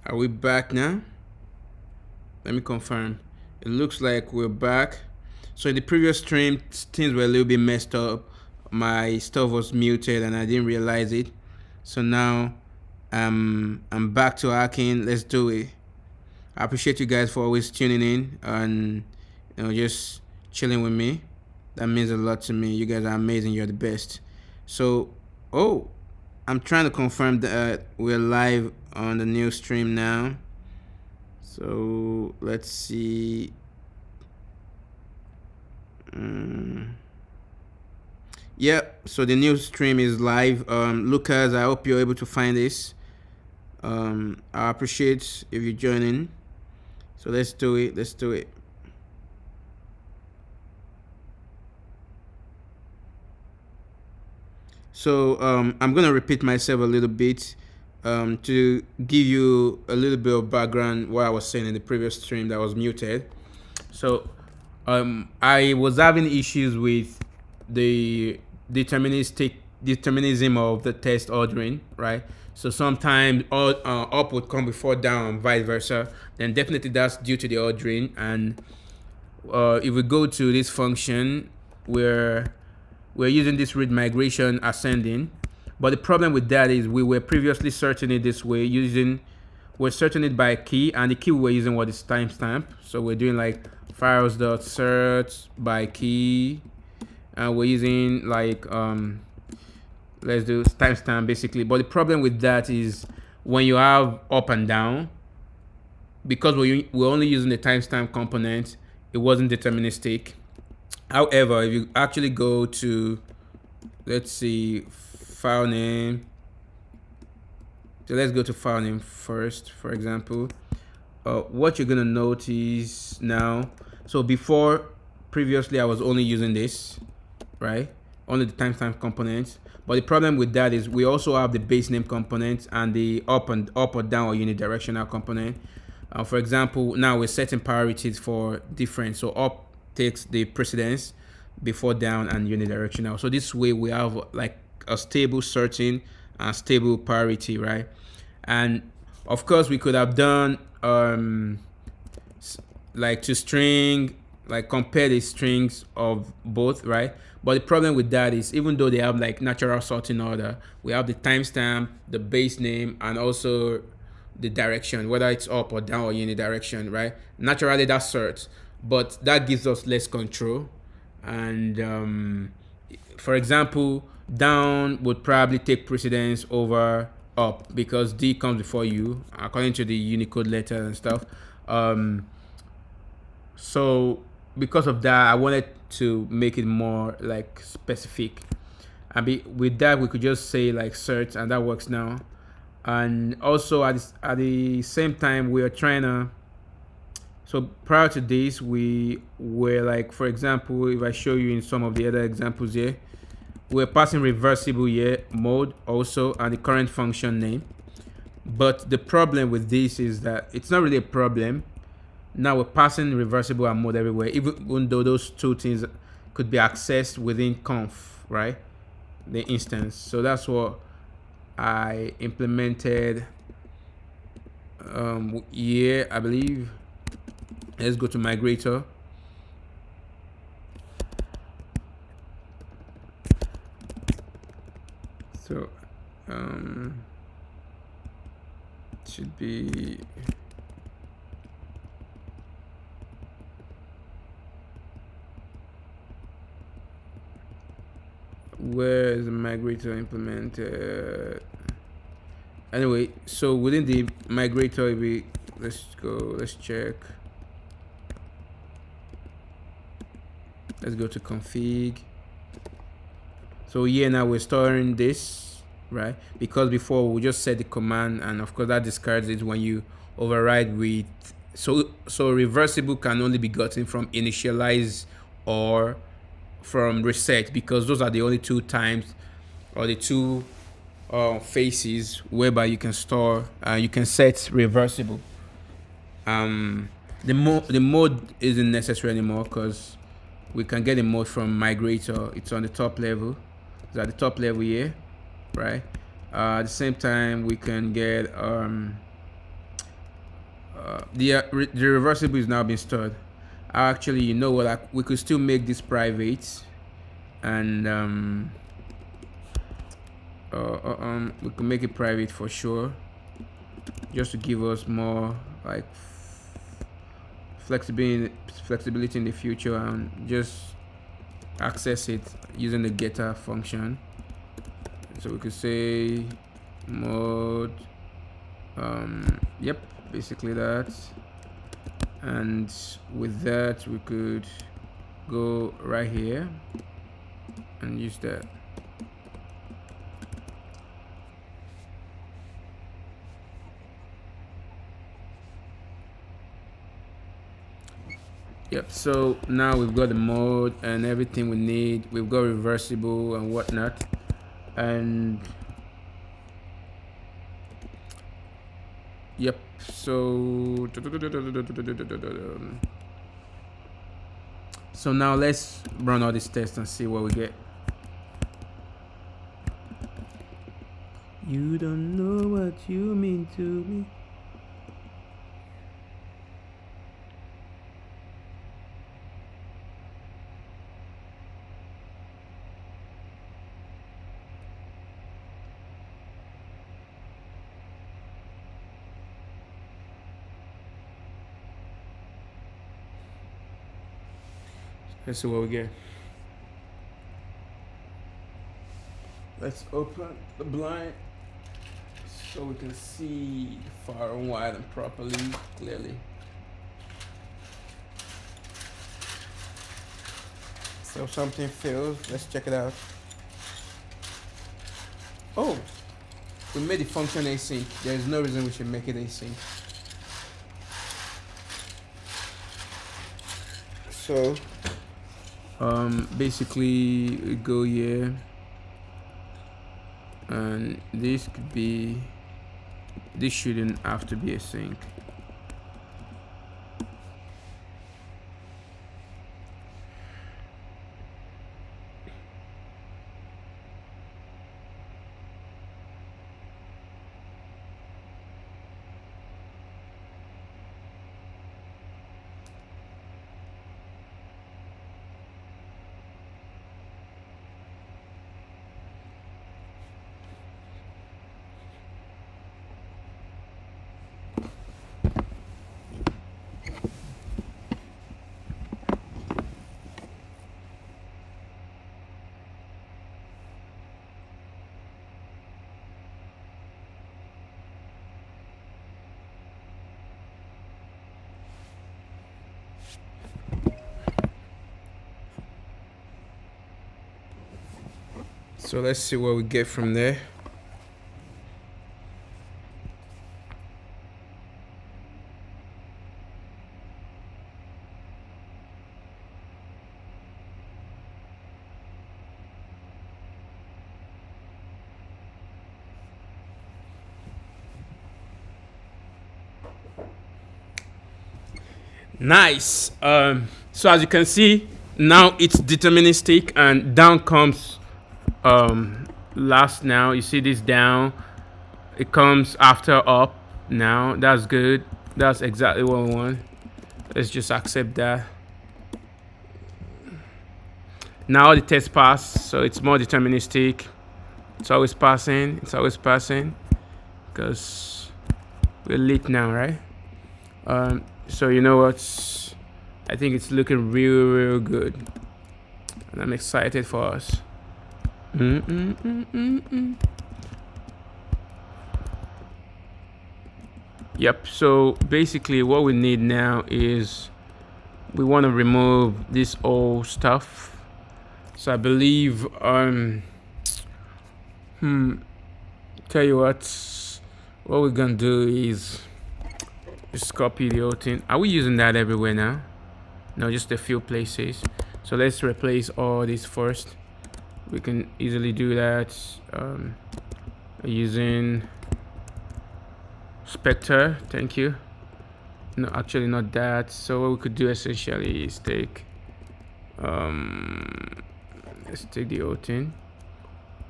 Are we back now? Let me confirm. It looks like we're back. So in the previous stream, things were a little bit messed up. My stuff was muted and I didn't realize it. So now I'm back to hacking. Let's do it. I appreciate you guys for always tuning in and just chilling with me. That means a lot to me. You guys are amazing. You're the best. So, I'm trying to confirm that we're live on the new stream now. So let's see. Yeah, so the new stream is live. Lucas, I hope you're able to find this. I appreciate if you join in. So let's do it. Let's do it. So I'm gonna repeat myself a little bit to give you a little bit of background what I was saying in the previous stream that was muted. So I was having issues with the determinism of the test ordering, right? So sometimes up would come before down, vice versa. Then definitely that's due to the ordering. And if we go to this function where we're using this read migration ascending, but the problem with that is we were previously searching it this way we're searching it by key, and the key we're using what is timestamp. So we're doing like files.search by key, and we're using like let's do timestamp basically. But the problem with that is when you have up and down, because we're only using the timestamp component, it wasn't deterministic. However, if you actually go to, let's see, file name. So let's go to file name first, for example. What you're gonna notice now, so previously I was only using this, right? Only the timestamp component. But the problem with that is we also have the base name component and the up or down or unidirectional component. For example, now we're setting priorities for different. So up takes the precedence before down and unidirectional. So this way we have like a stable searching and stable priority, right? And of course we could have done like to string, like compare the strings of both, right? But the problem with that is even though they have like natural sorting order, we have the timestamp, the base name, and also the direction, whether it's up or down or unidirection, right? Naturally that's search, but that gives us less control. And for example, down would probably take precedence over up because D comes before U according to the Unicode letter and stuff. So because of that, I wanted to make it more like specific. And with that, we could just say like search, and that works now. And also at the same time, we are trying to. So prior to this, we were like, for example, if I show you in some of the other examples here, we're passing reversible here mode also and the current function name. But the problem with this is that it's not really a problem. Now we're passing reversible and mode everywhere, even though those two things could be accessed within conf, right? The instance. So that's what I implemented here, I believe. Let's go to migrator. So it should be where is the migrator implemented? Anyway, so within the migrator, let's check. Let's go to config. So here now we're storing this, right? Because before we just set the command, and of course that discards it when you override with. So reversible can only be gotten from initialize or from reset, because those are the only two times or the two phases whereby you can store you can set reversible. The mode isn't necessary anymore because we can get a mode from migrator. It's on the top level. It's at the top level here, right? At the same time, we can get the reversible is now being stored. Actually, you know what, like, we could still make this private, and we can make it private for sure, just to give us more like flexibility in the future, and just access it using the getter function. So we could say mode, yep, basically that. And with that, we could go right here and use that. Yep, so now we've got the mode and everything we need. We've got reversible and whatnot. And yep, so now let's run all these tests and see what we get. You don't know what you mean to me. Let's see what we get. Let's open the blind so we can see far and wide and properly, clearly. So something fails. Let's check it out. Oh, we made the function async. There is no reason we should make it async. So basically we go here, and this shouldn't have to be async. So let's see what we get from there. Nice. So as you can see, now it's deterministic, and down comes last. Now you see this down, it comes after up. Now that's good. That's exactly what we want. Let's just accept that. Now the test pass, so it's more deterministic. It's always passing. It's always passing because we're lit now, right? So you know what? I think it's looking real good, and I'm excited for us. Yep. So basically, what we need now is we want to remove this old stuff. So I believe tell you what we're gonna do is just copy the whole thing. Are we using that everywhere now? No, just a few places. So let's replace all this first. We can easily do that using Spectre. Thank you. No, actually not that. So what we could do essentially is take let's take the whole thing.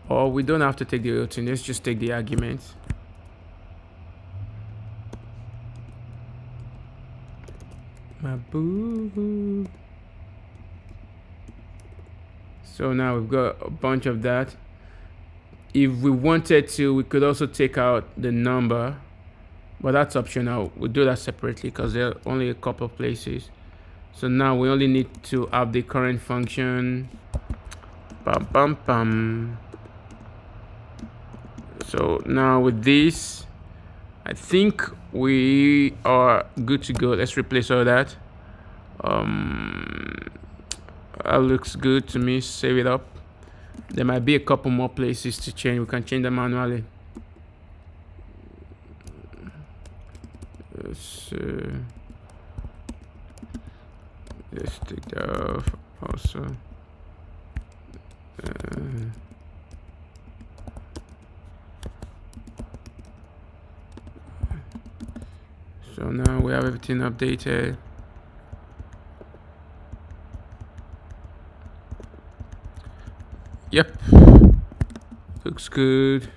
Or we don't have to take the whole thing. Let's just take the arguments. My boo. So now we've got a bunch of that. If we wanted to, we could also take out the number, but that's optional. We'll do that separately because there are only a couple of places. So now we only need to have the current function. Bum, bum, bum. So now with this, I think we are good to go. Let's replace all that. That looks good to me. Save it up. There might be a couple more places to change. We can change them manually. Let's take that off also. So now we have everything updated. Yep, looks good.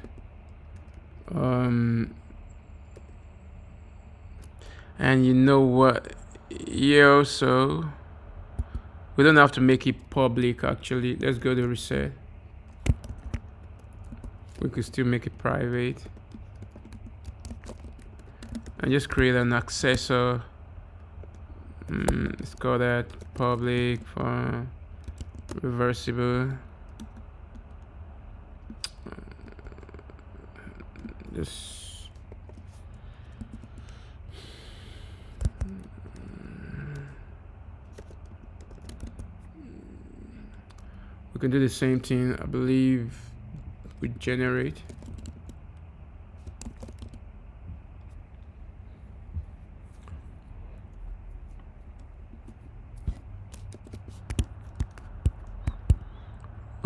And you know what? Yeah, so we don't have to make it public actually. Let's go to reset. We could still make it private. And just create an accessor. Let's call that public for reversible. Just we can do the same thing, I believe, with generate.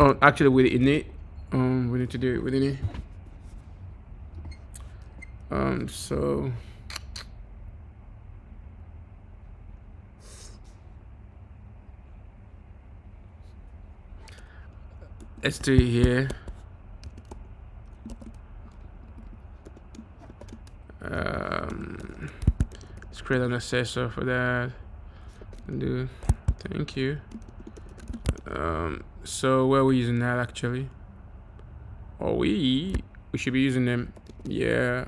Oh, actually with init, we need to do it with init. So let's do it here. Let's create an accessor for that. Thank you. So where are we using that actually? Oh, we should be using them. Yeah.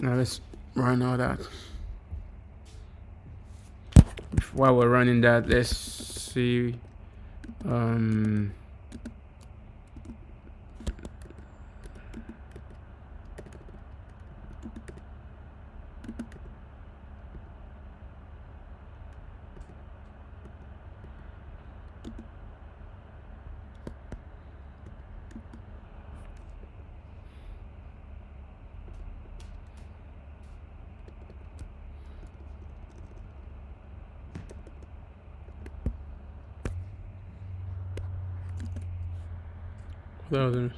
Now let's run all that. While we're running that, let's see. Thousands.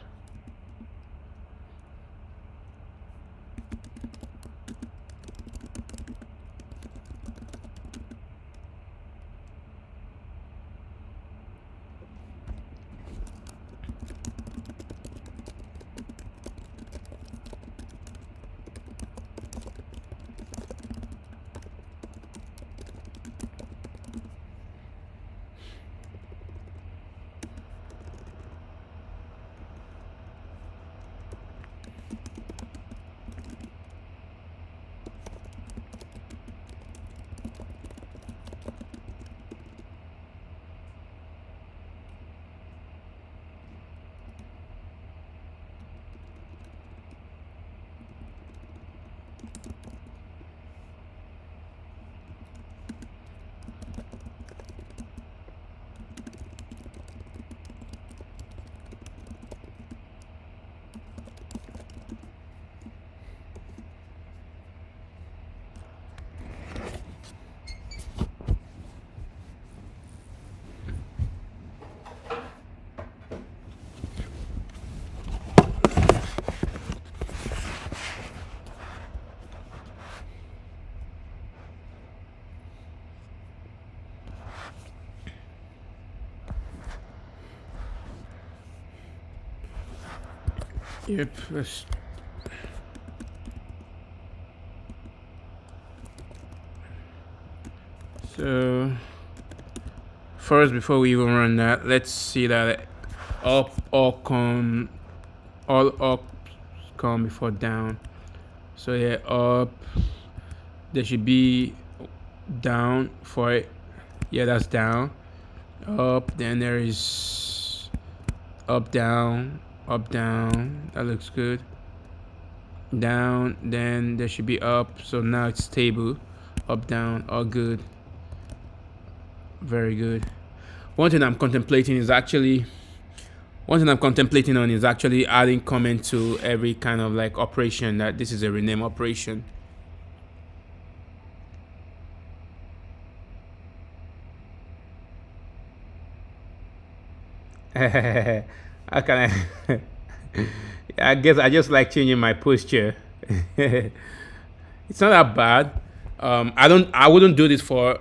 Yep. Let's. So first, before we even run that, let's see that all ups come before down. So yeah, up. There should be down for it. Yeah, that's down. Up. Then there is up, down, up, down. That looks good. Down. Then there should be up. So now it's stable. Up, down. All good. Very good. One thing I'm contemplating on is actually adding comment to every kind of like operation that this is a rename operation. How can I? I guess I just like changing my posture. It's not that bad. I wouldn't do this for.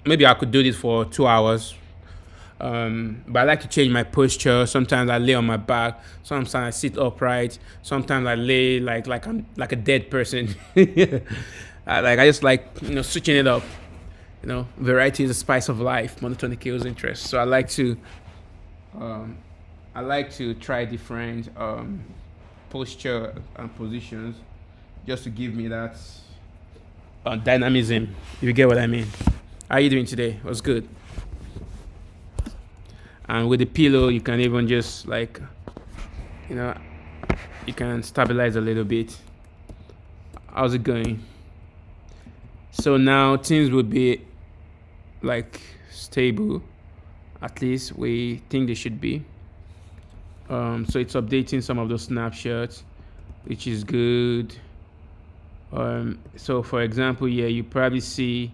Maybe I could do this for 2 hours. But I like to change my posture. Sometimes I lay on my back. Sometimes I sit upright. Sometimes I lay like I'm like a dead person. I just like switching it up. Variety is the spice of life. Monotony kills interest. So I like to try different posture and positions, just to give me that dynamism. If you get what I mean. How are you doing today? What's good? And with the pillow, you can even just you can stabilize a little bit. How's it going? So now things would be like stable. At least we think they should be. So it's updating some of those snapshots, which is good. So for example, yeah, you probably see,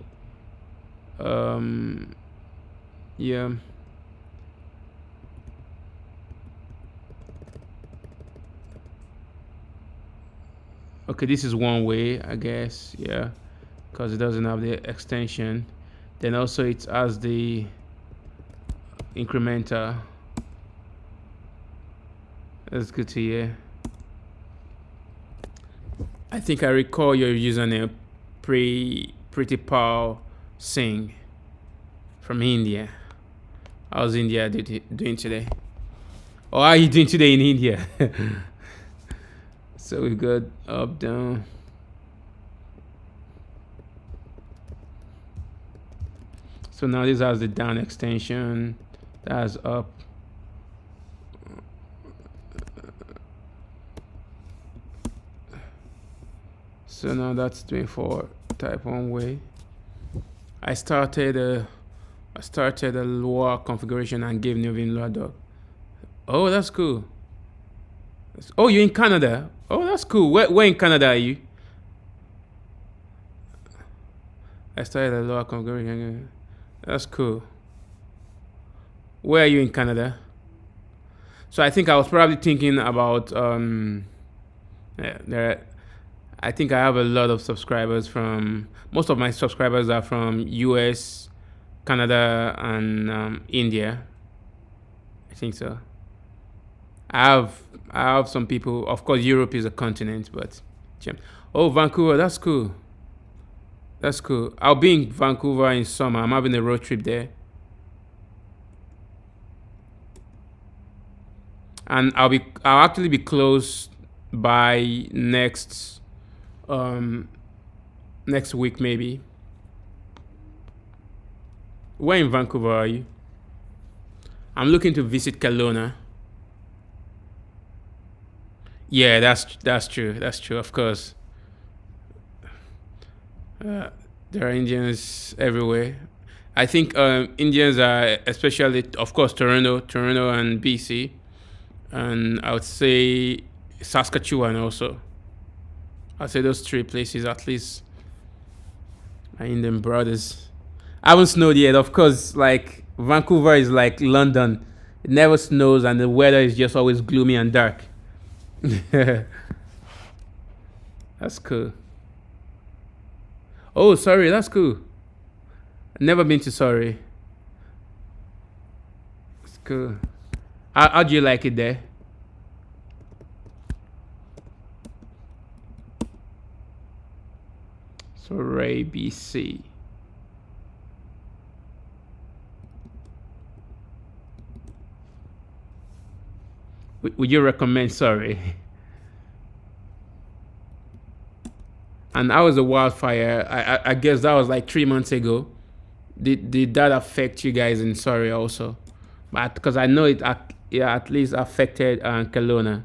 yeah. Okay, this is one way, I guess, yeah, because it doesn't have the extension. Then also it has the incrementer. That's good to hear. I think I recall your username, Pretty Pal Singh from India. How's India doing today? Or how are you doing today in India? So we've got up, down. So now this has the down extension. That's up. So now that's doing for type 1 way. I started a lower configuration and gave Neovim Advance. Oh, that's cool. Oh, you're in Canada. Oh, that's cool. Where in Canada are you? I started a lower configuration. That's cool. Where are you in Canada? So I think I was probably thinking about I think I have a lot of subscribers from. Most of my subscribers are from US, Canada, and India. I think so. I have some people. Of course, Europe is a continent, but oh, Vancouver, that's cool. That's cool. I'll be in Vancouver in summer. I'm having a road trip there, and I'll actually be close by next week maybe. Where in Vancouver are you? I'm looking to visit Kelowna. Yeah, that's true. That's true. Of course, there are Indians everywhere. I think Indians are especially, of course, Toronto, and BC, and I would say Saskatchewan also. I'd say those 3 places at least are Indian brothers. I haven't snowed yet. Of course, like Vancouver is like London. It never snows, and the weather is just always gloomy and dark. That's cool. Oh, sorry, that's cool. Never been to Surrey. It's cool. How do you like it there? So Ray BC. Would you recommend Surrey? And that was a wildfire. I guess that was like 3 months ago. Did that affect you guys in Surrey also? But because I know it, yeah, at least affected Kelowna.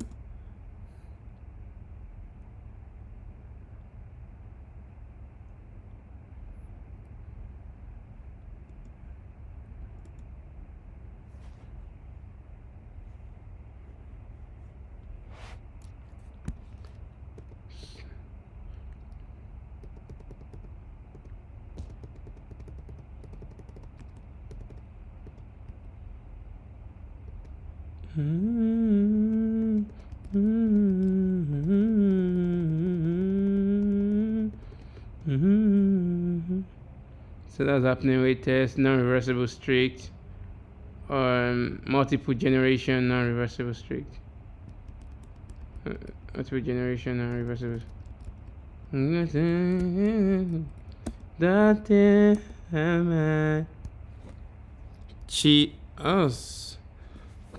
So that's happening with test, non-reversible strict, multiple generation, non-reversible strict. Multiple generation, non-reversible.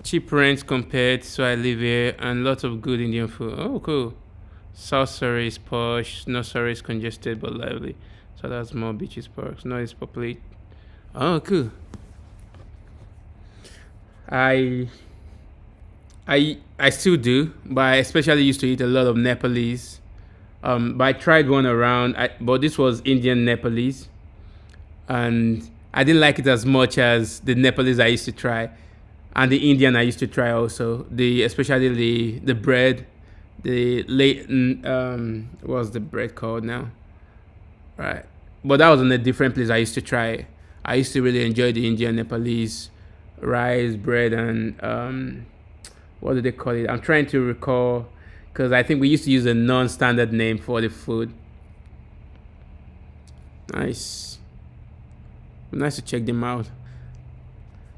Cheap rents compared, so I live here, and lots of good Indian food. Oh, cool. South Surrey is posh, North Surrey is congested but lively. So that's more beaches, parks. North is populate. Oh, cool. I still do, but I especially used to eat a lot of Nepalese. But I tried one around, but this was Indian Nepalese, and I didn't like it as much as the Nepalese I used to try, and the Indian I used to try also. Especially the bread, the late what's the bread called now? Right, but that was in a different place I used to try. I used to really enjoy the Indian Nepalese rice bread and what do they call it? I'm trying to recall because I think we used to use a non-standard name for the food. Nice to check them out.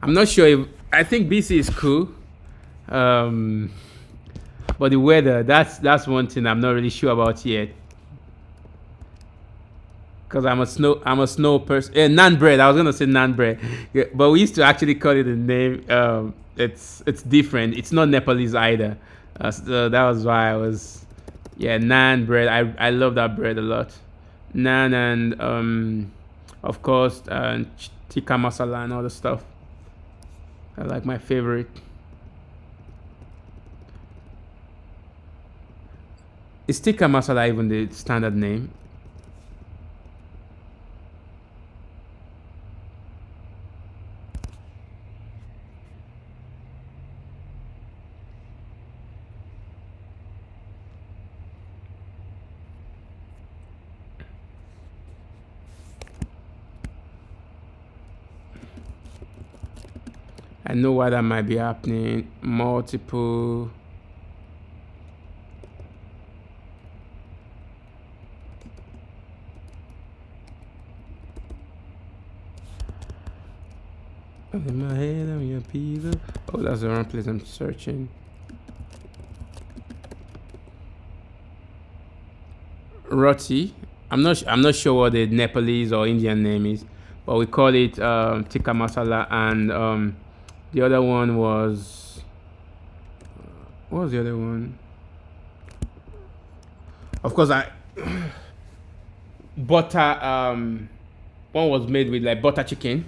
I'm not sure if I think BC is cool, but the weather, that's one thing I'm not really sure about yet. Because I'm a snow person. Naan bread. I was gonna say naan bread, yeah, but we used to actually call it a name. It's different. It's not Nepalese either. So that was why I was, yeah, naan bread. I love that bread a lot. Naan and of course tikka masala and all the stuff. I like my favorite. Is tikka masala even the standard name? I know why that might be happening. Multiple. In my head, I'm your pizza. Oh, that's the wrong place I'm searching. Roti. I'm not sure what the Nepalese or Indian name is, but we call it tikka masala, and the other one was, what was the other one? Of course, butter. One was made with like butter chicken.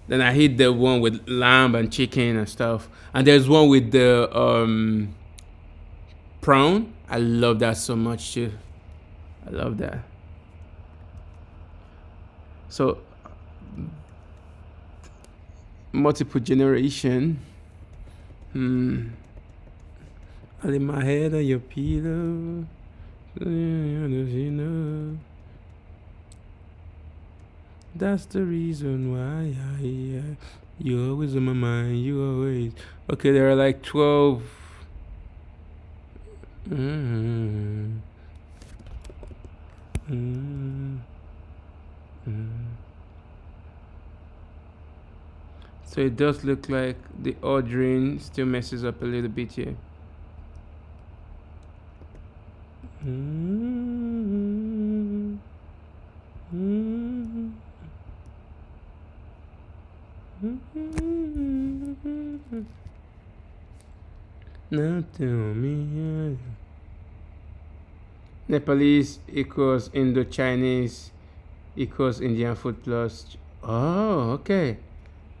Then I hit the one with lamb and chicken and stuff. And there's one with the prawn. I love that so much too. I love that. So multiple generation. All in my head on your pillow. That's the reason why you always on my mind. You always. Okay, there are like 12. So it does look like the ordering still messes up a little bit here. Now tell me. Nepalese equals Indo-Chinese equals Indian food plus. Oh, okay.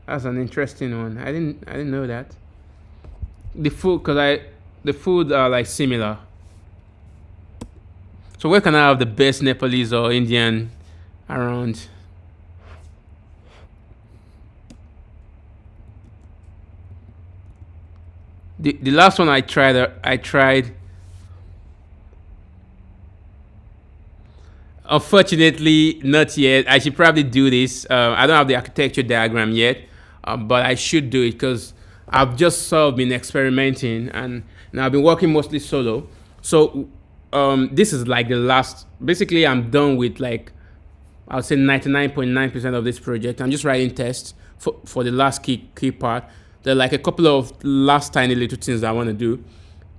That's an interesting one. I didn't know that. The food, the food are like similar. So where can I have the best Nepalese or Indian around? The last one I tried. Unfortunately, not yet. I should probably do this. I don't have the architecture diagram yet, but I should do it because I've just sort of been experimenting and I've been working mostly solo. So this is like the last. Basically, I'm done with like I would say 99.9% of this project. I'm just writing tests for the last key part. There are like a couple of last tiny little things that I want to do,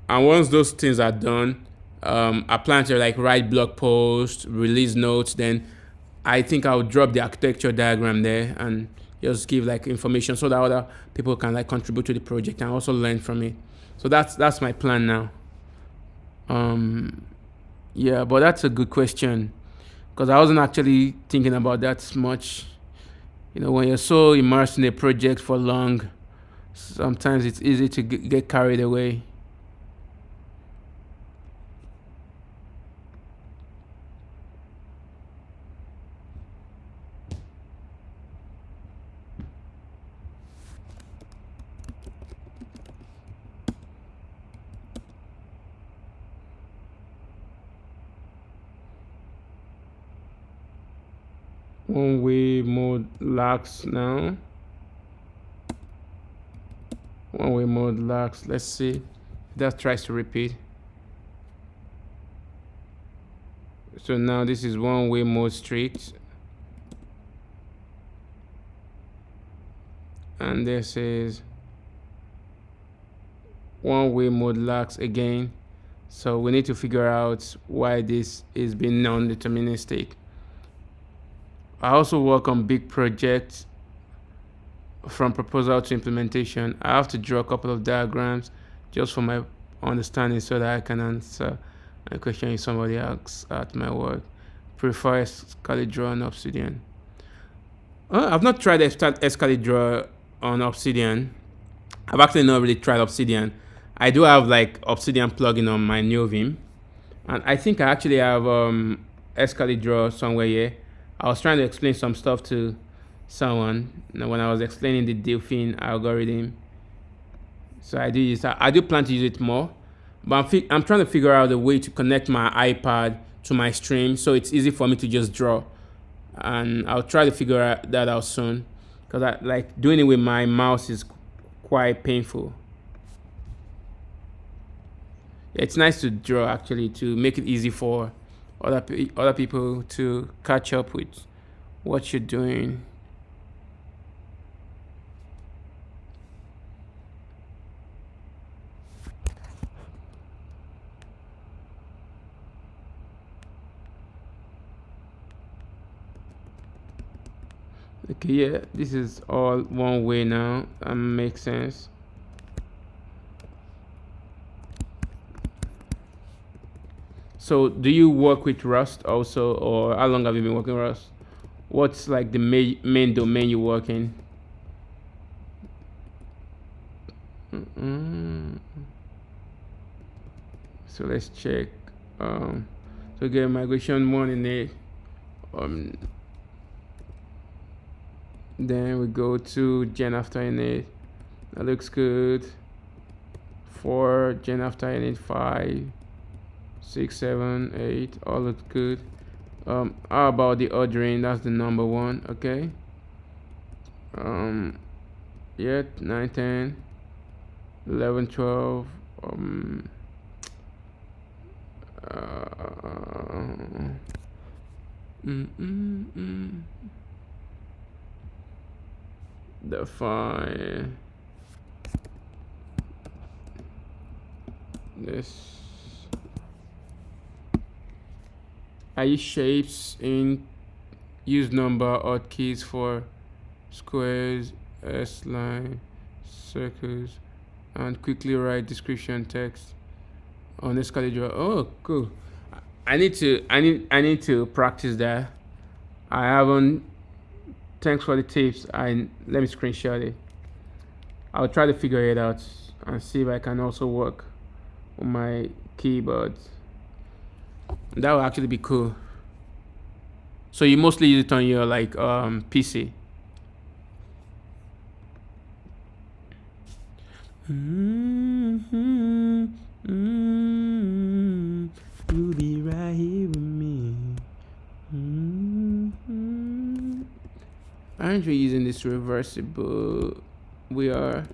and once those things are done, I plan to like write blog posts, release notes. Then I think I'll drop the architecture diagram there and just give like information so that other people can like contribute to the project and also learn from it. So that's my plan now. Yeah, but that's a good question because I wasn't actually thinking about that much. You know, when you're so immersed in a project for long, sometimes it's easy to get carried away. One way mode lacks now. One way mode lacks. Let's see. That tries to repeat. So now this is one way mode strict. And this is one way mode lacks again. So we need to figure out why this is being non-deterministic. I also work on big projects from proposal to implementation. I have to draw a couple of diagrams just for my understanding so that I can answer a question if somebody asks at my work. Prefer Excalibur on Obsidian. I've not tried Excalibur on Obsidian. I've actually not really tried Obsidian. I do have like Obsidian plugin on my Neovim, and I think I actually have Excalibur somewhere here. I was trying to explain some stuff to someone when I was explaining the Delphin algorithm. So I do plan to use it more, but I'm trying to figure out a way to connect my iPad to my stream so it's easy for me to just draw, and I'll try to figure that out soon because I like doing it with my mouse is quite painful. It's nice to draw actually to make it easy for other people to catch up with what you're doing. Okay, yeah, this is all one way now. That makes sense. So do you work with Rust also, or how long have you been working with Rust? What's like the main domain you work in? So let's check. So get migration 1 in it. Then we go to gen after init. That looks good. 4 gen after init, 5, 6, 7, 8, all looks good. How about the ordering? That's the number 1. Okay. Yeah, 9, 10, 11, 12. Define this. I use shapes in use number hotkeys for squares, S line, circles, and quickly write description text on escalator. Oh, cool. I need to practice that. I haven't. Thanks for the tips. Let me screenshot it. I'll try to figure it out and see if I can also work on my keyboard. That would actually be cool. So you mostly use it on your PC. You'll be right here with me. Aren't we using this reversible? We are.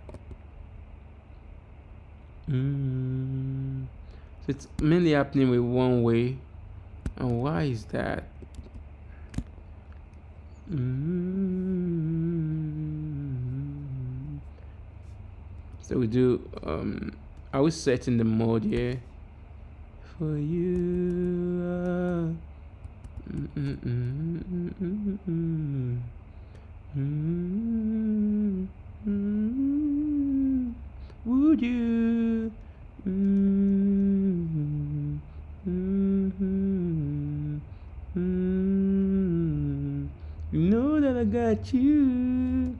So it's mainly happening with one way. And why is that? So we do are we setting the mode here? For you would you you know that I got you.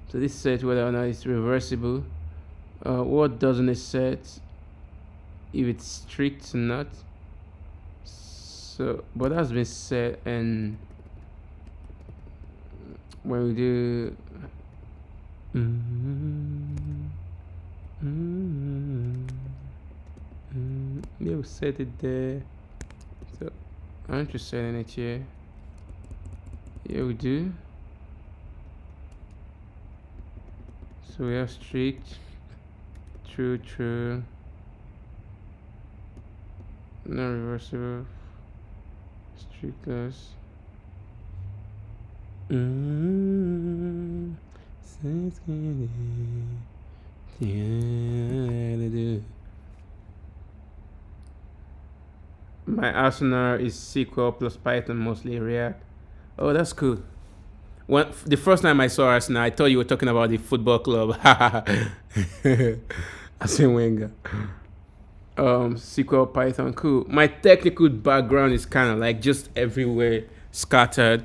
So this set whether or not it's reversible. What doesn't it set? If it's strict or not. So but that's been set, and when we do we'll set it there. So aren't you setting it here? Yeah, we do. So we have strict, true, no reversible, strictless. My arsenal is SQL plus Python, mostly React. Oh, that's cool. The first time I saw Arsenal, I thought you were talking about the football club. Arsene Wenger. SQL, Python, cool. My technical background is kind of like just everywhere scattered.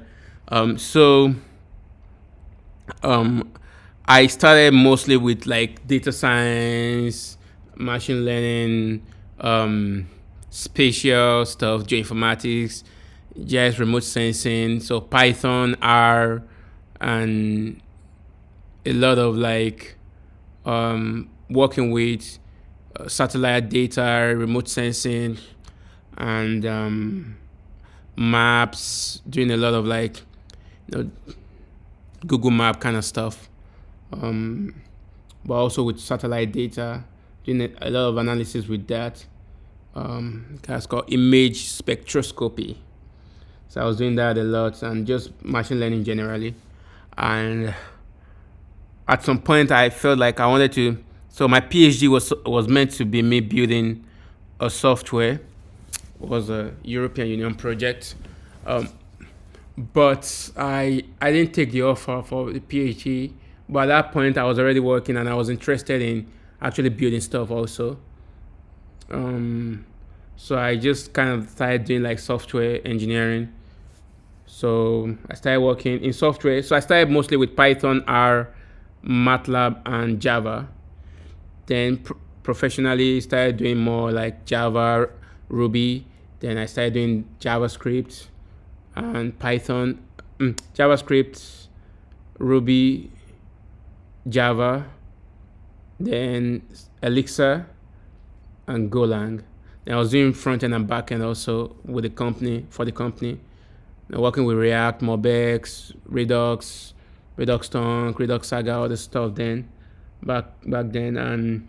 I started mostly with like data science, machine learning, spatial stuff, geoinformatics, GIS remote sensing, so Python, R, and a lot of like working with satellite data, remote sensing, and maps, doing a lot of like Google Map kind of stuff, but also with satellite data, doing a lot of analysis with that. It's called image spectroscopy. So I was doing that a lot, and just machine learning generally. And at some point, I felt like I wanted to. So my PhD was meant to be me building a software. It was a European Union project, but I didn't take the offer for the PhD. But at that point, I was already working, and I was interested in actually building stuff also. So I just kind of started doing like software engineering. So I started working in software. So I started mostly with Python, R, MATLAB, and Java. Then professionally started doing more like Java, Ruby. Then I started doing JavaScript and Python, JavaScript, Ruby, Java, then Elixir, and Golang. And I was doing front end and back end also with the company, for the company. Working with React, Mobex, Redux, Redux-Tonk, Redux Saga, all the stuff then, back then. And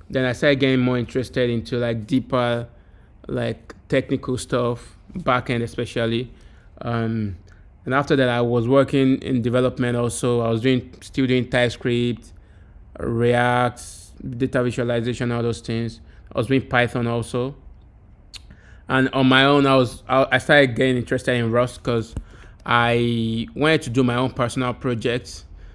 then I started getting more interested into like deeper, like technical stuff, back end especially. And after that, I was working in development also. I was still doing TypeScript, React, data visualization, all those things. I was doing Python also. And on my own, I started getting interested in Rust because I wanted to do my own personal projects.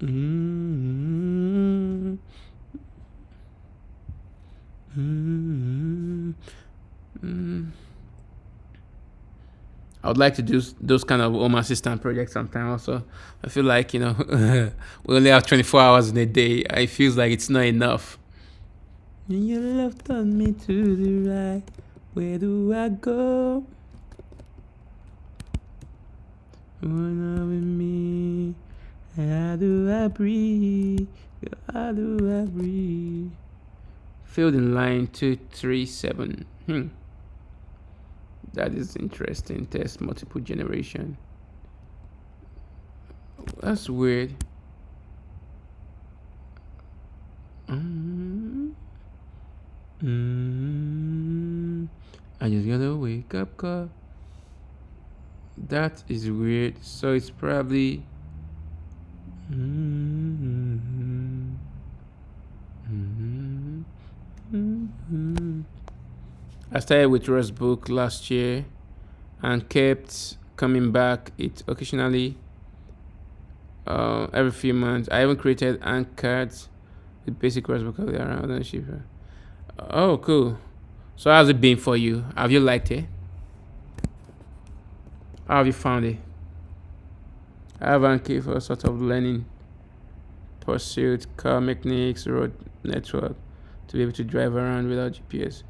Mm-hmm. Mm-hmm. Mm-hmm. I would like to do those kind of home assistant projects sometime also. I feel like, we only have 24 hours in a day. It feels like it's not enough. And your love turned me to the right. Where do I go? Wanna with me? How do I breathe? How do I breathe? Filled in line 237. That is interesting. Test multiple generation. That's weird. I just gotta wake up, call. That is weird. So it's probably. I started with Rust book last year and kept coming back. It occasionally, every few months. I even created cards with basic Rust book around and shipper. Oh, cool. So how's it been for you? Have you liked it? How have you found it? I have Anki for sort of learning pursuit, car mechanics, road network to be able to drive around without GPS.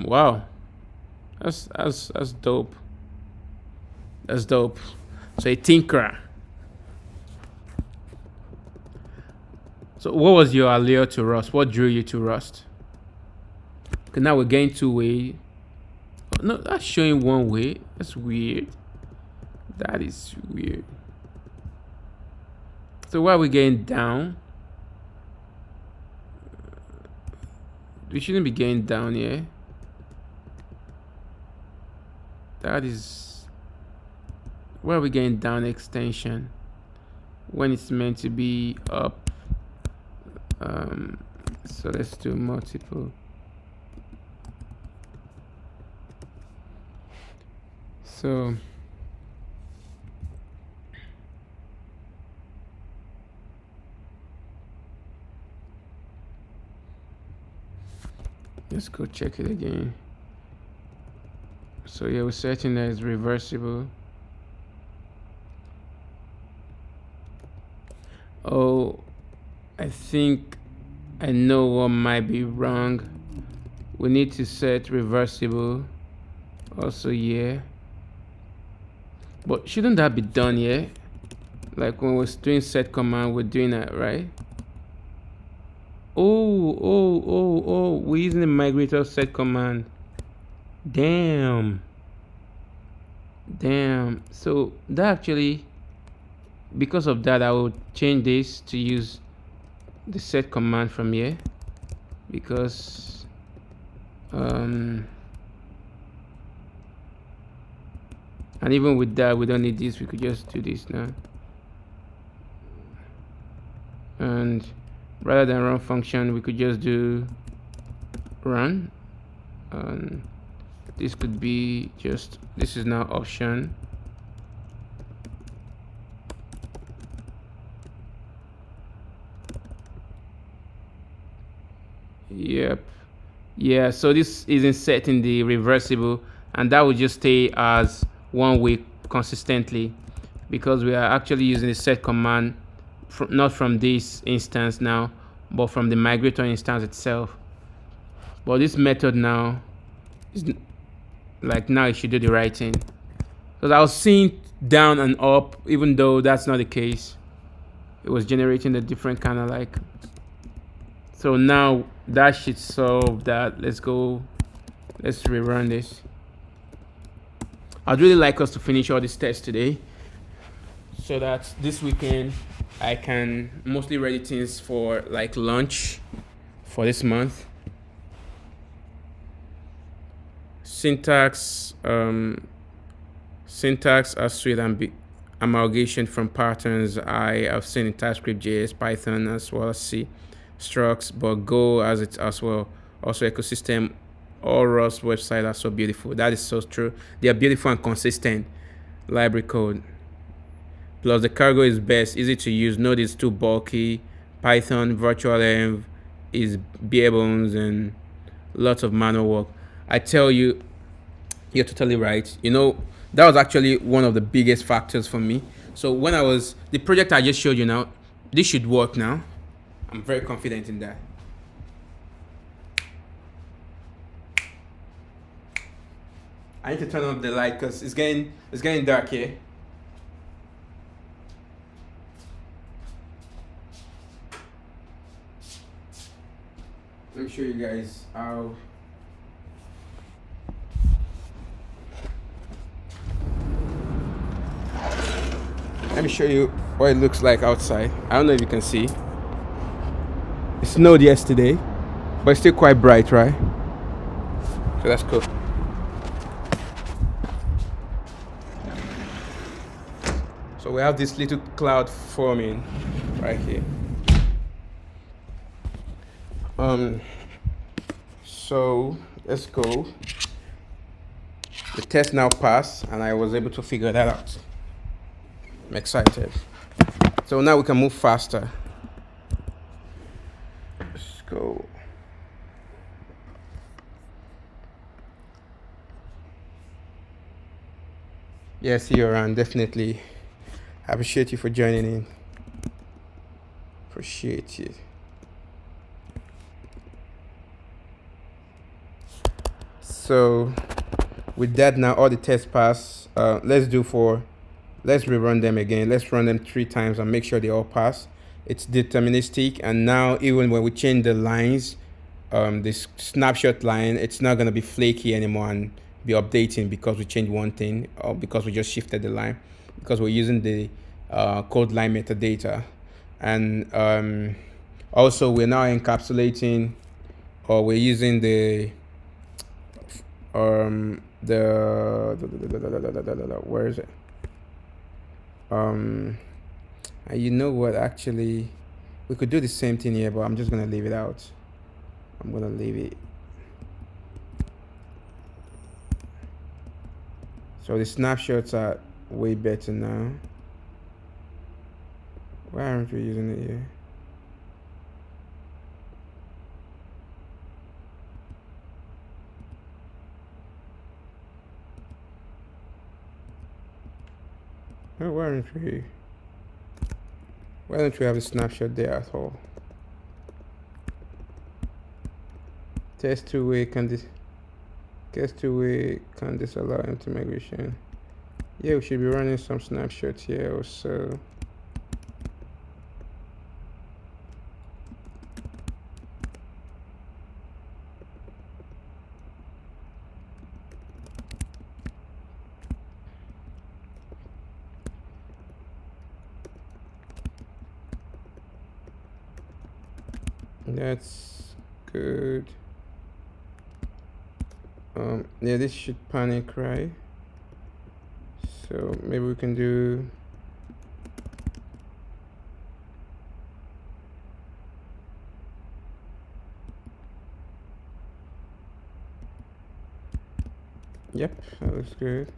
Wow. That's dope. That's dope. So a tinkerer. So what was your allure to Rust? What drew you to Rust? Because now we're getting two-way. No, that's showing one way. That's weird. That is weird. So why are we getting down? We shouldn't be getting down here. That is... Why are we getting down extension? When it's meant to be up. So let's do multiple. So... Let's go check it again. So yeah, we're setting that it's reversible. Oh, I think I know what might be wrong. We need to set reversible also here. But shouldn't that be done here? Like when we're doing set command, we're doing that, right? Oh, we're using the migrator set command. Damn. So that actually, because of that, I will change this to use the set command from here, because and even with that, we don't need this. We could just do this now. And rather than run function, we could just do run. And this could be just, this is now option. Yep. Yeah, so this isn't set in the reversible, and that will just stay as one way consistently, because we are actually using the set command not from this instance now, but from the migrator instance itself. But this method now is like, now it should do the right thing, because I was seeing down and up, even though that's not the case. It was generating a different kind of like. So now that should solve that. Let's go, let's rerun this. I'd really like us to finish all these tests today, so that this weekend I can mostly ready things for like lunch for this month. Syntax as sweet and amalgamation from patterns I have seen in TypeScript, JS, Python, as well as C, structs, but Go as it as well. Also ecosystem, all Rust websites are so beautiful. That is so true. They are beautiful and consistent. Library code. Plus the cargo is best, easy to use. Node is too bulky. Python, virtualenv is bare bones and lots of manual work. I tell you, you're totally right. You know, that was actually one of the biggest factors for me. So when I was, the project I just showed you now, this should work now. I'm very confident in that. I need to turn on the light because it's getting dark here. Let me show you guys how. Let me show you what it looks like outside. I don't know if you can see. It snowed yesterday, but it's still quite bright, right? So that's cool. So we have this little cloud forming right here. So let's go. The test now passed and I was able to figure that out. I'm excited. So now we can move faster. Let's go. Yeah, see you around. Definitely. I appreciate you for joining in. Appreciate you. So with that now, all the tests pass. Let's rerun them again. Let's run them 3 times and make sure they all pass. It's deterministic, and now even when we change the lines, this snapshot line, it's not going to be flaky anymore and be updating because we changed one thing or because we just shifted the line, because we're using the code line metadata. And also we're now encapsulating, or we're using the where is it? You know what, actually we could do the same thing here, but I'm just gonna leave it out. I'm gonna leave it. So the snapshots are way better now. Why aren't we using it here? Oh, why don't we have a snapshot there at all? Test two-way can disallow empty migration. Yeah, we should be running some snapshots here also. That's good. Yeah, this should panic, right? So maybe we can do yep, that looks good.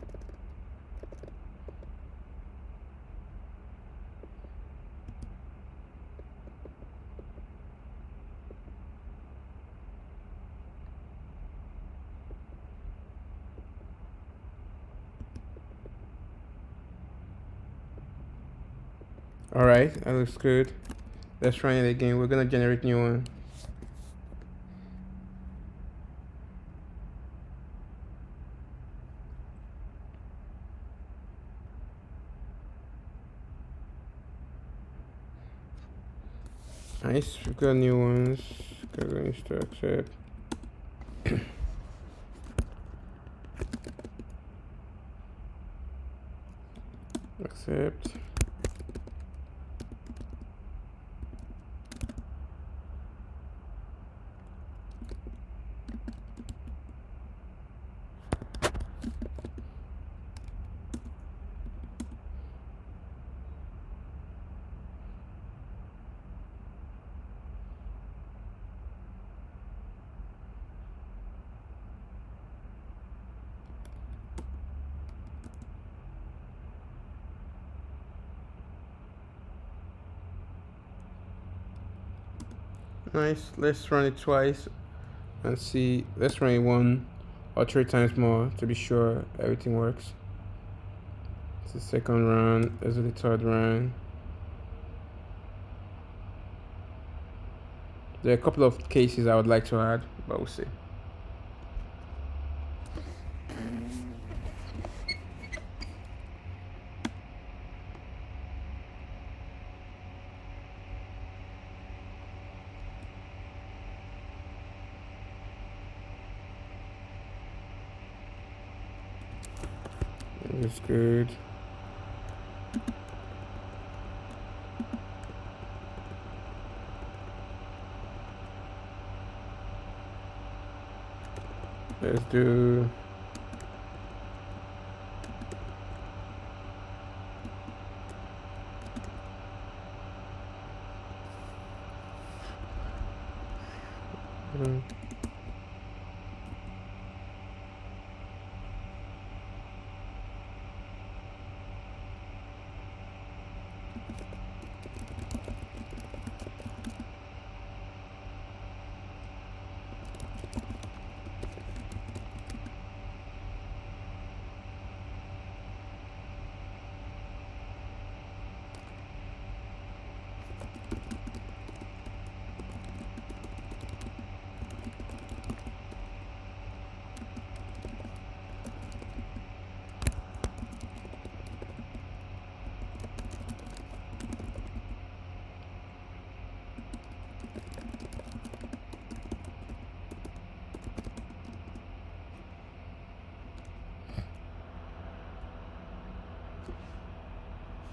All right, that looks good. Let's run it again. We're gonna generate new one. Nice, we've got new ones. Cargo needs to accept. Accept. Nice. Let's run it twice and see. Let's run it 1 or 3 times more to be sure everything works. It's the second run. This is the third run. There are a couple of cases I would like to add, but we'll see. It's good. Let's do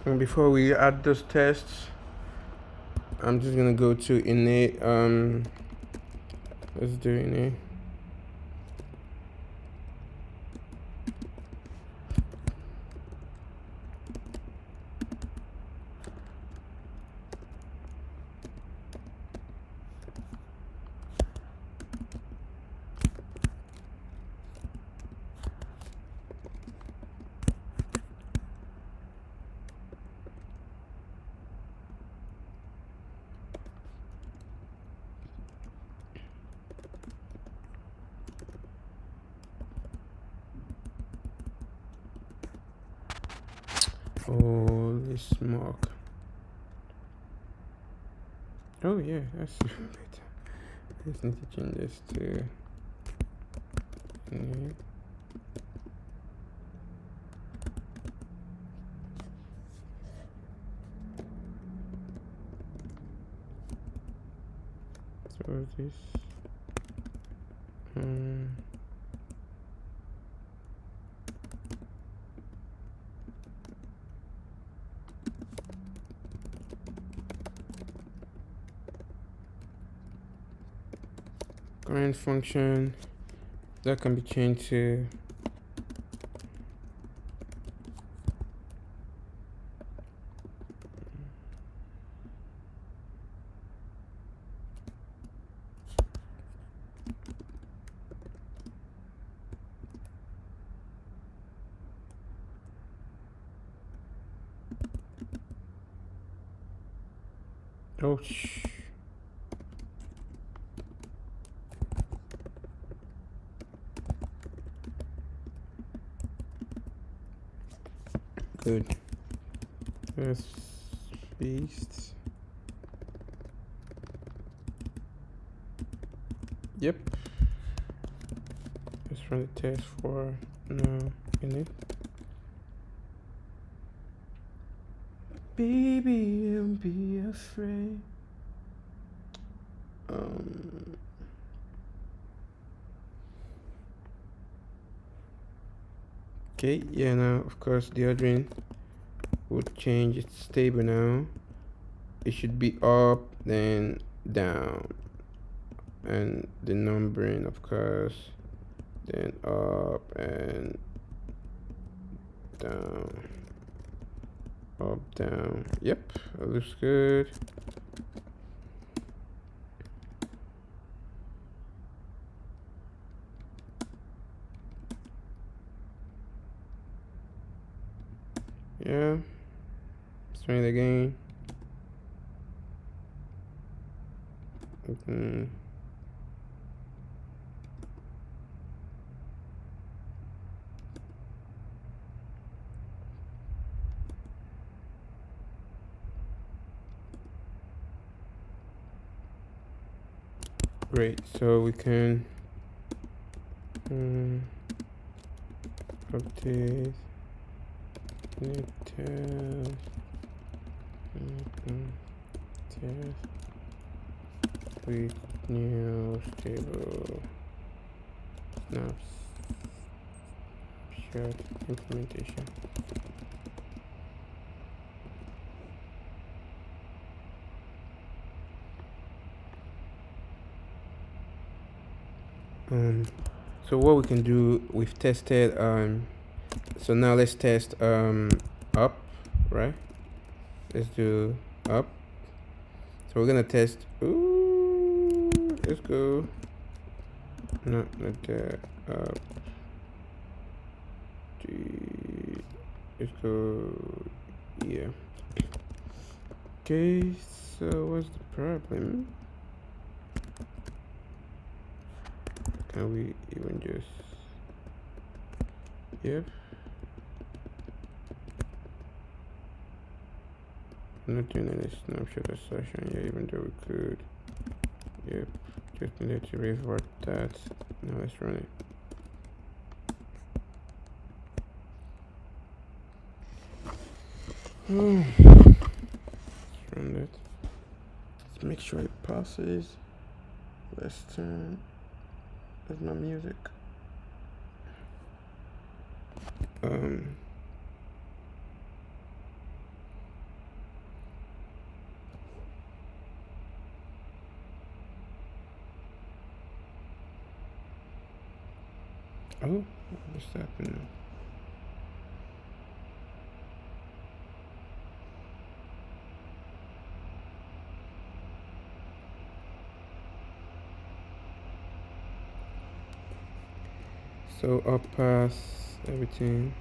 and before we add those tests, I'm just gonna go to innate. Let's do innate. Holy smoke. Oh yeah, that's even better. I just need to change this to innate. So this current function that can be changed to good. That's beast. Yep. Let's run the test for now innate. Baby, don't be afraid. Okay, yeah, now of course the ordering would change. It's stable now. It should be up, then down, and the numbering, of course, then up and down, up, down. Yep, that looks good. Yeah, let's try it again. Great, so we can update new test test with new stable snapshot implementation. So what we can do, we've tested so now let's test up, right? Let's do up. So we're gonna test. Ooh, let's go. Not that up. Let's go. Yeah. Okay. So what's the problem? Can we even just? Yep. I'm not doing any snapshot assertion, yeah, even though we could. Yep, just needed to revert that. Now let's run it. Let's run it. Let's make sure it passes. Let's turn. There's my music. Oh, what's happening? So I'll pass everything.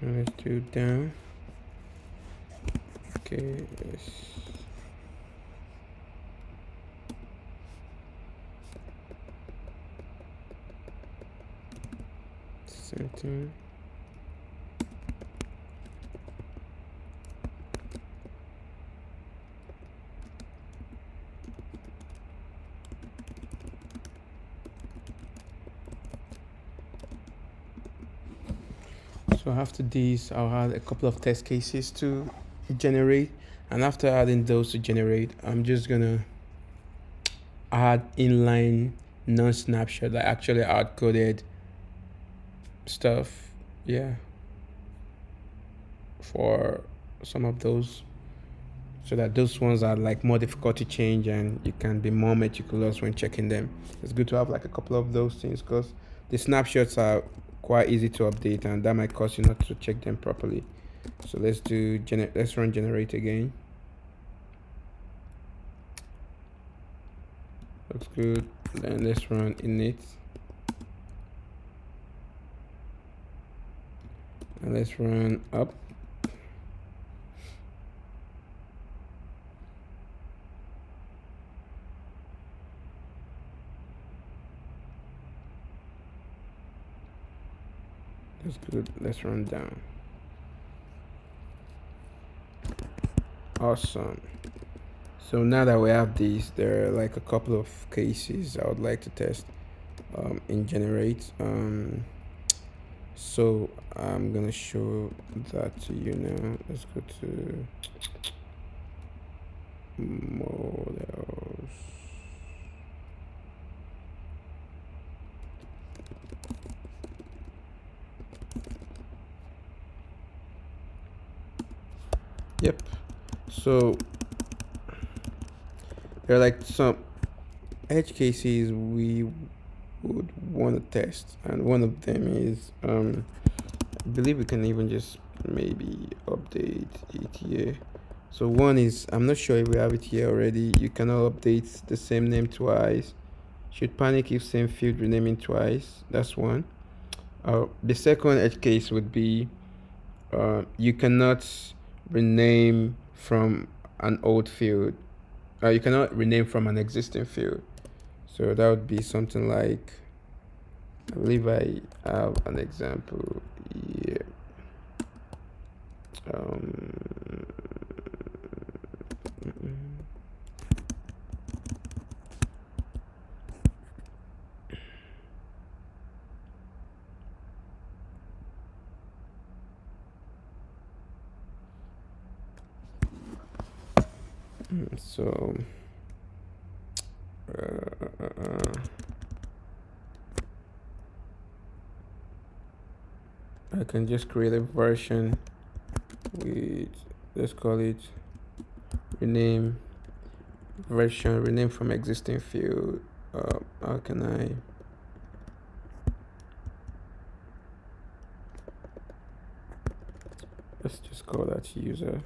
Let's do down. Okay, yes. Same thing. So after this, I'll add a couple of test cases to generate, and after adding those to generate, I'm just gonna add inline non-snapshot that actually hard-coded stuff, yeah, for some of those, so that those ones are like more difficult to change and you can be more meticulous when checking them. It's good to have like a couple of those things because the snapshots are quite easy to update and that might cause you not to check them properly. So let's do let's run generate again. Looks good. Then let's run init and let's run up. That's good. Let's run down. Awesome. So now that we have these, there are like a couple of cases I would like to test in generate. So I'm gonna show that to you now. Let's go to models. Yep. So there are like some edge cases we would want to test, and one of them is I believe we can even just maybe update it here. So one is, I'm not sure if we have it here already. You cannot update the same name twice. Should panic if same field renaming twice. That's one. The second edge case would be you cannot rename from an old field. You cannot rename from an existing field. So that would be something like, I believe I have an example here. So I can just create a version with, let's call it rename version, rename from existing field. How can I? Let's just call that user.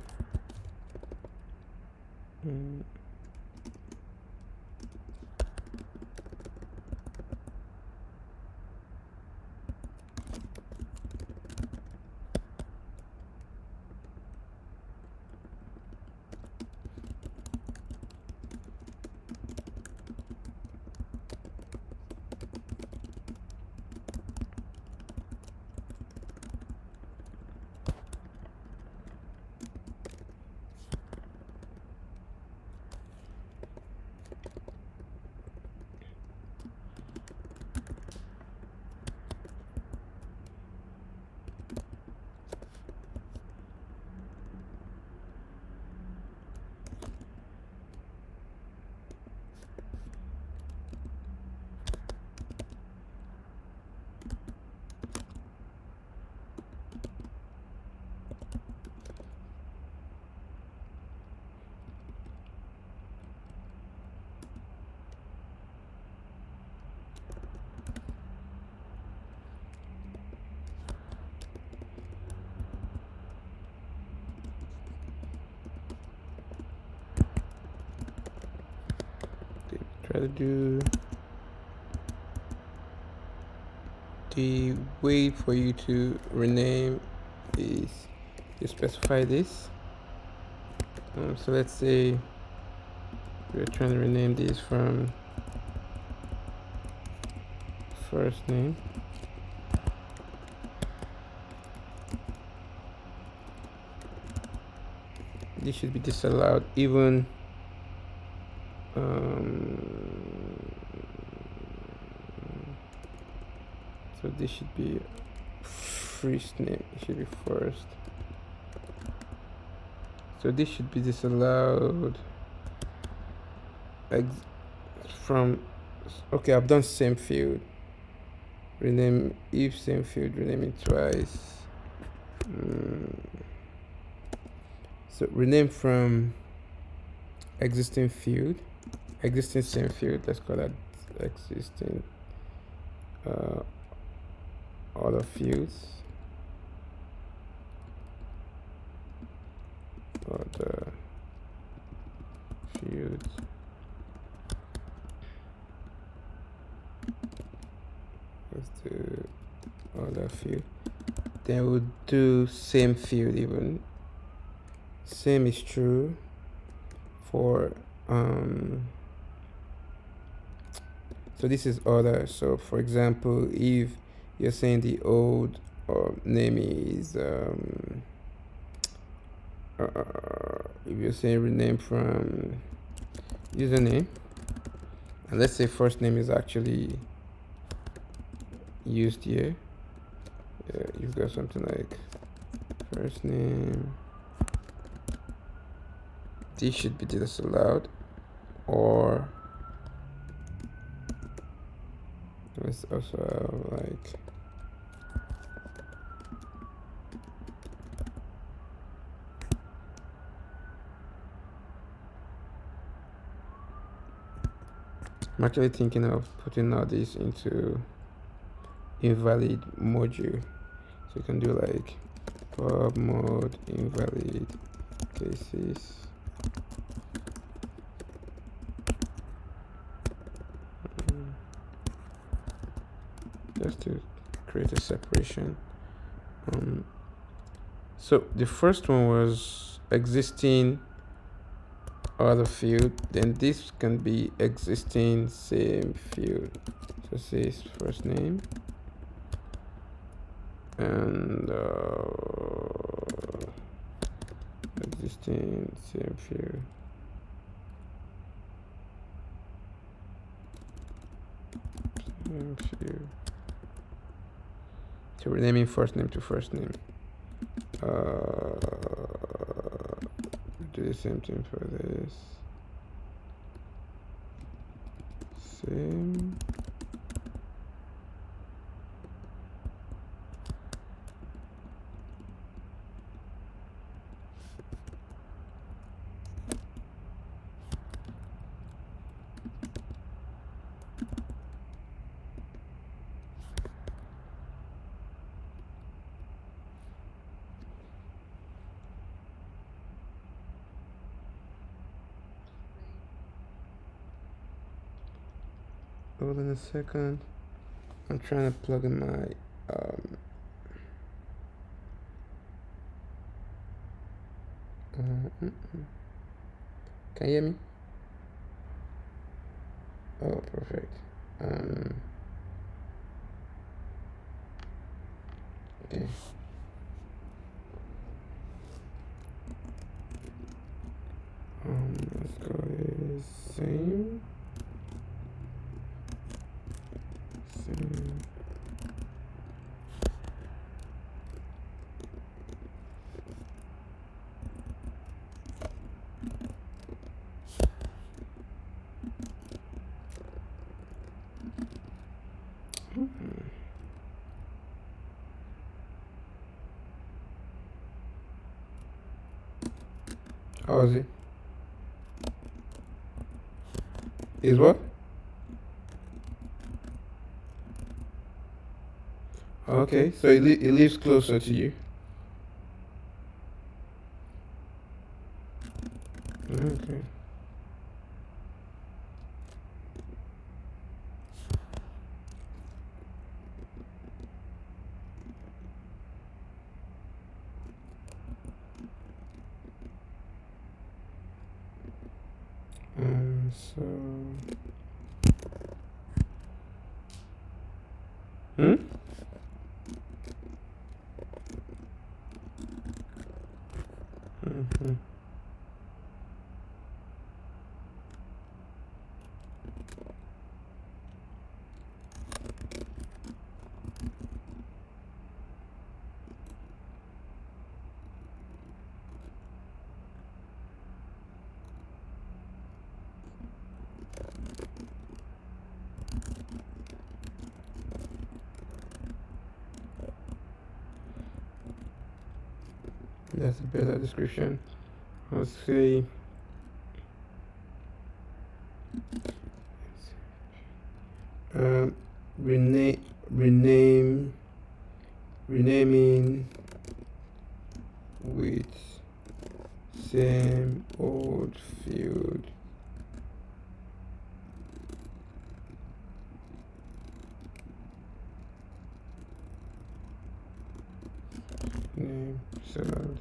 Try to do the way for you to rename is you specify this. So let's say we're trying to rename this from first name. This should be disallowed even so this should be first name, it should be first. So this should be disallowed from, okay, I've done same field, rename if same field, rename it twice. So rename from existing field, existing same field, let's call that existing other fields, other fields. Let's do other field. Then we'll do same field even. Same is true for so this is other. So for example, if you're saying the old name is if you're saying rename from username, and let's say first name is actually used here, you've got something like first name, this should be disallowed, or let's also have like I'm actually thinking of putting all this into invalid module. So you can do like pub mode invalid cases. Just to create a separation. So the first one was existing other field, then this can be existing same field. So say first name and existing same field. Same field. So renaming first name to first name. Do the same thing for this. Same. Hold on a second. I'm trying to plug in my can you hear me? Oh, perfect. Okay. Let's go with same. How is it? Is what? Okay, so it lives closer to you. Okay. So. That's a better description. Let's say renaming with same old field. Name salad.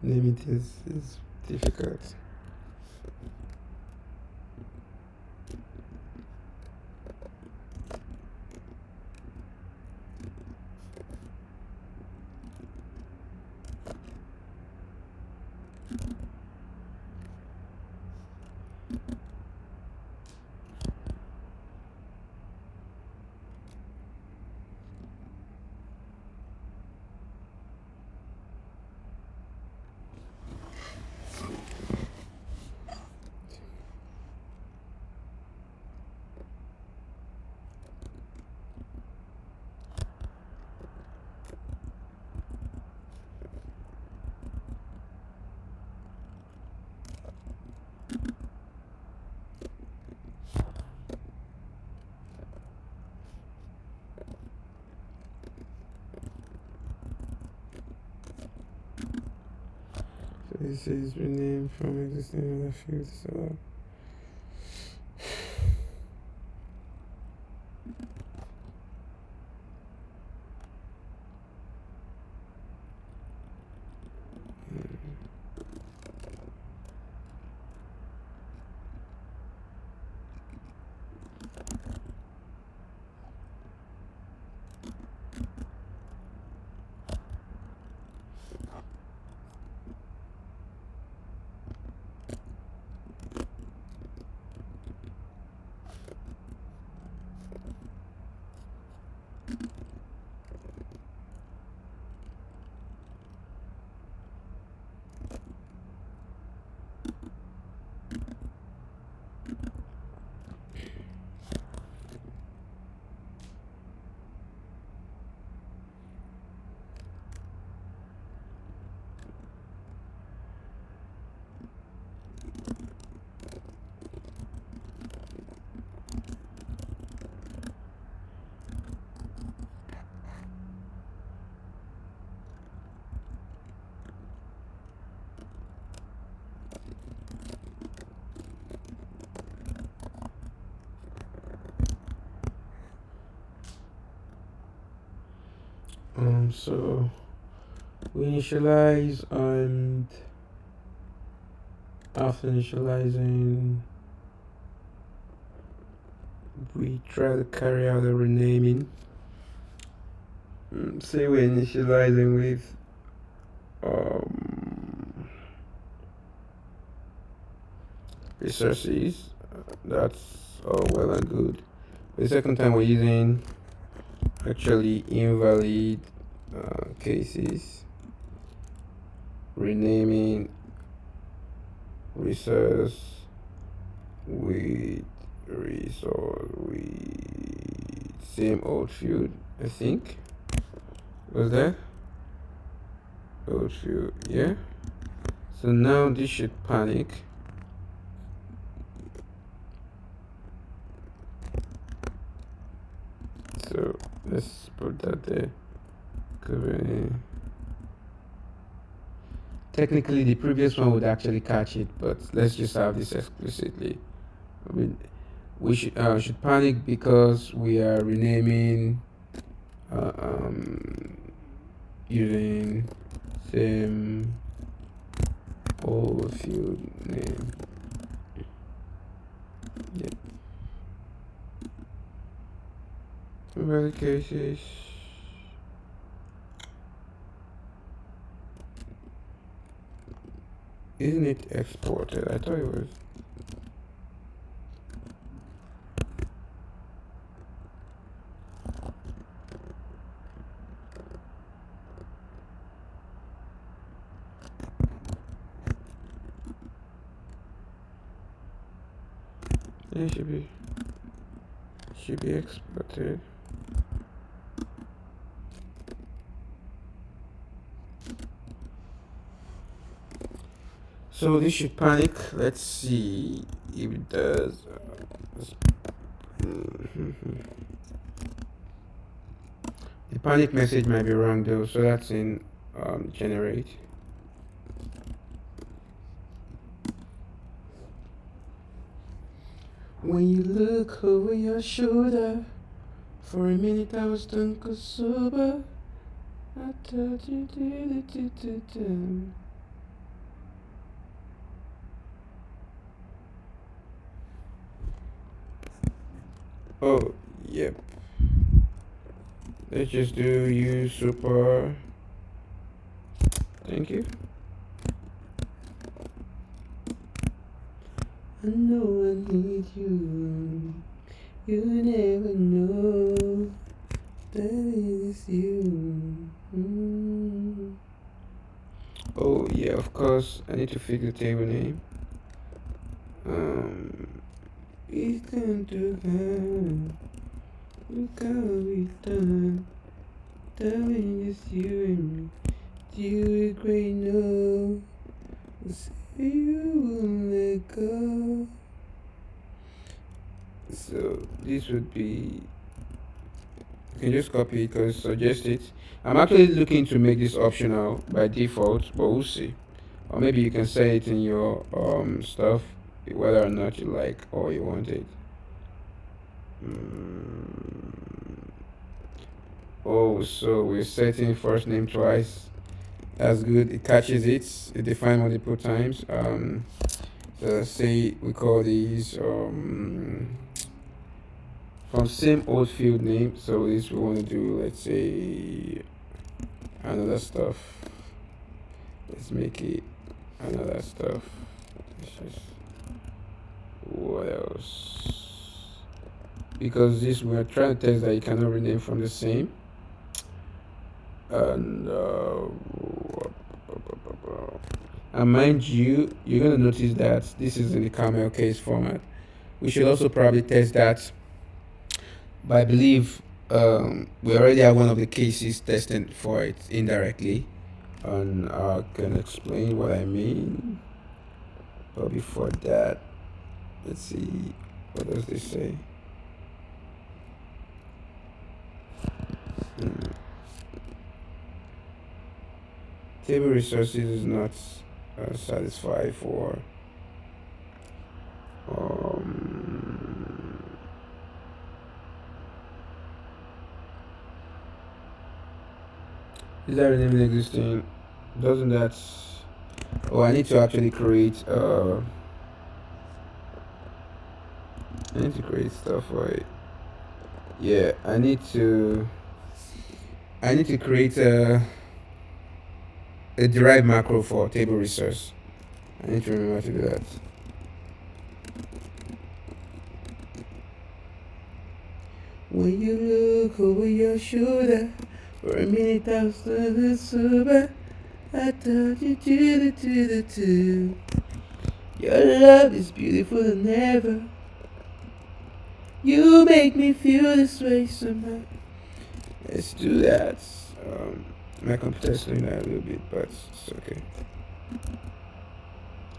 Naming things is difficult. This is renamed from existing other fields. So so we initialize, and after initializing we try to carry out the renaming. Say we're initializing with resources, that's all well and good. The second time we're using actually invalid cases, renaming resource with resource with same old field, I think. Was that old field? Yeah. So now this should panic. So let's put that there. Technically the previous one would actually catch it, but let's just have this explicitly. I mean, we should panic because we are renaming using same old field name. Yep. In other cases, isn't it exported? I thought it was. It should be exported. So this should panic. Let's see if it does. The panic message might be wrong though, so that's in generate. When you look over your shoulder, for a minute I was drunk or sober. I thought you did it. Oh, yep. Let's just do use super. Thank you. I know I need you. You never know that it is you. Oh yeah, of course. I need to fix the table name. It's going to happen. Look how we done. Darling, it's you and me. You agree, no. Say you won't let go. So this would be. You can just copy it because suggest it. I'm actually looking to make this optional by default, but we'll see. or maybe you can say it in your stuff, whether or not you like or you want it. Oh, so we're setting first name twice. That's good. It catches it. It defines multiple times. So let's say we call these from same old field name. So this we want to do. Let's say another stuff. Let's make it another stuff. What else? Because this we are trying to test that you cannot rename from the same. And mind you, you're gonna notice that this is in the camel case format. We should also probably test that, but I believe we already have one of the cases testing for it indirectly, and I can explain what I mean. But before that, let's see, what does this say? Table resources is not satisfied for is that renaming existing? Doesn't that? Oh, I need to actually create. I need to create stuff for it. Yeah, I need to create a derived macro for table resource. I need to remember to do that. When you look over your shoulder, for a minute I was looking sober. I told you to. Your love is beautiful than ever. You make me feel this way somehow. Let's do that. My computer's doing that a little bit, but it's okay.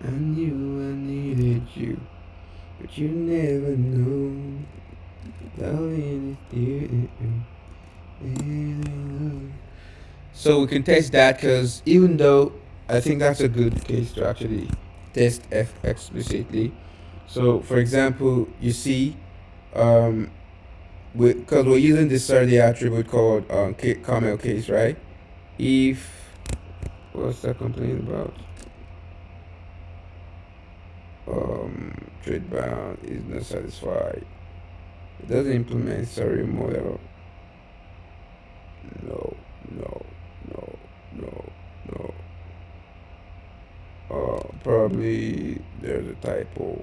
I knew I needed you, but you never know. Loving you. So we can test that, because even though I think that's a good case to actually test F explicitly. So for example, you see, because we're using this Saturday attribute called camel case, right? If what's that complaining about? Trade bound is not satisfied. It doesn't implement sorry model. No. Probably there's a typo.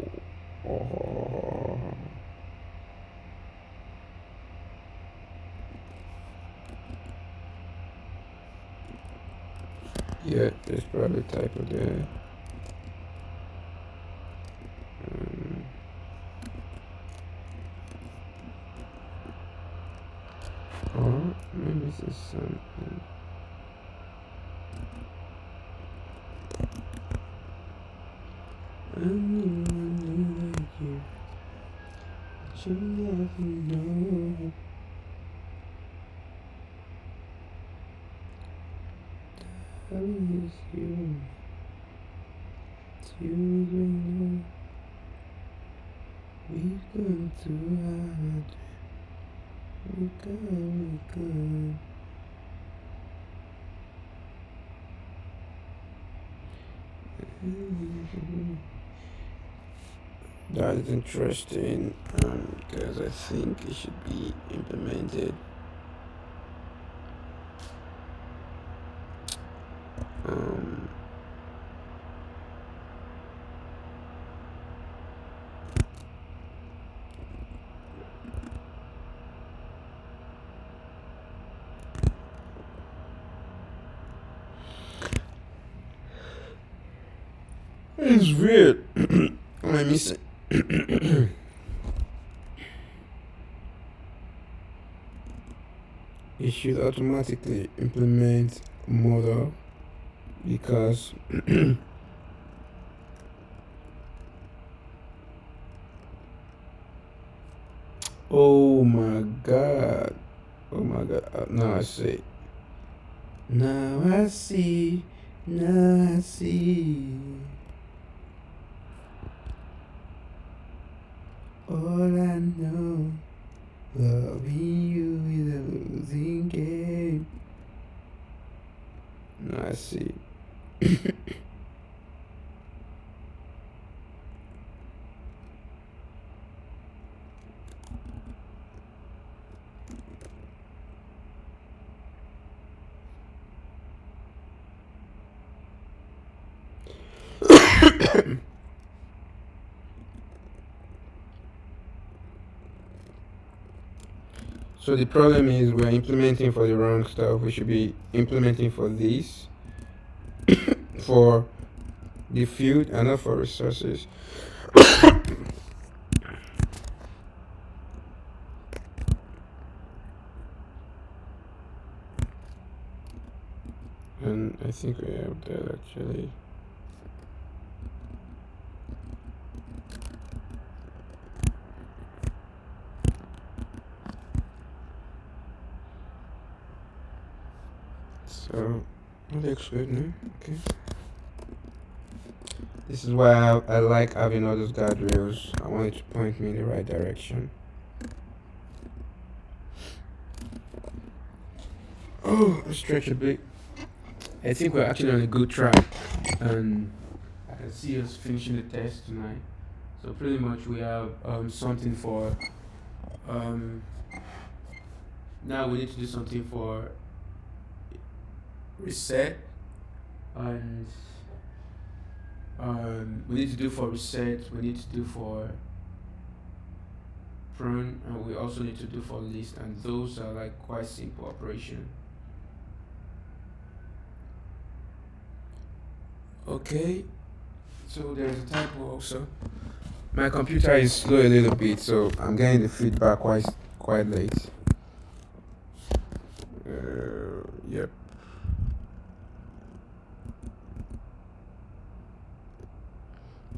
Yeah, there's probably a typo there. Or maybe this is something. I knew like you, but you never know. I miss you. You know we've gone too hard. We gone. That is interesting, because I think it should be implemented. It's weird. Let me see. It should automatically implement model, because oh my god, now I see Now I see all I know. Loving you is a losing game. Now I see. So the problem is we're implementing for the wrong stuff. We should be implementing for this, for the field, and not for resources. And I think we have that actually. So it looks good now. Okay. This is why I like having all those guardrails. I want it to point me in the right direction. Oh, let's stretch a bit. I think we're actually on a good track, and I can see us finishing the test tonight. So pretty much we have something for now we need to do something for reset, and we need to do for reset, we need to do for prune, and we also need to do for list, and those are like quite simple operation. Okay, so there's a typo also. My computer is slow a little bit, so I'm getting the feedback quite late. Yep.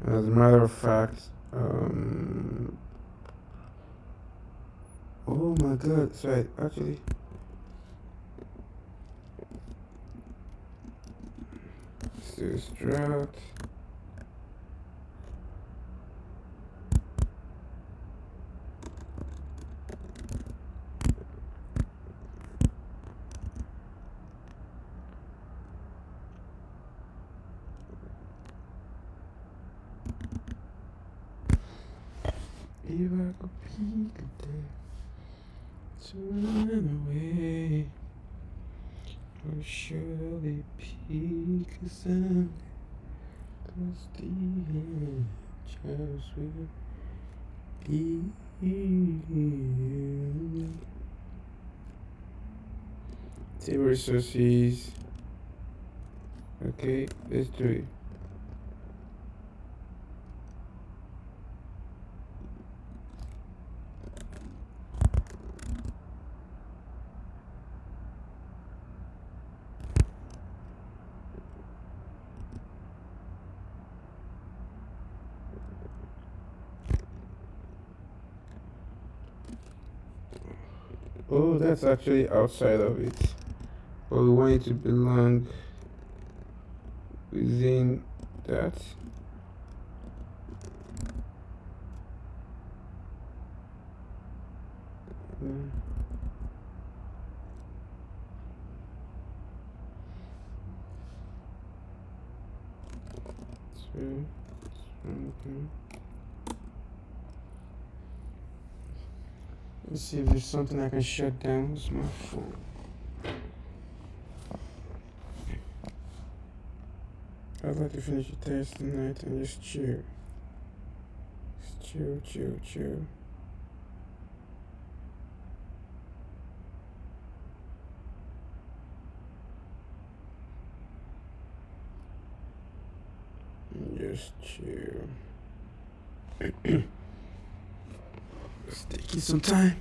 As a matter of fact, oh my god, sorry, actually. Let's do this drought. If I could peek a day to run away, I'll surely peek a sound, 'cause the angels will be here. Table resources. Okay, let's do it. Oh, that's actually outside of it. But we want it to belong within that. Mm. So, let's see if there's something I can shut down with my phone. I'd like to finish the test tonight and just chill. Just chill. Just chill. It's taking some time.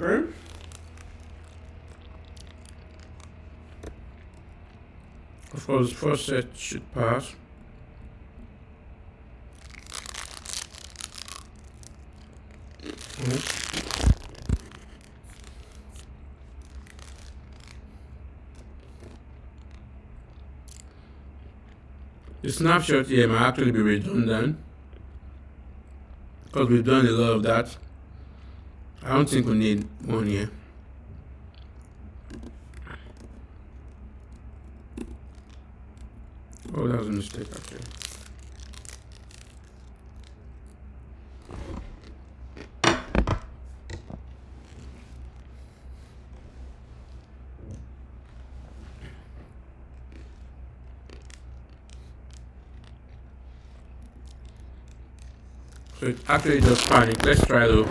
Okay. Of course, first set should pass. The snapshot here might actually be redundant because we've done a lot of that. I don't think we need one here. Oh, that was a mistake actually. So it actually does panic. Let's try though.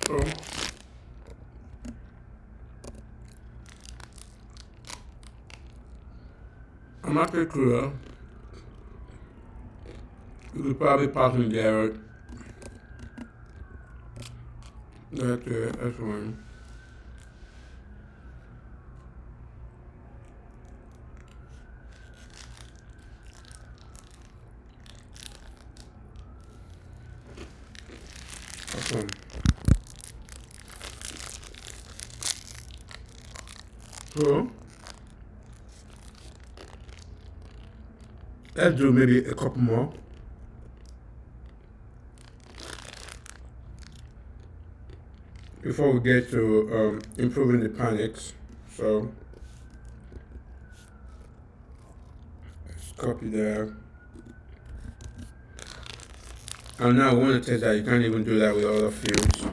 So I'm actually clear. You could probably pass me there. That's one. Awesome. So let's do maybe a couple more. Before we get to improving the panics. So let's copy that. And now I want to test that you can't even do that with other fields.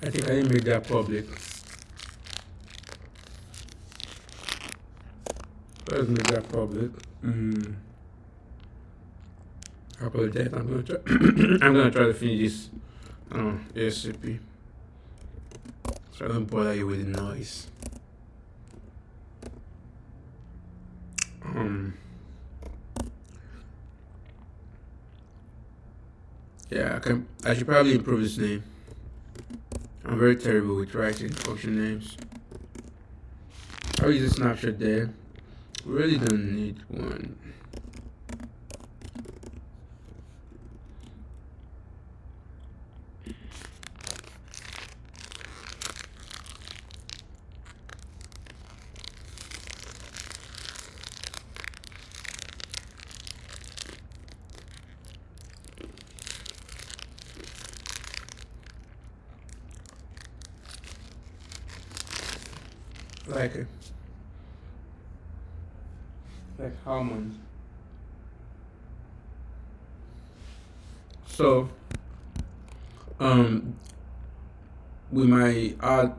I think I didn't make that public. Let's make that public. I apologize. I'm gonna try. I'm gonna try to finish this ASAP. So I don't bother you with the noise. Yeah, I should probably improve this name. I'm very terrible with writing function names. I'll use a snapshot there. We really don't need one. Like Harmon. So we might add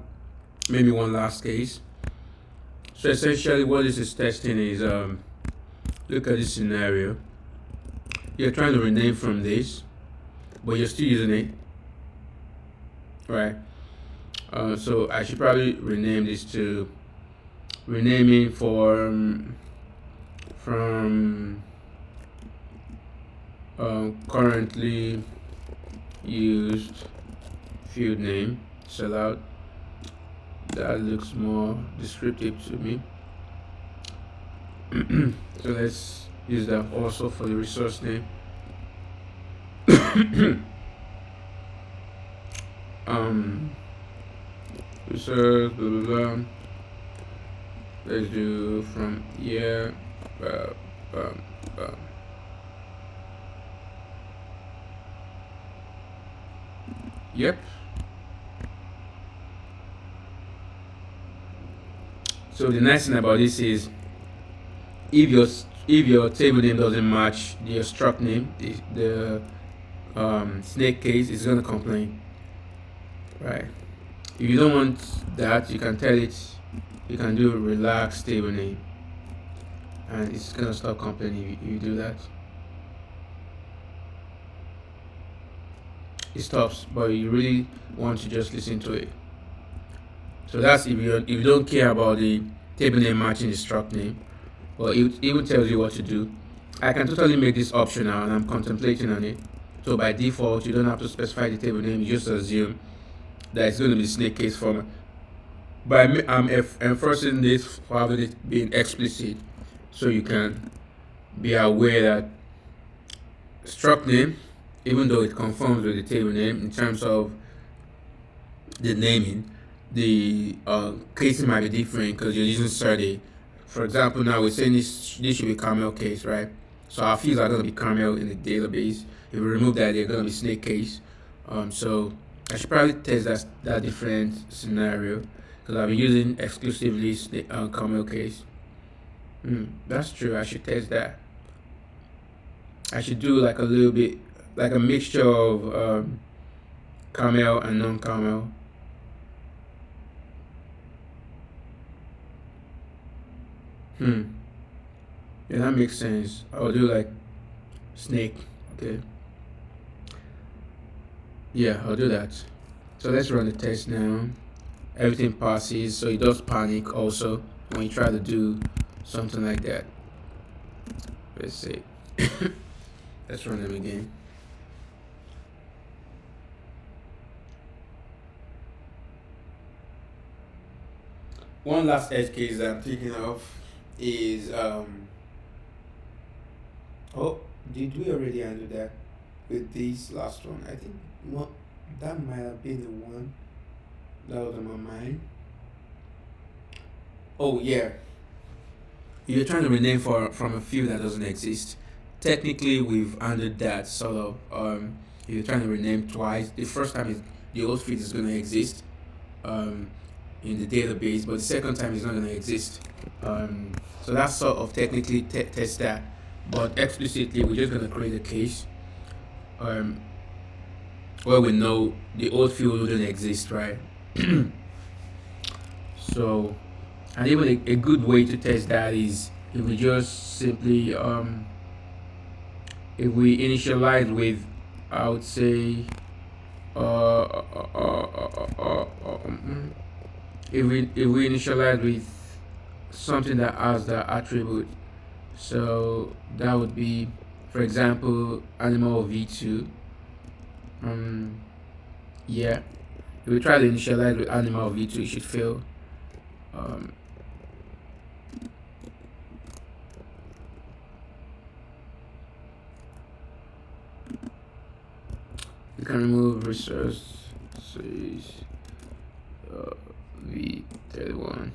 maybe one last case. So essentially what this is testing is look at this scenario. You're trying to rename from this, but you're still using it. Right. So I should probably rename this to renaming from currently used field name sellout. That looks more descriptive to me. So let's use that also for the resource name. Resource blah blah blah. Let's do from here. Yep. So the nice thing about this is if your table name doesn't match your struct name, the snake case is gonna complain, right? If you don't want that, you can tell it. You can do relax table name, and it's gonna stop complaining if you do that. It stops, but you really want to just listen to it. So that's if you don't care about the table name matching the struct name, or it even tells you what to do. I can totally make this optional, and I'm contemplating on it. So by default, you don't have to specify the table name. You just assume that it's going to be snake case format. But I'm enforcing this for having it being explicit, so you can be aware that struct name, even though it conforms with the table name in terms of the naming, the casing might be different because you're using Serde. For example, now we're saying this should be camel case, right? So our fields are going to be camel in the database. If we remove that, they're going to be snake case. So I should probably test that different scenario because I'll be using exclusively camel case. That's true. I should test that. I should do like a little bit, like a mixture of camel and non-camel. Yeah, that makes sense. I'll do like snake. Okay. Yeah, I'll do that. So let's run the test now. Everything passes, so it does panic also when you try to do something like that. Let's see. Let's run them again. One last edge case that I'm thinking of is oh, did we already handle that with this last one? I think not. That might have been the one that was on my mind. Oh yeah, you're trying to rename from a field that doesn't exist. Technically, we've handled that sort of. If you're trying to rename twice, the first time is the old field is going to exist in the database, but the second time it's not going to exist. So that's sort of technically test that, but explicitly we're just going to create a case where we know the old field wouldn't exist, right? So, and even a good way to test that is if we just simply if we initialize with, I would say if we initialize with something that has the attribute, so that would be, for example, animal v2, Yeah, if we try to initialize with animal v2, it should fail. You can remove resource says v31.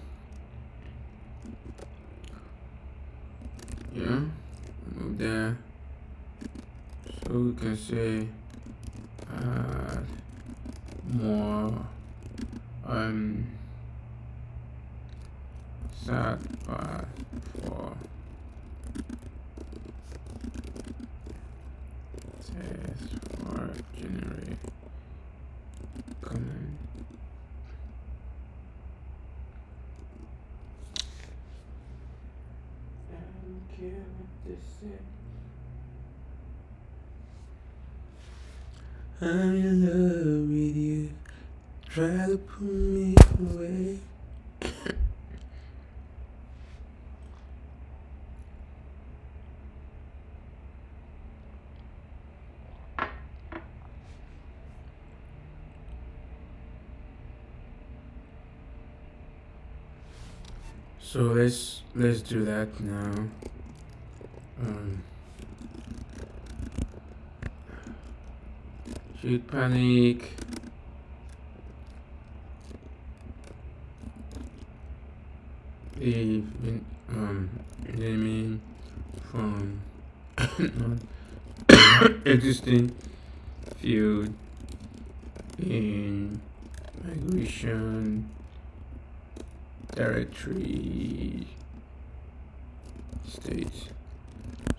Yeah, remove there. So we can say add more sat path for test for generate comment. I don't care what they say. I'm in love with you. Try to pull me away. So let's do that now. Should panic. Leave naming from existing field in migration directory state.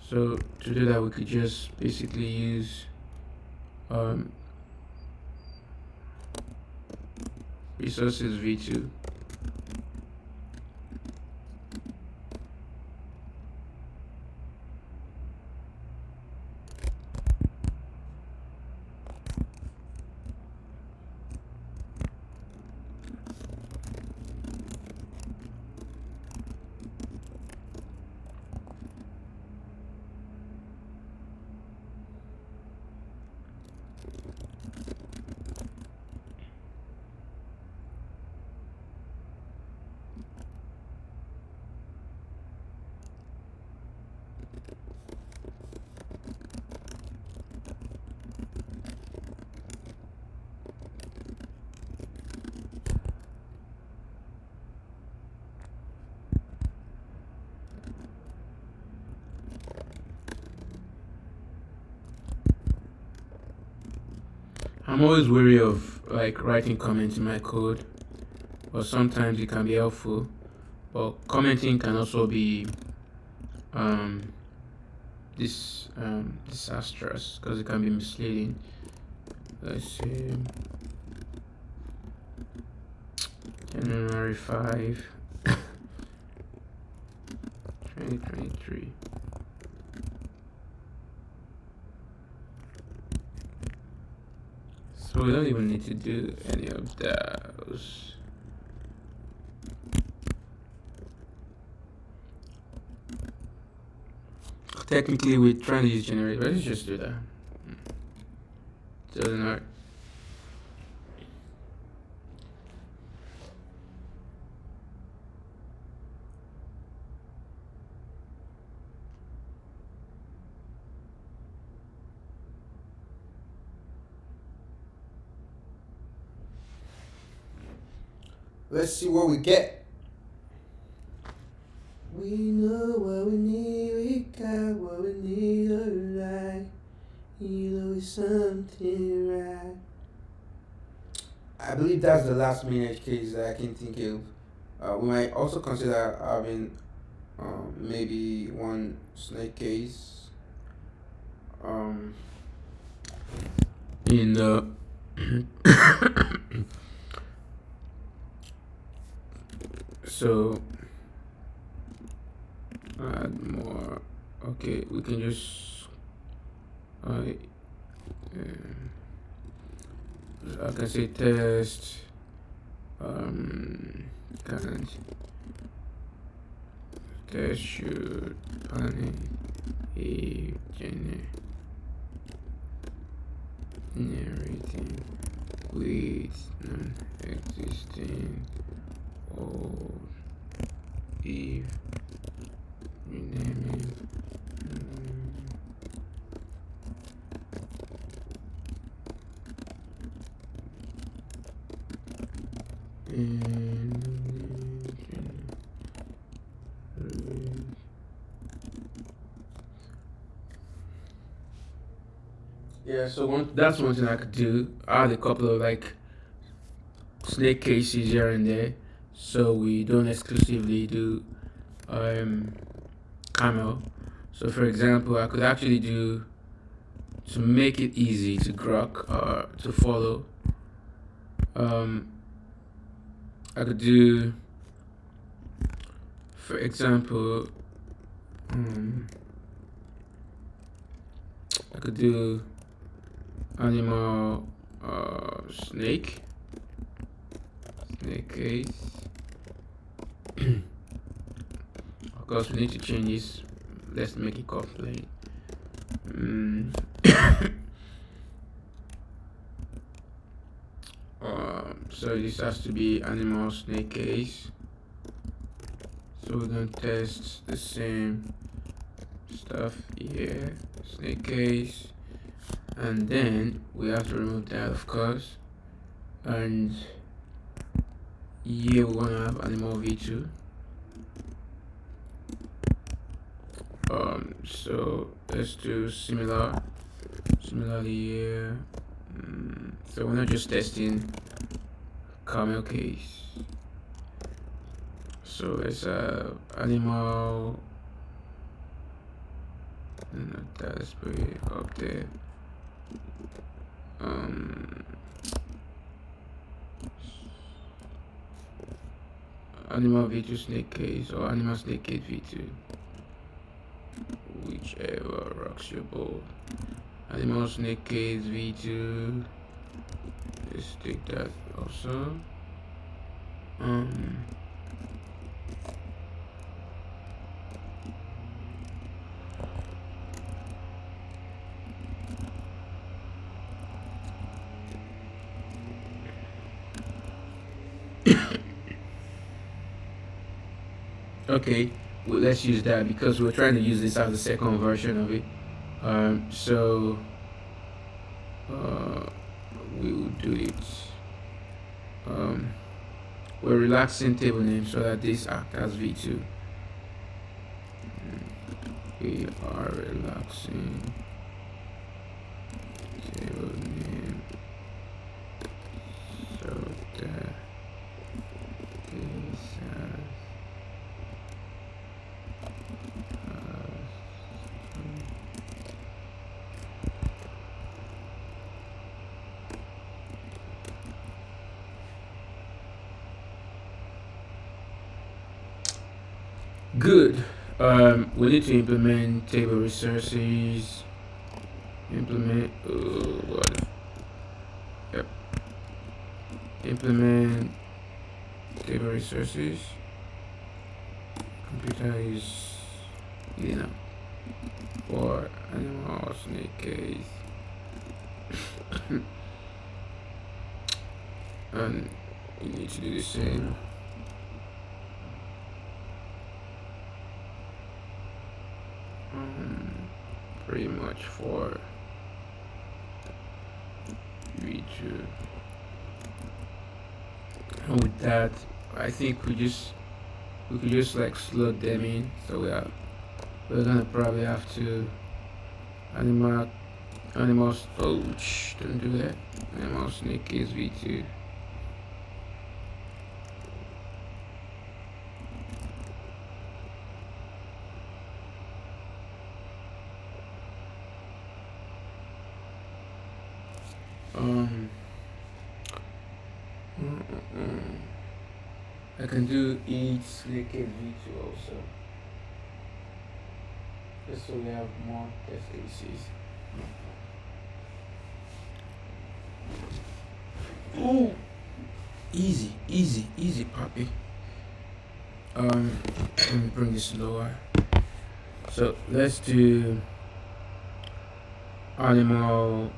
So to do that, we could just basically use resources v2. I'm always wary of like writing comments in my code, but sometimes it can be helpful. But commenting can also be disastrous because it can be misleading. Let's see, January 5, 2023. So we don't even need to do any of those. Technically, we're trying to use generate, but let's just do that. Doesn't hurt. Let's see what we get. We know what we need, we got what we need, alright. You know it's something right. I believe that's the last main edge case that I can think of. We might also consider having maybe one snake case. In the so add more. Okay, we can just I can say test current test should panic if narrating with non-existing or if renaming yeah, so that's one thing I could do. Add a couple of like snake cases here and there, so we don't exclusively do camel. So for example, I could actually do, to make it easy to grok or to follow, I could do, for example, I could do animal snake case. Of course, we need to change this. Let's make it complaint. So this has to be animal snake case. So we're gonna test the same stuff here, snake case, and then we have to remove that, of course. And here we're gonna have animal v2. So let's do similarly here. So we're not just testing camel case. So let's have animal, let's put it up there. Animal v2 snake case or animal snake case v2, whichever rocks your boat. Animal snake case v2, let's take that also. Okay, well, let's use that because we're trying to use this as the second version of it. So we will do it. We're relaxing table name so that this acts as v2. We are relaxing table name so that this has good. We need to implement table resources. Implement. Yep. Implement table resources. Computer is, for animal snake case. And you need to do the same. Pretty much for v2. And with that, I think we could just like slot them in. So we're gonna probably have to animals. Oh, don't do that. Animal snake is v2. I can do each snake case v2 also, just so we have more test cases. Oh, easy, puppy. Let me bring this lower. So let's do animal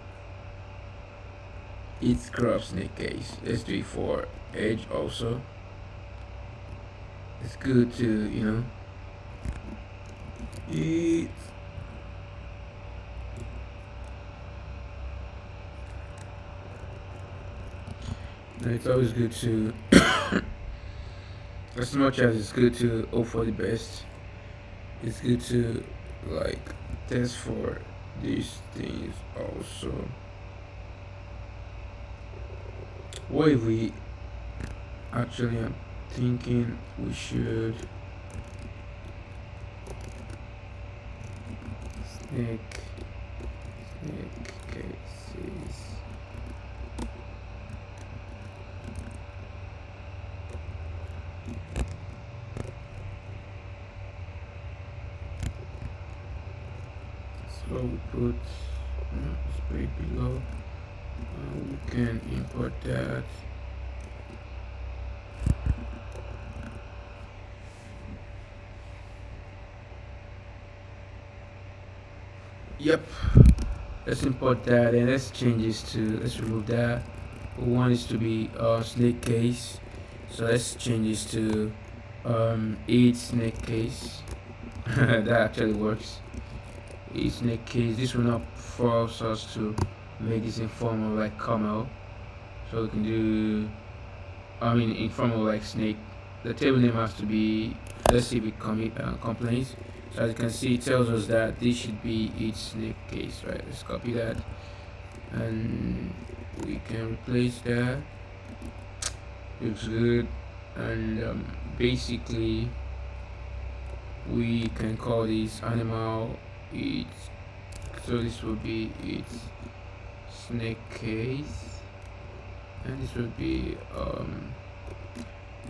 It's crop snake case. Let's do it for edge also. It's good to, you know, it. It's always good to, as much as it's good to hope for the best, it's good to like test for these things also. What if we actually, I'm thinking we should snake cases. So we put spray below. We can import that. Yep. Let's import that and let's change this to, let's remove that. We want this to be snake case. So let's change this to 8 snake case. That actually works. 8 snake case. This will not force us to make this in form of like camel. So we can do, I mean in form of like snake. The table name has to be, let's see if it complains. So as you can see, it tells us that this should be each snake case, right? Let's copy that and we can replace that. Looks good. And basically we can call this animal each. So this will be its snake case, and this will be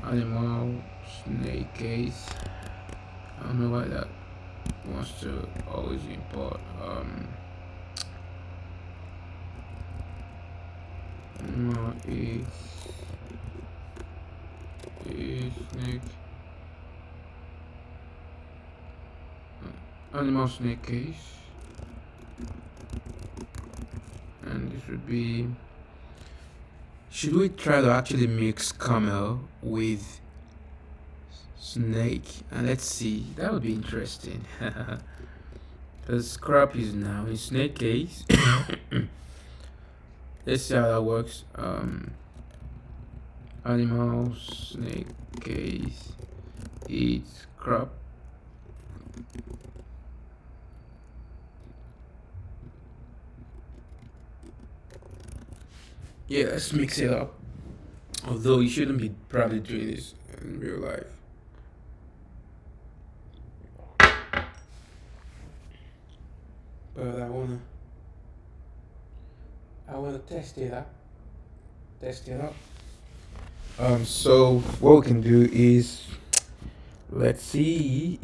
animal snake case. I don't know why that wants to always import animal is snake animal snake case, and this would be, should we try to actually mix camel with snake? And let's see, that would be interesting. The scrap is now in snake case. Let's see how that works. Animal snake case eats crop. Yeah, let's mix it up. Although you shouldn't be probably doing this in real life. But I wanna test it out. So what we can do is, let's see.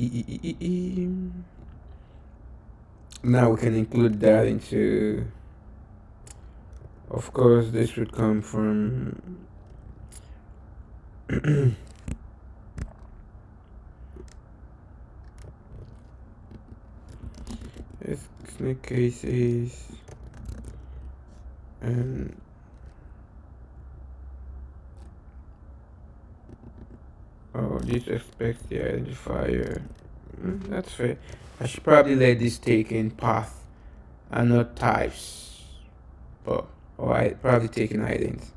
Now we can include that into, of course this would come from snake cases, and oh, this expects the identifier. That's fair. I should probably let this take in path and not types, but or I probably take in idents.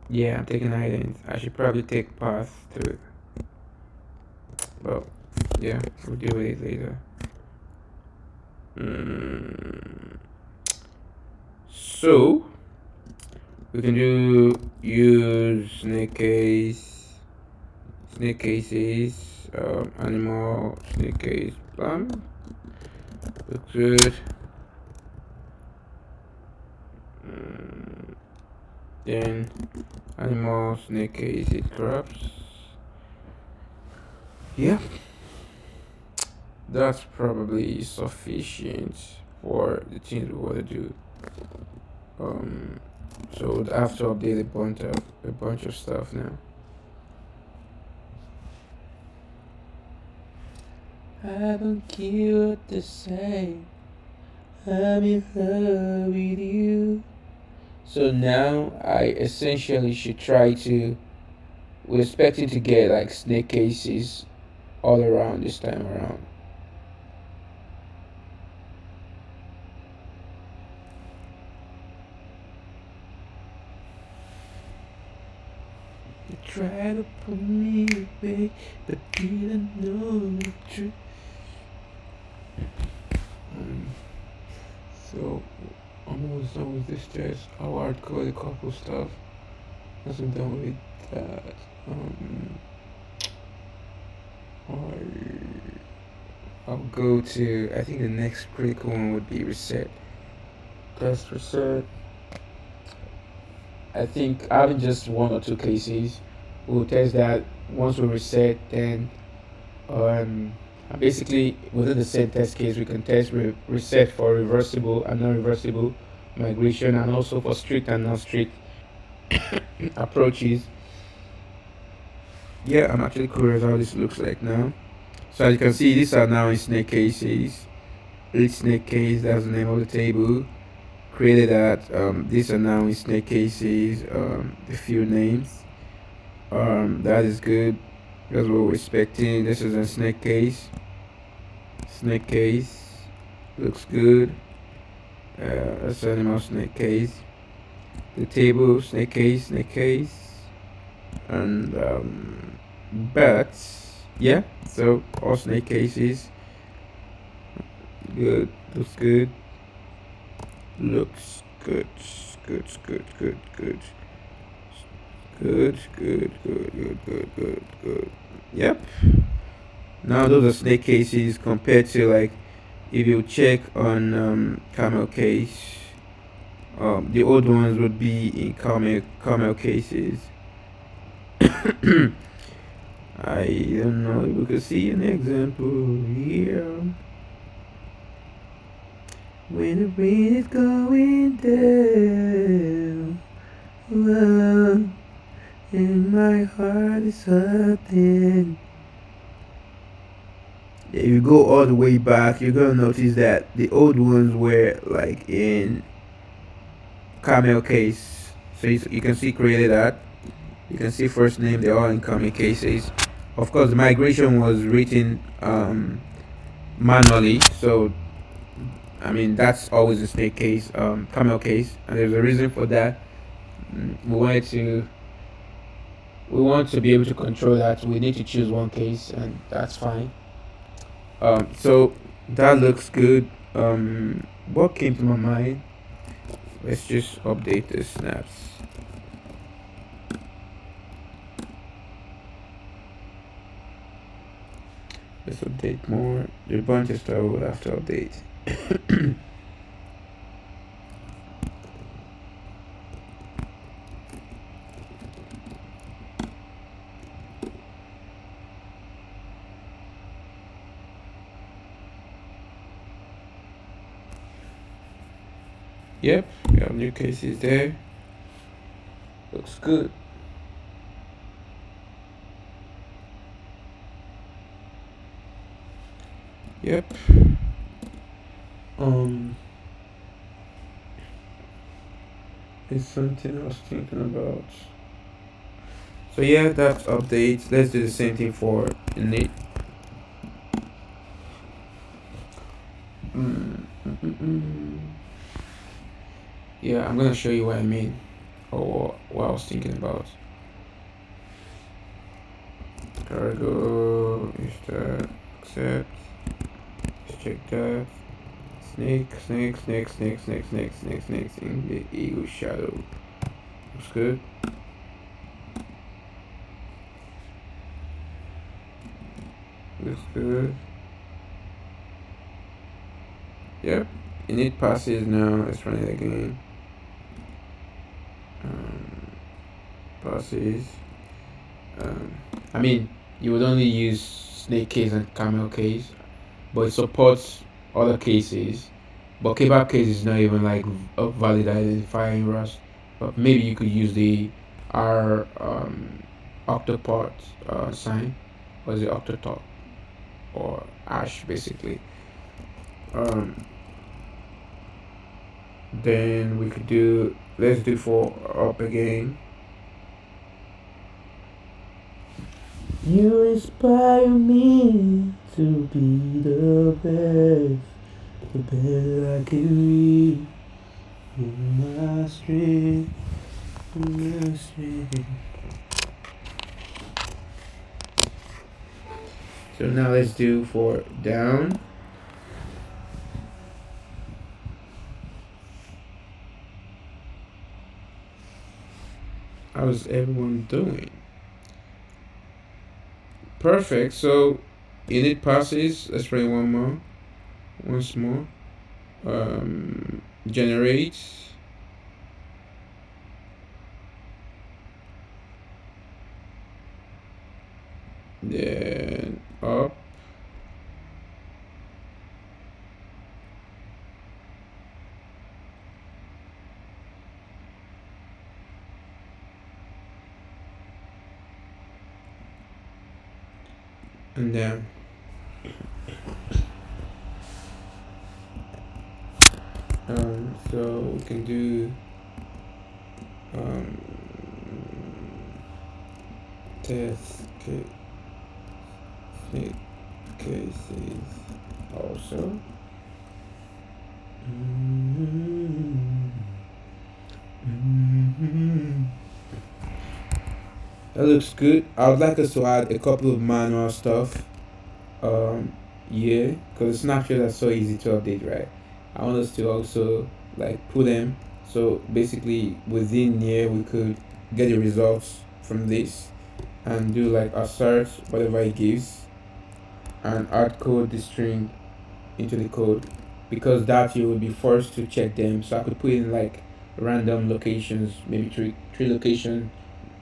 Yeah, I'm taking idents. I should probably take path to it. Well, yeah, we'll deal with it later. So we can do use snake cases, animal snake case. Looks good. Then animal snake case it crops. Yeah, that's probably sufficient for the things we want to do. So I have to update a bunch of stuff now. I don't care what to say. I'm in love with you. So now I essentially should try to. We're expecting to get like snake cases all around this time around. You try to pull me away, but didn't know the truth. So almost done with this test. How hardcore the couple stuff. Once I'm done with that, I'll go to. I think the next critical one would be reset. Test reset. I think having just one or two cases, we'll test that. Once we reset, then um, basically within the same test case, we can test reset for reversible and non-reversible migration, and also for strict and non-strict approaches. Yeah, I'm actually curious how this looks like now. So as you can see, these are now in snake cases. Each snake case, that's the name of the table. Created that. These are now in snake cases. The few names. That is good. That's what we're expecting. This is a snake case. Snake case looks good. That's animal snake case. The table snake case, and bats. Yeah. So all snake cases. Good. Looks good. Looks good. Good. Good. Good. Good. Good. Good. Good. Good. Good. Good. Good. Yep. Now those are snake cases compared to like if you check on camel case. The old ones would be in camel cases. I don't know if we could see an example here. When the rain is going down, oh, and my heart is hurting. If you go all the way back, you're gonna notice that the old ones were like in camel case. So you can see created that. You can see first name, they're all in camel cases. Of course, the migration was written manually, so I mean that's always a snake case, camel case, and there's a reason for that. We want to be able to control that. We need to choose one case, and that's fine. So that looks good. What came to my mind? Let's just update the snaps. Let's update more. The bunch of stuff we'll have to update. Yep, we have new cases there. Looks good. Yep. It's something I was thinking about. So yeah, that's updates. Let's do the same thing for init. Yeah, I'm gonna show you what I mean, or what I was thinking about. Cargo is that accept. Let's check that. Snake in the eagle shadow. Looks good. Looks good. Yep. Init passes now. Let's run it again. Passes. I mean, you would only use snake case and camel case, but it supports other cases. But kebab case is not even like a valid identifier in Rust. But maybe you could use the R octopart sign, or is it octotop or ash basically. Then we could do, let's do for up again. You inspire me to be the best I can be. My strength, my strength. So now let's do for down. How's everyone doing? Perfect. So init passes. Let's try one more. Once more. Generate. Then up. And down. So we can do test cases also. That looks good. I would like us to add a couple of manual stuff. Yeah, because the snapshots are so easy to update, right? I want us to also like put them. So basically, within here, we could get the results from this and do like a search, whatever it gives, and hard code the string into the code, because that you will be forced to check them. So I could put in like random locations, maybe three location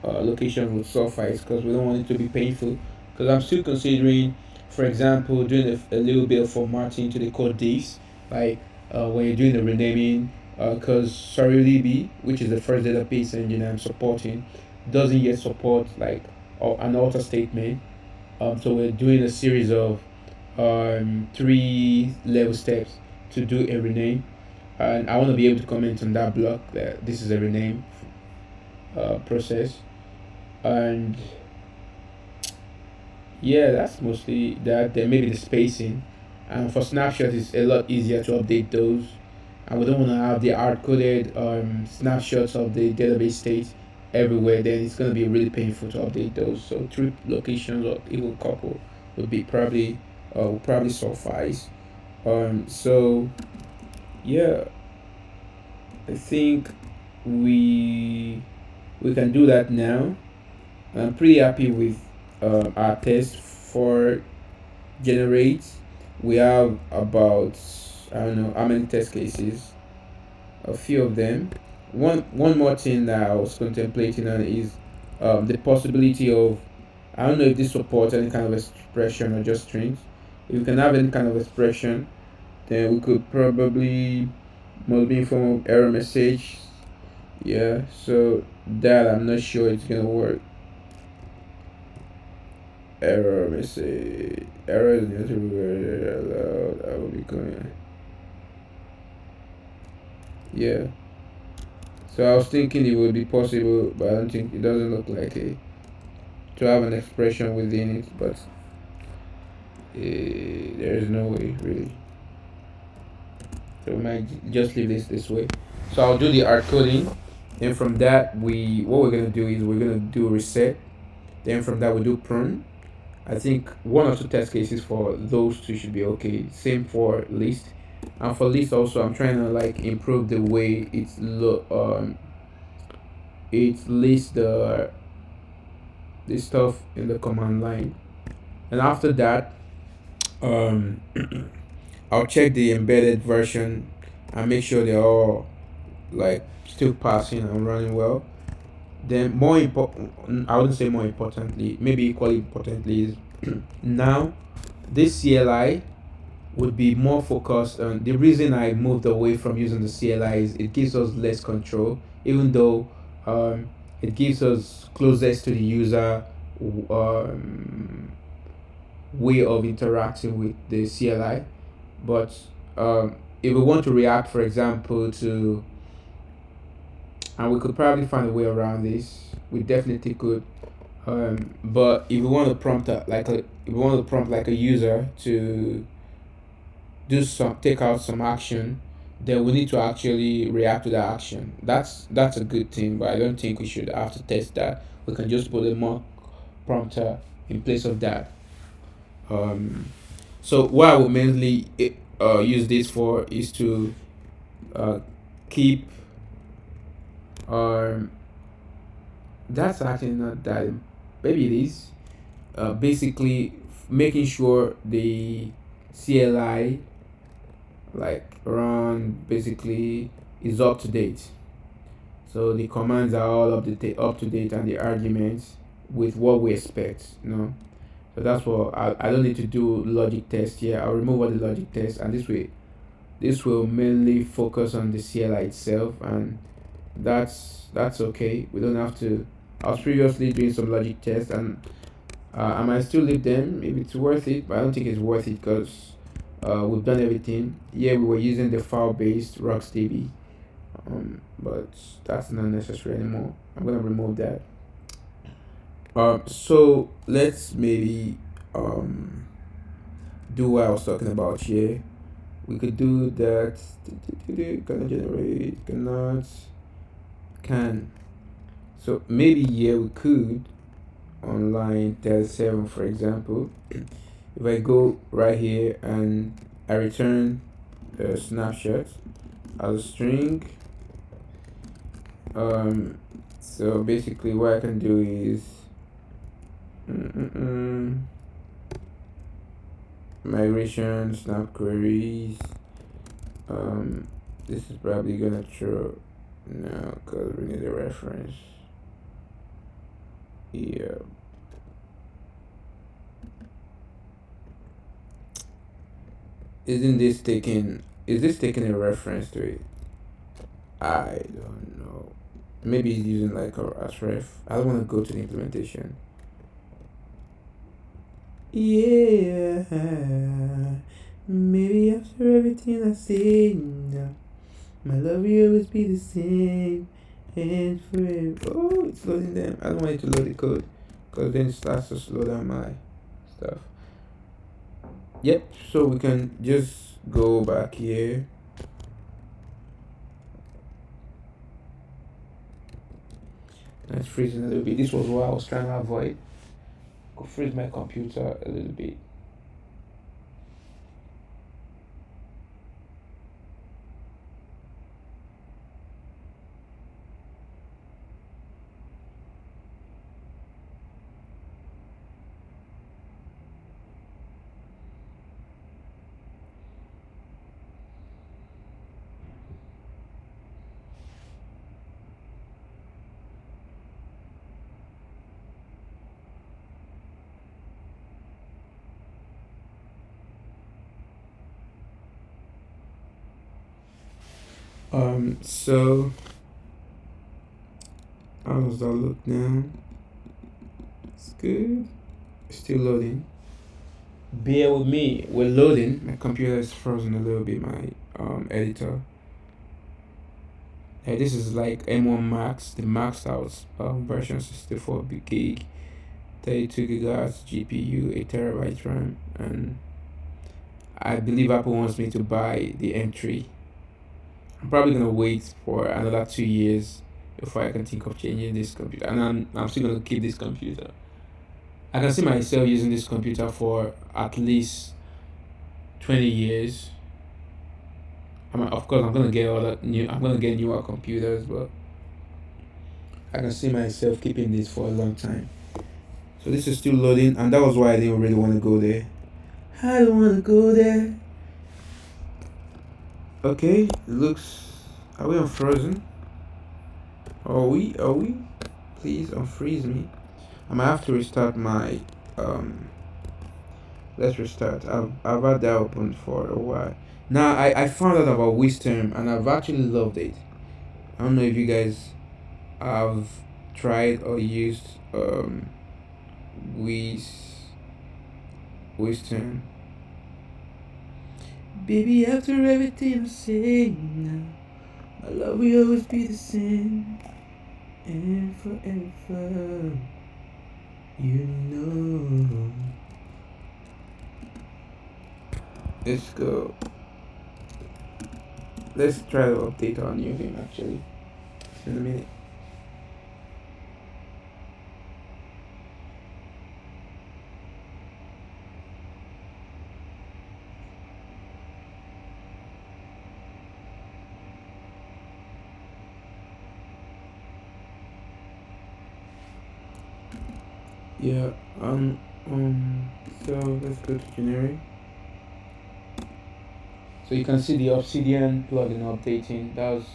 would suffice, because we don't want it to be painful. Because I'm still considering, for example, doing a little bit of formatting to the code diffs, like when you're doing the renaming, because SurrealORM, which is the first database engine I'm supporting, doesn't yet support like an alter statement. So we're doing a series of 3 level steps to do a rename, and I want to be able to comment on that block that this is a rename process. And yeah, that's mostly that. Then maybe the spacing, and for snapshots it's a lot easier to update those, and we don't want to have the hard coded snapshots of the database state everywhere. Then it's going to be really painful to update those. So 3 locations or even a couple would be probably will probably suffice. So yeah, I think we we can do that now. I'm pretty happy with our test for generate. We have about, I don't know how many test cases, a few of them. One more thing that I was contemplating on is the possibility of, I don't know if this supports any kind of expression or just strings. If we can have any kind of expression, then we could probably maybe in form of error message. Yeah, so that I'm not sure it's gonna work. Error message. Error is not allowed. I will be going. Yeah. So I was thinking it would be possible, but I don't think it doesn't look like it to have an expression within it. But there is no way really. So we might just leave this way. So I'll do the hard coding, and from that what we're gonna do is we're gonna do reset. Then from that we do prune. I think 1 or 2 test cases for those two should be okay. Same for list, and for list also I'm trying to like improve the way it lists the stuff in the command line. And after that, um, I'll check the embedded version and make sure they're all like still passing and running well. Then more important, I wouldn't say more importantly, maybe equally importantly, is now this CLI would be more focused on, the reason I moved away from using the CLI is it gives us less control, even though it gives us closest to the user um, way of interacting with the CLI. But if we want to react, for example, to, and we could probably find a way around this. We definitely could. But if we want to prompt if we want to prompt like a user to take out some action, then we need to actually react to that action. That's a good thing, but I don't think we should have to test that. We can just put a mock prompter in place of that. Um, so what I will mainly use this for is to keep um that's actually not that, maybe it is, basically making sure the CLI like run basically is up to date. So the commands are all up to date and the arguments with what we expect, you know. So that's what I don't need to do logic test here. I'll remove all the logic tests, and this will mainly focus on the CLI itself, and that's okay. We don't have to. I was previously doing some logic tests, and I might still leave them. Maybe it's worth it, but I don't think it's worth it because we've done everything. Yeah, we were using the file-based RocksDB, but that's not necessary anymore. I'm gonna remove that. So let's maybe do what I was talking about here. We could do that. Cannot generate, cannot, can. So maybe here we could on line 37, for example. If I go right here and I return the snapshot as a string, so basically what I can do is migration snap queries. This is probably gonna throw no because we need a reference. Yeah. Is this taking a reference to it? I don't know. Maybe he's using like a as ref. I don't want to go to the implementation. Yeah. Maybe after everything I say, no, my love will always be the same and forever. Oh, it's loading them. I don't want it to load the code because then it starts to slow down my stuff. Yep, so we can just go back here. It's freezing a little bit. This was what I was trying to avoid. Could freeze my computer a little bit. So how does that look now? It's good. Still loading. Bear with me. We're loading. My computer is frozen a little bit. My editor. Hey, this is like M1 Max, the maxed out version 64 gig, 32 gigahertz GPU, 8 terabyte RAM, and I believe Apple wants me to buy the M3. I'm probably gonna wait for another 2 years before I can think of changing this computer, and I'm still gonna keep this computer. I can see myself using this computer for at least 20 years. Of course, I'm gonna get I'm gonna get newer computers, but I can see myself keeping this for a long time. So this is still loading, and that was why I didn't really want to go there. I don't want to go there. Okay, it looks. Are we unfrozen? Are we? Are we? Please unfreeze me. I might have to restart my. Let's restart. I've had that open for a while. Now I found out about Wisdom and I've actually loved it. I don't know if you guys have tried or used Wisdom. Baby, after everything I'm saying now, my love will always be the same and forever. You know. Let's go. Let's try to update our new game actually. In a minute. Yeah, so let's go to generic. So you can see the Obsidian plugin updating. That was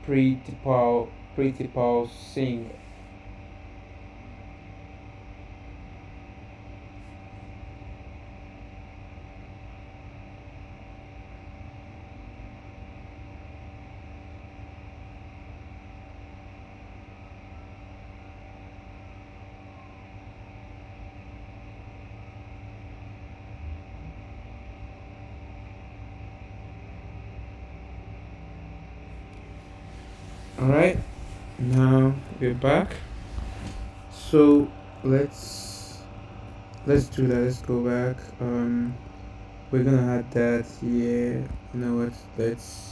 pre-typical sync. Alright, now we're back. So let's do that. Let's go back. We're gonna add that here. You know what? Let's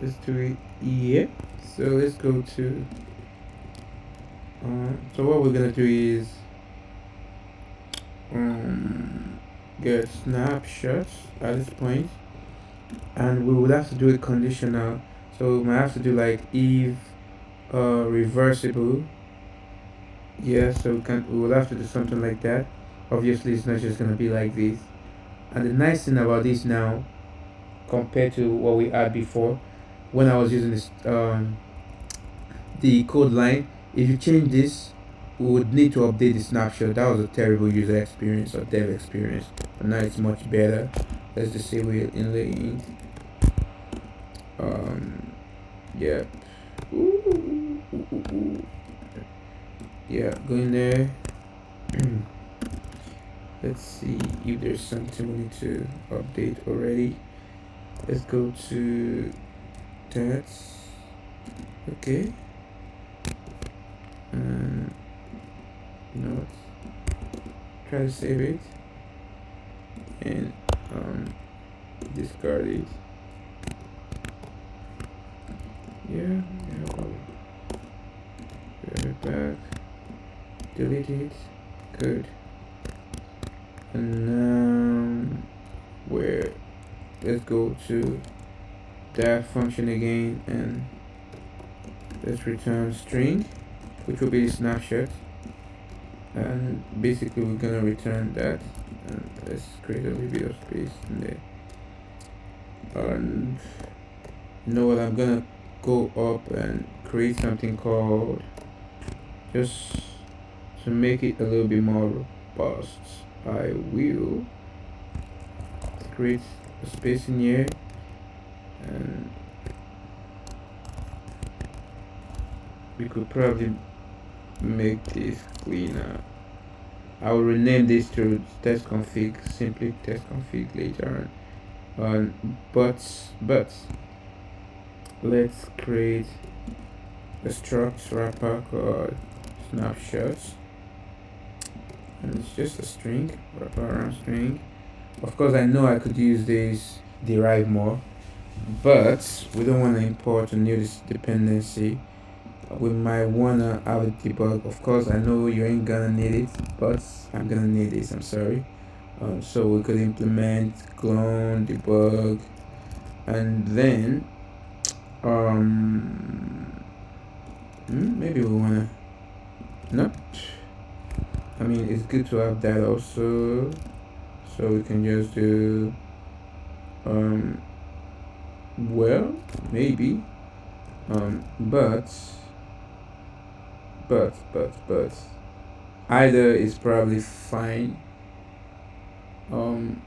let's do it here. So let's go to so what we're gonna do is get snapshots at this point, and we would have to do it conditional. So we might have to do like if reversible. Yeah, so we will have to do something like that. Obviously it's not just gonna be like this. And the nice thing about this now compared to what we had before, when I was using this the code line, if you change this, we would need to update the snapshot. That was a terrible user experience or dev experience, but now it's much better. Let's just say we're inlaying. Yeah. Yeah, go in there. Let's see if there's something we need to update already. Let's go to that. Okay. You know what? Try to save it and discard it. Yeah, put it back. Delete it. Good. And now let's go to that function again and let's return string, which will be the snapshot, and basically we're gonna return that, and let's create a little bit of space in there. And you know what, I'm gonna go up and create something called, just to make it a little bit more robust, I will create a space in here, and we could probably make this cleaner. I will rename this to test config, simply test config later on. But let's create a struct wrapper called snapshots, and it's just a string, wrapper around string. Of course, I know I could use this derive more, but we don't want to import a new dependency. We might wanna have a debug. Of course, I know you ain't gonna need it, but I'm gonna need this. I'm sorry. So we could implement clone debug, and then maybe we wanna not. I mean, it's good to have that also, so we can just do well, maybe but either is probably fine. um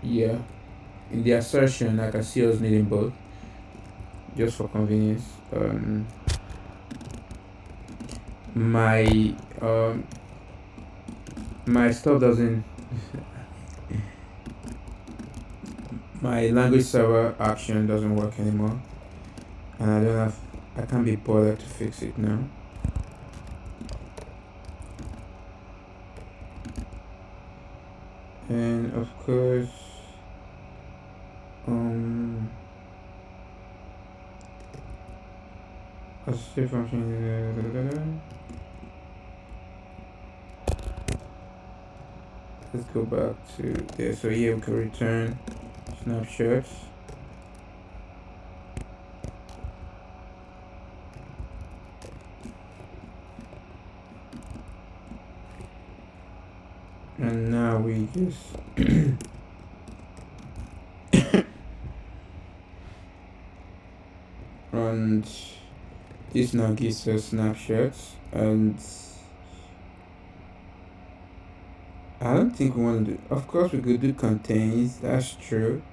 yeah, in the assertion I can see us needing both just for convenience. My my stuff doesn't my language server action doesn't work anymore, and I can't be bothered to fix it now. And of course, a save function. Let's go back to there. So here we can return snapshots. And now we just and this now gives us snapshots, and I don't think we want to do, of course we could do contains, that's true,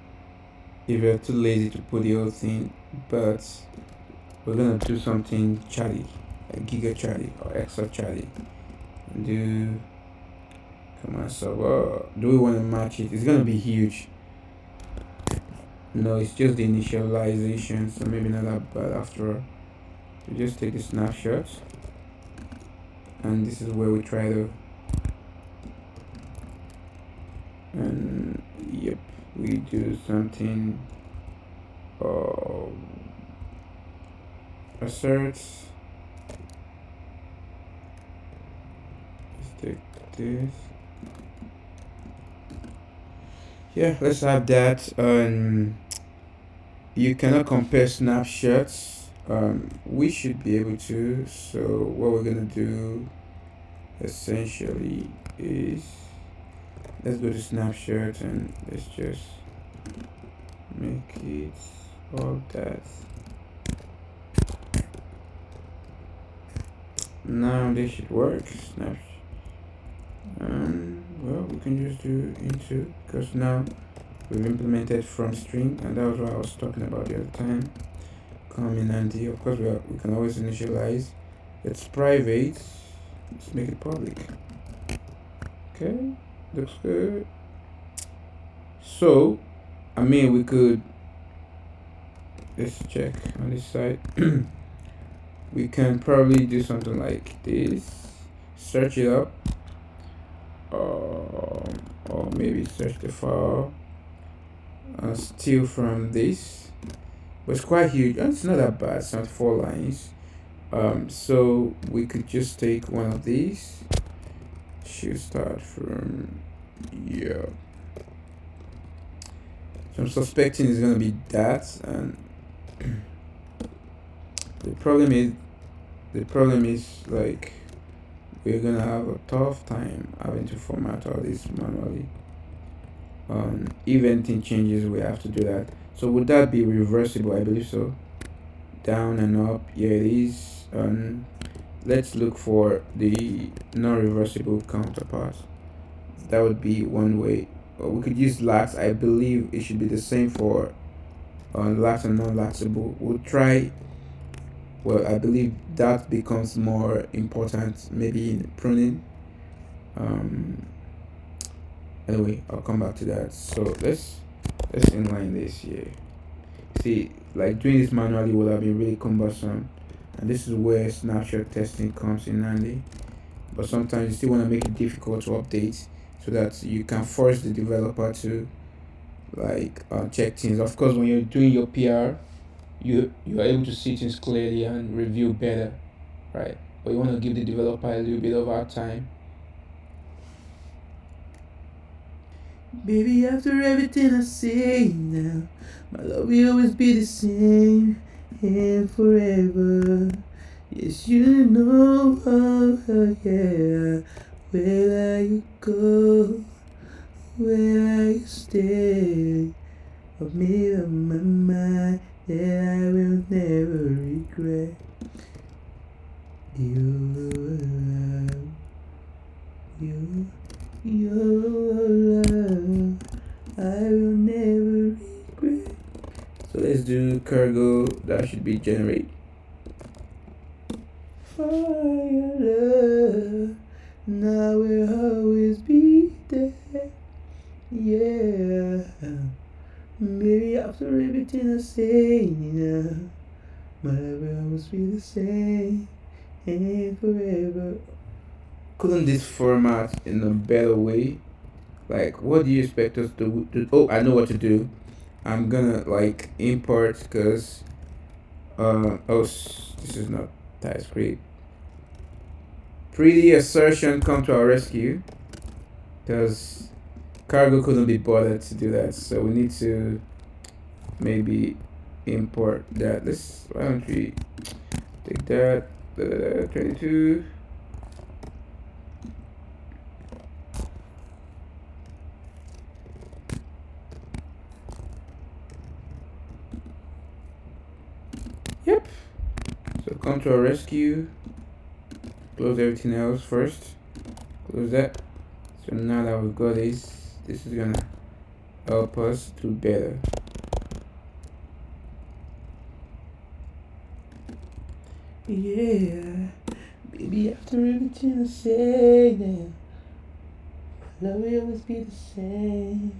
if you're too lazy to put the whole thing, but we're gonna do something chatty, like giga chatty or extra chatty. Do command server. Do we want to match it? It's gonna be huge. No, it's just the initialization, so maybe not that bad after all. We just take the snapshots, and this is where we try to, and yep, we do something asserts. Let's take this. Yeah, let's have that. You cannot compare snapshots. We should be able to. So what we're gonna do essentially is, let's go to snapshot and let's just make it all that. Now this should work. Snapshot. Well, we can just do into, because now we've implemented from string, and that was what I was talking about the other time. Come in handy. Of course, we can always initialize. It's private. Let's make it public. Okay, looks good. So, I mean, we could, let's check on this side. We can probably do something like this. Search it up. Or maybe search the file and steal from this, but it's quite huge and it's not that bad. It's not 4 lines. So we could just take one of these. Should start from, yeah, so I'm suspecting it's gonna be that, and the problem is like we're gonna have a tough time having to format all this manually. If anything changes, we have to do that. So would that be reversible? I believe so. Down and up, yeah, it is. Let's look for the non-reversible counterpart. That would be one way. We could use lax. I believe it should be the same for lax and non-laxable. We'll try. Well, I believe that becomes more important maybe in pruning. Anyway, I'll come back to that. So let's inline this here. See, like doing this manually would have been really cumbersome, and this is where snapshot testing comes in handy. But sometimes you still want to make it difficult to update so that you can force the developer to like check things. Of course, when you're doing your PR, you are able to see things clearly and review better, right? But you want to give the developer a little bit of our time. Baby, after everything I say now, my love will always be the same and forever. Yes, you know, oh yeah. Where you go, where you stay, I've made up my mind that I will never regret. You're cargo that should be generate. Fire love, now will always be there. Yeah, maybe after everything I say now, my love will always be the same and forever. Couldn't this format in a better way? Like, what do you expect us to do? Oh, I know what to do. I'm gonna like import because this is not TypeScript. Pretty assertion come to our rescue because cargo couldn't be bothered to do that, so we need to maybe import that. Why don't we take that 22. Yep. So come to our rescue. Close everything else first. Close that. So now that we've got this is gonna help us do better. Yeah, baby, after everything I say now, love will always be the same.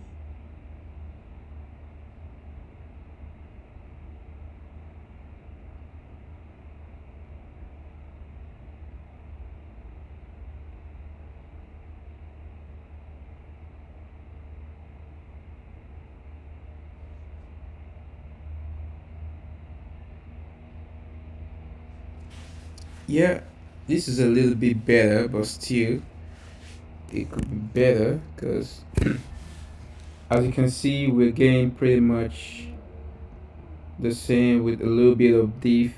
Yeah, this is a little bit better, but still it could be better because as you can see, we're getting pretty much the same with a little bit of diff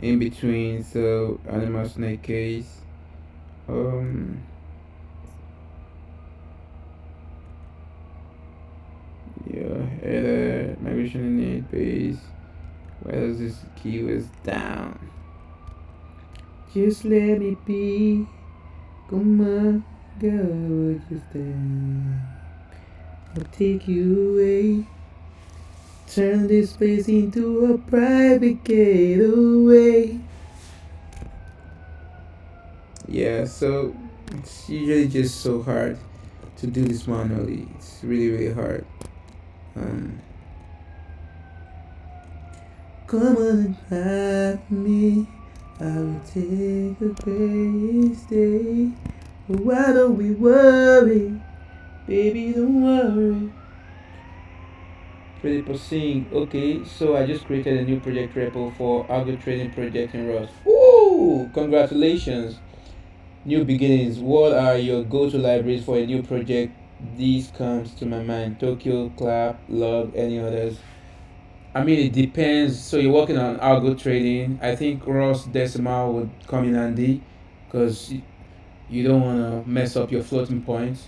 in between. So animal snake case, yeah, header migration in it base. Why does this key is down? Just let me be. Come on, girl, just stand. I'll take you away. Turn this place into a private getaway. Yeah, so it's usually just so hard to do this manually. It's really, really hard. Come on and have me. I will take a great day. Why don't we worry? Baby, don't worry. Ready for seeing. Okay, so I just created a new project repo for algo trading project in Rust. Woo! Congratulations! New beginnings. What are your go-to libraries for a new project? These comes to my mind. Tokyo, Clap, Log, any others? I mean, it depends. So you're working on algo trading. I think Rust Decimal would come in handy because you don't want to mess up your floating points.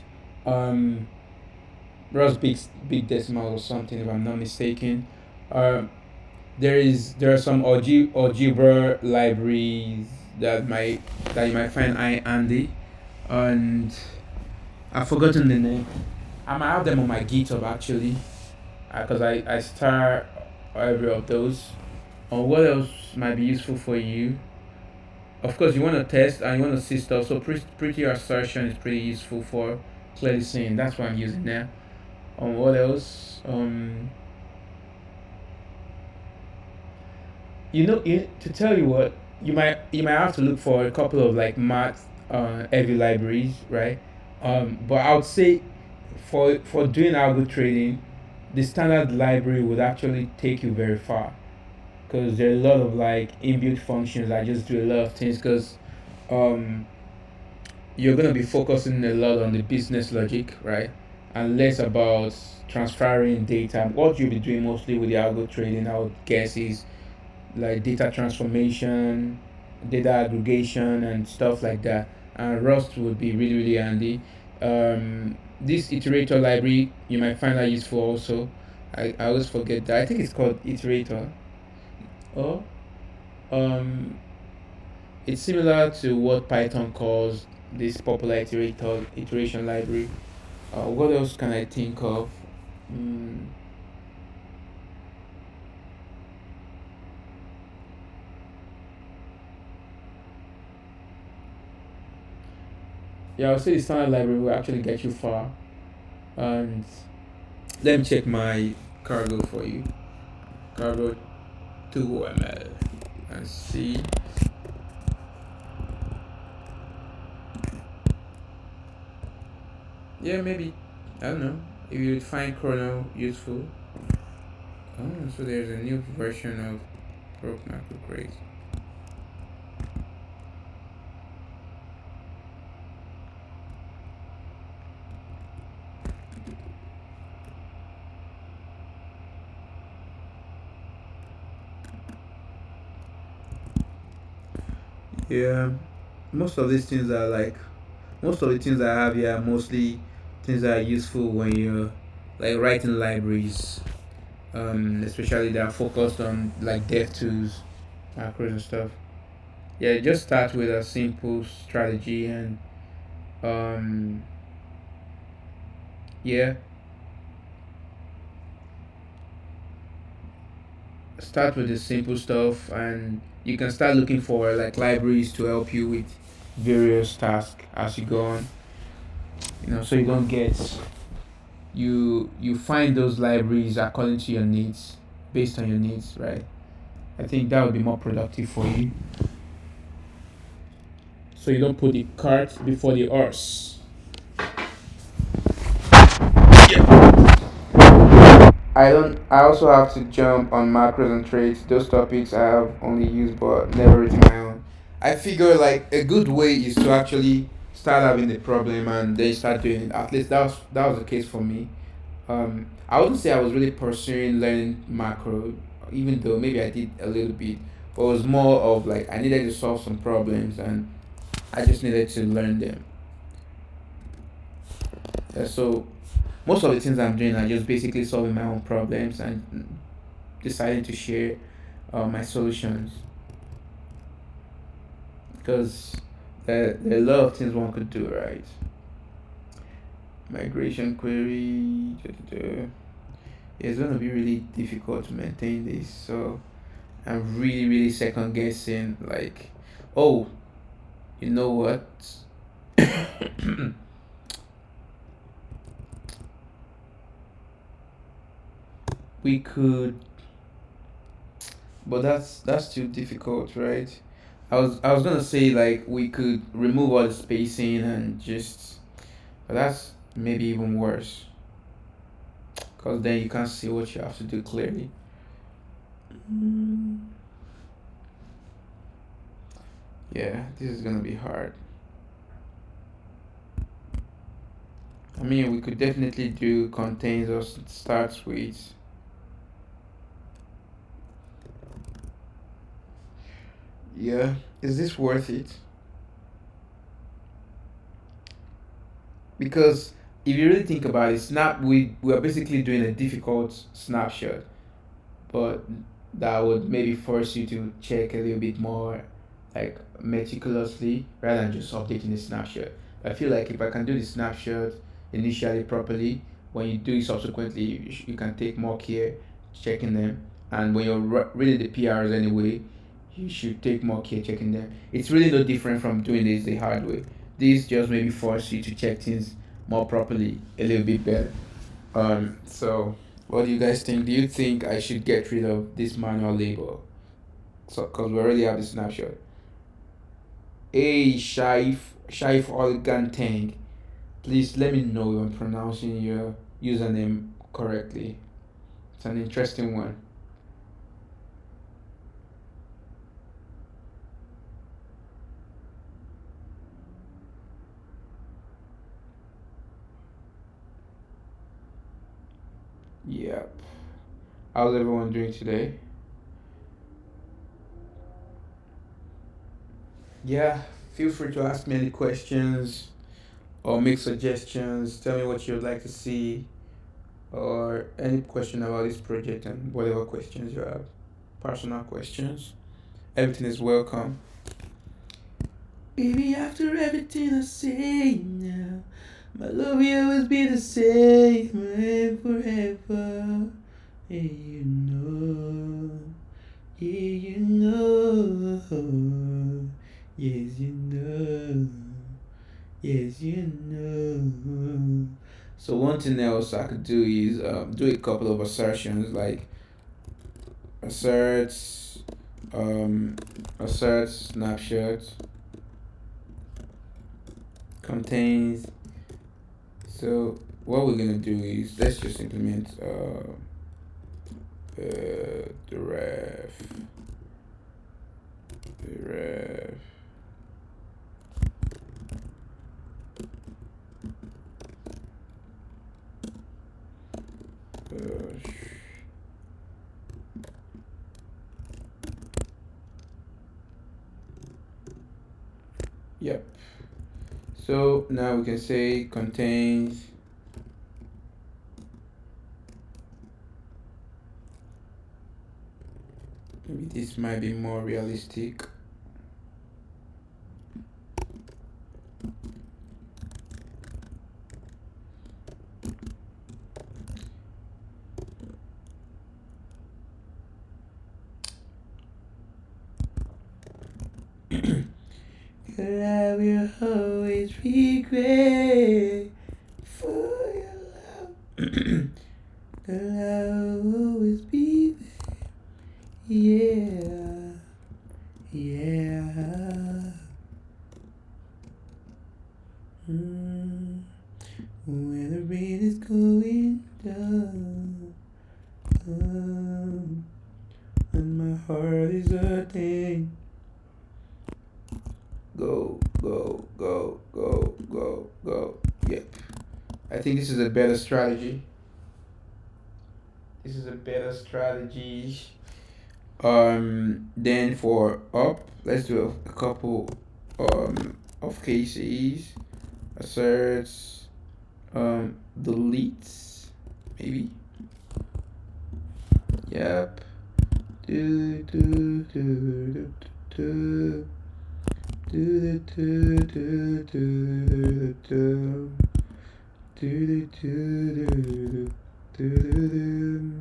Rust big decimal or something, if I'm not mistaken. Um, there are some algebra libraries that you might find handy, and I've forgotten the name. I might have them on my GitHub actually, because I start every of those. Or what else might be useful for you? Of course, you want to test and you want to see stuff. So pretty assertion is pretty useful for clearly seeing. That's what I'm using now. What else? To tell you what, you might have to look for a couple of like math heavy libraries, right? But I would say for doing algo trading, the standard library would actually take you very far because there are a lot of like inbuilt functions that just do a lot of things because um you're gonna be focusing a lot on the business logic, right? And less about transferring data. What you'll be doing mostly with the algo trading, I would guess, is like data transformation, data aggregation, and stuff like that. And Rust would be really, really handy. This iterator library, you might find that useful also. I always forget that. I think it's called iterator. Or um, it's similar to what Python calls this popular iteration library. What else can I think of? Mm, Yeah, I'll say the standard library will actually get you far. And let me check my cargo for you. Cargo 2ml and see. Yeah, maybe. I don't know. If you find Chrono useful. Oh, so there's a new version of Broke Macro Crate. Yeah, most of these things are like most of the things I have here are mostly things that are useful when you're like writing libraries, especially that are focused on like dev tools, macros and stuff. Yeah, just start with a simple strategy and um, yeah, start with the simple stuff and you can start looking for like libraries to help you with various tasks as you go on. So you don't get you find those libraries according to your needs, based on your needs, right? I think that would be more productive for you. So you don't put the cart before the horse. I don't. I also have to jump on macros and traits. Those topics I have only used but never written my own. I figure like a good way is to actually start having the problem and then start doing it. At least that was the case for me. I wouldn't say I was really pursuing learning macro, even though maybe I did a little bit. But it was more of like I needed to solve some problems and I just needed to learn them. So most of the things I'm doing are just basically solving my own problems and deciding to share my solutions because there are a lot of things one could do, right? Migration query. It's going to be really difficult to maintain this. So I'm really, really second guessing. Like, oh, you know what? We could, but that's too difficult, right? I was gonna say like we could remove all the spacing and just, but that's maybe even worse, cause then you can't see what you have to do clearly. Mm. Yeah, this is gonna be hard. I mean, we could definitely do contains or starts with. Yeah, is this worth it? Because if you really think about it, we are basically doing a difficult snapshot, but that would maybe force you to check a little bit more like meticulously rather than just updating the snapshot. I feel like if I can do the snapshot initially properly, when you do it subsequently, you can take more care checking them. And when you're reading the PRs anyway, you should take more care checking them. It's really no different from doing this the hard way. This just maybe force you to check things more properly, a little bit better. So what do you guys think? Do you think I should get rid of this manual label? So, because we already have the snapshot. Hey, Shaif Olgantang, please let me know if I'm pronouncing your username correctly. It's an interesting one. Yep. How's everyone doing today? Yeah, feel free to ask me any questions or make suggestions. Tell me what you'd like to see or any question about this project and whatever questions you have. Personal questions. Everything is welcome. Baby, after everything I say now, my love will always be the same and forever. Yeah, you know. Yeah, you know. Yes, you know. Yes, you something else I could do is do a couple of assertions like asserts assert snapshot contains. So what we're gonna do is let's just implement the ref yep. So now we can say contains maybe this might be more realistic. I will always regret for your love. I'll always be there. Yeah, yeah. When the rain is going down, and my heart is hurting. Go, go, go, go, go, go. Yep. I think this is a better strategy. This is a better strategy. Then for up, let's do a couple of cases. Asserts, deletes, maybe. Yep. Do do do do do do do do do do do do do.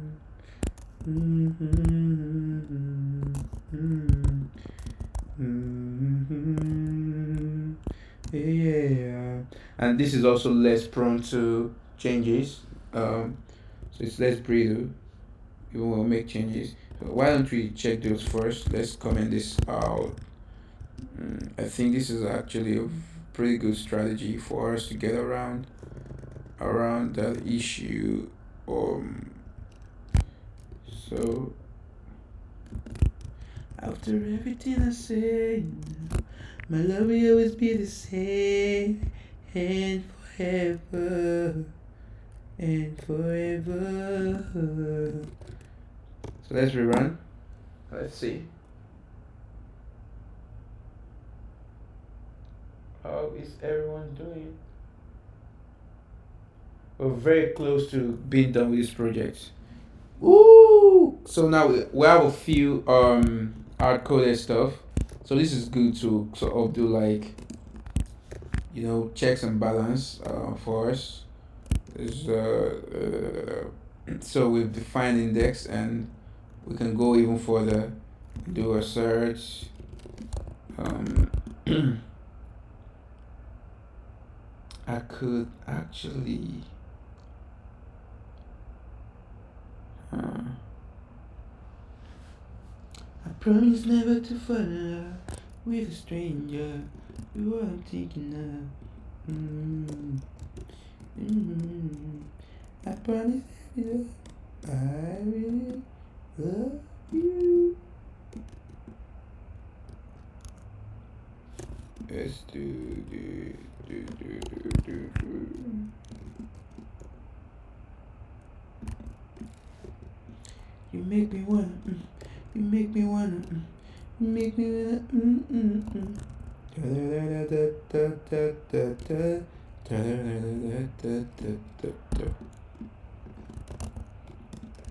Yeah, and this is also less prone to changes. So it's less brittle. You will make changes. So why don't we check those first? Let's comment this out. I think this is actually a pretty good strategy for us to get around that issue. So after everything I said, my love will always be the same and forever and forever. So let's rerun. Let's see. How is everyone doing? We're very close to being done with this project. Woo! So now we have a few hard coded stuff. So this is good to sort of do like checks and balance for us. So we've defined index and we can go even further, do a search. I could actually I promise never to fall in love with a stranger. You what I'm thinking of. I promise never. I really love you. Let's do. You make me wanna. You make me wanna. You make me wanna.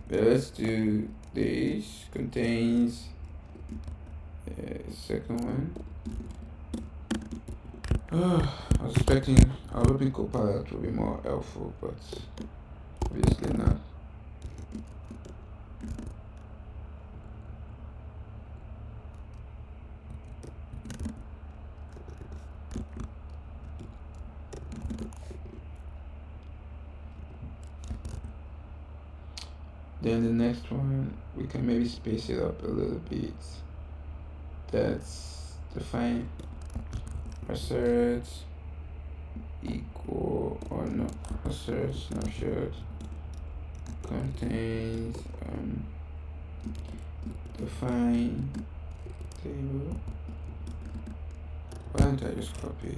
Let's do this. Contains second one. I was hoping Copilot would be more helpful, but obviously not. Then the next one, we can maybe space it up a little bit. That's define assert equal or not assert snapshot contains define table. Why don't I just copy it?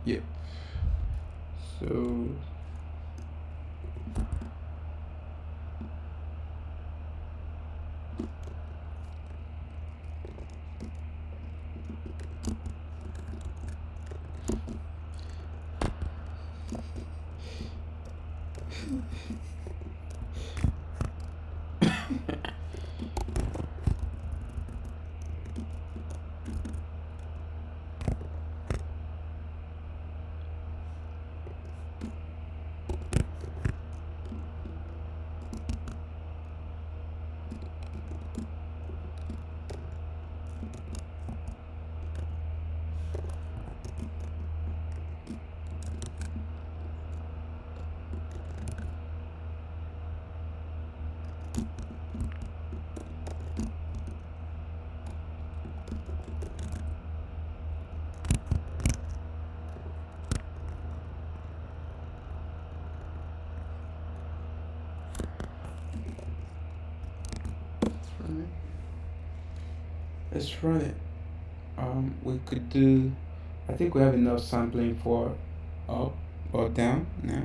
Yep. So let's run it. We could do, I think we have enough sampling for up or down now.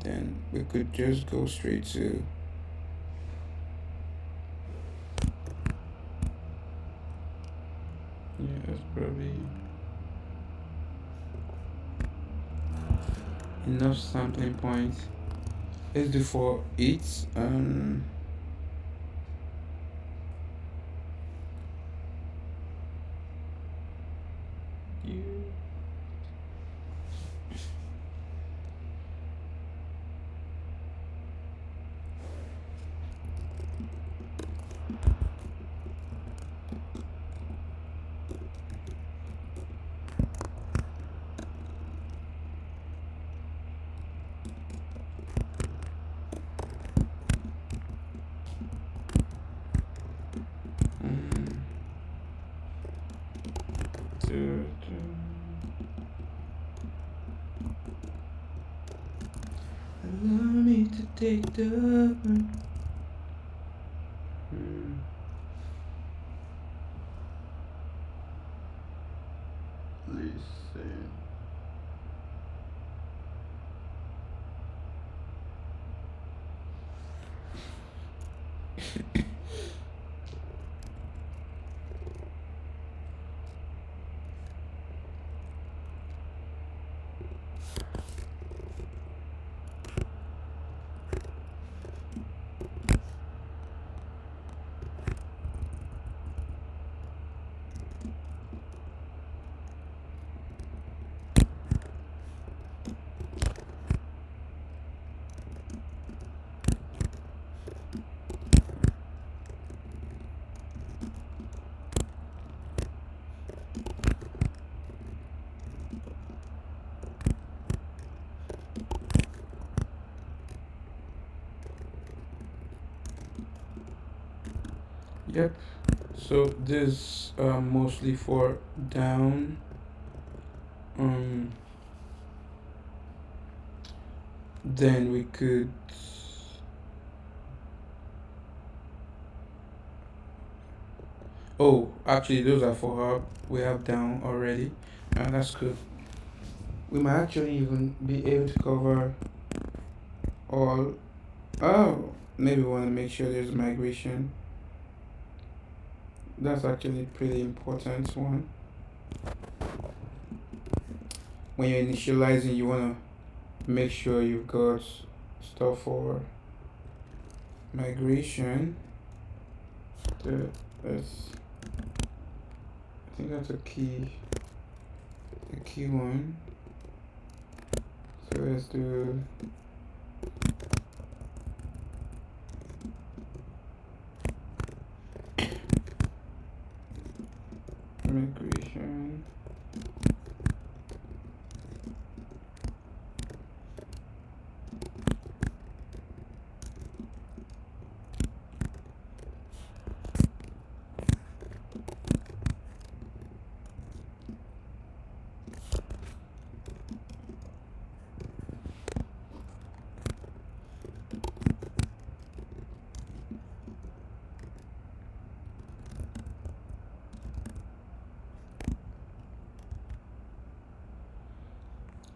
Then we could just go straight to that's probably enough sampling points. Let's do for each allow me to take the listen. Yep. So this mostly for down. Then we could actually those are for up. We have down already. That's good. We might actually even be able to cover all. Oh, maybe we want to make sure there's migration. That's actually a pretty important one. When you're initializing, you want to make sure you've got stuff for migration. I think that's a key one. So let's do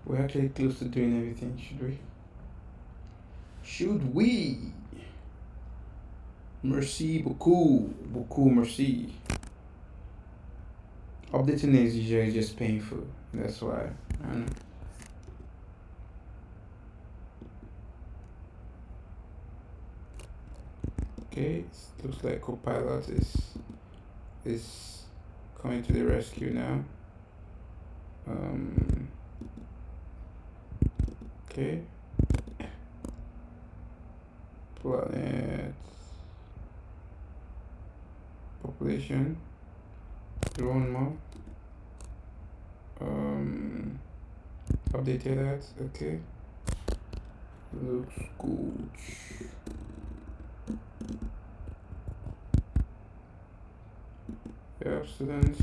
We're actually close to doing everything, should we? Should we? Merci beaucoup. Beaucoup merci. Updating is usually just painful. That's why. I don't know. Okay, it looks like Copilot is coming to the rescue now. Okay. Planet. Population. Drone map. Updated that. Okay. Looks good. Yeah, students.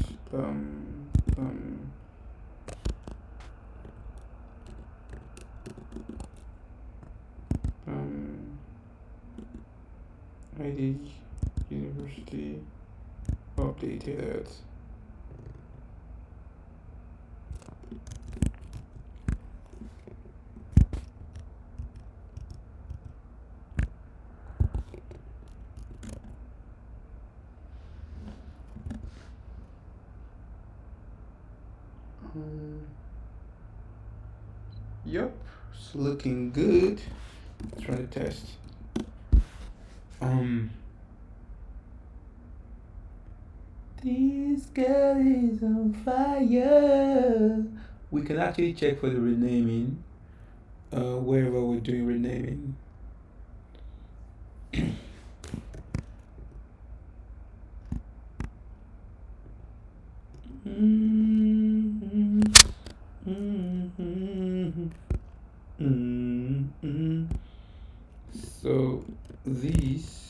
ID University updated that. Yep, it's looking good. Let's run the test. This girl is on fire. We can actually check for the renaming. Wherever we're doing renaming. So this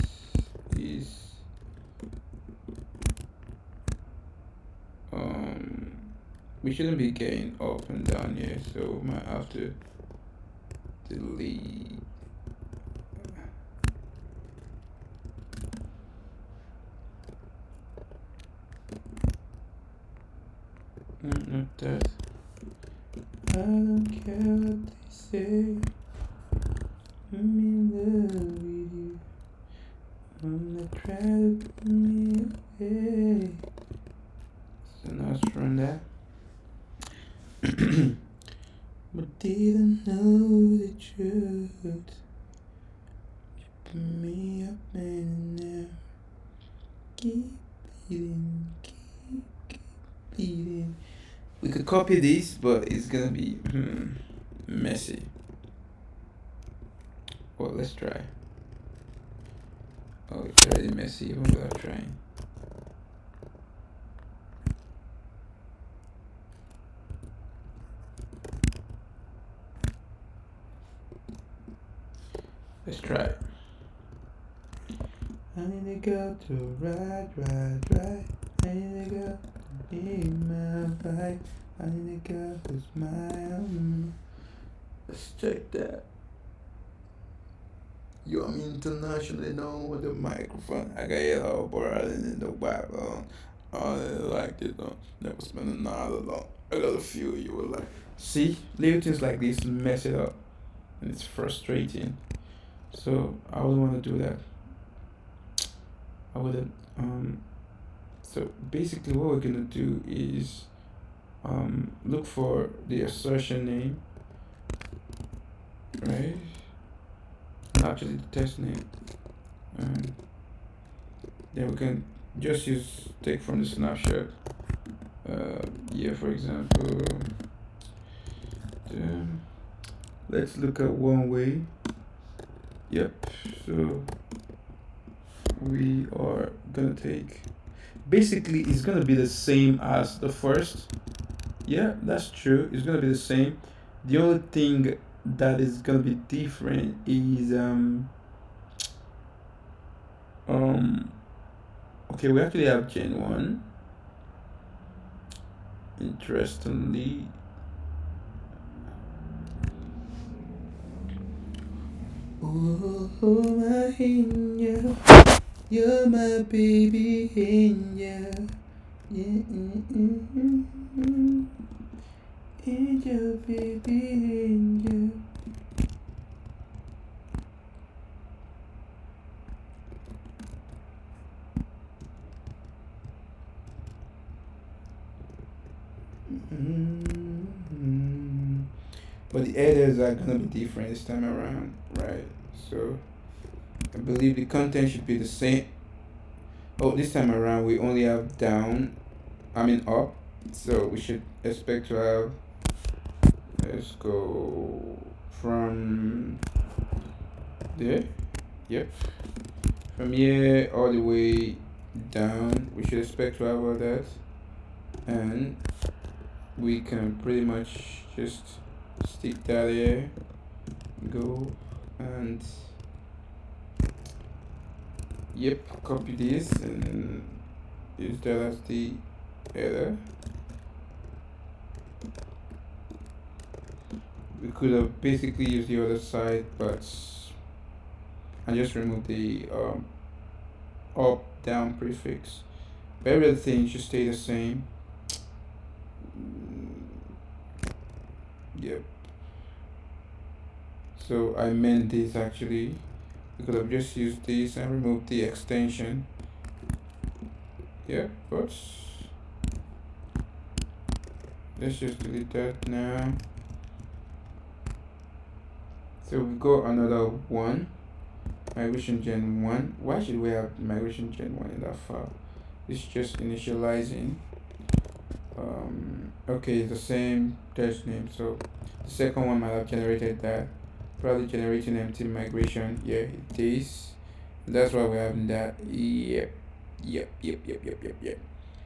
is we shouldn't be getting up and down here, so we might have to delete. Not that. I don't care what they say. I'm in love with you. I'm not trying to put me away. So now let's run that. But didn't know the truth. You put me up and now keep beating, keep beating. We could copy this, but it's gonna be messy. Well, let's try. Oh, it's already messy even without trying. Let's try it. I need to go to ride. I need to go to be my vibe. I need to go to smile. Let's check that. Yo, I'm internationally known with the microphone. I got it all bored in the background. I like it, never spend a night alone. I got a few you will like. See, little things like this mess it up, and it's frustrating. So I wouldn't want to do that. I wouldn't. So basically, what we're gonna do is look for the assertion name, right? Actually, the test name. Then we can just take from the snapshot. Yeah, for example, let's look at one way. Yep, so we are gonna take, basically it's gonna be the same as the first. Yeah, that's true, it's gonna be the same. The only thing that is gonna be different is okay, we actually have Gen 1. Interestingly, oh my angel, you're my baby angel. Yeah, Angel, baby, angel. But the headers are gonna be different this time around, right? So I believe the content should be the same. Oh, this time around we only have down, I mean up. So we should expect to have, let's go from there. Yep. From here all the way down, we should expect to have all that. And we can pretty much just stick that here, go and yep, copy this and use that as the header. We could have basically used the other side, but I just removed the up down prefix. But everything should stay the same. Yep. So I meant this actually. We could have just used this and removed the extension. Yeah, but let's just delete that now. So we've got another one, migration gen 1. Why should we have migration gen 1 in that file? It's just initializing. Okay, it's the same test name, so the second one might have generated that, probably generating empty migration. Yeah, it is. That's why we're having that. Yep.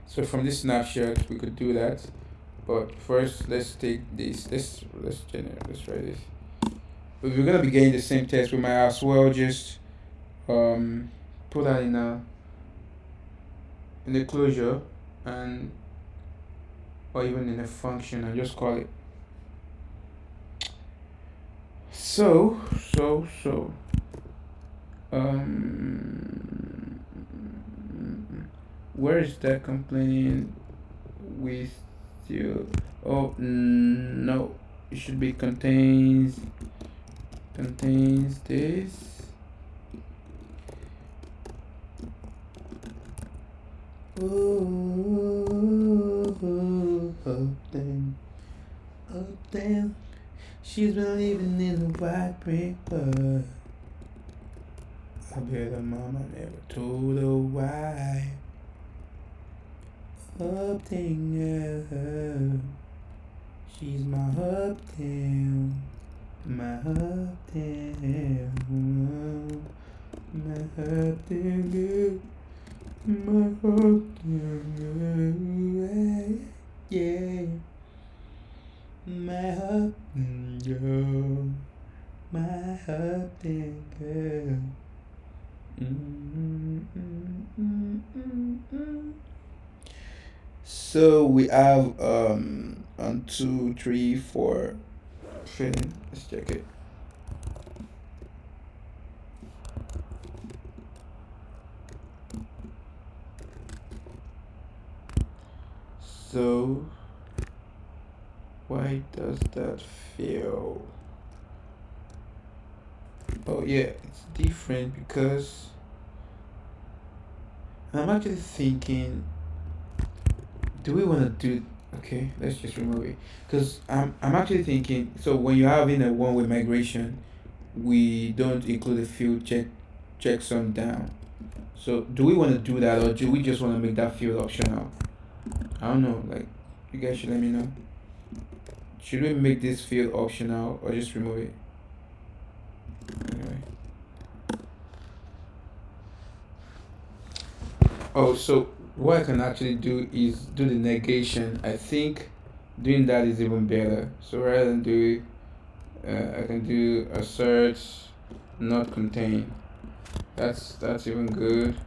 So from this snapshot we could do that, but first let's take this. Let's try this. If we're gonna be getting the same test, we might as well just put that in the closure and or even in a function and just call it. So where is that complaining with you? Oh no, it should be contains this. Oh damn, she's been living in a white brick world. I bet her mama never told her why. Uptown, she's my uptown, my uptown, my uptown girl, my uptown, yeah, my uptown girl, my uptown girl. So we have 1, 2, 3, 4 filling. Let's check it. So why does that fail? Oh yeah, it's different because I'm actually thinking, do we want to do, okay, let's just remove it, because I'm actually thinking, so when you're having a one-way migration, we don't include a field checksum down. So do we want to do that, or do we just want to make that field optional? I don't know, like, you guys should let me know. Should we make this field optional or just remove it? Anyway. Oh, so what I can actually do is do the negation. I think doing that is even better. So rather than do I can do assert not contain. That's even good.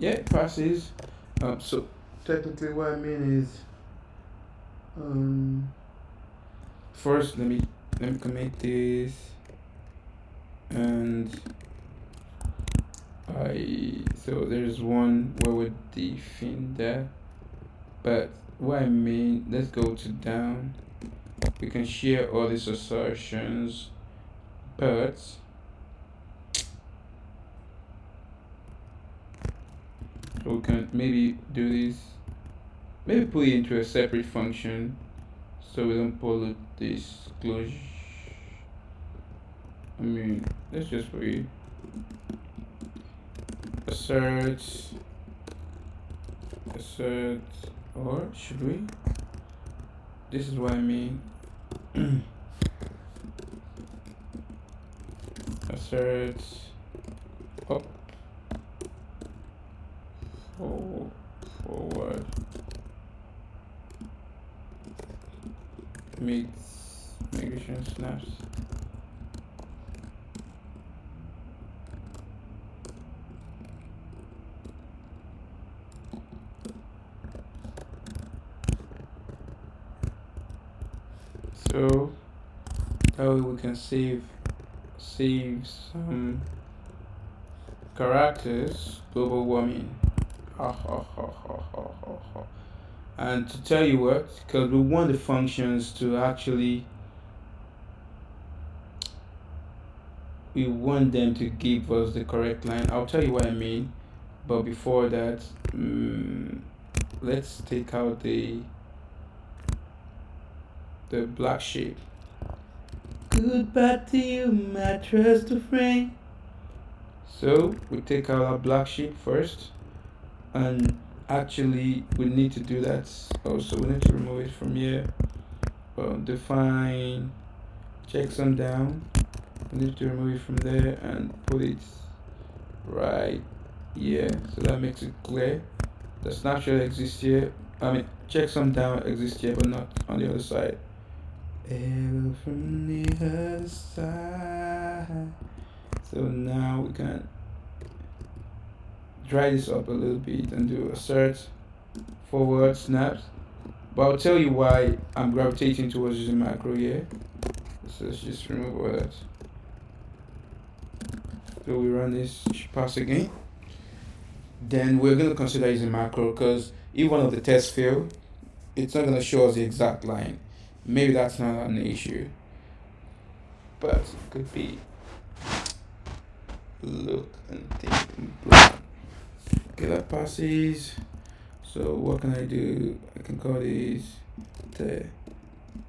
Yeah, it passes. So technically what I mean is First, let me commit this, and so there's one where we define that, but what I mean, let's go to down. We can share all these assertions, but we can maybe do this, maybe put it into a separate function so we don't pollute this closure. I mean, let's just read assert, or should we? This is what I mean. Assert up, forward, meets migration snaps. So that way we can save some characters. Global warming. And to tell you what, because we want the functions to actually, we want them to give us the correct line. I'll tell you what I mean, but before that, let's take out the black shape. Goodbye to you, my trusted friend. So we take out our black sheet first, and actually we need to do that also. We need to remove it from here. Define checksum down. We need to remove it from there and put it right here, so that makes it clear. The snapshot exists here. I mean, checksum down exists here, but not on the other side. Arrow from the other side. So now we can dry this up a little bit and do assert, forward, snaps. But I'll tell you why I'm gravitating towards using macro here. So let's just remove all that. So we run this pass again. Then we're going to consider using macro, because if one of the tests fail, it's not going to show us the exact line. Maybe that's not an issue, but it could be. Look and think and plan. Okay, that passes. So what can I do? I can call this to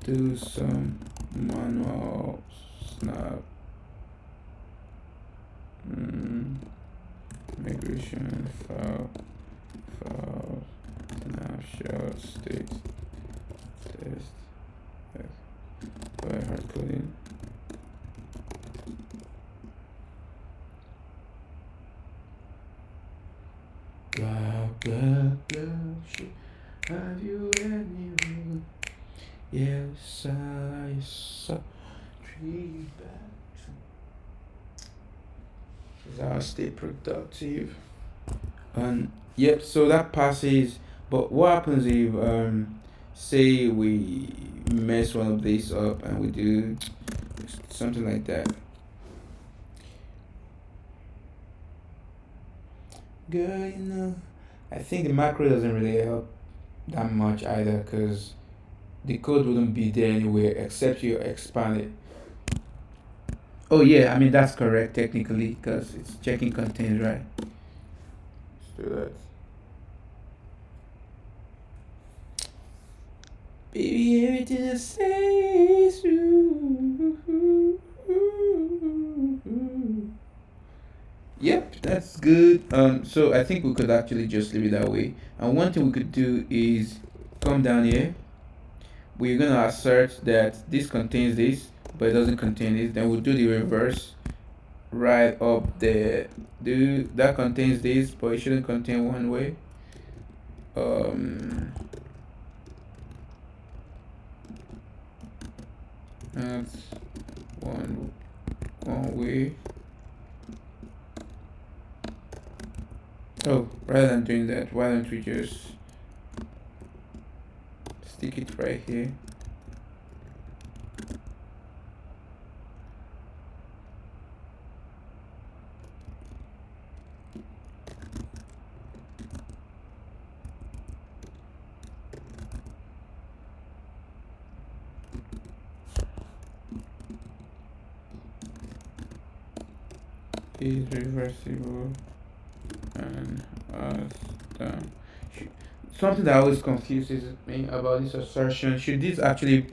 do some manual snap migration file snapshot state test by hard coding. Have you any? Yes, I saw tree back. I'll stay productive. And yep, so that passes. But what happens if say we mess one of these up and we do something like that? Girl, you know, I think the macro doesn't really help that much either, because the code wouldn't be there anywhere except you expand it. Oh yeah, I mean that's correct technically, because it's checking contains, right? Let's do that. Baby, everything I say is true. Yep, that's good. So I think we could actually just leave it that way. And one thing we could do is come down here. We're gonna assert that this contains this, but it doesn't contain this. Then we'll do the reverse right up there. Do that contains this, but it shouldn't contain one way. That's one way. Oh, rather than doing that, why don't we just stick it right here. Is reversible and as down. Something that always confuses me about this assertion, should this actually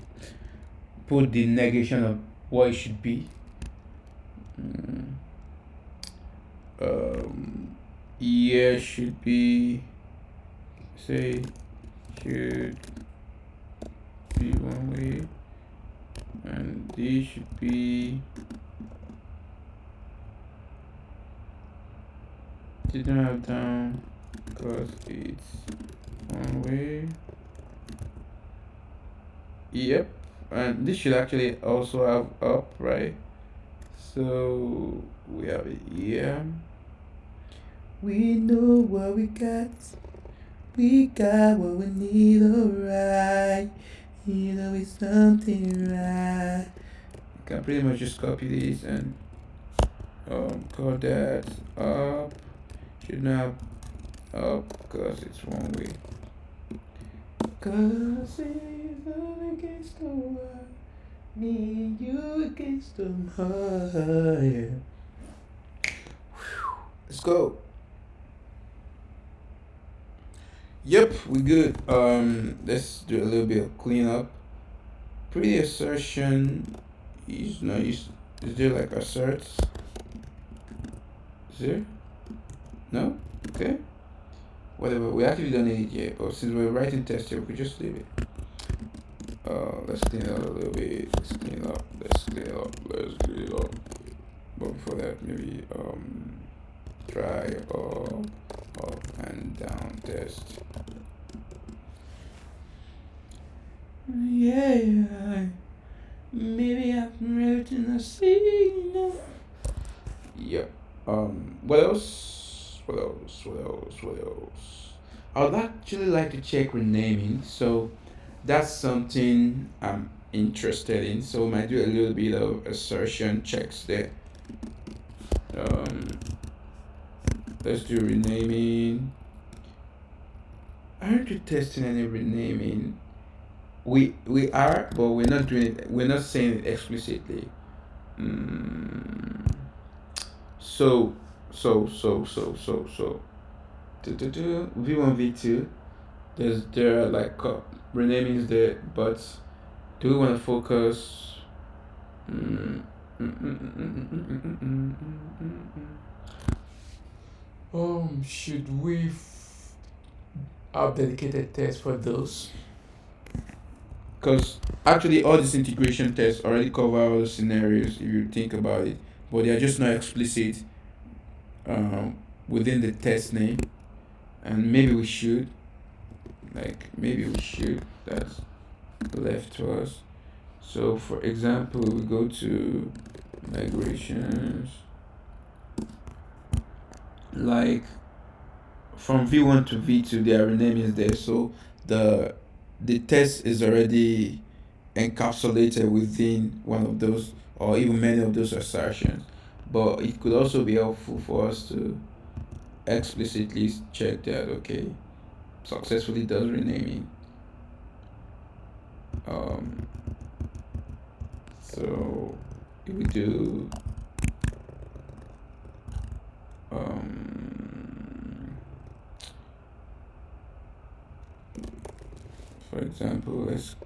put the negation of what it should be? Yeah, should be, say, should be one way, and this should be, didn't have down because it's one way. Yep, and this should actually also have up, right? So we have it here. We know what we got what we need, alright. You know it's something right. You can pretty much just copy this and call that up. Should not up because it's one way. Cause it's all against the world, me and you against the high. Let's go. Yep, we good. Let's do a little bit of cleanup. Pretty assertion is nice. Is there like asserts? Is there? No? Okay. Whatever. We actually don't need it yet, but since we're writing test here, we could just leave it. Let's clean it up a little bit. Let's clean it up. But before that, maybe try up and down test. Yeah, maybe I'm writing a signal. Yep. What else? I would actually like to check renaming. So that's something I'm interested in. So we might do a little bit of assertion checks there. Let's do renaming. Aren't you testing any renaming? We are, but we're not doing it. We're not saying it explicitly. So V1 V2. There are like renamings there, but do we want to focus? Should we have dedicated tests for those? Because actually all these integration tests already cover all the scenarios if you think about it, but they are just not explicit within the test name, and maybe we should that's left to us. So for example, we go to migrations, like from V1 to V2 their renaming is there, so the test is already encapsulated within one of those or even many of those assertions. But it could also be helpful for us to explicitly check that, okay, successfully does renaming. So if we do for example, let's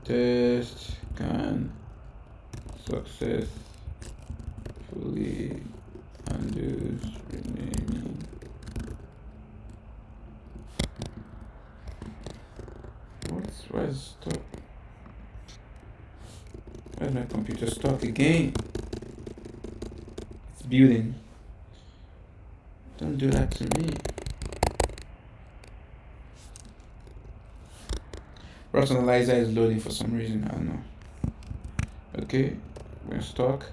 test can successfully undo renaming. Why is stuck? Why is my computer stuck again? It's building. Don't do that to me. Rust Analyzer is loading for some reason, I don't know. Okay, we're stuck.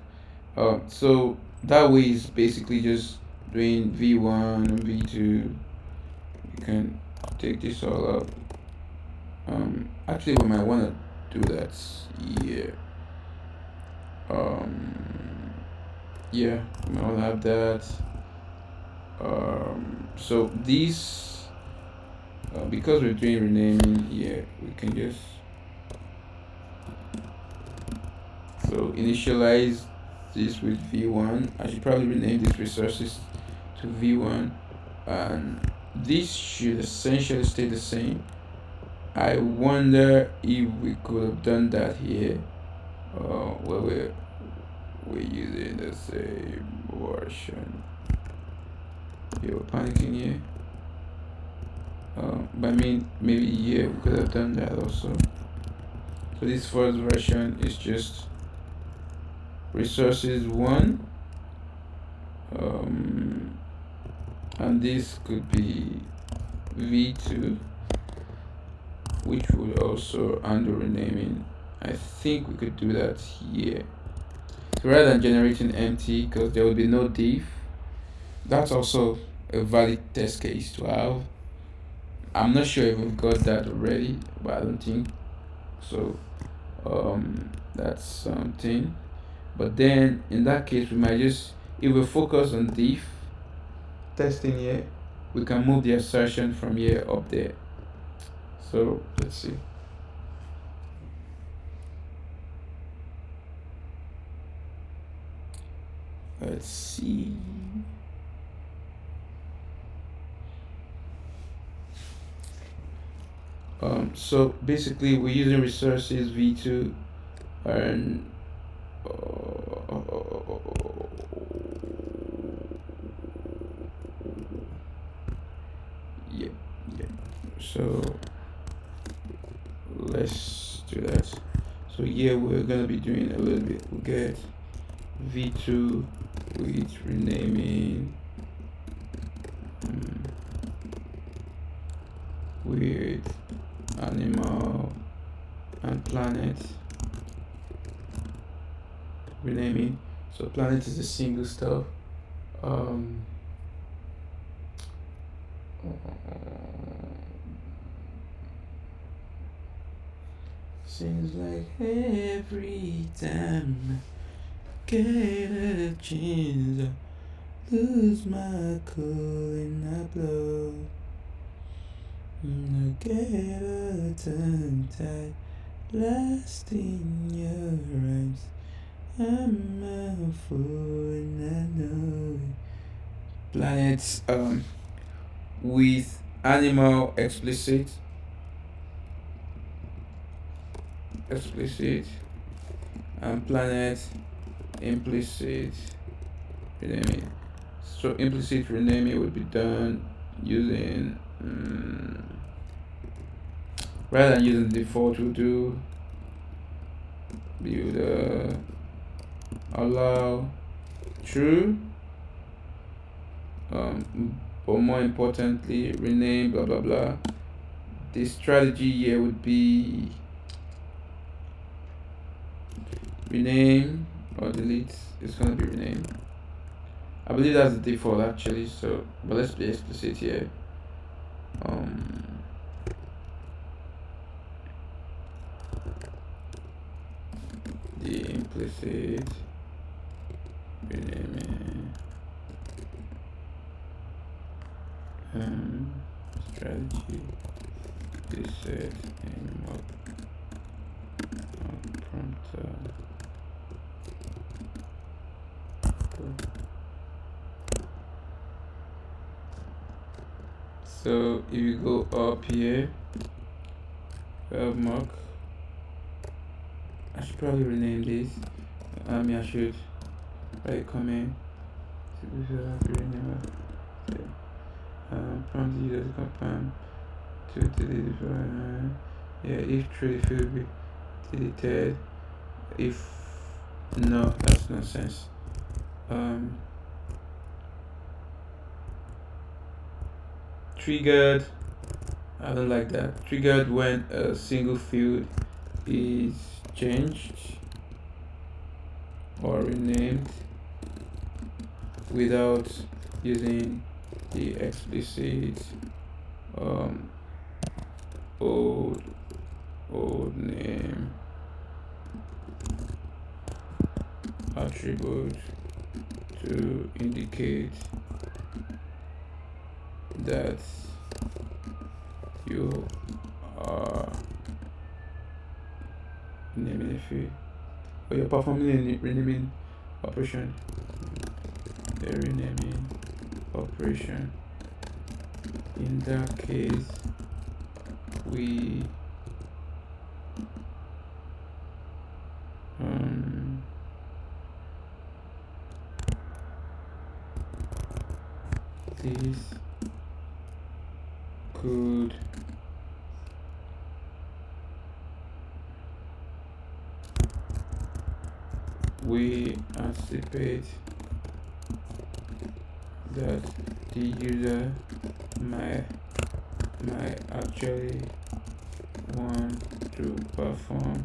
So that way is basically just doing V1 and V2. You can take this all up Actually, we might want to do that. Yeah. Yeah, we might want to have that. So these, because we're doing renaming, yeah, we can just initialize this with v1. I should probably rename these resources to v1, and this should essentially stay the same. I wonder if we could have done that here, where we're using the same version. You're panicking here. But I mean, maybe yeah, we could have done that also. So this first version is just resources 1, and this could be v2, which would also handle renaming. I think we could do that here. So rather than generating empty, because there will be no div, that's also a valid test case to have. I'm not sure if we've got that already, but I don't think so. That's something. But then in that case, we might just, if we focus on div testing here, we can move the assertion from here up there. So let's see. Let's see. So basically we're using resources v2 and yeah. So let's do that. So here we're gonna be doing a little bit. We get v2 with renaming with animal and planet renaming. So planet is a single stuff. Seems like every time I get a chance, I lose my cool and I blow. I get a tongue tied, lost in your arms. I'm a fool and I know it. Planets with animal explicit and planet implicit renaming. So implicit renaming would be done using rather than using the default, we'll do build allow true, or more importantly rename blah blah blah. The strategy here would be rename or delete. It's gonna be rename. I believe that's the default actually, so but let's be explicit here. The implicit renaming strategy is set in mock prompter. So if you go up here, mock, I should probably rename this. I should write comment. Prompt user to confirm to delete. Yeah, if true, it will be deleted. If no, that's nonsense. Triggered, I don't like that. Triggered when a single field is changed or renamed without using the explicit old old name attribute to indicate that you are naming a field, or you're performing a renaming operation. The renaming operation. In that case, we this could we anticipate that the user might actually want to perform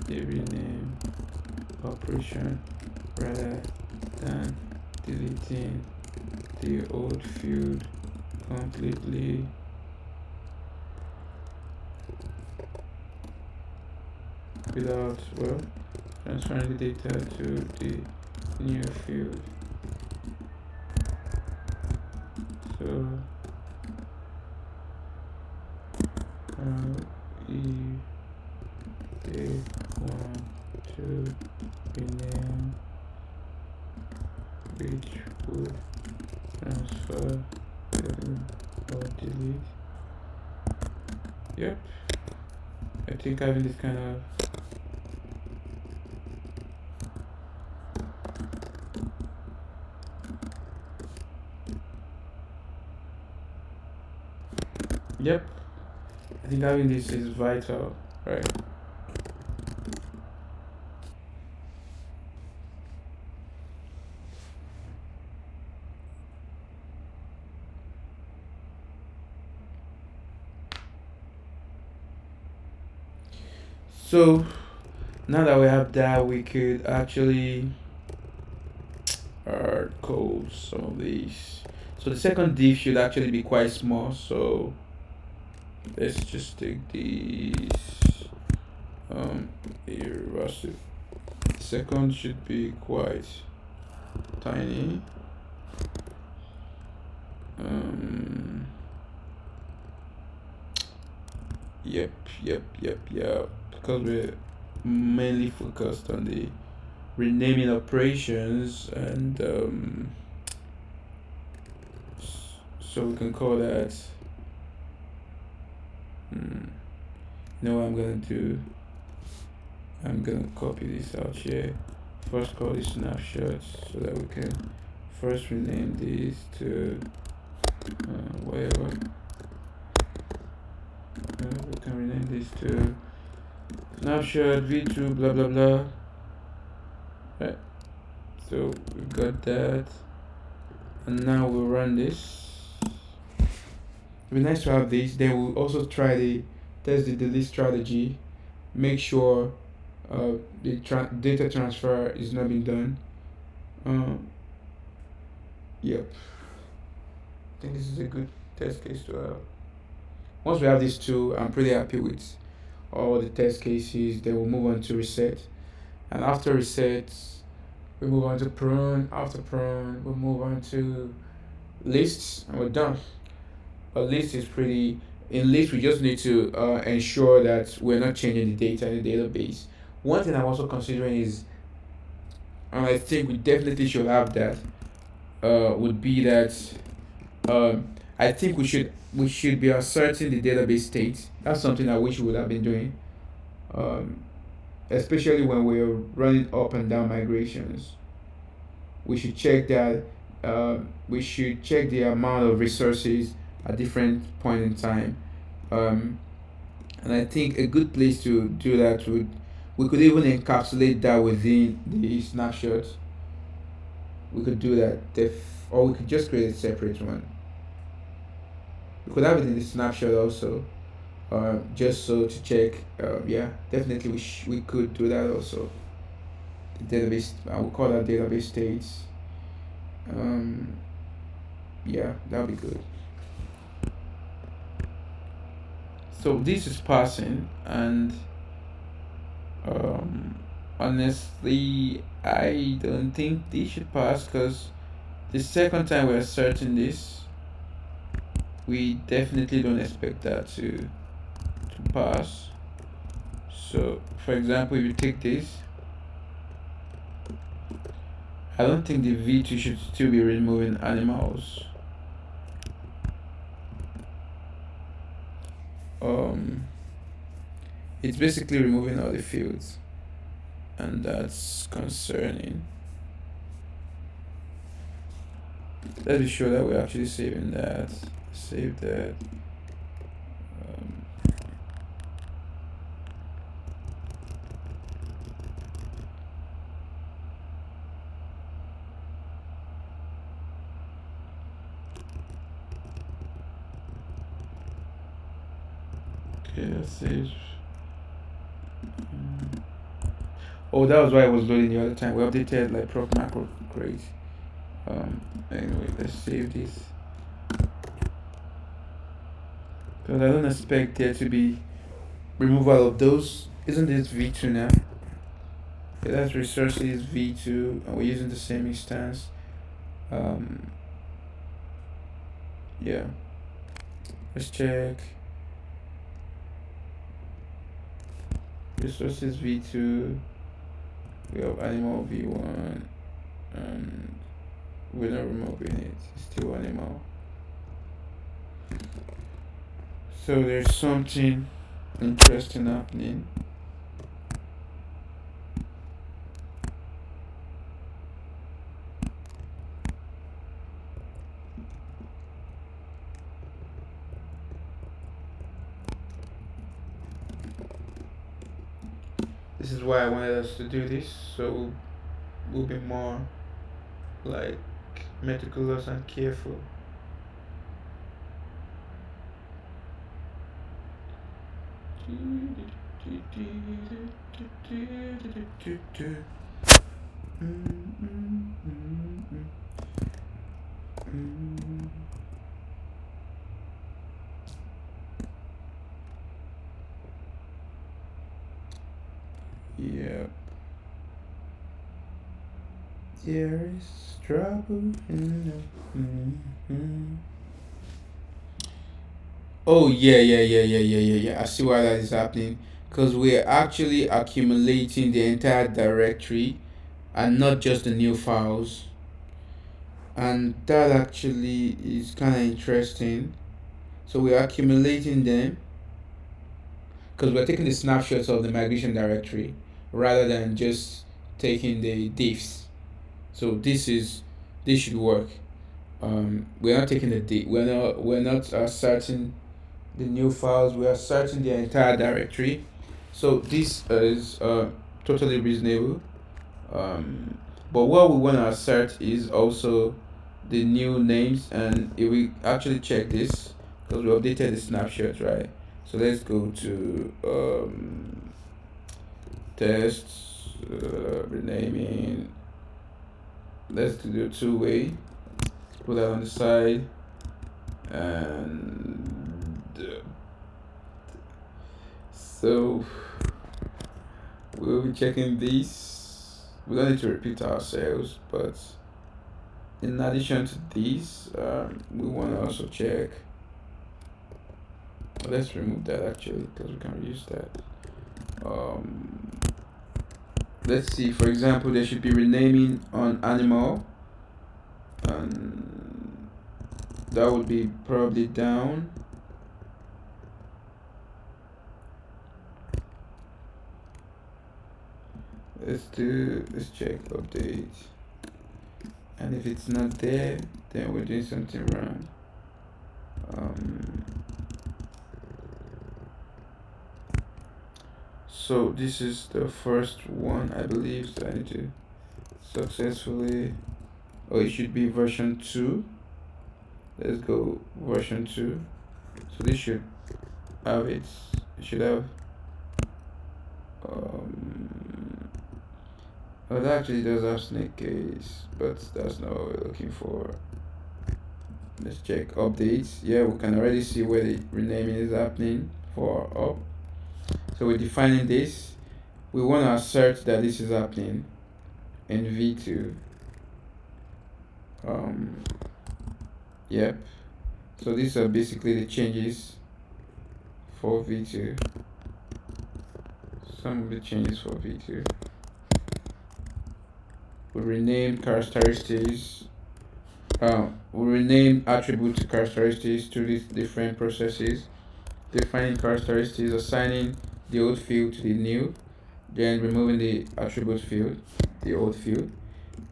the rename operation rather than deleting the old field completely. Without, well, transferring the data to the new field. So if they want to rename, which would transfer or delete. Yep, I think having this kind of yep, I think having this is vital, right? So now that we have that, we could actually code some of these. So the second div should actually be quite small. So let's just take these. Here, second should be quite tiny. Yep. Because we're mainly focused on the renaming operations, and so we can call that. Know what I'm gonna do? I'm gonna copy this out here. First call this snapshot so that we can first rename this to whatever. We can rename this to snapshot v2 blah blah blah. Right. So we got that, and now we'll run this. It'd be nice to have this. Then we'll also try the test the delete strategy. Make sure the data transfer is not being done. Yep. I think this is a good test case to have. Once we have these two, I'm pretty happy with all the test cases. Then we'll move on to reset, and after reset, we move on to prune. After prune, we'll move on to lists, and we're done. But list is pretty. In list, we just need to ensure that we're not changing the data in the database. One thing I'm also considering is, and I think we definitely should have that, would be that I think we should be asserting the database state. That's something I wish we would have been doing, especially when we're running up and down migrations. We should check that. We should check the amount of resources at different point in time, and I think a good place to do that would, we could even encapsulate that within the snapshot. We could do that, or we could just create a separate one. We could have it in the snapshot also, just so to check. Yeah, definitely we could do that also. The database, I will call that database states. Yeah, that would be good. So this is passing, and honestly, I don't think this should pass, because the second time we're asserting this, we definitely don't expect that to pass. So for example, if you take this, I don't think the v2 should still be removing animals. It's basically removing all the fields, and that's concerning. Let's be sure that we're actually saving that. Save that. Okay, let's save. Oh, that was why I was loading the other time. We updated like proc macro. Great. Anyway, let's save this, because I don't expect there to be removal of those. Isn't this v2 now? Okay, that's resources v2, and we're using the same instance. Yeah, let's check. Resources v2, we have animal v1, and we're not removing it, it's still animal. So there's something interesting happening. This is why I wanted us to do this, so we'll be more like meticulous and careful. Yep. There is trouble in the. Oh yeah. I see why that is happening. Because we're actually accumulating the entire directory and not just the new files. And that actually is kind of interesting. So we're accumulating them because we're taking the snapshots of the migration directory rather than just taking the diffs. So this should work. We're not taking the diff. We're not asserting the new files. We are asserting the entire directory. So this is totally reasonable. But what we want to assert is also the new names, and if we actually check this, because we updated the snapshot, right? So let's go to tests, renaming. Let's do two-way. Put that on the side, and so we'll be checking these. We don't need to repeat ourselves, but in addition to these, we want to also check. Let's remove that actually, because we can reuse that. Let's see, for example, there should be renaming on animal, and that would be probably down. Let's check update, and if it's not there, then we're doing something wrong. So this is the first one, I believe, so I need to successfully, oh, it should be version 2. Let's go version 2. So this should have it should have it actually does have snake case, but that's not what we're looking for. Let's check updates. Yeah, we can already see where the renaming is happening. for up. So we're defining this. We want to assert that this is happening in v2. Yep. So these are basically the changes for v2. Some of the changes for v2. We renamed characteristics. We renamed attribute to characteristics to these different processes. Defining characteristics, assigning the old field to the new, then removing the attribute field, the old field.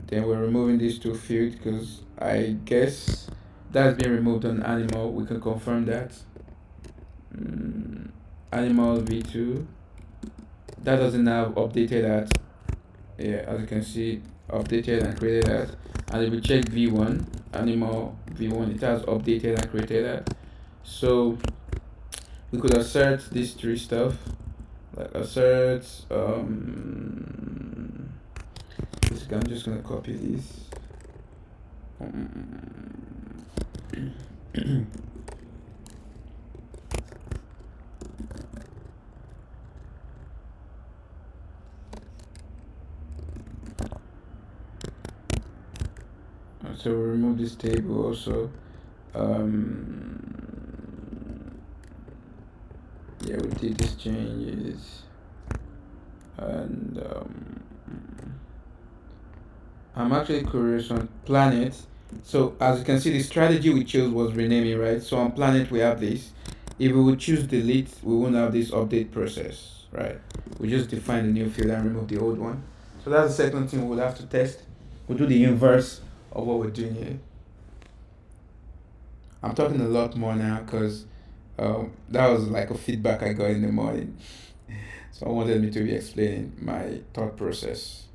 Then we're removing these two fields because I guess that's been removed on animal. We can confirm that. Animal v2, that doesn't have updated at. Yeah, as you can see, updated and created that. And if we check v1, animal v1, it has updated and created that. So we could assert these three stuff, like assert I'm just gonna copy this. So we remove this table also. Yeah, we did these changes, and I'm actually curious on planet. So as you can see, the strategy we chose was renaming, right? So on planet we have this. If we would choose delete, we won't have this update process, right? We just define the new field and remove the old one. So that's the second thing we would have to test. We'll do the inverse of what we're doing here. I'm talking a lot more now because that was like a feedback I got in the morning. Someone wanted me to be explaining my thought process.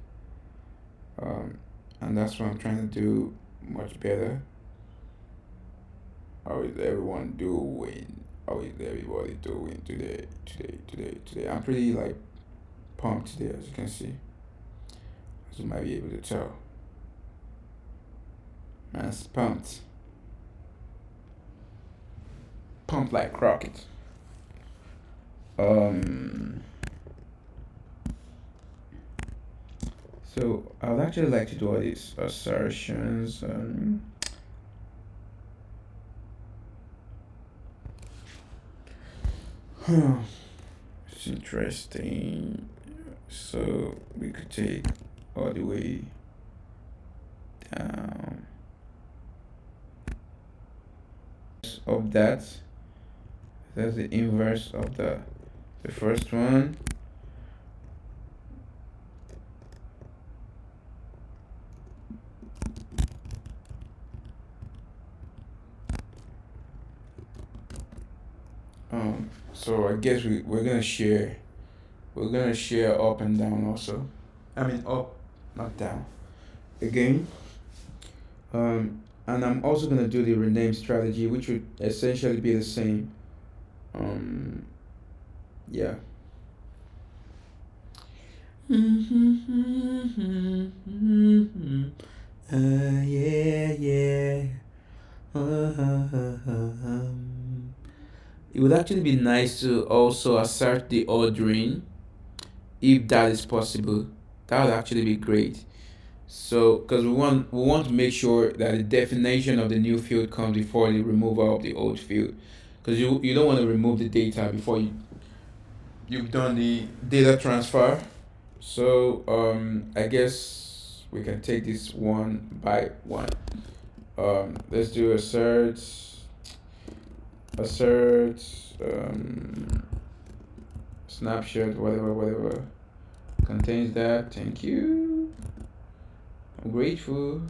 And that's what I'm trying to do much better. How is everyone doing? How is everybody doing today? I'm pretty like pumped today, as you can see. As you might be able to tell. Man's pumped. Pumped like rocket. So I would actually like to do all these assertions. It's interesting. So we could take all the way down of that. That's the inverse of the first one. So I guess we're gonna share up and down also. I mean up, not down. Again. And I'm also gonna do the rename strategy, which would essentially be the same. Yeah. Yeah. It would actually be nice to also assert the ordering if that is possible. That would actually be great. So, because we want to make sure that the definition of the new field comes before the removal of the old field, because you don't want to remove the data before you've done the data transfer. So I guess we can take this one by one. Let's do assert snapshot, whatever contains that. Thank you, I'm grateful.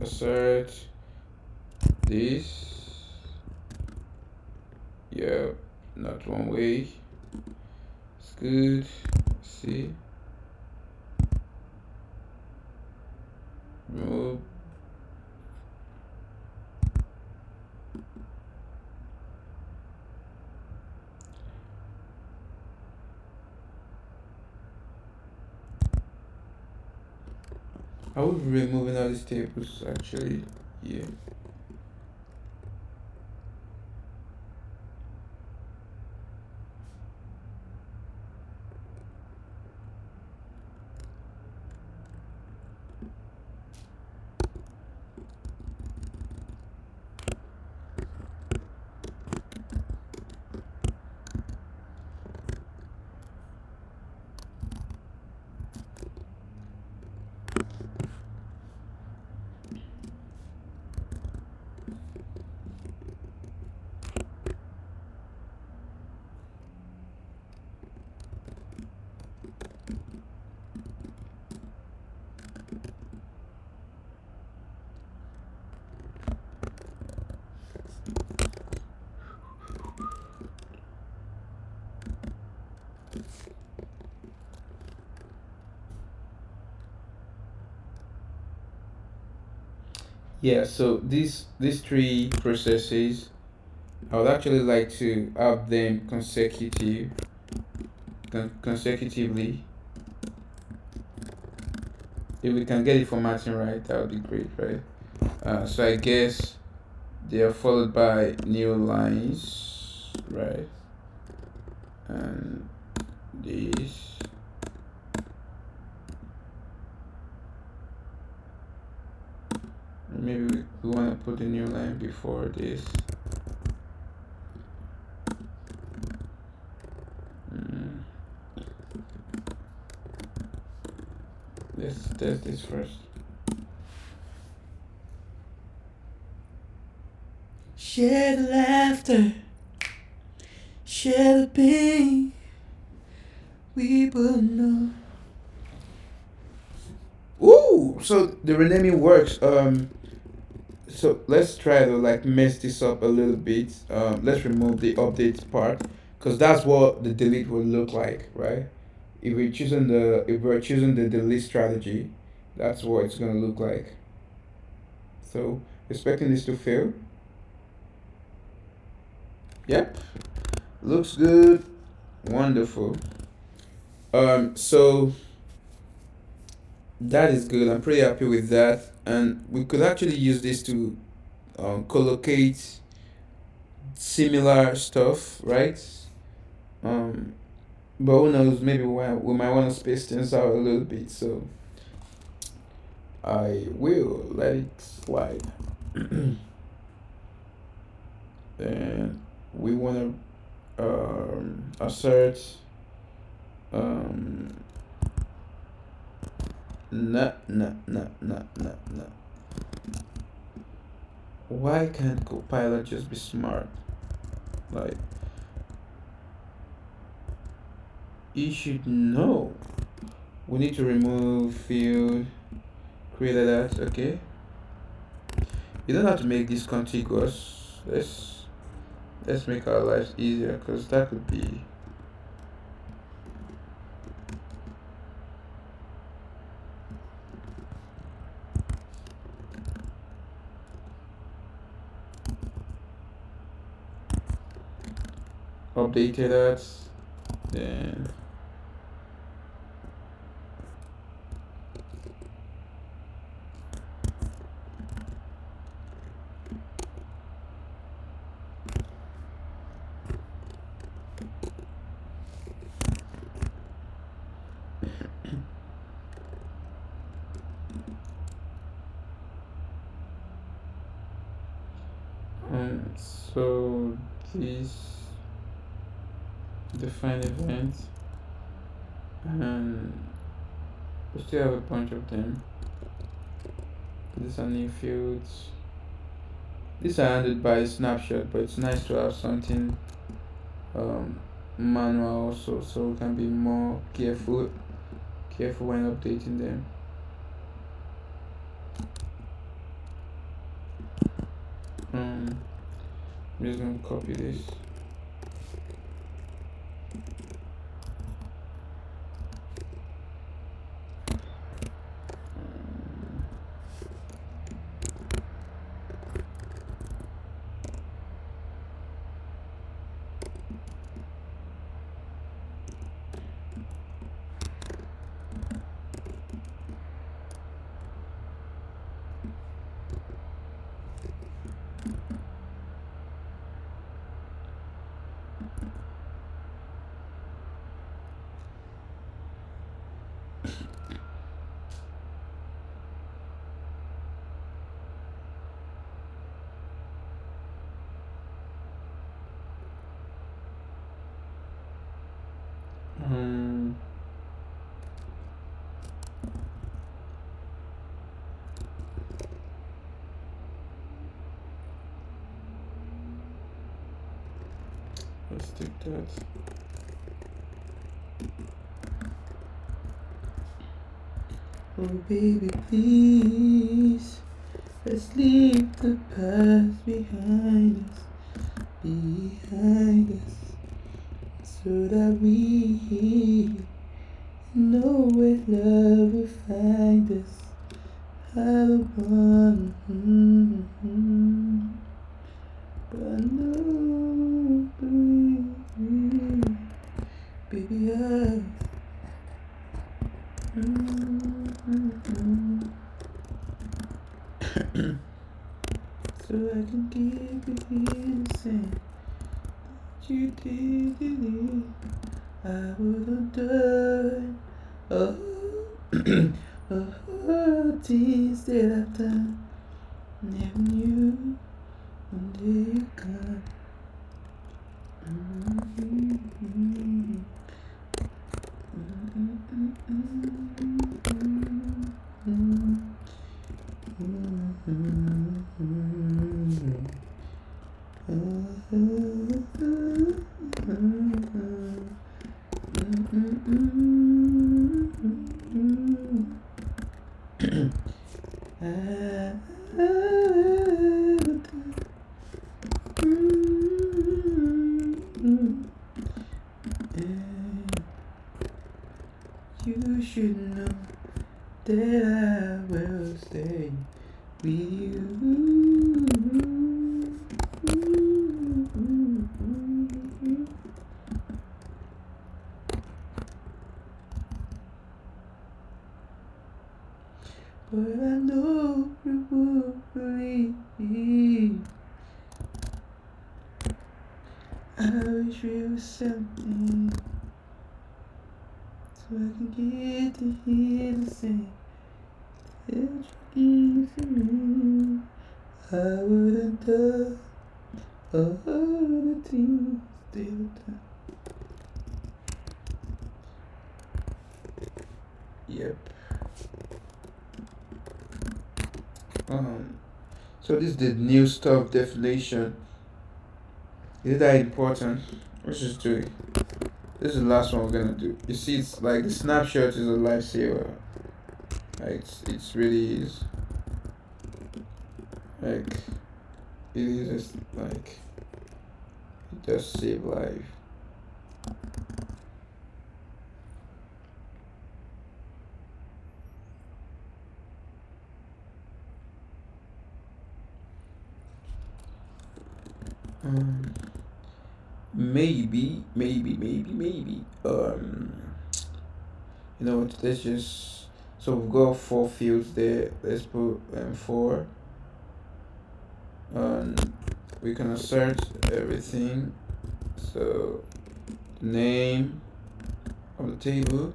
Assert this. Yeah, not one way. It's good. See, remove. I will be removing all these tables actually. Yeah. Yeah, so these three processes, I would actually like to have them consecutively. If we can get the formatting right, that would be great, right? So I guess they are followed by new lines, right? And this. Maybe we want to put a new line before this. Let's test this first. Share the laughter, share the pain. We will know. Ooh, so the renaming works. So let's try to like mess this up a little bit. Let's remove the update part, because that's what the delete will look like, right? If we're choosing the delete strategy, that's what it's gonna look like. So expecting this to fail. Yep, looks good. Wonderful. So that is good. I'm pretty happy with that, and we could actually use this to collocate similar stuff, right? Um, but who knows? Maybe we might want to space things out a little bit. So I will let it slide. Then we want to assert um, nah. Why can't Copilot just be smart? Like, you should know. We need to remove field, create that, okay? You don't have to make this contiguous. Let's make our lives easier, because that could be updated that, then so this define event, and we still have a bunch of them. These are new fields. These are handled by snapshot, but it's nice to have something manual also, so we can be more careful when updating them. I'm just gonna copy this. Let's take that. Oh baby, please, let's leave the past behind us, so that we know where love will find us. have one, but no, baby, so I can keep it innocent. You did it, I wouldn't die. Oh, oh, things that I've done, never knew until you come. You should know that I will stay with you. But I know you will believe. I wish we were something so I can get to hear the same that you give to me. I wouldn't do all the things they've done. Yep. So this is the new stuff definition. Is it that important? Let's just do it. This is the last one we're gonna do. You see, it's like the snapshot is a lifesaver. Like it's really is. Like it is just like it does save life. Maybe. You know what? Let's just. So we've got 4 fields there. Let's put 4. We can assert everything. So name of the table.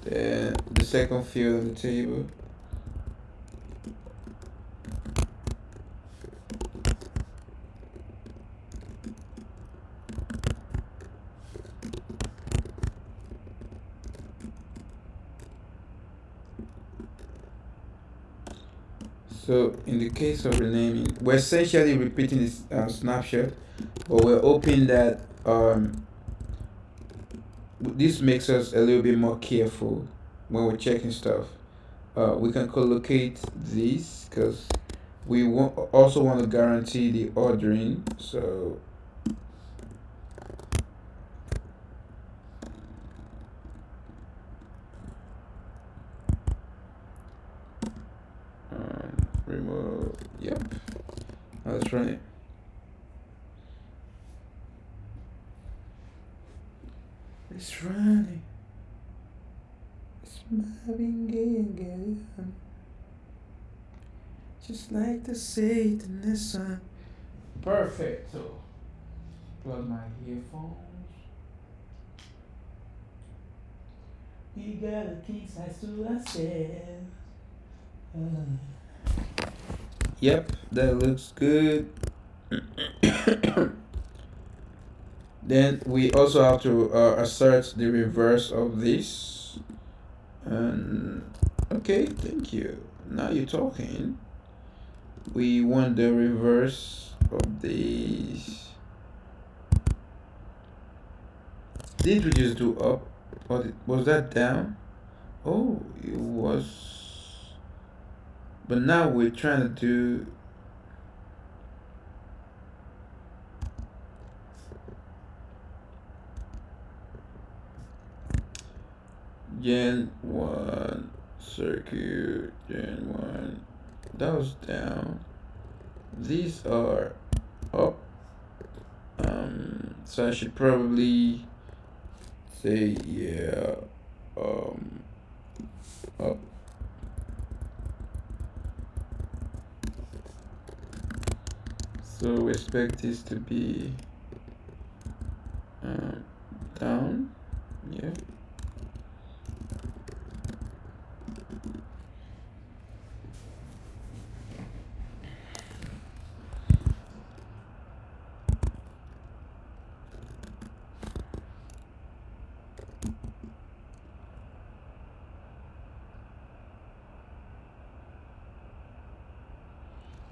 Then the second field of the table. So in the case of renaming, we're essentially repeating this snapshot, but we're hoping that this makes us a little bit more careful when we're checking stuff. We can collocate this because we also want to guarantee the ordering. So remove. Yep. Now let's run it. Let's run it. It's Marvin Gaye again. Just like to say it in this song. Perfect. So plug my earphones. We got a king size to ourselves. Yep, that looks good. Then we also have to assert the reverse of this. And okay, thank you. Now you're talking. We want the reverse of this. Did we just do up? Or was that down? Oh, it was. But now we're trying to do. Gen 1 circuit, then one that was down. These are up. So I should probably say yeah, up. So we expect this to be down. Yeah.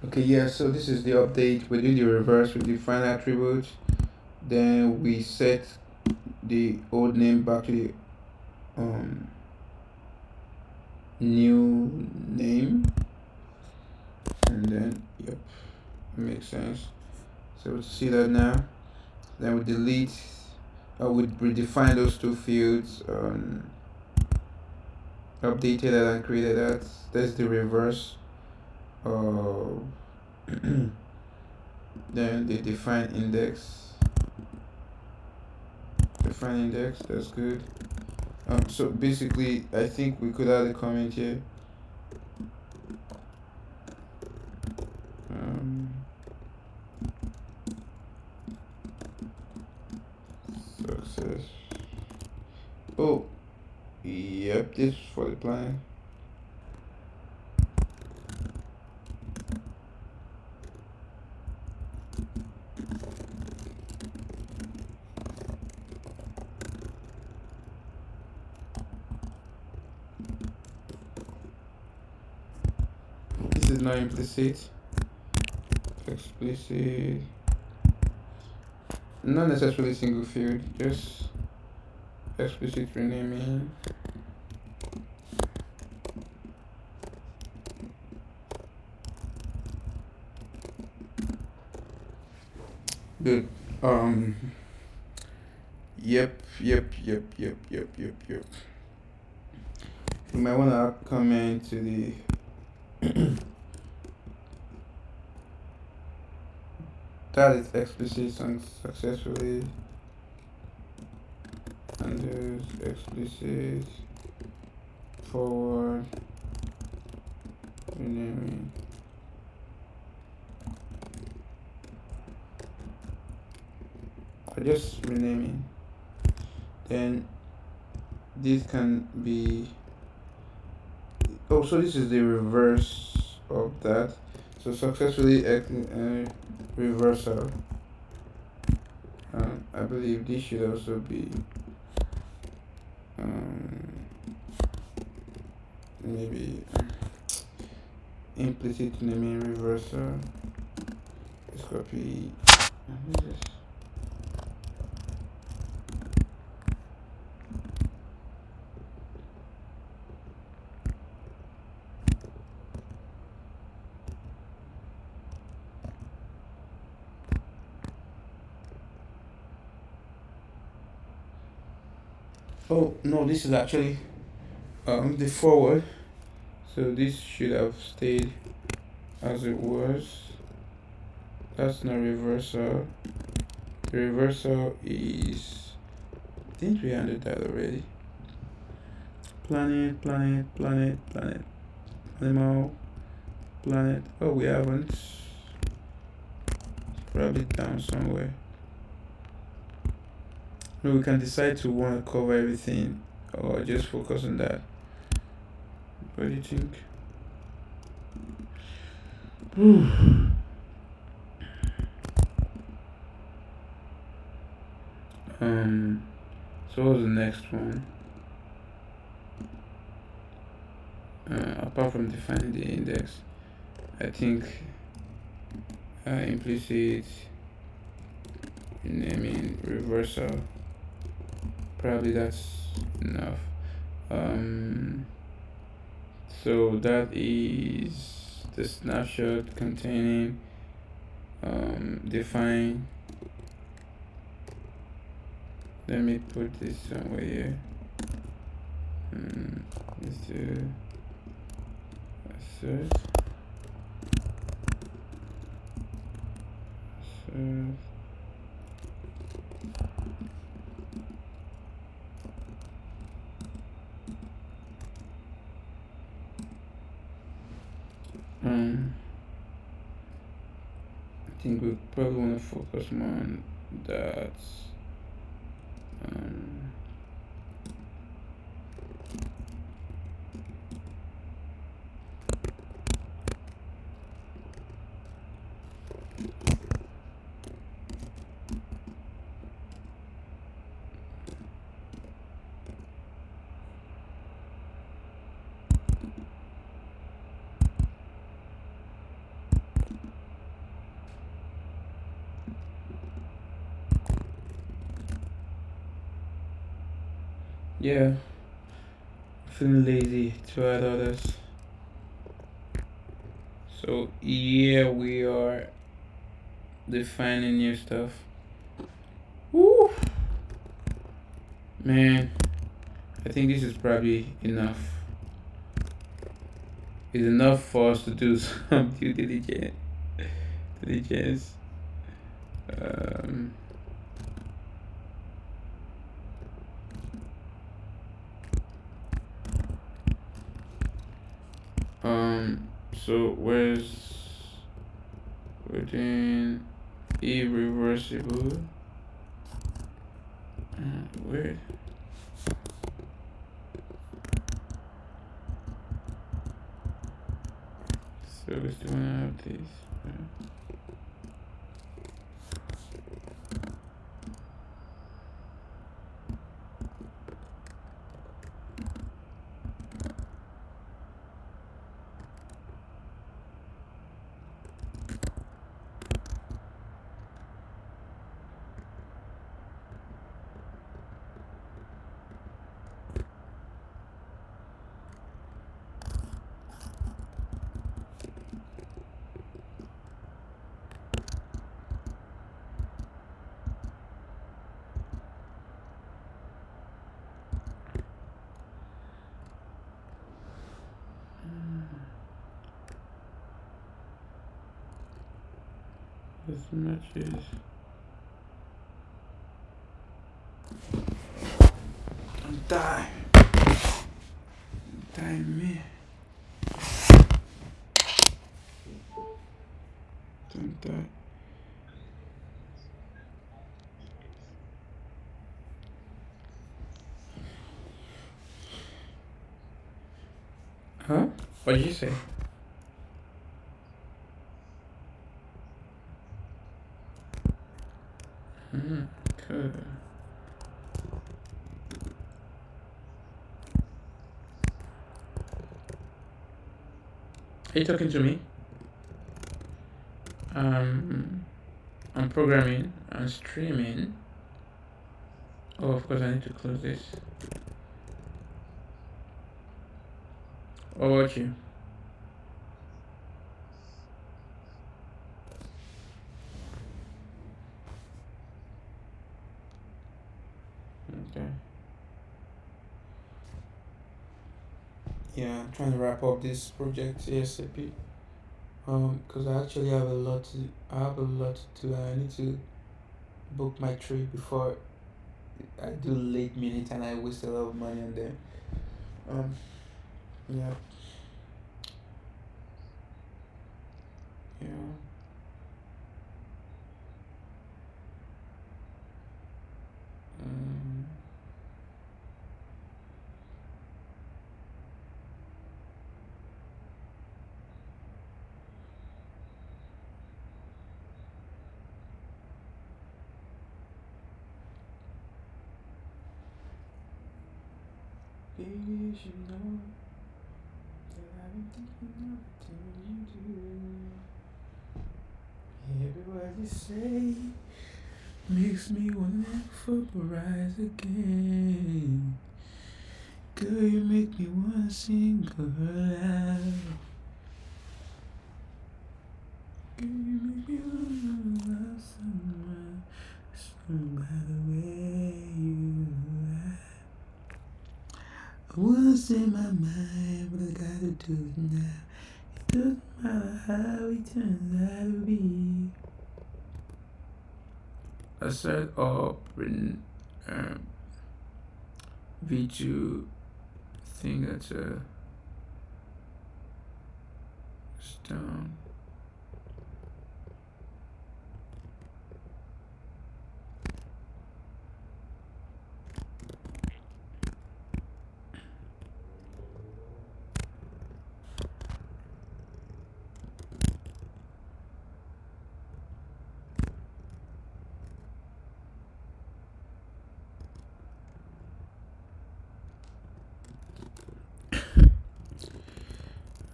Okay, yeah, so this is the update. We do the reverse, we define attributes, then we set the old name back to the new name, and then yep, makes sense. So we see that now. Then we delete, we redefine those two fields, updated that and created that. That's the reverse. Then the define index. Define index, that's good. So basically, I think we could add a comment here. Success. Oh, yep, this is for the plan. This is not implicit. Explicit. Not necessarily single field, just explicit renaming. Good. Yep. You might want to comment to the that is explicit and successfully, and there's explicit forward renaming. Or just renaming. Then this can be, oh, so this is the reverse of that. So successfully reversal. I believe this should also be maybe implicit naming reversal. Let's copy. Oh no, this is actually the forward. So this should have stayed as it was. That's not reversal. The reversal is, didn't we handle that already? Planet, animal, planet. Oh, we haven't. It's probably down somewhere. No, we can decide to want to cover everything or just focus on that. What do you think? So what's the next one? Apart from defining the index, I think implicit naming reversal, probably that's enough. So that is the snapshot containing define. Let me put this somewhere here. Let's do Insert. I think we probably want to focus more on that. Yeah, feeling lazy to add others. So here we are defining new stuff. Woo! Man, I think this is probably enough. It's enough for us to do some due diligence. Um, so we're doing irreversible. Weird. So we still wanna have this. This matches. Don't die. Don't die, me. Don't die. Huh? What did you say? Cool. Are you talking to me? I'm programming, I'm streaming. Oh, of course I need to close this. What about you? Okay. Yeah, I'm trying to wrap up this project ASAP. Because I actually have a lot to. I have a lot to do. I need to book my trip before I do late minute and I waste a lot of money on them. Um, yeah, yeah. Um, Baby, you should know that I've been thinking of everything you do. Every word you say makes me wanna vaporize again. Girl, you make me wanna sing aloud. Girl, you make me wanna love someone, somebody where you are. I wanna say my mind, but I gotta do it now. how it turns out to be. I set up in V2. I think that's a stone.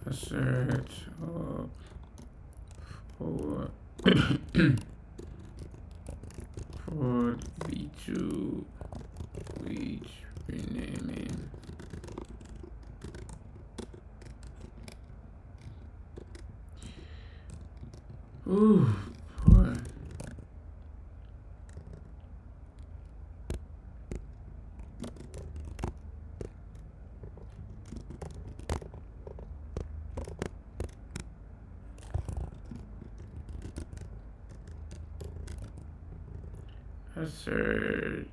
Assert up for for V2 which renaming. Ooh, boy. Assert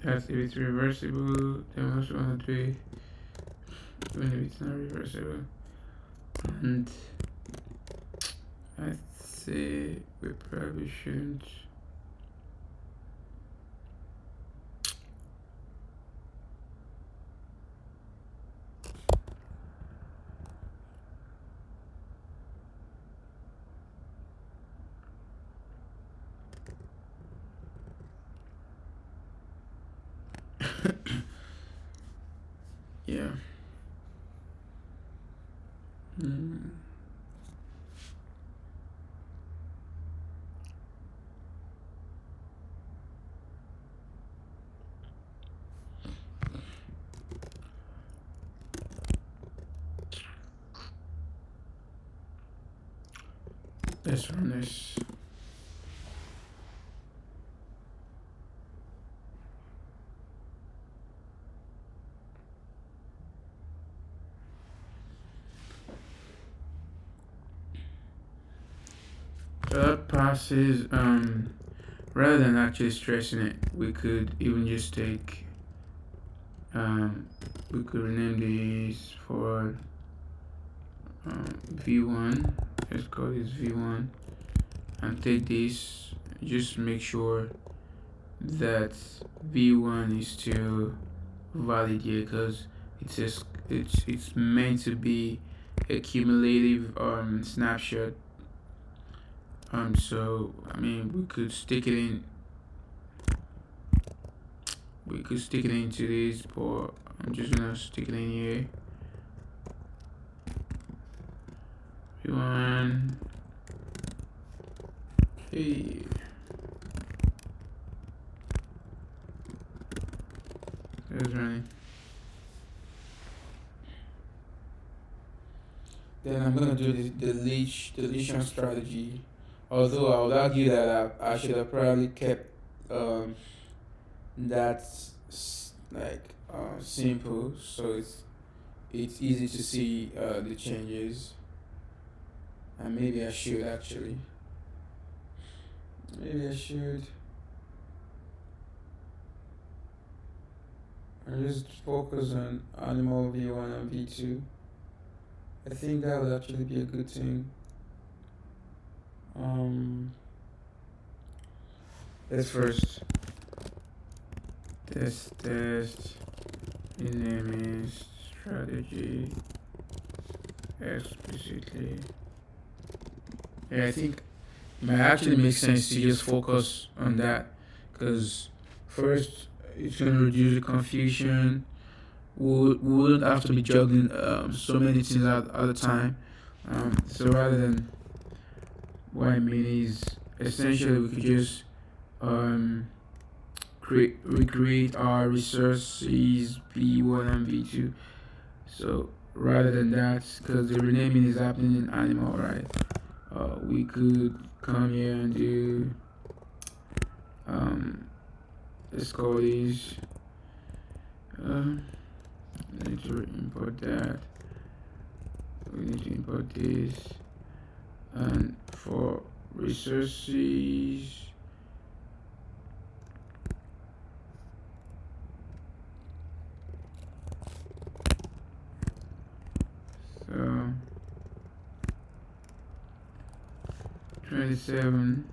that's if it's reversible, then most one to be even if it's not reversible. And I'd say we probably shouldn't. Yeah. Let's run this. So that passes. Rather than actually stressing it, we could even just take. We could rename this for V1. Let's call this V1, and take this. Just make sure that V1 is still valid here, because it's meant to be a cumulative snapshot. So I mean we could stick it in. We could stick it into this, but I'm just gonna stick it in here. V1. Hey. That's running. Then I'm gonna do the deletion strategy. Although I would argue that I should have probably kept that simple, so it's easy to see the changes. And maybe I should actually. Maybe I should. And just focus on animal V1 and V2. I think that would actually be a good thing. Let's first test renaming strategy explicitly. Yeah, I think it might actually make sense to just focus on that, because first it's going to reduce the confusion. We wouldn't have to be juggling so many things at a time. So rather than, what I mean is essentially we could just recreate our resources v1 and v2. So rather than that, because the renaming is happening in animal, right? We could come here and do let's call these I need to import that. We need to import this, and for resources so 27.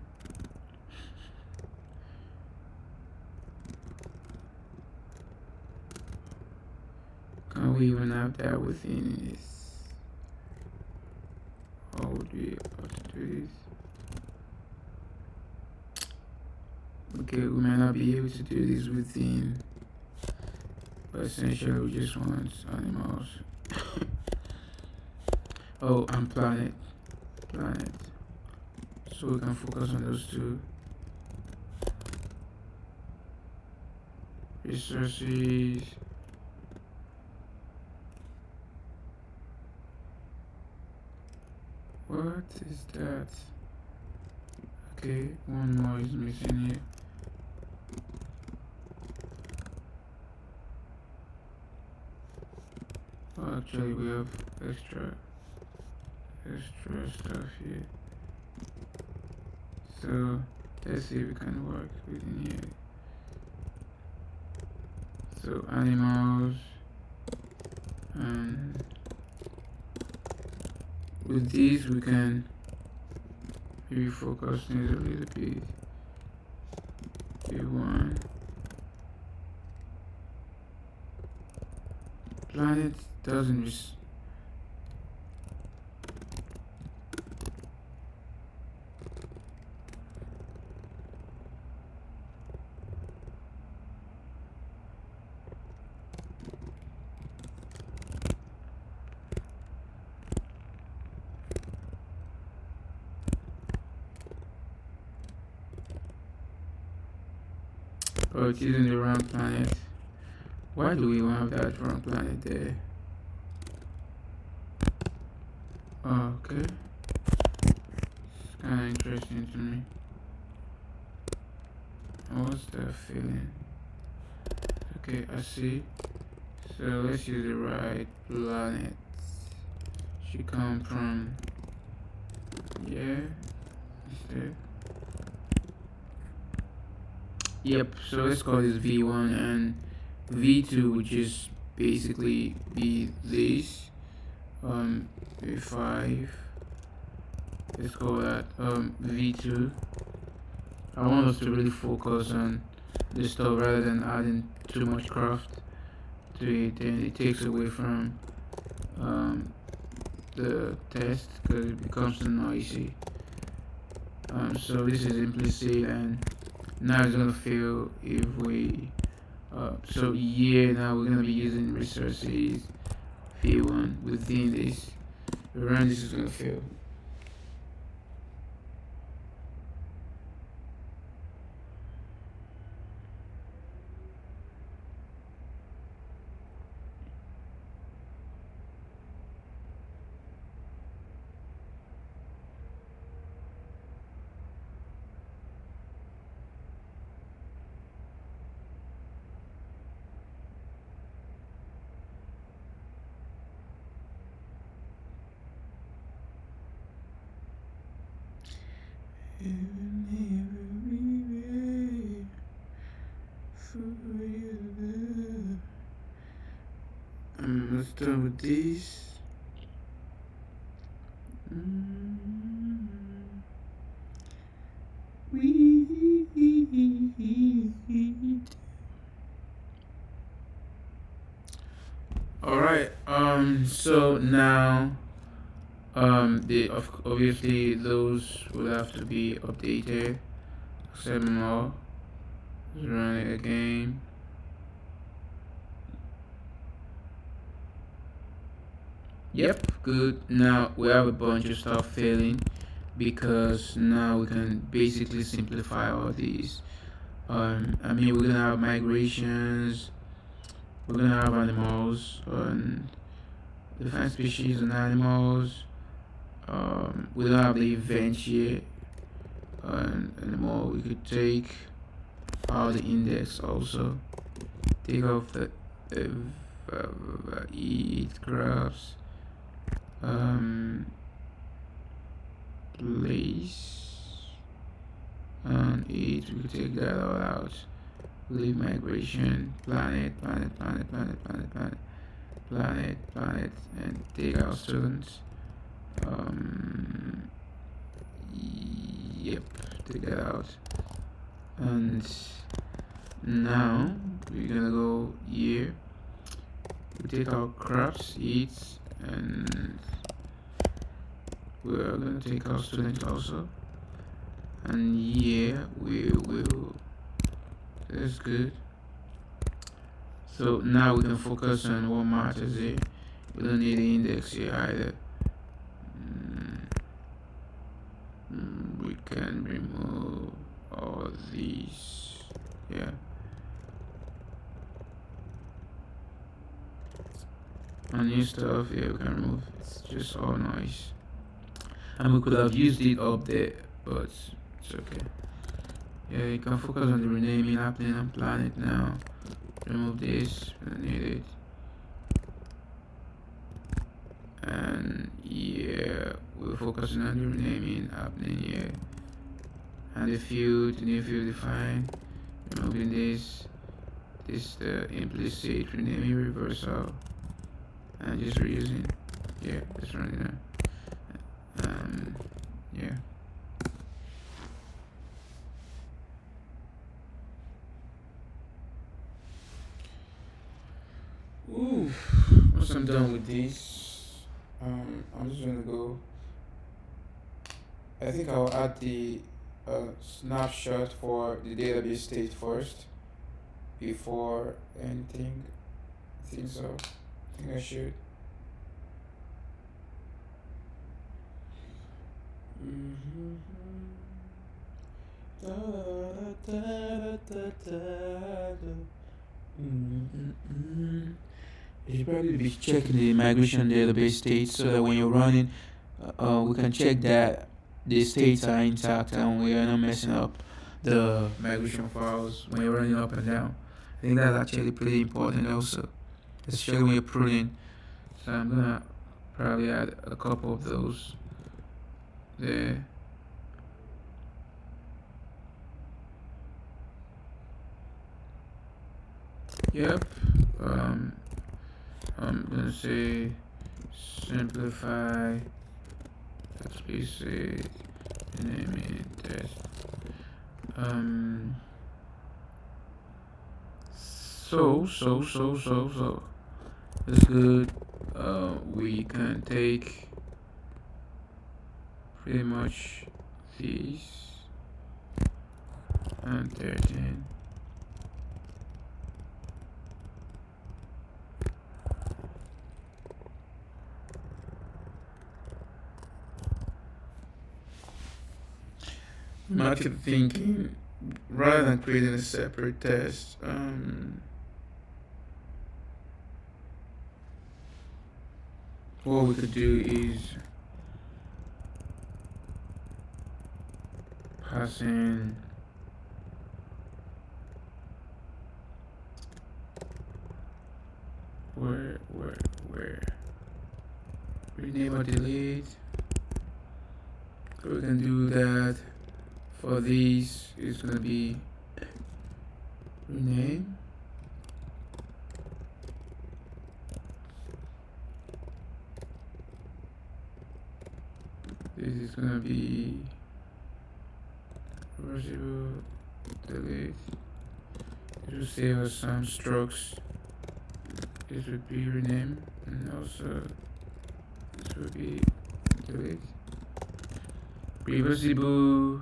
Can we even have that within this? How would we have to do this? Okay, we might not be able to do this within, but essentially we just want animals. Oh, and planet. So we can focus on those two. Resources. What is that? Okay, one more is missing here. Oh, actually we have extra stuff here. So let's see if we can work within here. So animals, and with these we can maybe focus things a little bit. V1 planet doesn't oh, it's using the wrong planet. Why do we want that wrong planet there? Oh, okay. It's kind of interesting to me. What's that feeling? Okay, I see. So let's use the right planet. Should come from instead. Yep, so let's call this V1, and V2 would just basically be this. V5. Let's call that V2. I want us to really focus on this stuff rather than adding too much craft to it, and it takes away from the test because it becomes too noisy. So this is implicit, and now it's gonna fail if we so now we're gonna be using resources v1 within this. Run this is gonna fail. Let's start with this. All right. So now, obviously those will have to be updated. 7 more. Let's run it again. Yep, good. Now we have a bunch of stuff failing because now we can basically simplify all these. I mean, we're gonna have migrations, we're gonna have animals, different species and animals. We don't have the event here, anymore. We could take out the index also. Take off the eat graphs, place, and eat. We could take that all out. Leave migration, planet, and take out students. Yep, take that out. And now we're gonna go here. We take out crops, eats, and we're gonna take out students also. And yeah, we will. That's good. So now we can focus on what matters here. We don't need the index here either. We can remove all these. Yeah. And new stuff, yeah, we can remove. It's just all noise. And we could have used it up there, but it's okay. Yeah, you can focus on the renaming happening on planet now. Remove this, we don't need it. And yeah, we're focusing on the renaming happening here. And the field, the new field defined. Removing this the implicit renaming reversal, and just reusing. Yeah, just running that. Yeah. Ooh, once I'm done with this, I'm just gonna go. I think I'll add the snapshot for the database state first before anything. I think so. I think I should. You should probably be checking the migration database states so that when you're running, we can check that the states are intact and we are not messing up the migration files when you're running up and down. I think that's actually pretty important also, especially when you're pruning. So I'm gonna probably add a couple of those there. Yep. I'm gonna say simplify explicit naming test. So it's good. We can take pretty much these and 13. I'm actually thinking rather than creating a separate test, what we could do is pass in where rename or delete. So we can do that. For these, it's gonna be rename. This is gonna be reversible delete. It will save us some strokes. This would be rename, and also this would be delete. Reversible,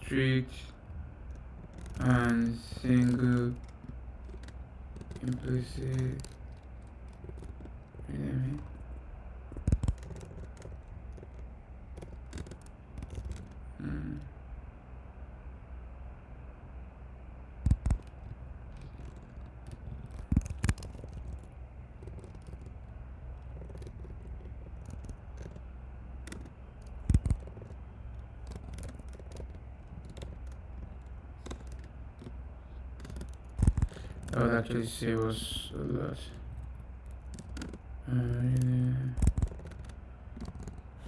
strict, and single implicit renaming. I would actually say was a lot.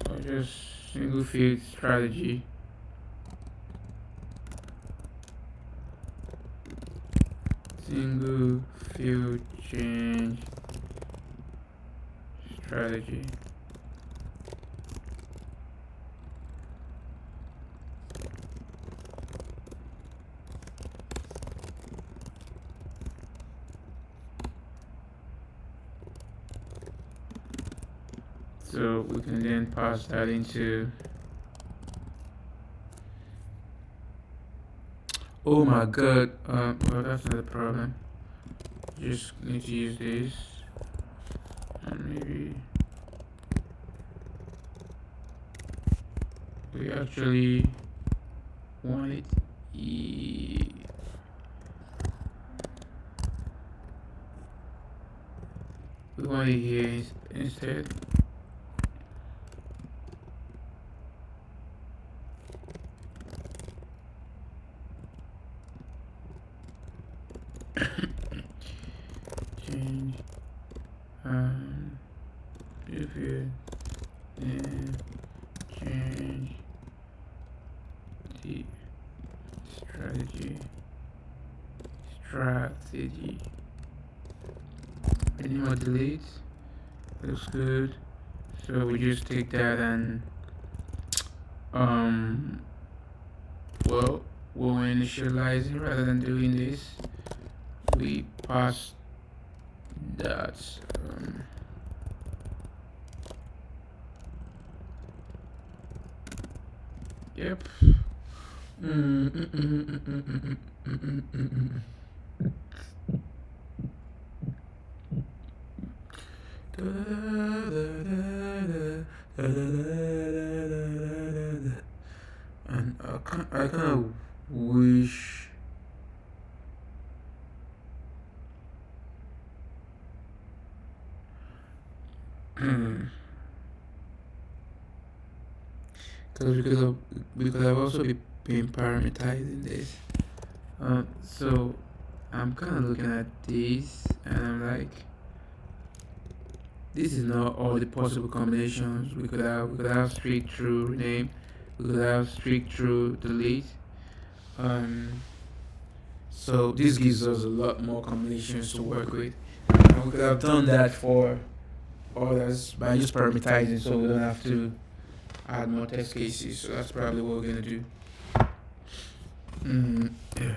Or just single field strategy. Single field change strategy. So we can then pass that into. Oh my god, well that's not a problem. Just need to use this. And maybe we actually want it. We want it here instead. Change preview and change the strategy. Any more delete? Looks good. So we just take that and well, we'll initialize it rather than doing this. We pass that yep. And I kind of wish because we could have also been parameterizing this. So I'm kind of looking at this and I'm like, this is not all the possible combinations we could have. We could have strict true rename. We could have strict true delete. So this gives us a lot more combinations to work with. And we could have done that for others by just parameterizing, so we don't have to add more test cases. So that's probably what we're gonna do. Yeah.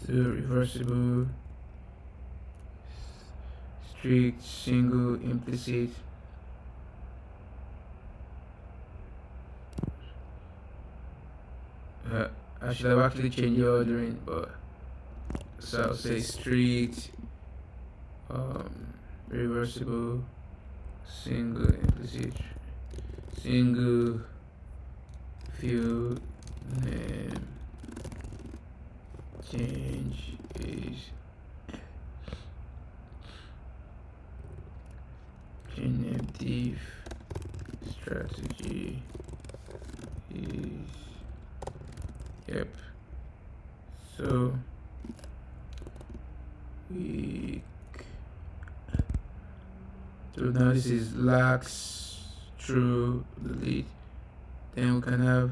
So reversible, strict, single, implicit. I should have actually changed the ordering, but so I'll say strict, reversible, single, implicit, single, field name change is name div strategy is yep. So so now this is lax true delete. Then we can have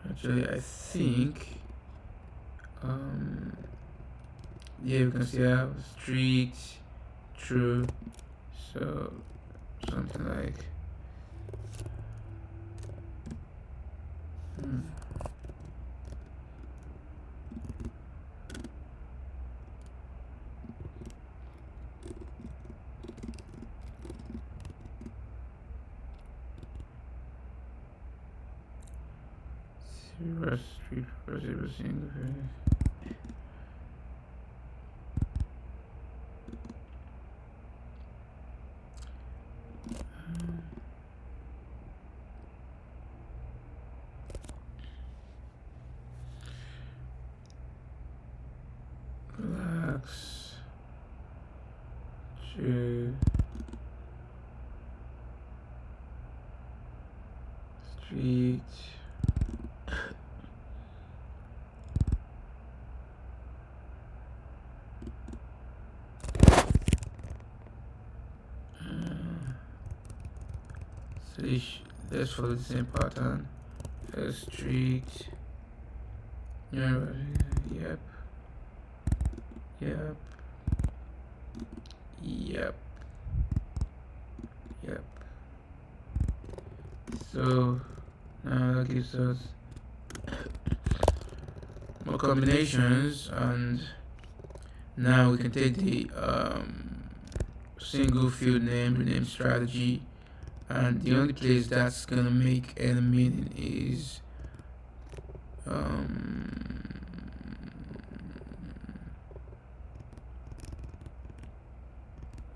actually I think yeah, we can see have street true, so something like street reversible single relax true So let's follow the same pattern. Strict. Yep. Yep. Yep. Yep. So now that gives us more combinations, and now we can take the single field name rename strategy, and the only place that's gonna make any meaning is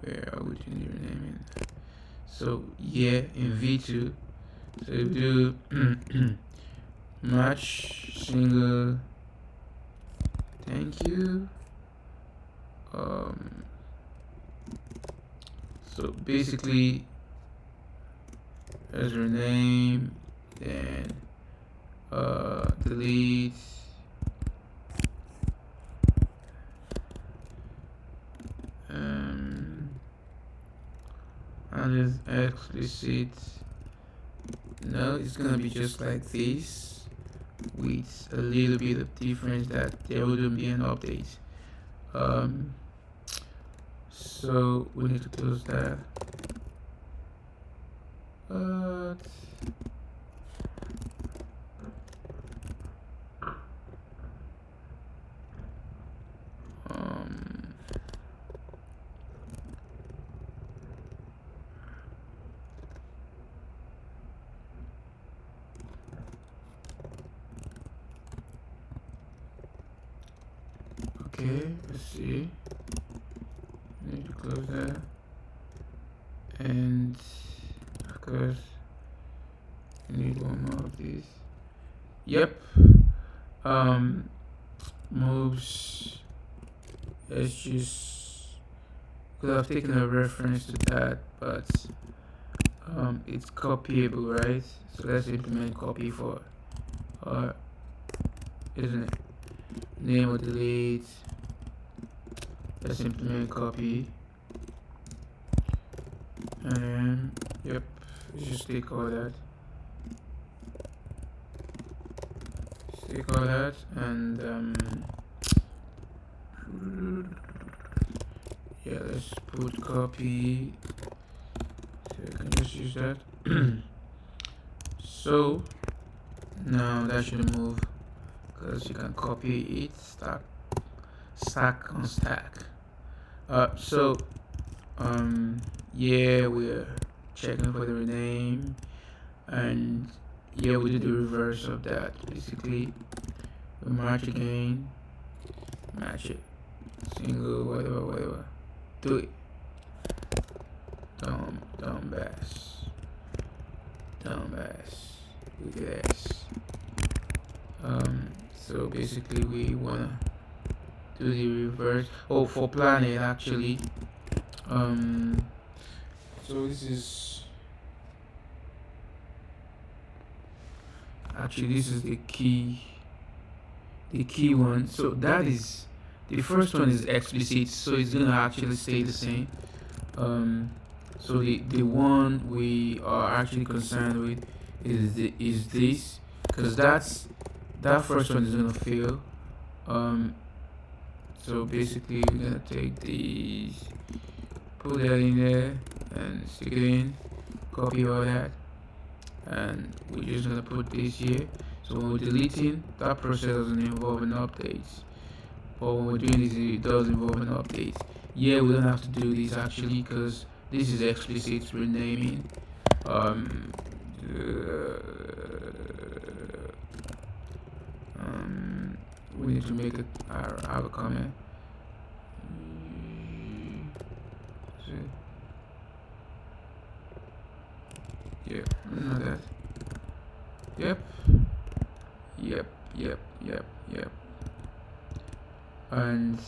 where are we doing the renaming? So yeah, in V2, so we do match single thank you. So basically, as rename, then delete, and is explicit. No, it's gonna be just like this, with a little bit of difference that there wouldn't be an update. So we need to close that. Okay, let's see. Need to close that, and of course need one more of these. Yep. Moves. Let's just, could have taken a reference to that, but it's copyable, right? So let's implement copy for isn't it? Name or delete. Let's implement copy, and then yep, just take all that. Take all that, and yeah, let's put copy. So I can just use that. So now that should move, because you can copy it stack on stack. So yeah, we're checking for the rename, and yeah, we do the reverse of that. Basically, we match again, match it, single, whatever, do it. Down bass, look at this. So basically we wanna do the reverse. Oh, for planet actually. So this is the key one. So that is the first one is explicit, so it's gonna actually stay the same. So the one we are actually concerned with is this, because that first one is gonna fail. So basically we're gonna take these, put that in there, and stick it in, copy all that, and we're just gonna put this here. So when we're deleting, that process doesn't involve an update, but when we're doing this, it does involve an update. Yeah, we don't have to do this actually, because this is explicit renaming. We need to make it have a comment. Yeah, know that. Yep. And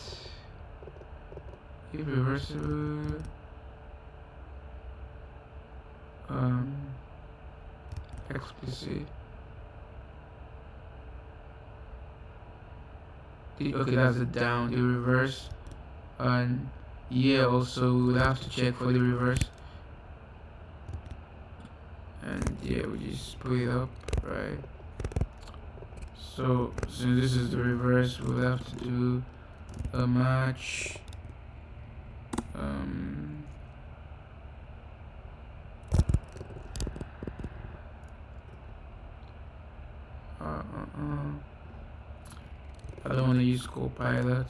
irreversible. Explicit. Okay, that's the down, the reverse. And yeah, also we will have to check for the reverse. yeah, we just put it up, right? So since this is the reverse, we'll have to do a match. I don't want to use copilots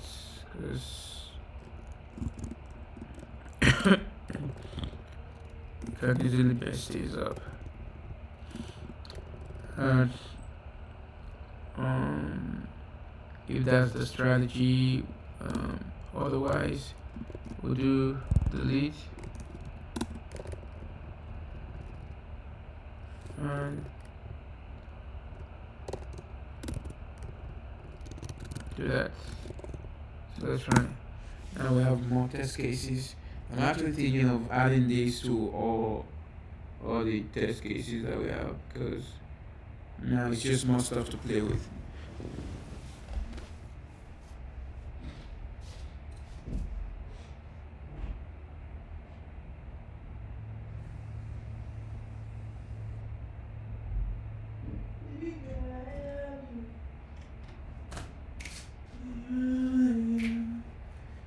because can easily mess these up. And if that's the strategy, otherwise we'll do delete and do that. So that's fine. Now we have more test cases. I'm actually thinking of adding these to all the test cases that we have because now it's just more stuff to play with.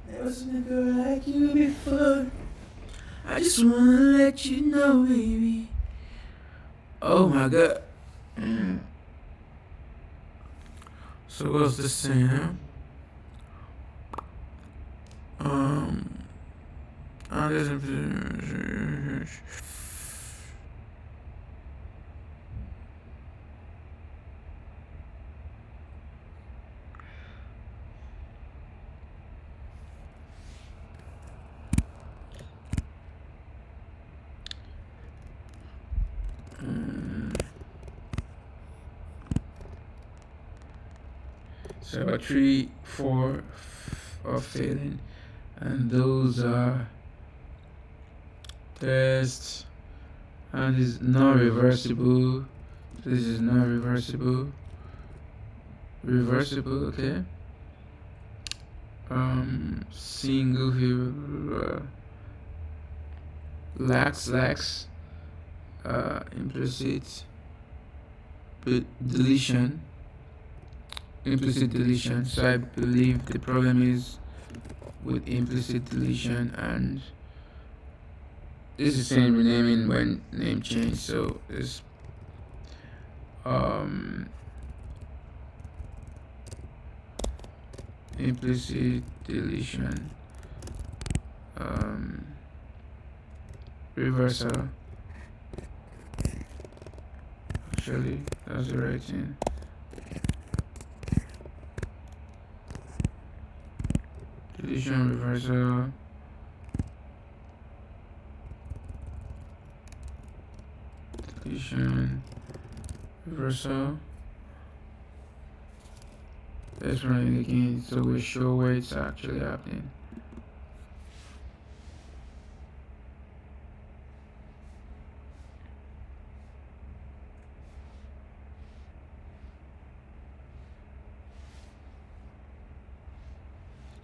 Never seen a girl like you before. I just wanna let you know, baby. Oh my god. So what's this saying, huh? So about 3, 4 are failing, and those are tests, and is not reversible. This is not reversible. Reversible, okay. Single here, lax, implicit deletion. Implicit deletion. So I believe the problem is with implicit deletion, and this is saying renaming when name change. So it's implicit deletion, reversal. Actually, that's the right thing. Deletion, reversal. Deletion, reversal. Let's run it again so we're sure where it's actually happening.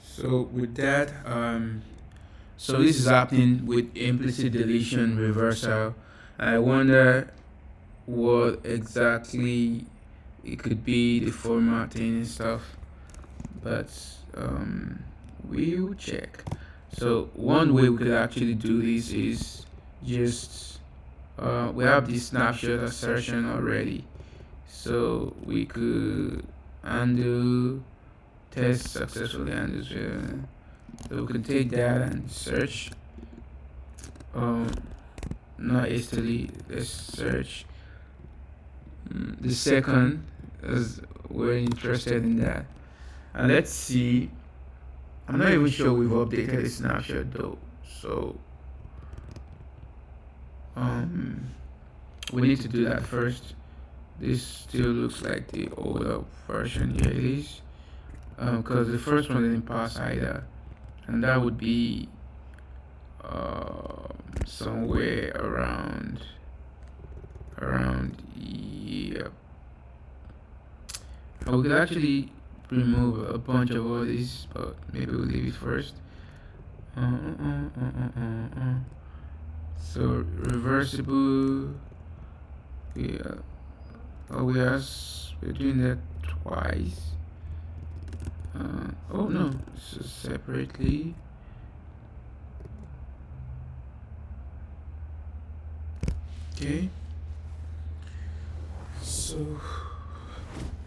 So with that, so this is happening with implicit deletion reversal. I wonder what exactly it could be, the formatting and stuff, but we'll check. So one way we could actually do this is just we have this snapshot assertion already, so we could undo test successfully undo. So we can take that and search. Not hastily, let's search the second, as we're interested in that. And let's see, I'm not even sure we've updated the snapshot though, so we need to do that first. This still looks like the older version. Here it is, because the first one didn't pass either, and that would be somewhere around yeah. We could actually remove a bunch of all these, but maybe we'll leave it first. So reversible, we're doing that twice. Oh no, so separately. Okay. So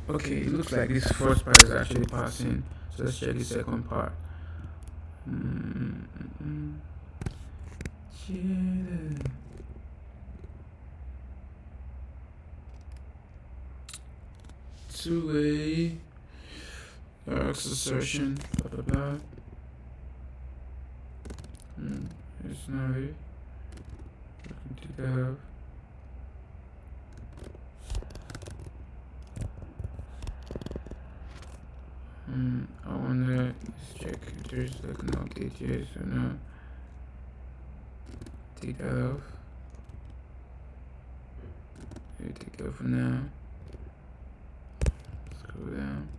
okay, it looks like this first part is actually passing. So let's check the second part. Two-way X assertion, blah blah blah. It's not it. I can take that off. I wonder, let's check if there's like an update, yes or no. Take that off. Maybe take it off for now. Scroll down.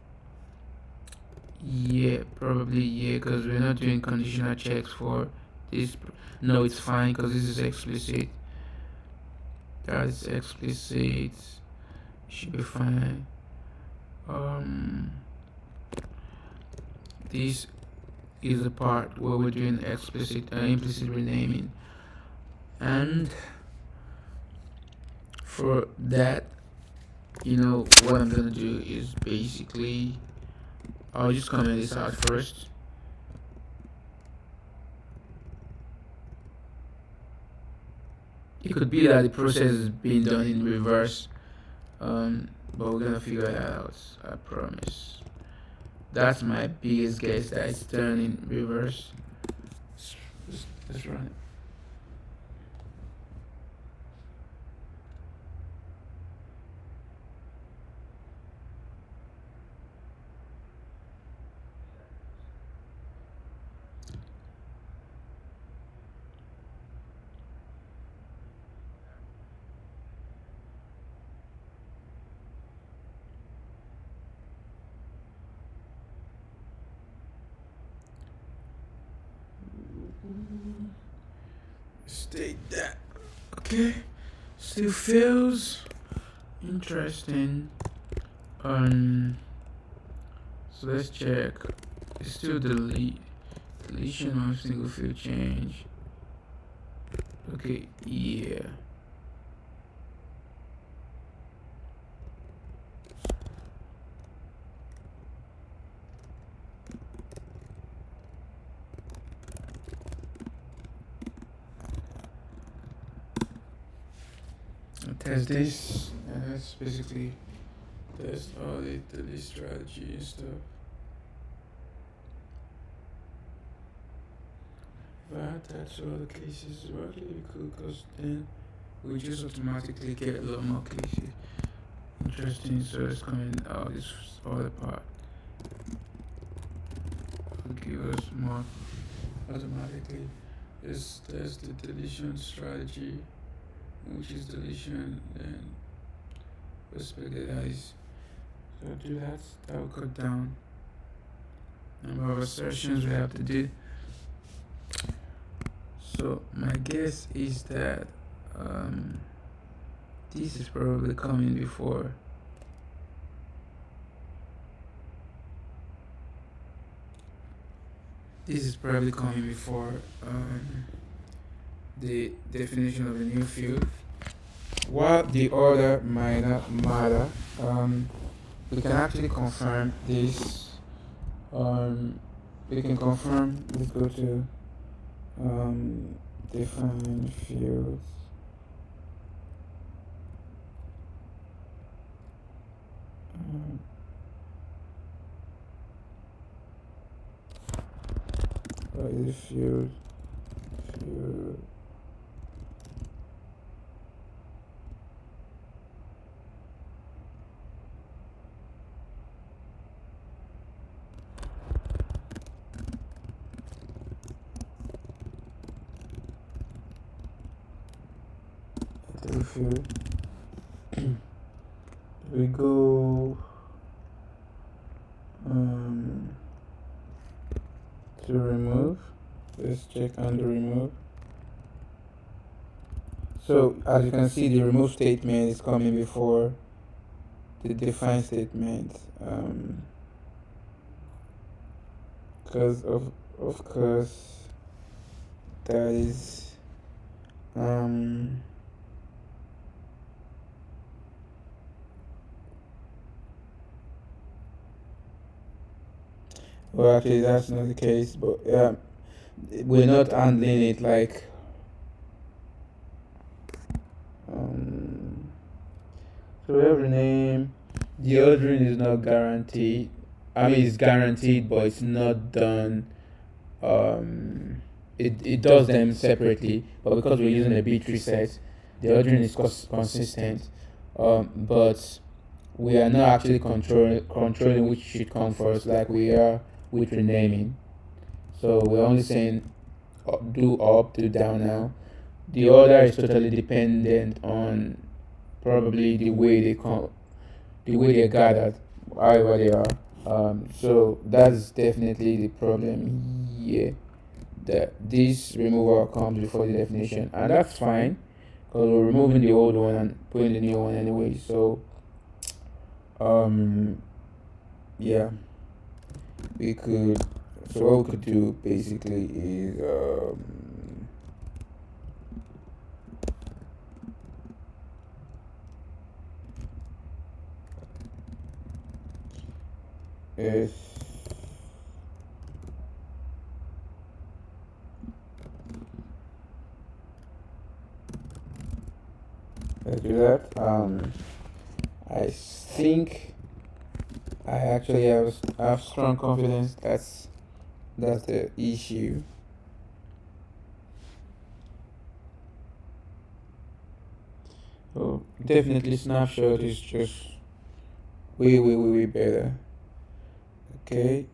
Yeah, probably yeah, because we're not doing conditional checks for this. No, it's fine because this is explicit. That's explicit. Should be fine. This is the part where we're doing implicit renaming, and for that, what I'm gonna do is basically I'll just comment this out first. It could be that the process is being done in reverse, but we're gonna figure it out, I promise. That's my biggest guess, that it's done in reverse. Let's run it. State that. Okay. Still feels interesting. So let's check. It's still deletion of single field change. Okay, yeah. Test this, and that's basically test all the delete strategy and stuff. But that's all the cases. It's really cool because then we just automatically get a lot more cases. Interesting, so it's coming out this other part. Will give us more automatically. There's the deletion strategy, which is deletion, then respected eyes. So do that will cut down number of assertions we have to do. So my guess is that this is probably coming before. This is probably coming before the definition of a new field. While the order might not matter, we can actually confirm this. We can confirm. Let's go to define fields. What is field? Field. Field. We go to remove. Let's check under remove. So as you can see, the remove statement is coming before the define statement. Because of course that is well, actually that's not the case, but we're not handling it like so we have rename. The ordering is not guaranteed. I mean, it's guaranteed, but it's not done. It does them separately, but because we're using a B3 set, the ordering is consistent. But we are not actually controlling which should come first, like we are with renaming. So we're only saying do up, do down now. The order is totally dependent on probably the way they're gathered, however they are. So that's definitely the problem here. That this removal comes before the definition, and that's fine because we're removing the old one and putting the new one anyway. So, um, yeah, we could. So what we could do basically is let's do that. I think I actually have strong confidence that's the issue. So definitely snapshot is just way better. Okay,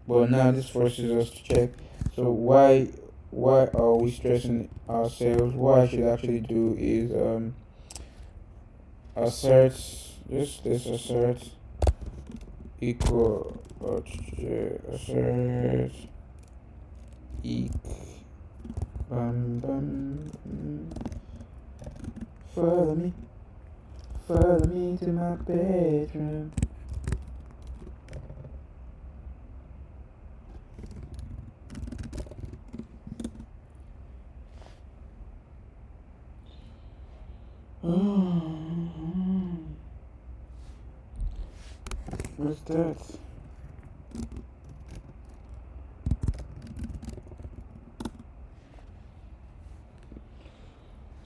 but now this forces us to check. So why are we stressing ourselves? What I should actually do is assert just this assert equal assert eq follow me to my bedroom. What's that?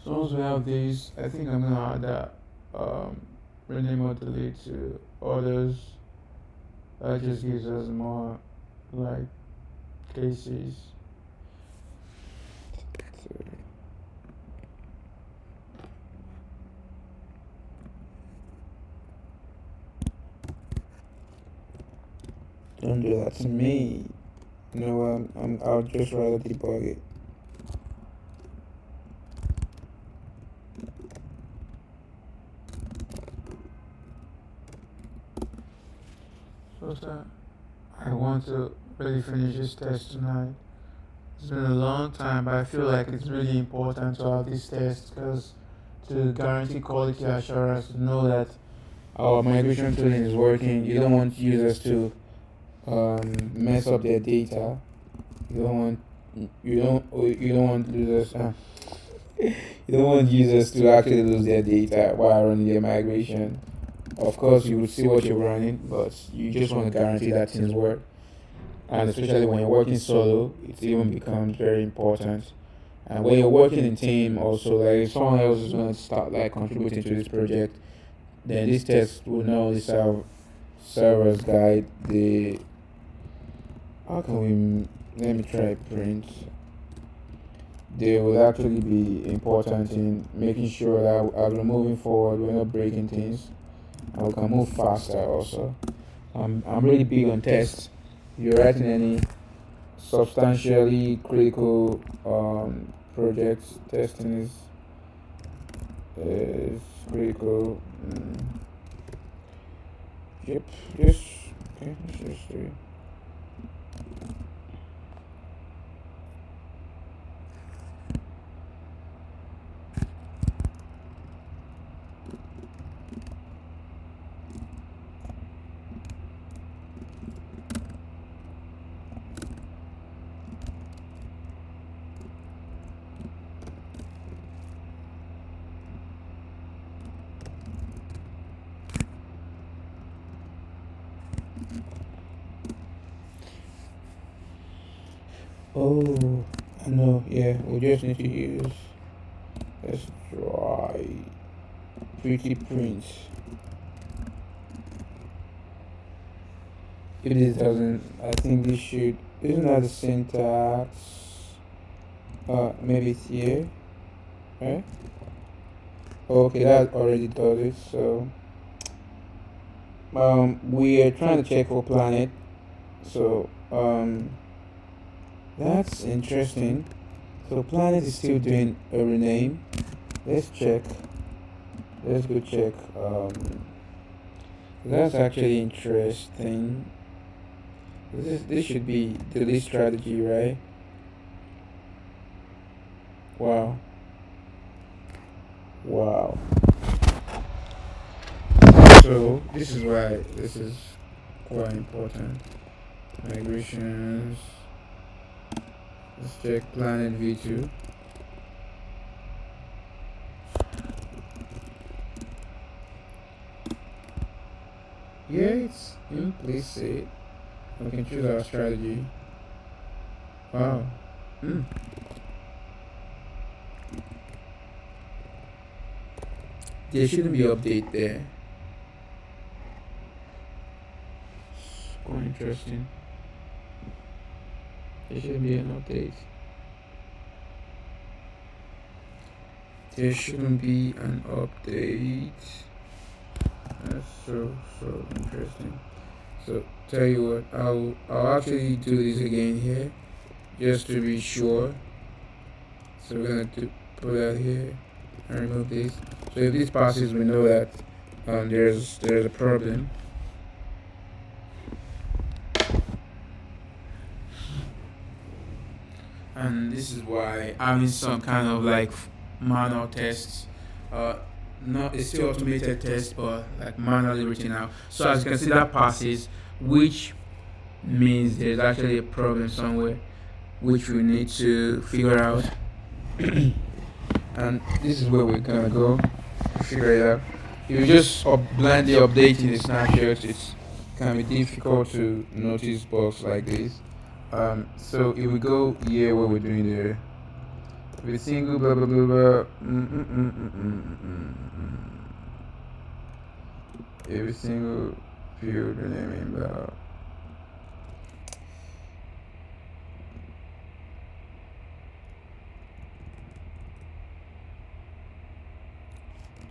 So once we have these, I think I'm gonna add that rename or delete to others. That just gives us more like cases. Don't do that to me. You know what? I'll just rather debug it. So that I want to really finish this test tonight. It's been a long time, but I feel like it's really important to have this test because to guarantee quality assurance, to know that our migration tooling is working. You don't want users to mess up their data. You don't want users. You don't want users to actually lose their data while running their migration. Of course, you will see what you're running, but you just want to guarantee that things work. And especially when you're working solo, it even becomes very important. And when you're working in team, also like if someone else is going to start like contributing to this project, then this test will not only serve as guide the how can we let me try print. They will actually be important in making sure that as we're moving forward, we're not breaking things, and we can move faster. Also, I'm really big on tests. If you're writing any substantially critical projects, testing is critical. Yep. Yes. Okay. Let's just do. Oh, I know. Yeah, we just need to use. Let's try pretty print. If this doesn't, I think this should. Isn't that the syntax? Maybe it's here, right? Okay, that already does it. So, we are trying to check for planet. So, that's interesting. So, planet is still doing a rename. Let's check. Let's go check. That's actually interesting. This should be delete strategy, right? Wow. Wow. So this is why this is quite important. Migrations. Let's check Planet V2. Yeah, it's implicit. We can choose our strategy. Wow. Mm. There shouldn't be update there. It's quite interesting. There should be an update. There shouldn't be an update. That's so interesting. So tell you what, I'll actually do this again here, just to be sure. So we're gonna put that here and remove this. So if this passes, we know that there's a problem. And this is why having some kind of like manual tests, not it's still automated test, but like manually written out. So as you can see, that passes, which means there's actually a problem somewhere, which we need to figure out. And this is where we're gonna go to figure it out. If you just blindly updating the snapshots, it can be difficult to notice bugs like this. So if we go here, what we're doing there, with single blah blah blah blah, every single field renaming blah.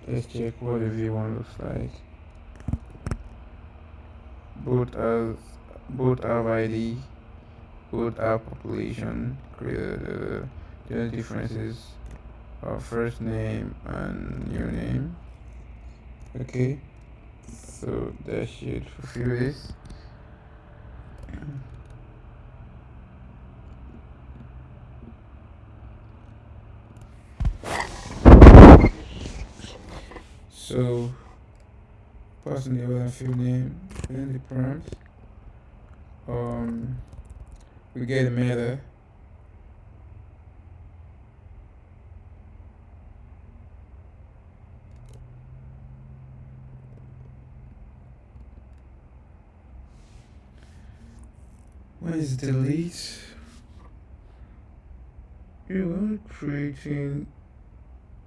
Let's check what the V1 looks like. Both have ID, both have population. The only differences are first name and new name. Okay, so that should fulfill this. So passing the other field name, then the prompt. We get a meta. When is delete? You want creating,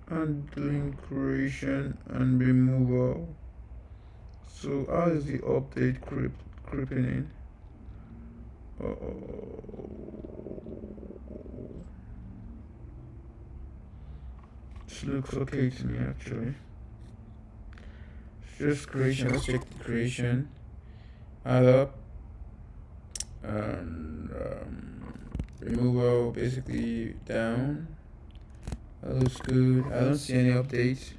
handling creation and removal. So how is the update creeping in? This looks okay to me actually. It's just creation. Let's check the creation. Add up and removal basically down. That looks good. I don't see any updates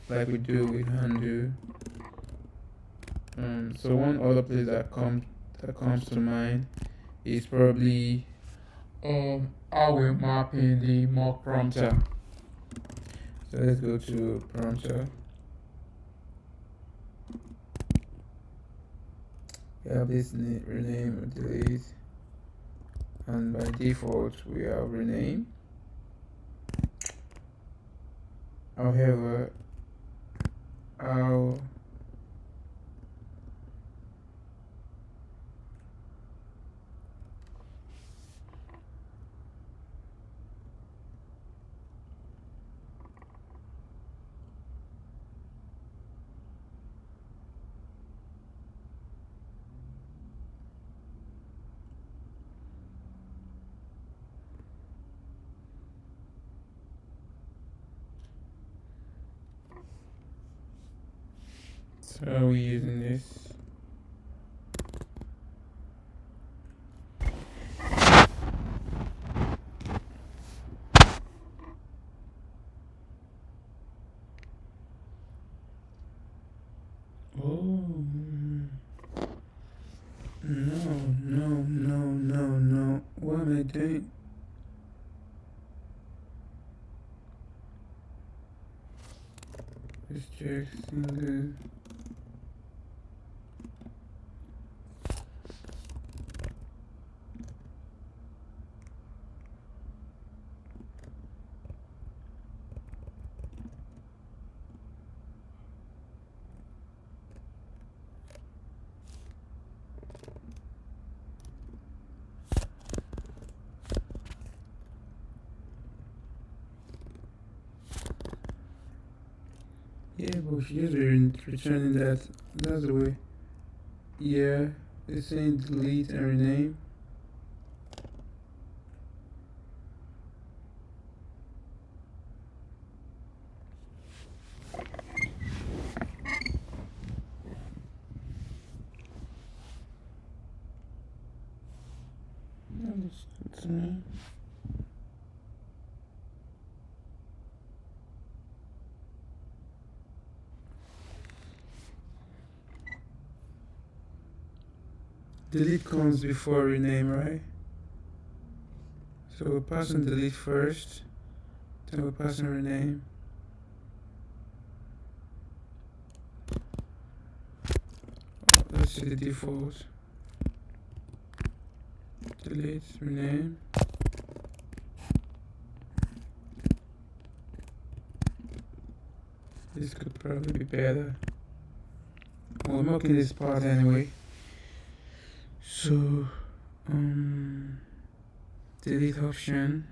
like we do with undo. So one other place that comes to mind is probably how we're mapping the mock prompter. So let's go to prompter. We have this rename or delete, and by default we have rename. However, So how are we using this? Oh, no. What am I doing? Let's check single. Yeah, but she's just returning that. That's the way. Yeah, it's saying delete and rename. That's me. Delete comes before rename, right? So we're passing delete first, then we're passing rename. Let's see the default. Delete, rename. This could probably be better. Well, I'm marking this part anyway. So, delete option.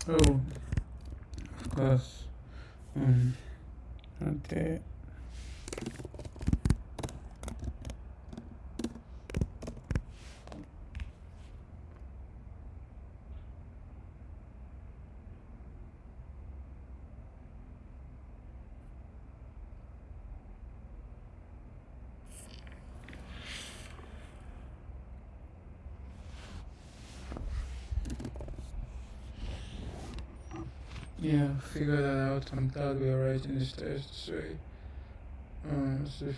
Oh, of course. Okay. Yeah, figure that out. I'm glad we are writing this test. So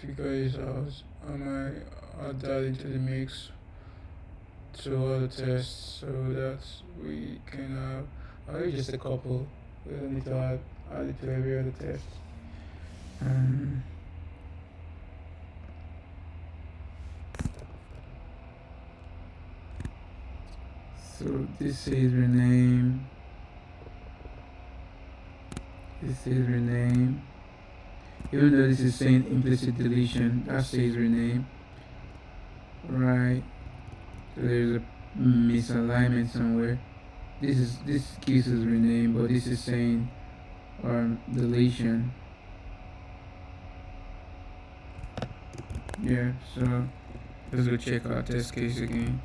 figure this out. I might add that into the mix to other tests so that we can have just a couple. We don't need to add it to every other test. Um, So this says rename. This says rename. Even though this is saying implicit deletion, that says rename. Right. So there's a misalignment somewhere. This case is rename, but this is saying deletion. Yeah, so let's go check our test case again.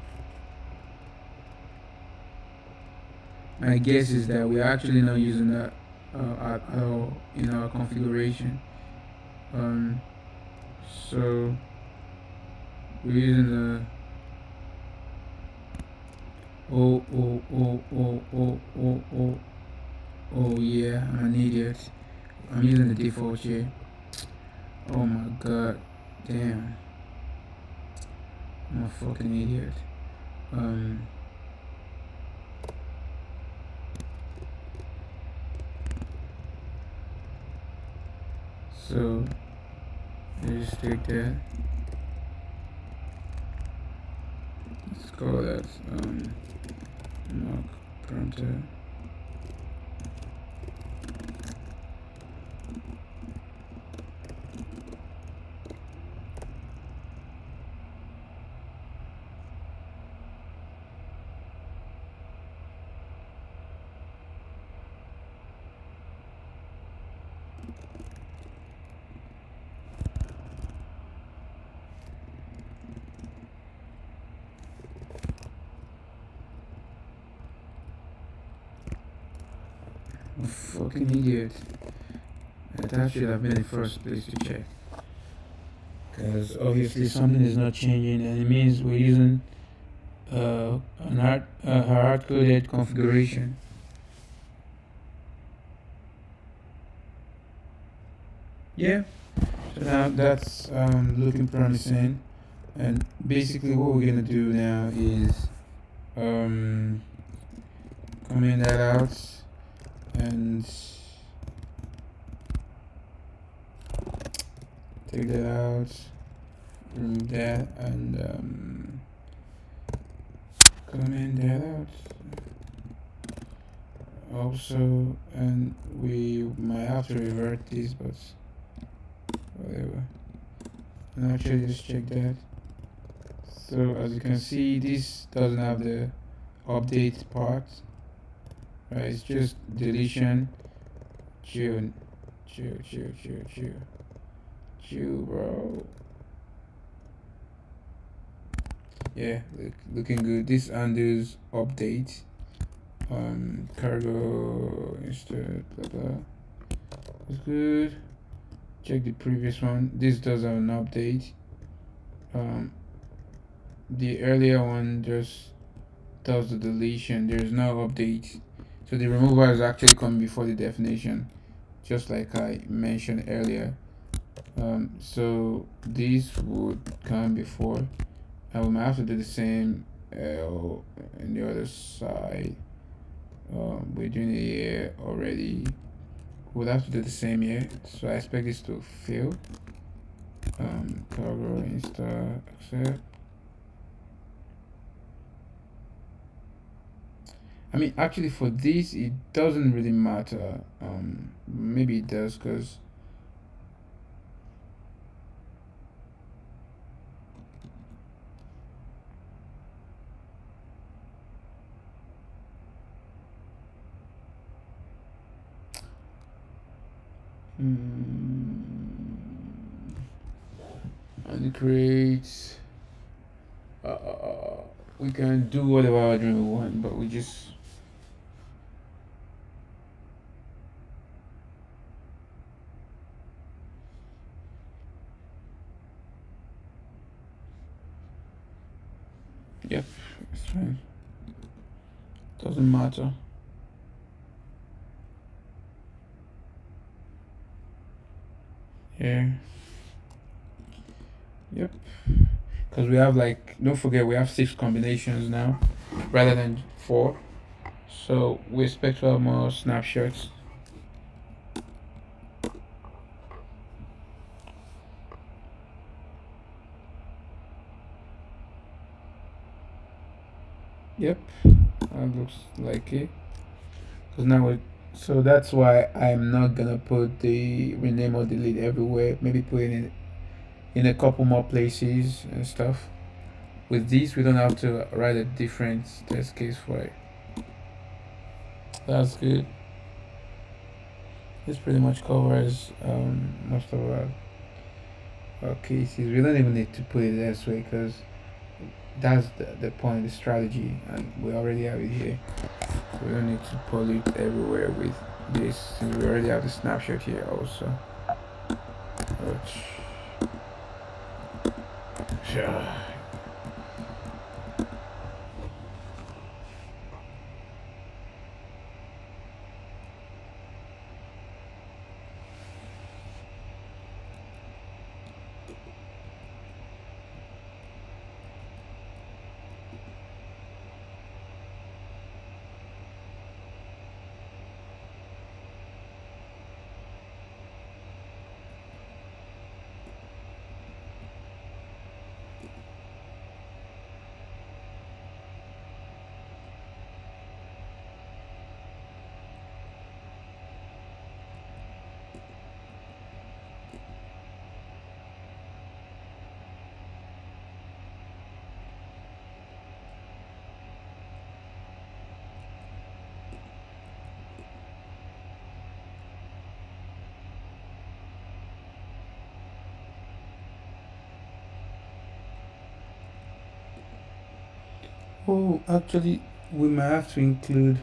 My guess is that we're actually not using that at all in our configuration. So we're using the oh yeah, I'm an idiot. I'm using the default here. Oh my god, damn, I'm a fucking idiot. So let's just take that. Let's call that mock printer. I'm a fucking idiot. That should have been the first place to check. Because obviously something is not changing, and it means we're using a hard-coded configuration. Yeah, so now that's looking promising, and basically what we're gonna do now is comment that out and take that out, remove that, and comment that out also, and we might have to revert this, but whatever. And actually just check that. So as you can see, this doesn't have the update part, right? It's just deletion. Chill, bro. Yeah, looking good. This undo update. Cargo instead, blah blah. It's good. Check the previous one. This does have an update. The earlier one just does the deletion. There's no update. So the removal is actually coming before the definition, just like I mentioned earlier. So this would come before, and we might have to do the same in the other side. We're doing it here already. We'll have to do the same here. So I expect this to fail. Cargo insta accept. I mean, actually, for this, it doesn't really matter. Maybe it does, because and it creates. We can do whatever ordering we want, but we just. Yep, it's fine. Doesn't matter. Yeah. Yep. Because we have, like, don't forget, we have 6 combinations now rather than 4. So we expect to have more snapshots. Yep. That looks like it. Cause now it, so that's why I'm not gonna put the rename or delete everywhere. Maybe put it in a couple more places and stuff. With this, we don't have to write a different test case for it. That's good. This pretty much covers most of our cases. We don't even need to put it this way because that's the point, the strategy, and we already have it here. So we don't need to pollute everywhere with this since we already have the snapshot here also. Which, sure. Oh, actually, we might have to include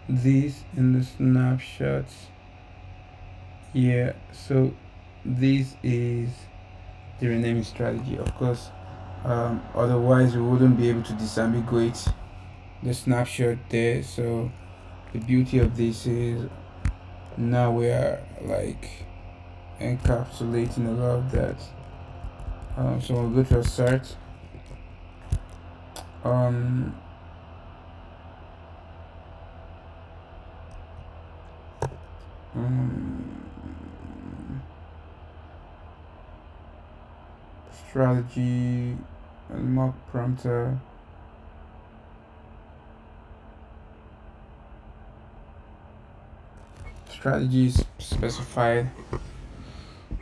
this in the snapshots. Yeah, so this is the renaming strategy, of course. Otherwise, we wouldn't be able to disambiguate the snapshot there. So the beauty of this is now we are like encapsulating a lot of that. So we'll go to assert. Um, strategy and mock prompter. Strategies specified.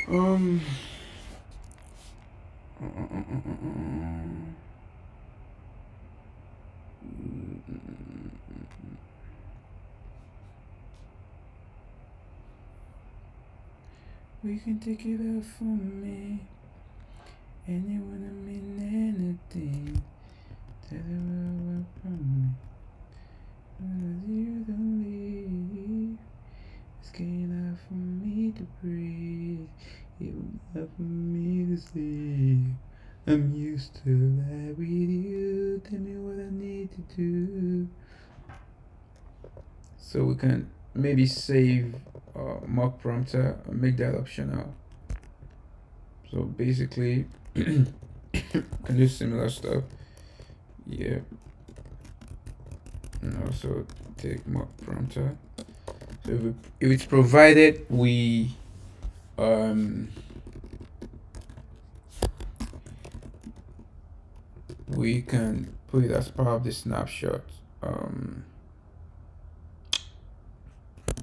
Um. We can take it out from me. Anyone I mean anything. Tell the world from me. As you don't leave. It's getting out for me to breathe. Even not for me to sleep. I'm used to lie with you. Tell me what I need to do. So we can maybe save mock prompter and make that optional. So basically, can do similar stuff. Yeah. And also take mock prompter. So if it's provided, we can put it as part of the snapshot.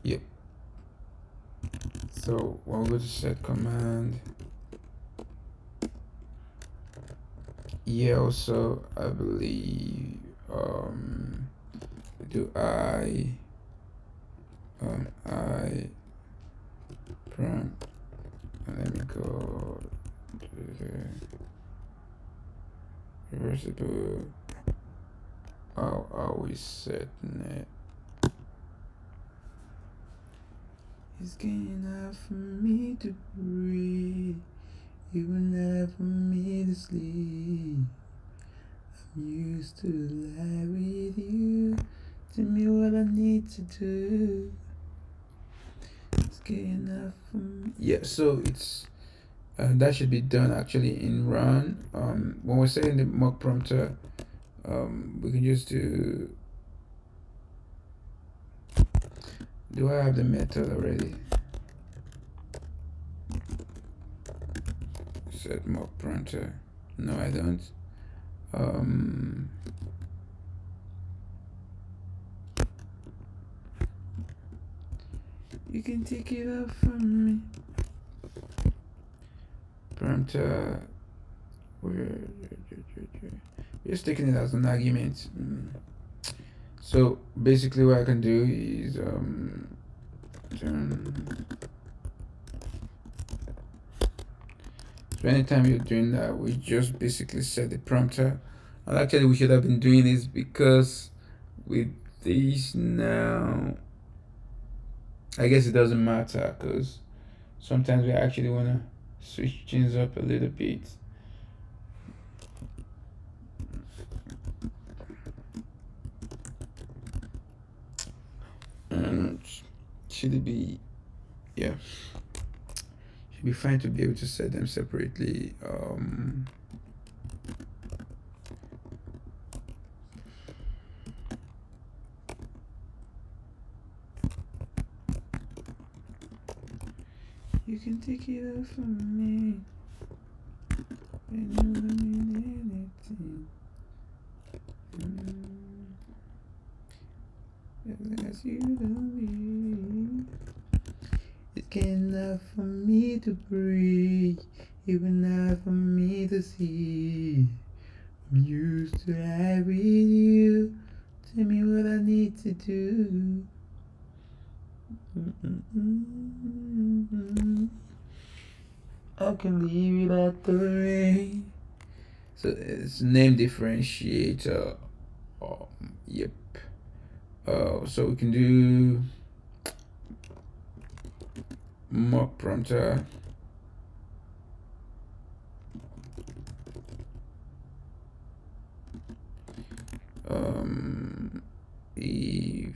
Yep. So when we go to set command, yeah, also I believe do I prompt, and let me go to the reversible. How are we setting it? It's getting out for me to breathe, even out for me to sleep. I'm used to lie with you. Tell me what I need to do. It's getting out for me. Yeah, so it's that should be done actually in run. When we're setting the mock prompter, we can just do I have the method already? Set mock prompter. No, I don't. You can take it off from me. Prompt, where, just taking it as an argument. So basically what I can do is so anytime you're doing that, we just basically set the prompter. And actually we should have been doing this, because with this now, I guess it doesn't matter, because sometimes we actually want to switch things up a little bit. And should it be, yeah, should be fine to be able to set them separately. You can take it off from me. And you don't mean anything. As you don't mean. It's enough for me to breathe, even enough for me to see. I'm used to live with you. Tell me what I need to do. I can live without the rain. So it's name differentiator. Yep. So we can do mock prompter. If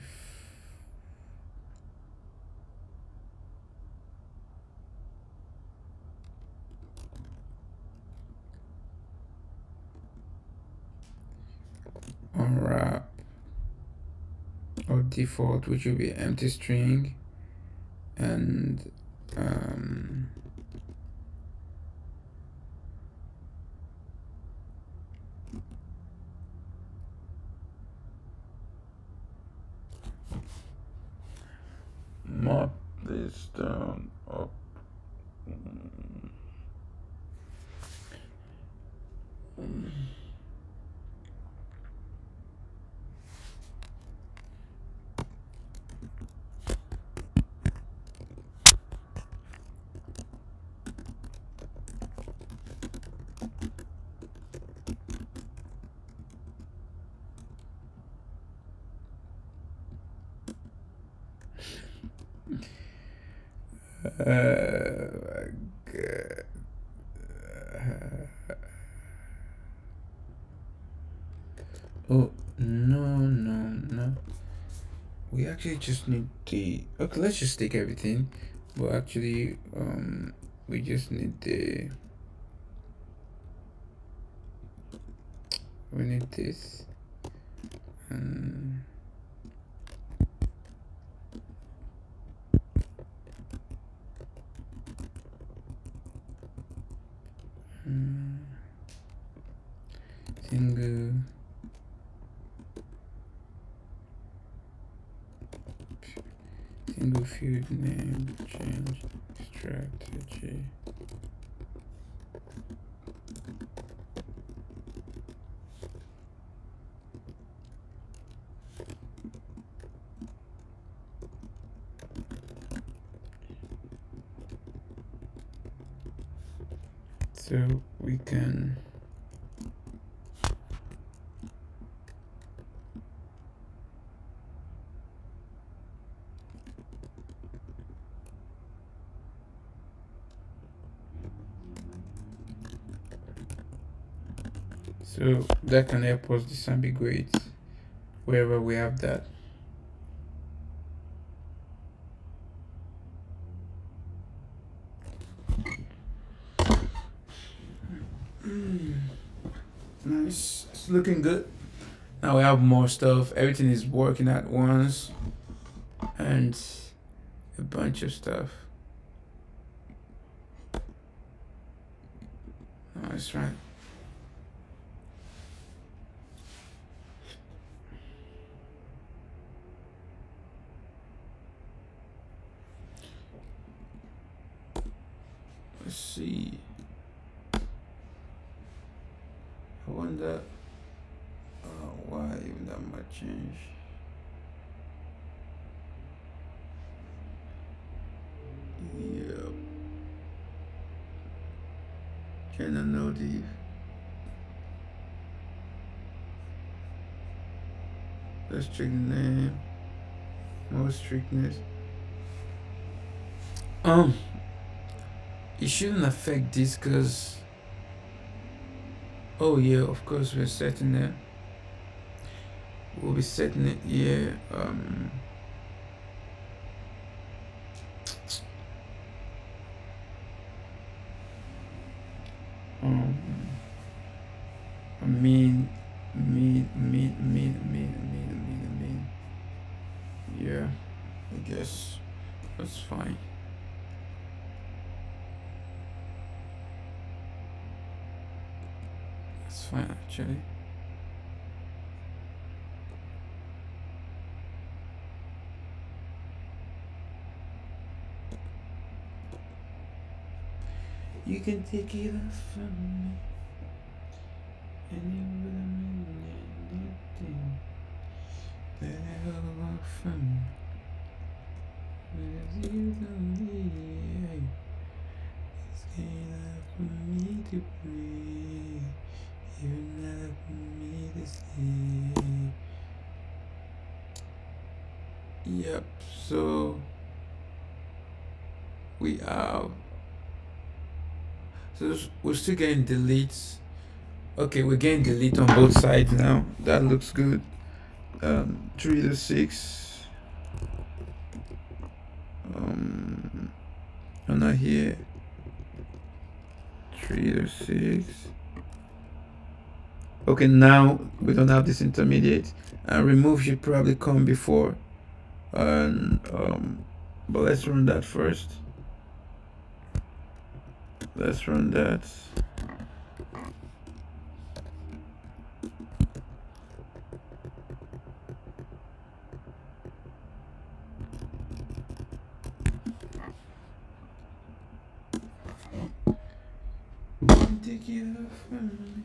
unwrap or default, which will be empty string, and mark this down up. Oh no, we actually just need the, okay, let's just take everything, but actually we just need the, we need this, and single field name change strategy. So we can so that can help us disambiguate wherever we have that. Nice, it's looking good. Now we have more stuff, everything is working at once, and a bunch of stuff. That's right. see. I wonder why even that might change. Yep. Can I know the let's check the name. More strictness. It shouldn't affect this because oh yeah, of course we're setting it. We'll be setting it here. Yeah, I guess that's fine. That's fine actually. You can take it off from me, and you wouldn't mean anything. Let it all off from me. Because you don't need it's enough for me to breathe. You're not for me to sleep. Yep, so we have so we're still getting deletes. Okay, we're getting delete on both sides now. That looks good. 3 to 6. I'm not here. 3 to 6. Okay, now we don't have this intermediate. And remove should probably come before. And but let's run that first. Let's run that. Take it off from me.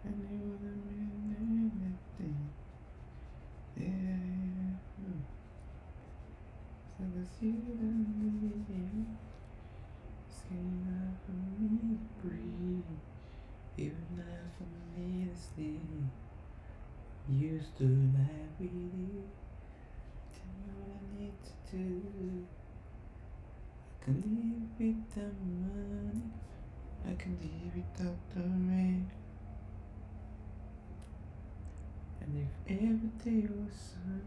And you wouldn't mean anything. Yeah. So let's see them. It's enough for me to breathe. Even enough for me to sleep. Used to like we did. Tell me what I need to do. I can live without money. I can live without the rain. And if every day was sun,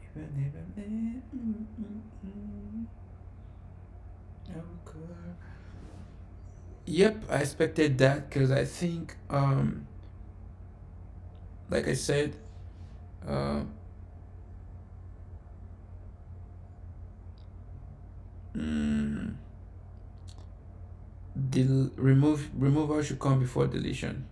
if I never met, I would cry. Yep, I expected that because I think, like I said, removal should come before deletion.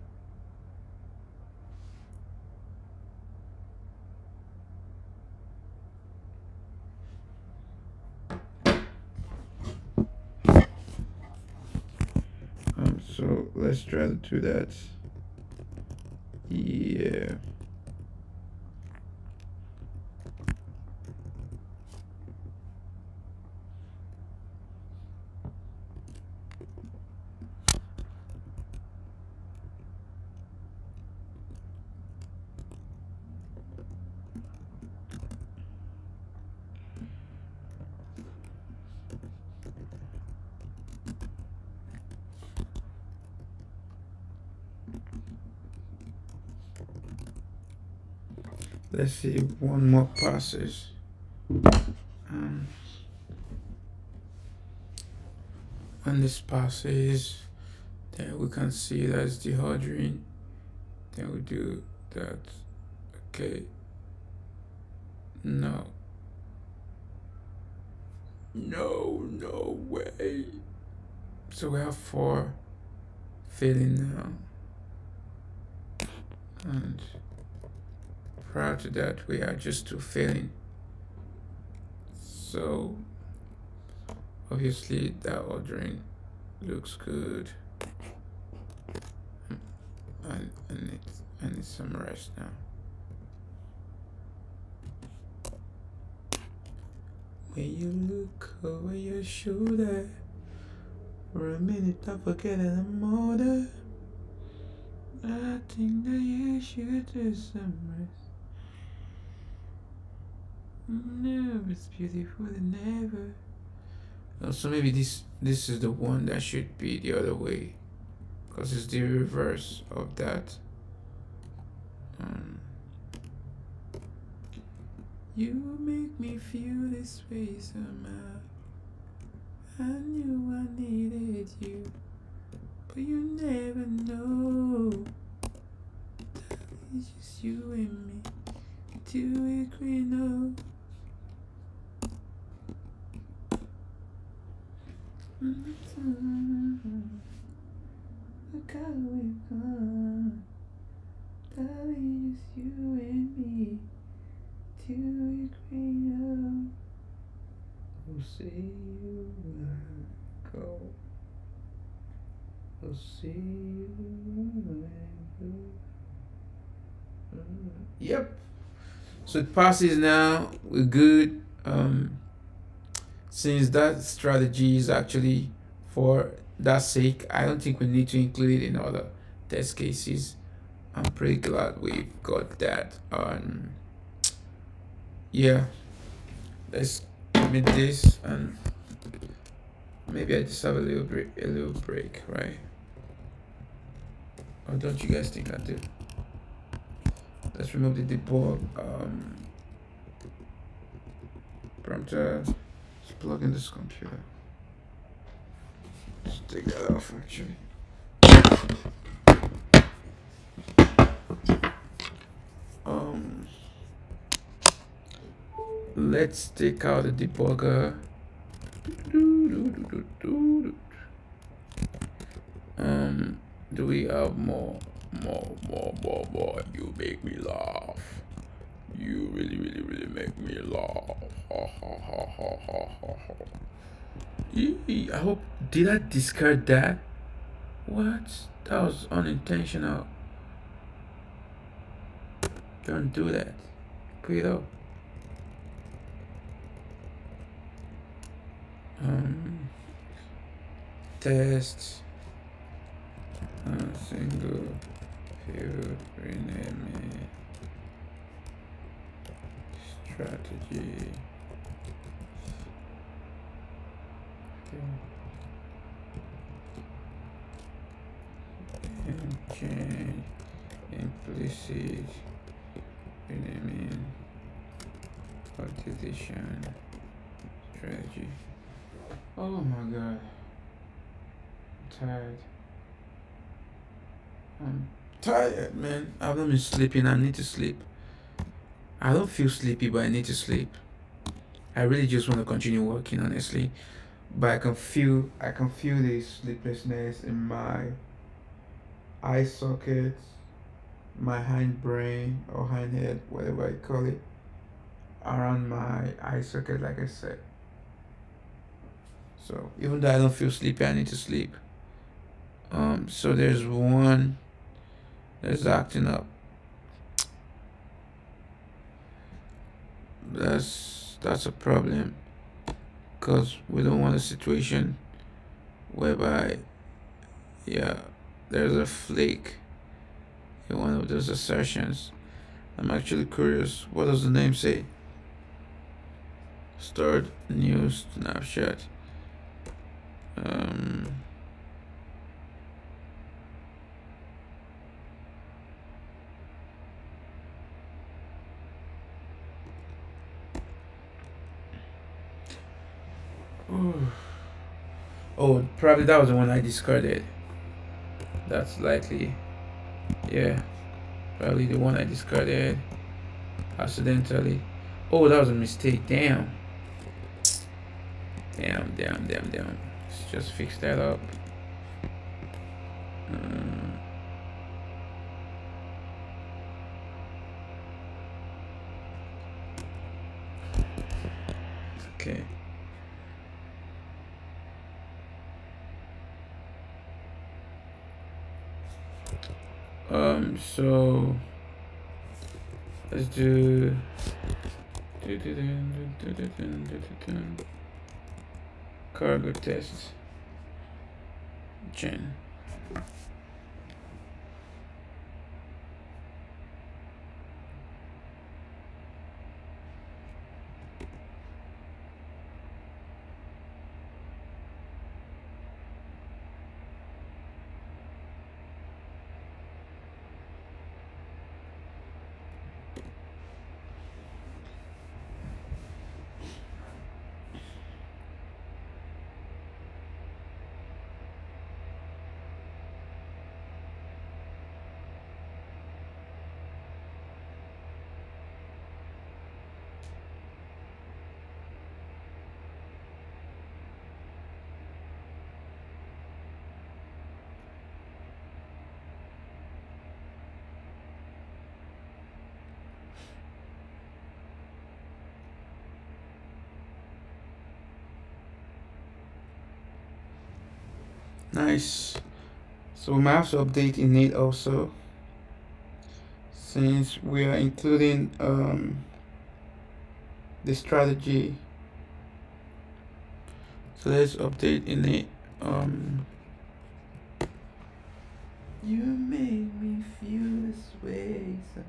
So let's try to do that. Yeah. Let's see if one more passes. When this passes, then we can see that's dehydrating. Then we do that. Okay. No. No way. So we have 4 failing now. And prior to that we are just two failing. So obviously that ordering looks good. I need some rest now. When you look over your shoulder for a minute, I'm forgetting I'm older. I think that you should do some rest. No, it's beautiful than ever. Also, maybe this is the one that should be the other way, because it's the reverse of that. You make me feel this way somehow. I knew I needed you, but you never know. It's just you and me till we agree no. Look how we've gone, darling, just you and me till we agree no. We'll see you when I go. We'll see you when I go. Yep. So it passes now. We're good. Since that strategy is actually for that sake, I don't think we need to include it in other test cases. I'm pretty glad we've got that. Yeah. Let's commit this and maybe I just have a little break, right? Or don't you guys think I do? Let's remove the debug prompter. Let's plug in this computer. Let's take that off actually. Let's take out the debugger. Do we have more? You make me laugh. You really make me laugh. I hope, did I discard that? What? That was unintentional. Don't do that. Put it up. Test single field rename strategy. And change implicit renaming utilization strategy. Oh my god, I'm tired. I'm tired, man. I haven't been sleeping. I need to sleep. I don't feel sleepy, but I need to sleep. I really just want to continue working, honestly. But I can feel the sleeplessness in my eye sockets, my hindbrain or hindhead, whatever I call it, around my eye socket, like I said. So even though I don't feel sleepy, I need to sleep. So there's one that's acting up. That's a problem, because we don't want a situation whereby, yeah, there's a flake in one of those assertions. I'm actually curious, what does the name say? Stored new snapshot. Oh, probably that was the one I discarded. That's likely. Yeah, probably the one I discarded accidentally. Oh, that was a mistake. Damn. Let's just fix that up. So let's do cargo test gen. Nice. So we might have to update in it also, since we are including the strategy. So let's update in it. You made me feel this way. So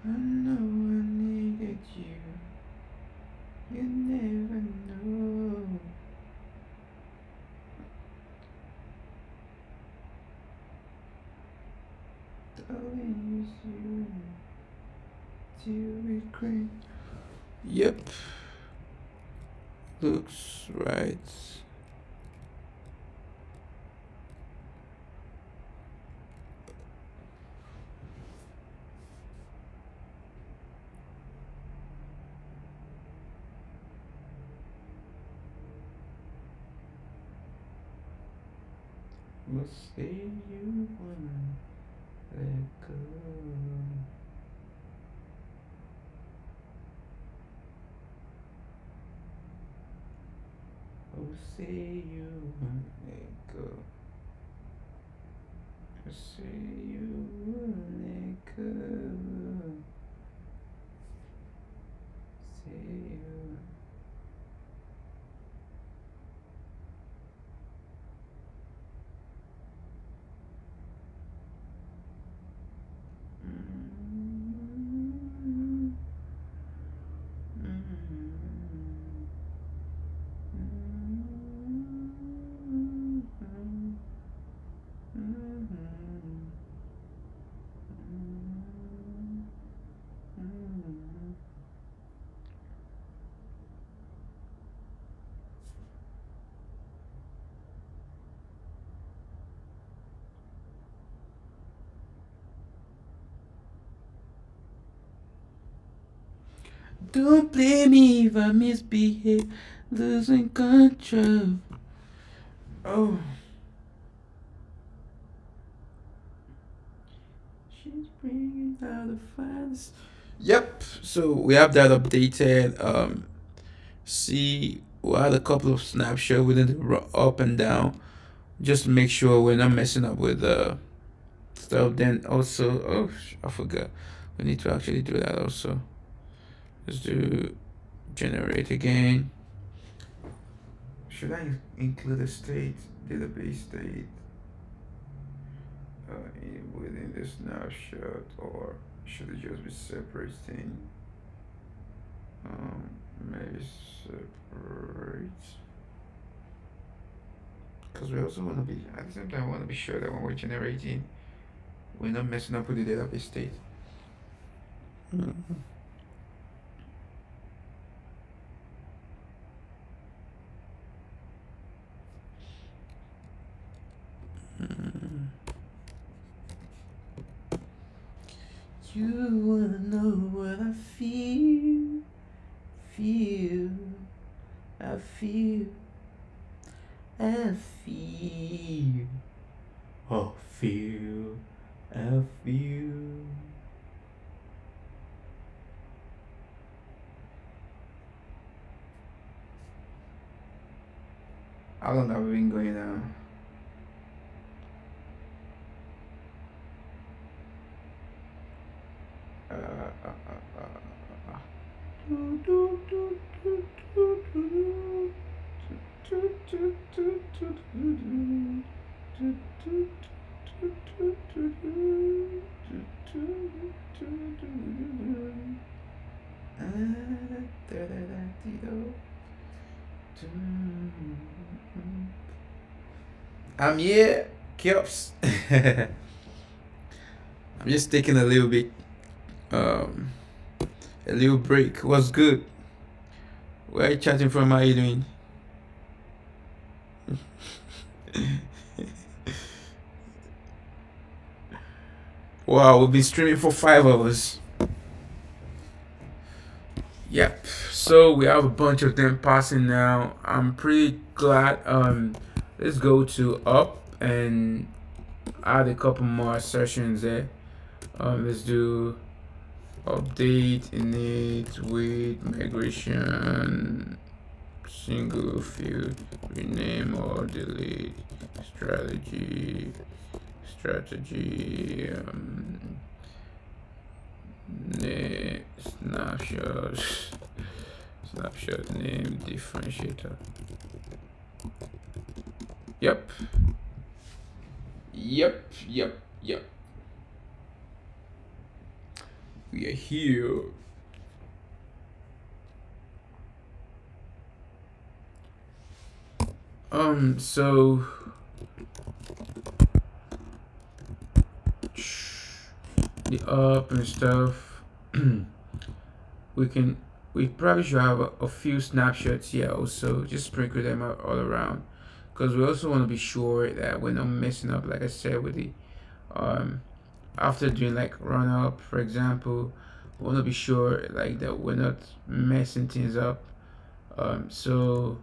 I know I needed you. You never know. Darling, you to regret. Yep. Looks right. We'll say you wanna let go. Oh, say you wanna let go. Oh, say you wanna let go. Say you. Don't blame me if I misbehave, losing control. Oh. She's bringing out the fans. Yep. So we have that updated. See, we'll add a couple of snapshots within the up and down, just to make sure we're not messing up with stuff. Then also, oh, I forgot. We need to actually do that also. Let's do generate again. Should I include a state, database state, within the snapshot, or should it just be separate thing? Maybe separate. Because we also want to be, at the same time, I want to be sure that when we're generating, we're not messing up with the database state. Mm-hmm. You wanna know what I feel, I feel, I feel, I feel, I feel. How long have we been going now? I'm here, Kiops. I'm just taking a little bit, a little break. What's good? Where are you chatting from? How are you doing? Wow, we've been streaming for 5 hours. Yep. So we have a bunch of them passing now. I'm pretty glad. Let's go to up and add a couple more sessions there. Let's do update init with migration single field rename or delete strategy snapshot name differentiator. Yep. We are here. So the up and stuff. we probably should have a few snapshots here also, just sprinkle them out all around, because we also want to be sure that we're not messing up, like I said, with the after doing like run up, for example. We want to be sure like that we're not messing things up. So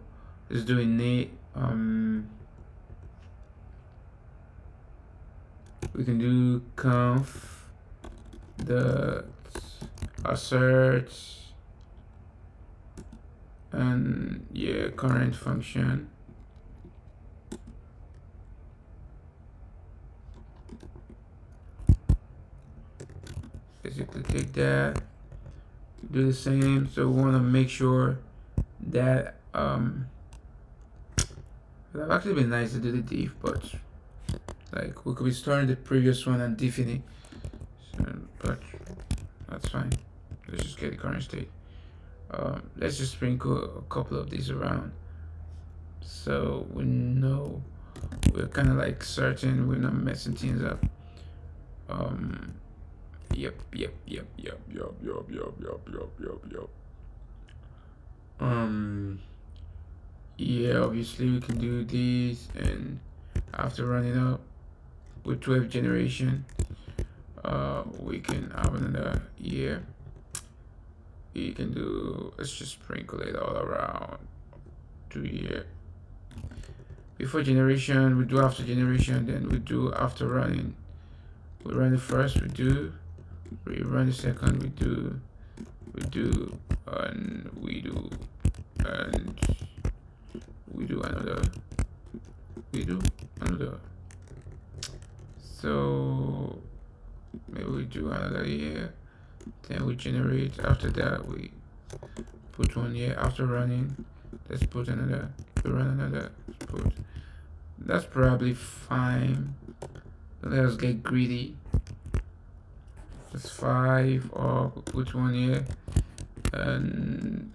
let's do init. We can do conf the assert and yeah, current function. Basically take that, do the same. So we want to make sure that it would have actually been nice to do the diff, but like we could be starting the previous one and diffing it. So, but that's fine. Let's just get the current state. Let's just sprinkle a couple of these around so we know we're kind of like certain we're not messing things up. Yep. Yeah, obviously we can do these, and after running up with 12 generation, we can have another year. We can do, let's just sprinkle it all around 2 year. Before generation, we do after generation, then we do after running. We run the first, we run the second, we do, and we do another, so maybe we do another year, then we generate. After that we put 1 year. After running, let's put another, we run another, let's put, that's probably fine. Let us get greedy. That's 5, or put 1 year, and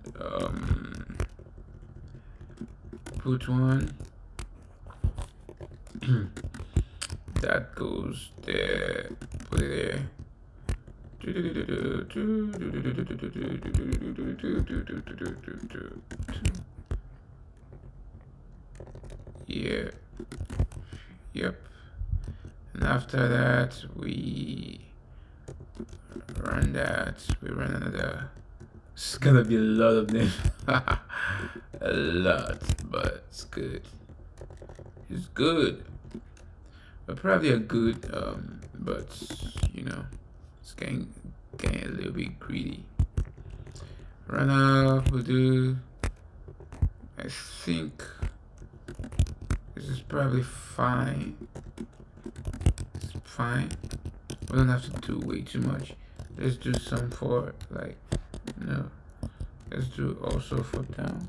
put 1. That goes there, put it there. Yeah. Yep. And after that we run that, we run another. It's gonna be a lot of them. A lot, but it's good. It's good. But probably a good, but you know, it's getting a little bit greedy. Run up, we'll do, I think This is probably fine. It's fine. We don't have to do way too much. Let's do some for like, no. Let's do also for down.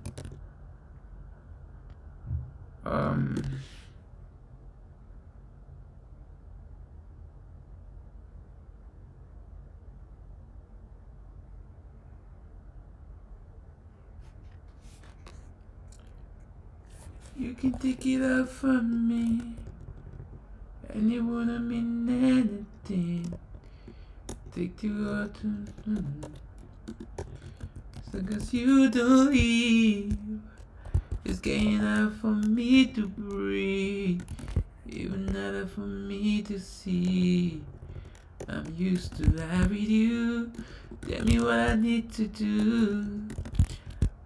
You can take it out from me, and you wanna mean anything. Take you out to so cause you don't leave. It's getting hard for me to breathe, even harder for me to see. I'm used to live with you. Tell me what I need to do.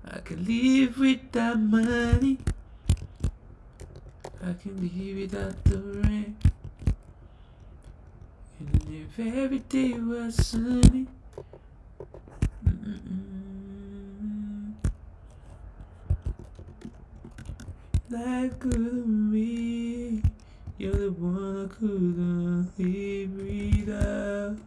I can live without money. I can live without the rain. And if every day was sunny, life couldn't be. You're the one I couldn't live without.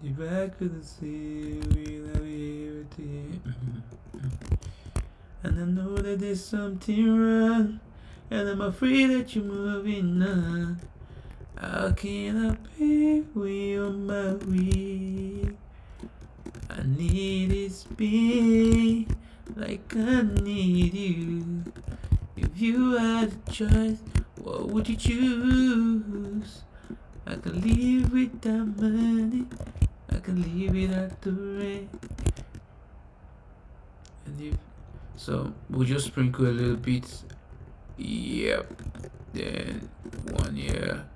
If I could see, we'll have everything. And I know that there's something wrong, and I'm afraid that you're moving on. How can I be when you're my way? I need this being like I need you. If you had a choice, what would you choose? I can live without money, I can live without the rain. And if so, we'll just sprinkle a little bit. Yep. Then 1 year,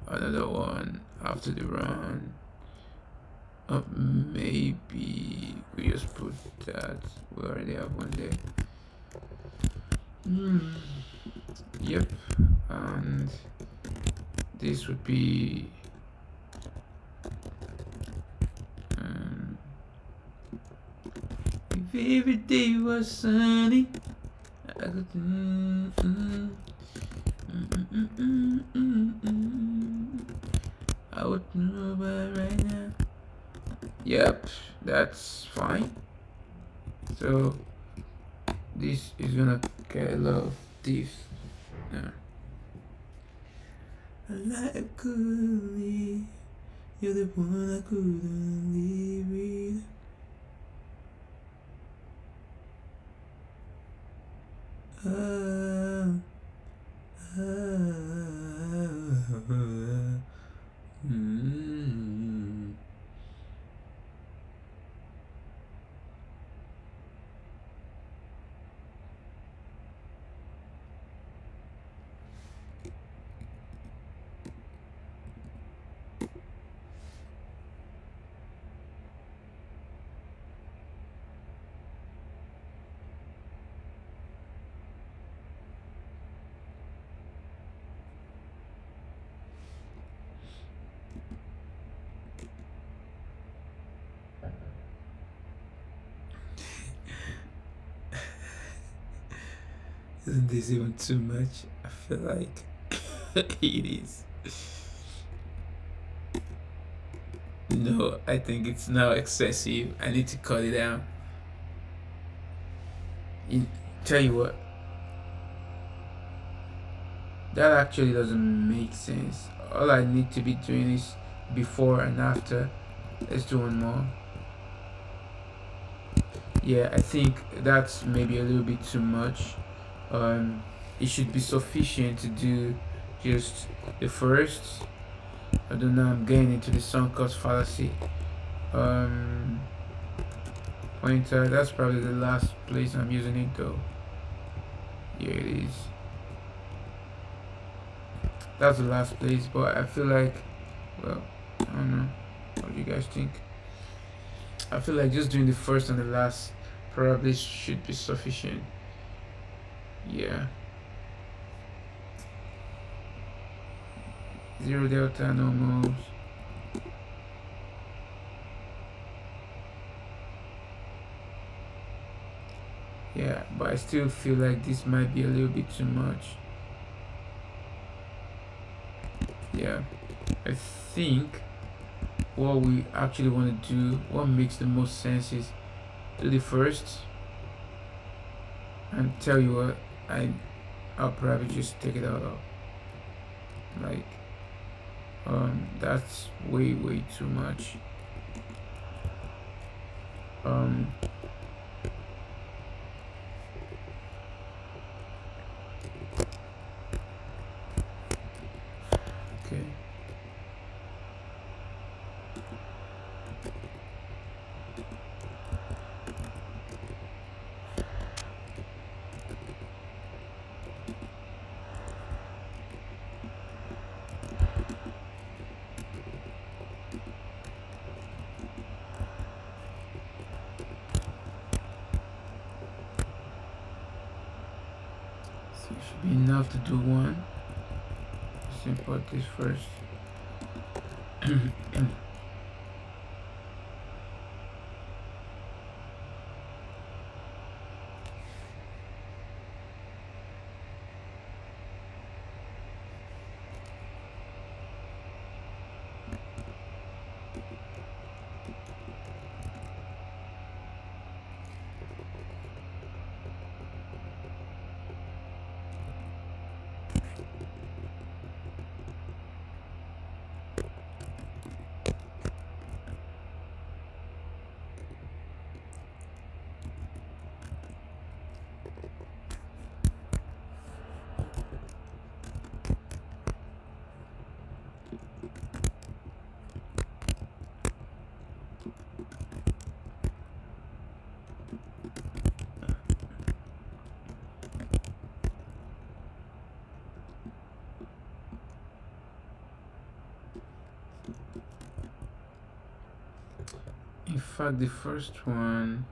another one after the run. Maybe we just put that. We already have 1 day. Yep. And this would be if every day was sunny, I could I would know about right now. Yep, that's fine. So this is gonna get a lot of thieves. Yeah. Life couldn't leave. You're the one I couldn't live with. Isn't this even too much? I feel like it is. No, I think it's now excessive. I need to cut it down. Tell you what, that actually doesn't make sense. All I need to be doing is before and after. Let's do one more. Yeah, I think that's maybe a little bit too much. It should be sufficient to do just the first. I don't know, I'm getting into the sunk cost fallacy. Pointer, that's probably the last place I'm using it though. Here it is. That's the last place, but I feel like, well, I don't know. What do you guys think? I feel like just doing the first and the last probably should be sufficient. Yeah. 0 delta normals. Yeah, but I still feel like this might be a little bit too much. Yeah, I think what we actually want to do, what makes the most sense, is do the first and tell you what, I'll probably just take it out of, like, that's way too much. um okay. So it should be enough to do one. Let's import this first. In fact, the first one,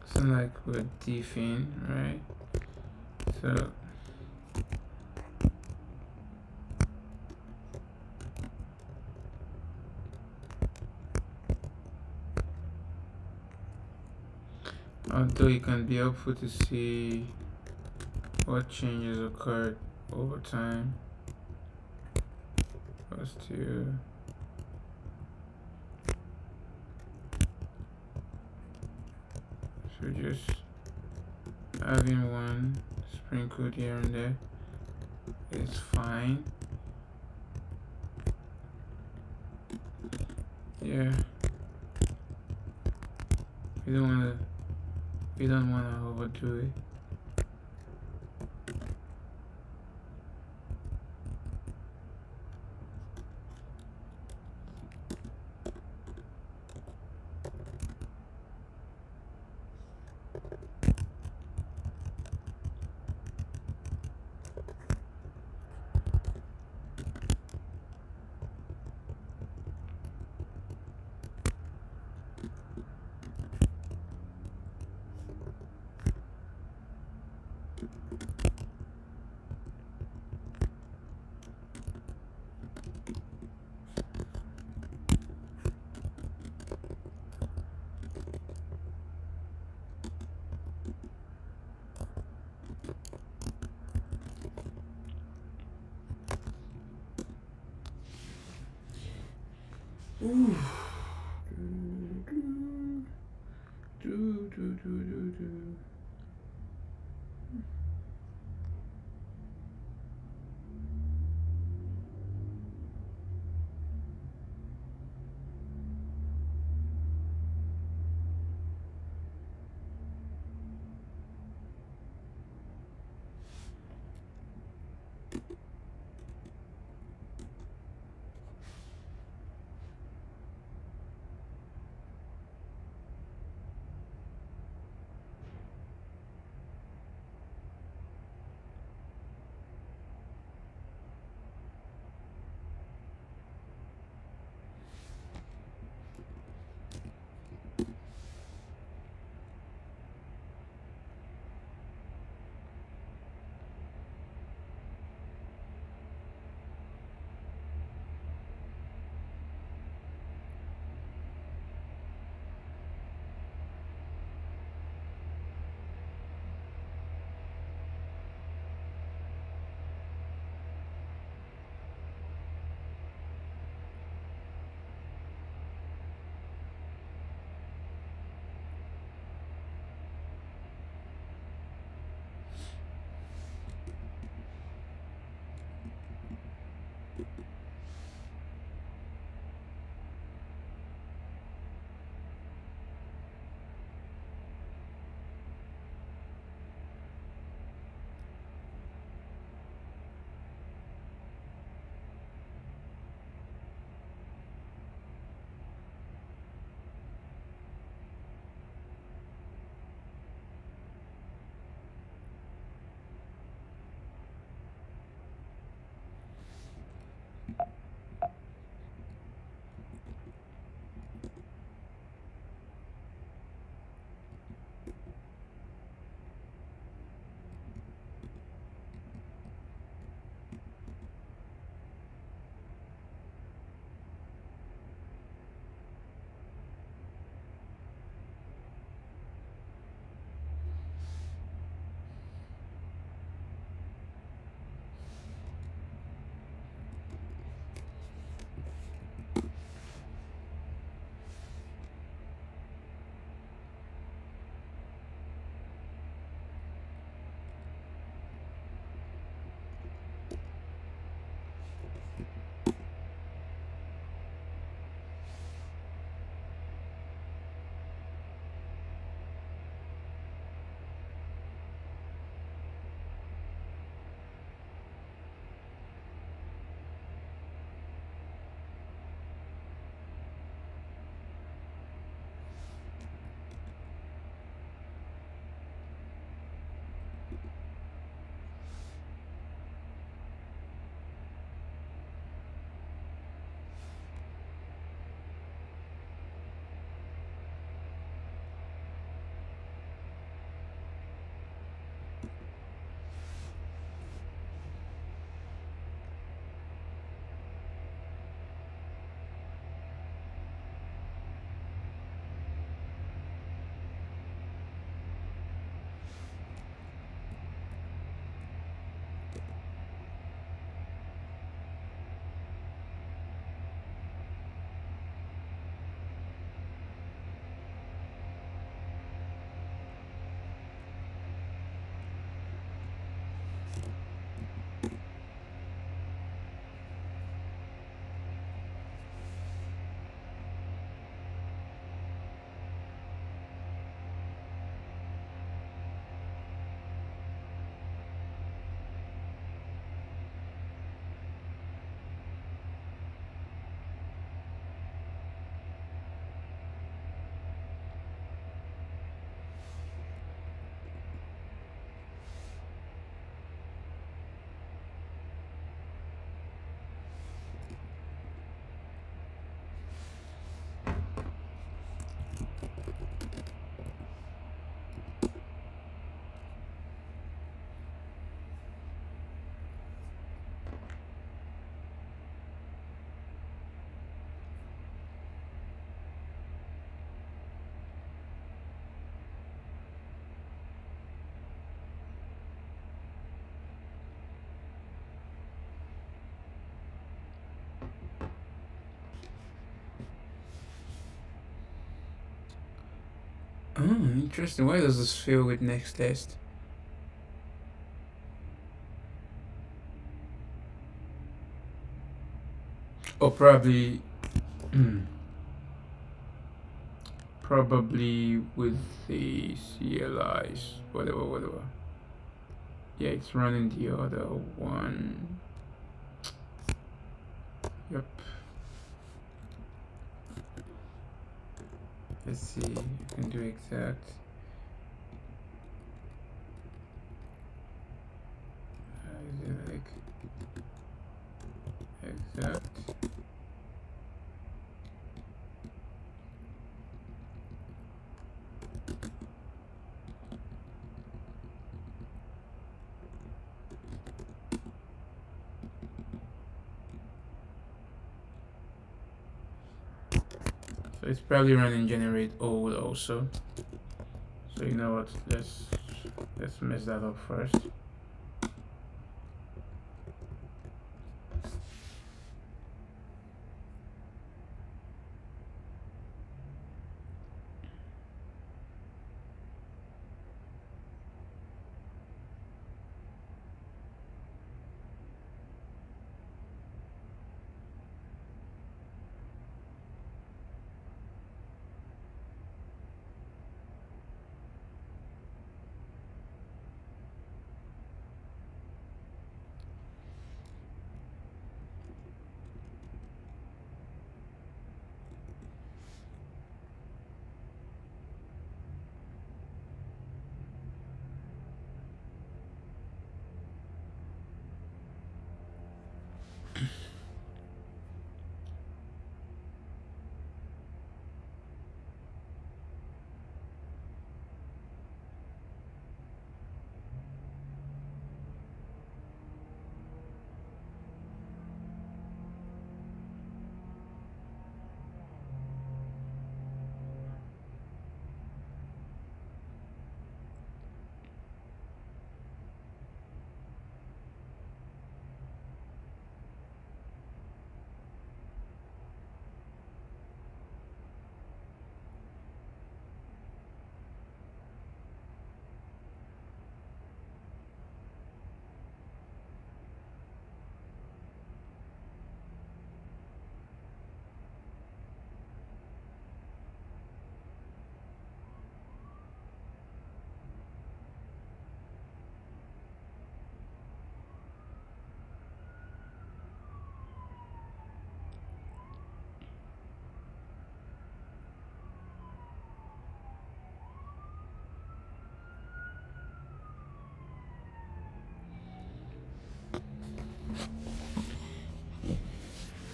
something like we're diffing, right? So although it can be helpful to see what changes occurred over time, but still, so just having one sprinkled here and there is fine. Yeah, we don't want to overdo it. Ooh. Oh, interesting. Why does this fail with next test? Or probably, probably with the CLIs, whatever. Yeah, it's running the other one. Yep. Let's see. You can do exact. Is it like exact? So it's probably running generate old also. So you know what? Let's mess that up first.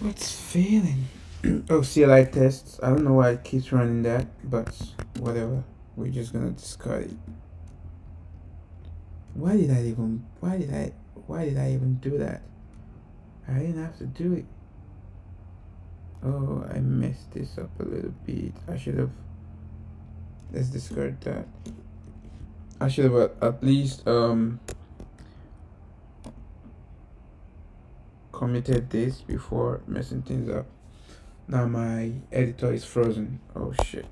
What's failing? Oh, CLI tests. I don't know why it keeps running that, but whatever. We're just gonna discard it. Why did I even do that? I didn't have to do it. Oh, I messed this up a little bit. I should have. Let's discard that. I should have at least committed this before messing things up. Now my editor is frozen. Oh shit.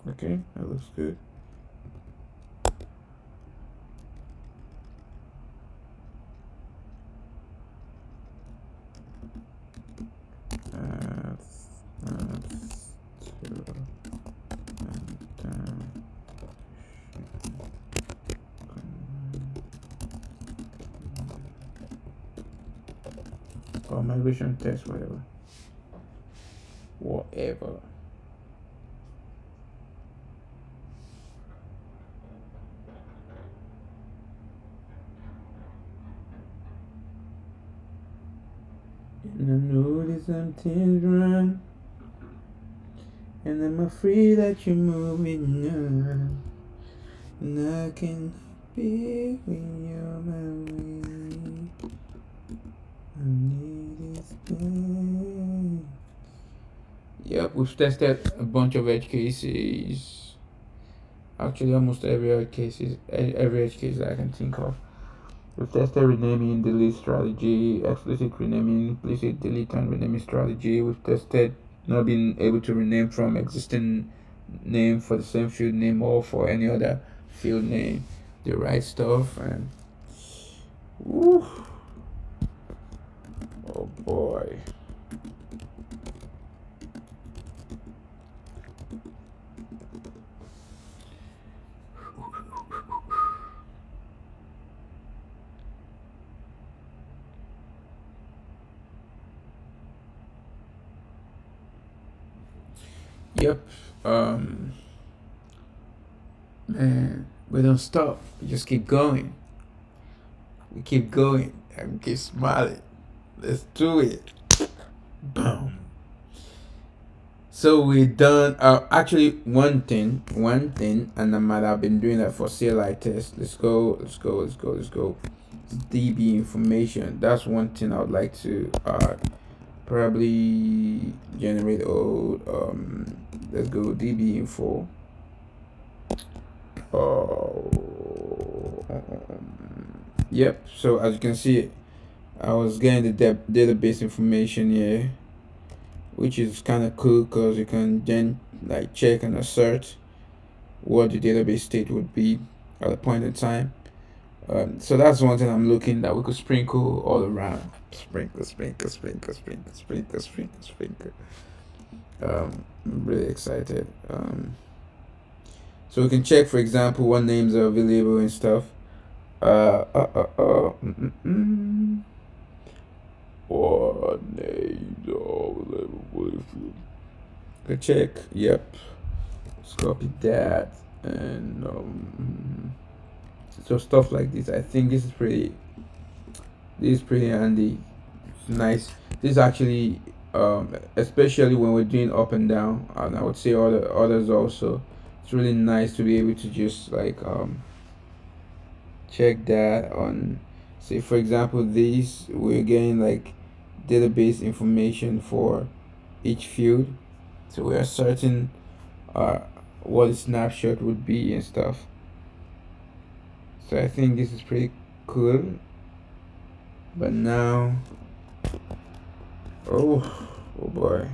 Okay, that looks good. That's two. Or migration test, whatever. And I know that something's wrong, and I'm afraid that you're moving on, and I can be when you're my way. I need this thing. Yep, we've tested a bunch of edge cases. Actually, almost every edge case that I can think of. We've tested renaming, delete strategy, explicit renaming, implicit delete and renaming strategy. We've tested not being able to rename from existing name for the same field name or for any other field name. The right stuff. And woo, oh boy. Yep. Man, we don't stop. We just keep going. We keep going and keep smiling. Let's do it. Boom. So we done. Actually, one thing, and I might have been doing that for CLI test. Let's go. DB information. That's one thing I would like to probably generate old. Let's go DB info. Yep. So as you can see, I was getting the database information here, which is kind of cool because you can then like check and assert what the database state would be at a point in time. So that's one thing I'm looking that we could sprinkle all around. Sprinkle. I'm really excited. So we can check, for example, what names are available and stuff. What names are available? Go check. Yep. Let's copy that and so stuff like this. I think this is pretty handy. It's nice. This is actually especially when we're doing up and down, and I would say others also. It's really nice to be able to just like check that on, say for example, this we're getting like database information for each field, so we are certain what a snapshot would be and stuff. So I think this is pretty cool. But now, oh boy.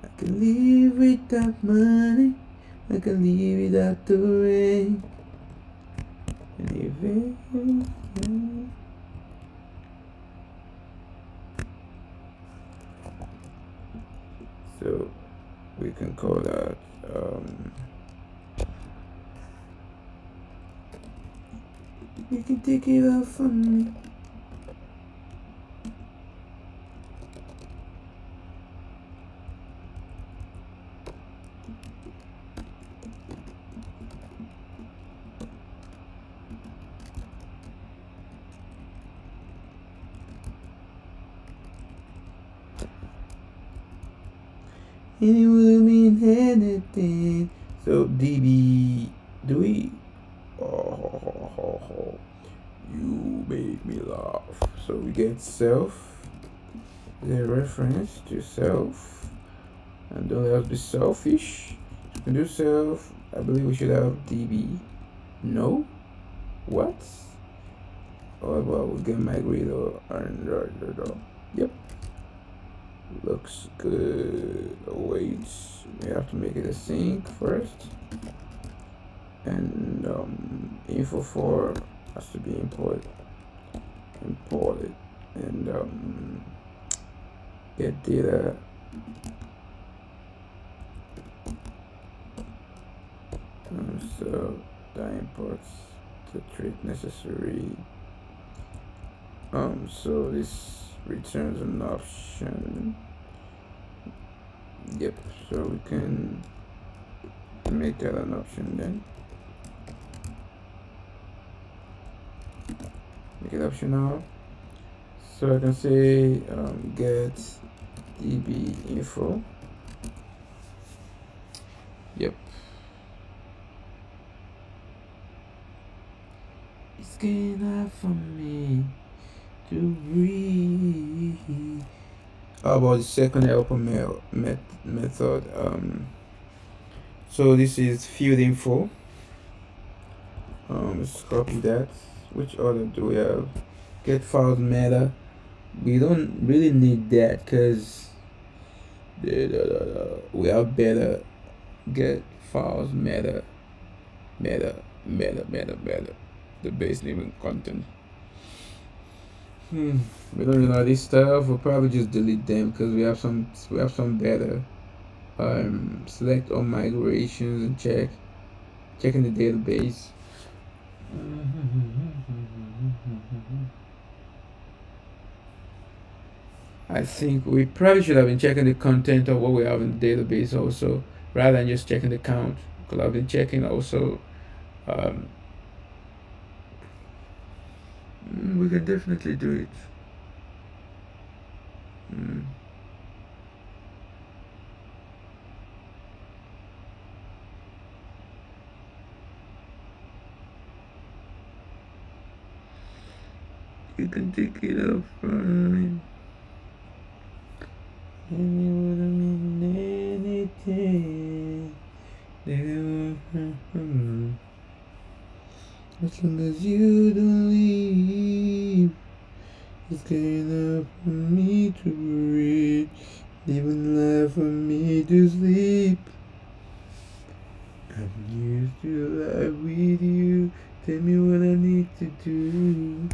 I can live without money. I can live without the rain. So we can call that you can take it out from me. And it will mean anything. So DB, do we? Oh, you make me laugh. So we get self, the reference to self, and don't let us be selfish. We can do self. I believe we should have DB. No, what? Oh well, we get migrate and yep. Looks good. Wait, we have to make it a sync first, and info for has to be imported, and get data. So that imports the trait necessary. So this returns an option. Yep, so we can make that an option then. Make it optional. So I can say get db info. Yep. It's getting hard for me to breathe. How about the second helper method? So this is field info. Let's copy that. Which other do we have? Get files meta. We don't really need that because we have better. Get files meta. The base name and content. We don't really know this stuff. We'll probably just delete them because we have some better. Select all migrations and checking the database. I think we probably should have been checking the content of what we have in the database also, rather than just checking the count. Because I've been checking also. We can definitely do it. You can take it up fine. And you wouldn't mean anything. As long as you don't leave, it's good enough for me to breathe, even enough for me to sleep. I'm used to life with you. Tell me what I need to do.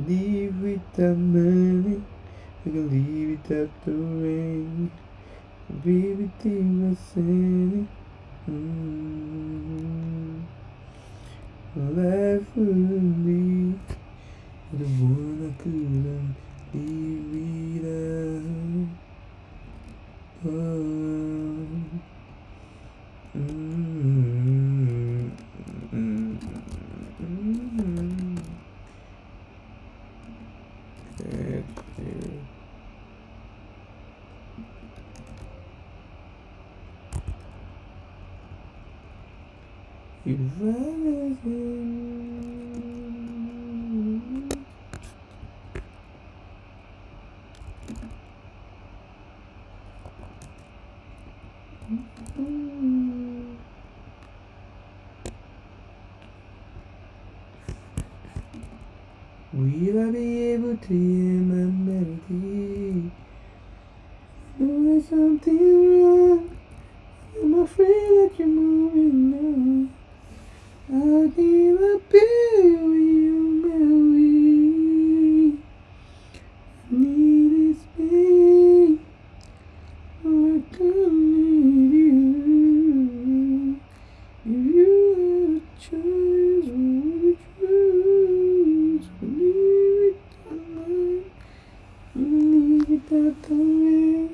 Leave without money, I can leave without the rain. Baby, take my sanity. Life would be the one I couldn't live without. If I was will I be able to hear my melody? I know there's something wrong. I'm afraid that you're moving now. I give up when you marry. I need space. I can't need you. If you had a choice, what would you choose? Believe it or not, believe it that way.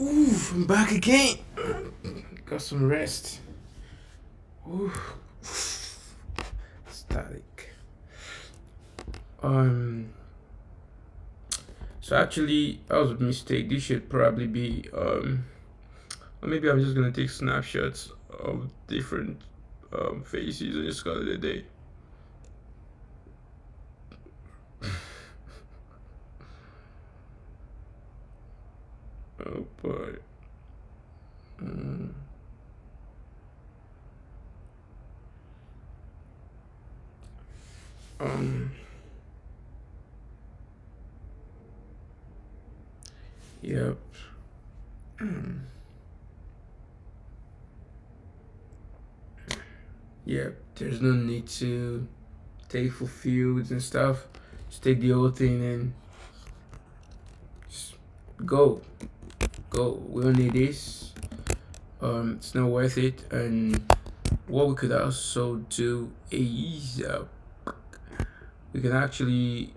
Ooh, I'm back again. Got some rest. Ooh. Static. So actually, that was a mistake. This should probably be or maybe I'm just gonna take snapshots of different faces and just call it a day. Oh boy. Yep. Yep. There's no need to take for fields and stuff. Just take the whole thing and just go. We don't need this. It's not worth it. And what we could also do is we can actually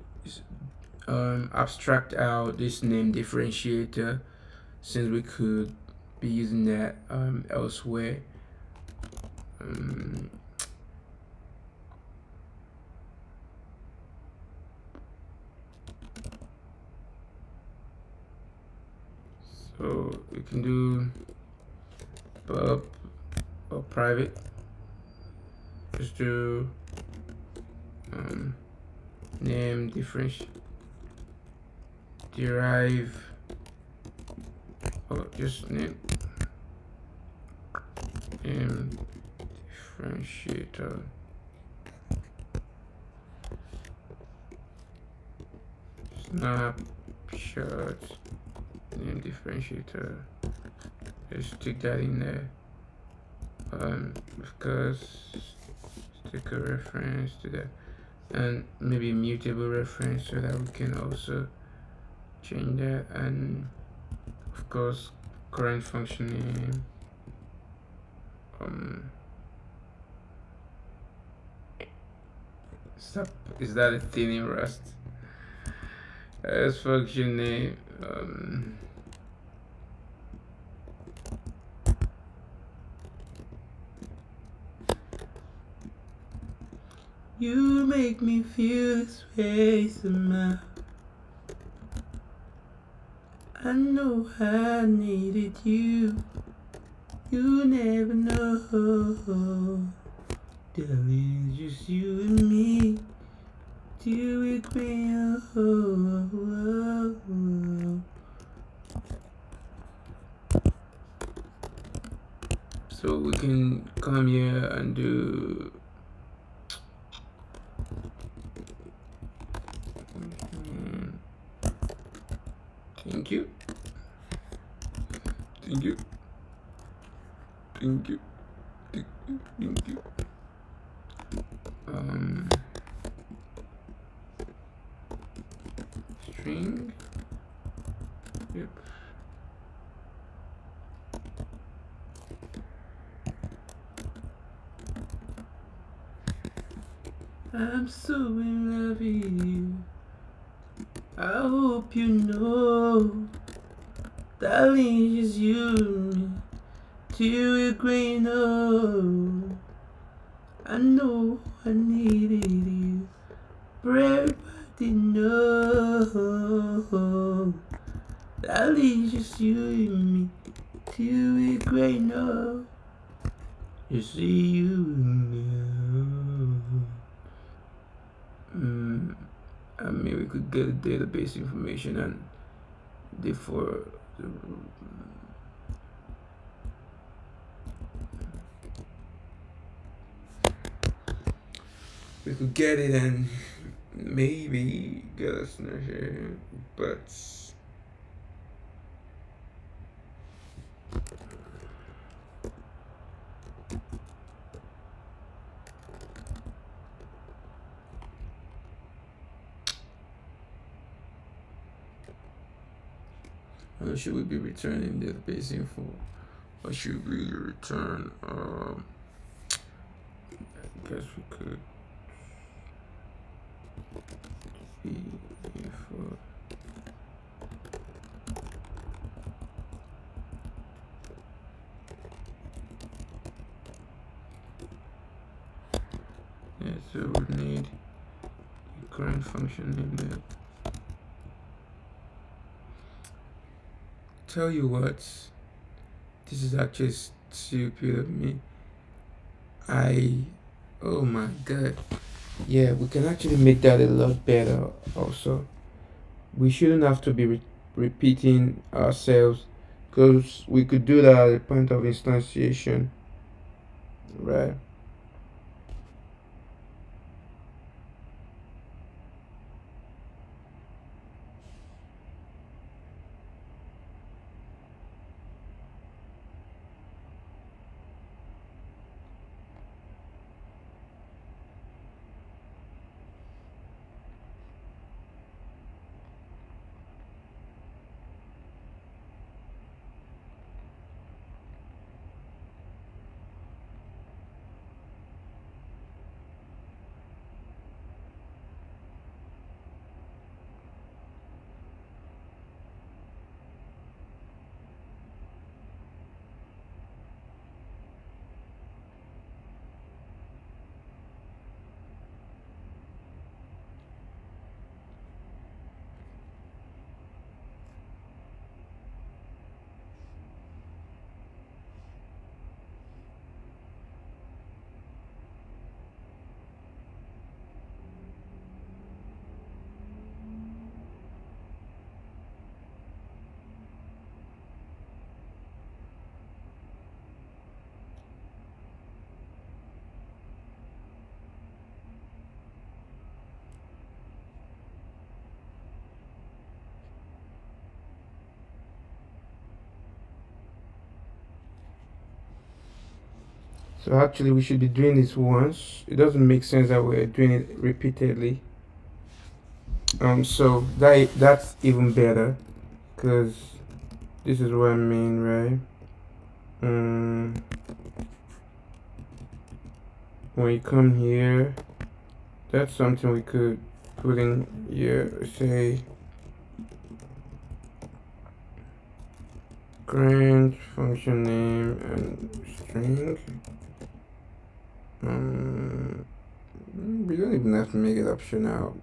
abstract out this name differentiator, since we could be using that elsewhere. So we can do pub or private. Just do name differentiate derive, or just name differentiator. Snapshot name differentiator. Just stick that in there. Because stick a reference to that, and maybe a mutable reference so that we can also change that, and of course current function name. Stop. Is that a thing in Rust? As function name. You make me feel this way somehow. I know I needed you. You never know. Darling, it's just you and me. Till we agree. So we can come here and do thank you. Thank you. Thank you. Thank you. String. Yep. I'm so in love with you. I hope you know, darling, it's you and me till we're growing old. I know I needed you, but everybody know, darling, it's just you and me till we're growing old. You see you now. I mean, we could get database information and therefore we could get it and maybe get a snare here, but should we be returning database info, or should we return I guess we could be info. So we need the current function name there. Tell you what, this is actually stupid of me. Oh my god. Yeah, we can actually make that a lot better also. We shouldn't have to be repeating ourselves, because we could do that at the point of instantiation, right? So actually we should be doing this once. It doesn't make sense that we're doing it repeatedly. So that's even better, because this is what I mean, right? When you come here, that's something we could put in here. Say grant function name and string. We don't even have to make it optional.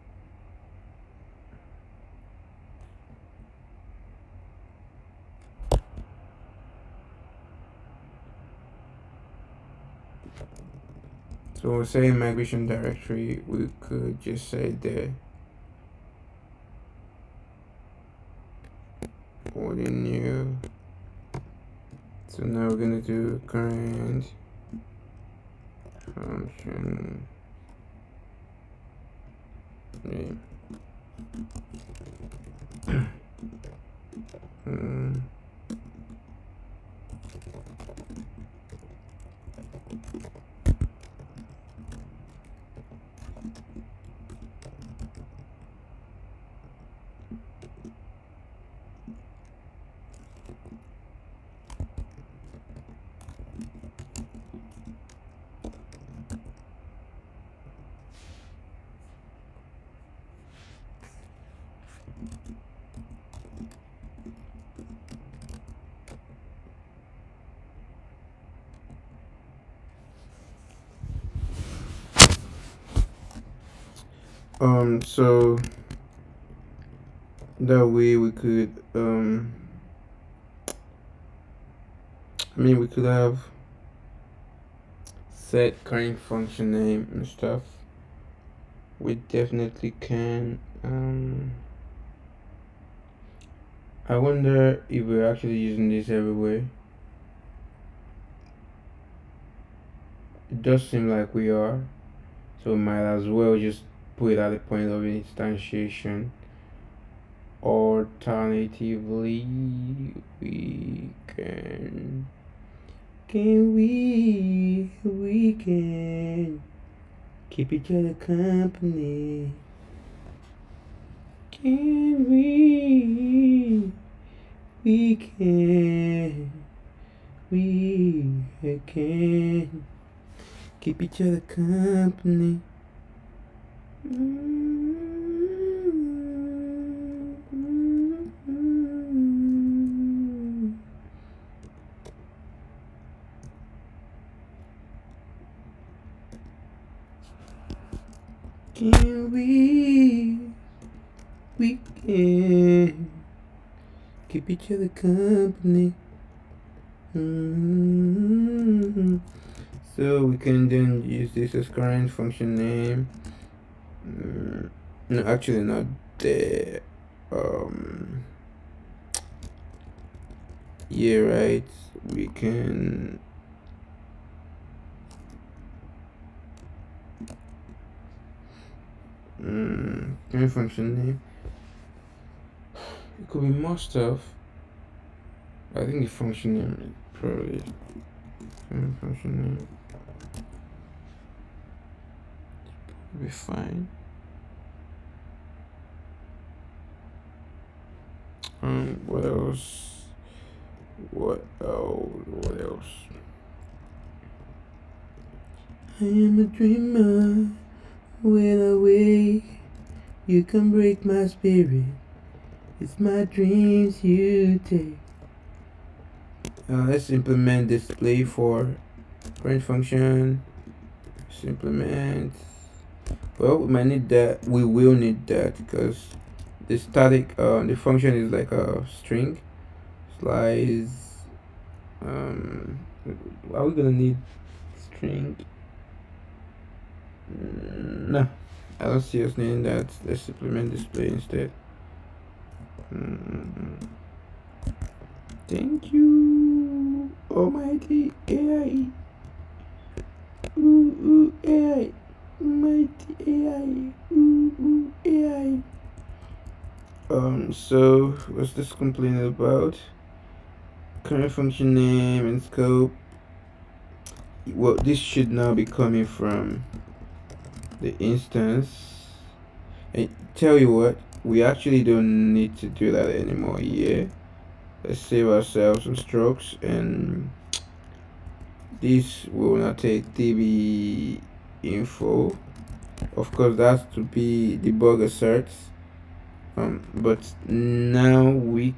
So we'll say migration directory, we could just say there or the new. So now we're gonna do current function name. So that way we could we could have set current function name and stuff. We definitely can. I wonder if we're actually using this everywhere. It does seem like we are, so we might as well just put it at the point of instantiation. Alternatively, we can keep each other company. Can we can keep each other company. Can we can keep each other company. So we can then use this as current function name. No, actually not there. Yeah, right. We can current function name. It could be more stuff. I think the function name is probably current function name. Be fine. What else? What else? I am a dreamer. When I wake, you can break my spirit. It's my dreams you take. Let's implement display for current function. Let's implement. Well, we might need that. We will need that because the static, the function is like a string. Slice. Are we gonna need string? No, I don't see us needing that. Let's implement display instead. Thank you, almighty AI. Ooh, AI. Mighty AI. Ooh, AI. So what's this complaining about? Current function name and scope. Well, this should now be coming from the instance. And tell you what, we actually don't need to do that anymore. Yeah, let's save ourselves some strokes, and this will not take db info. Of course, that's to be debug asserts. But now we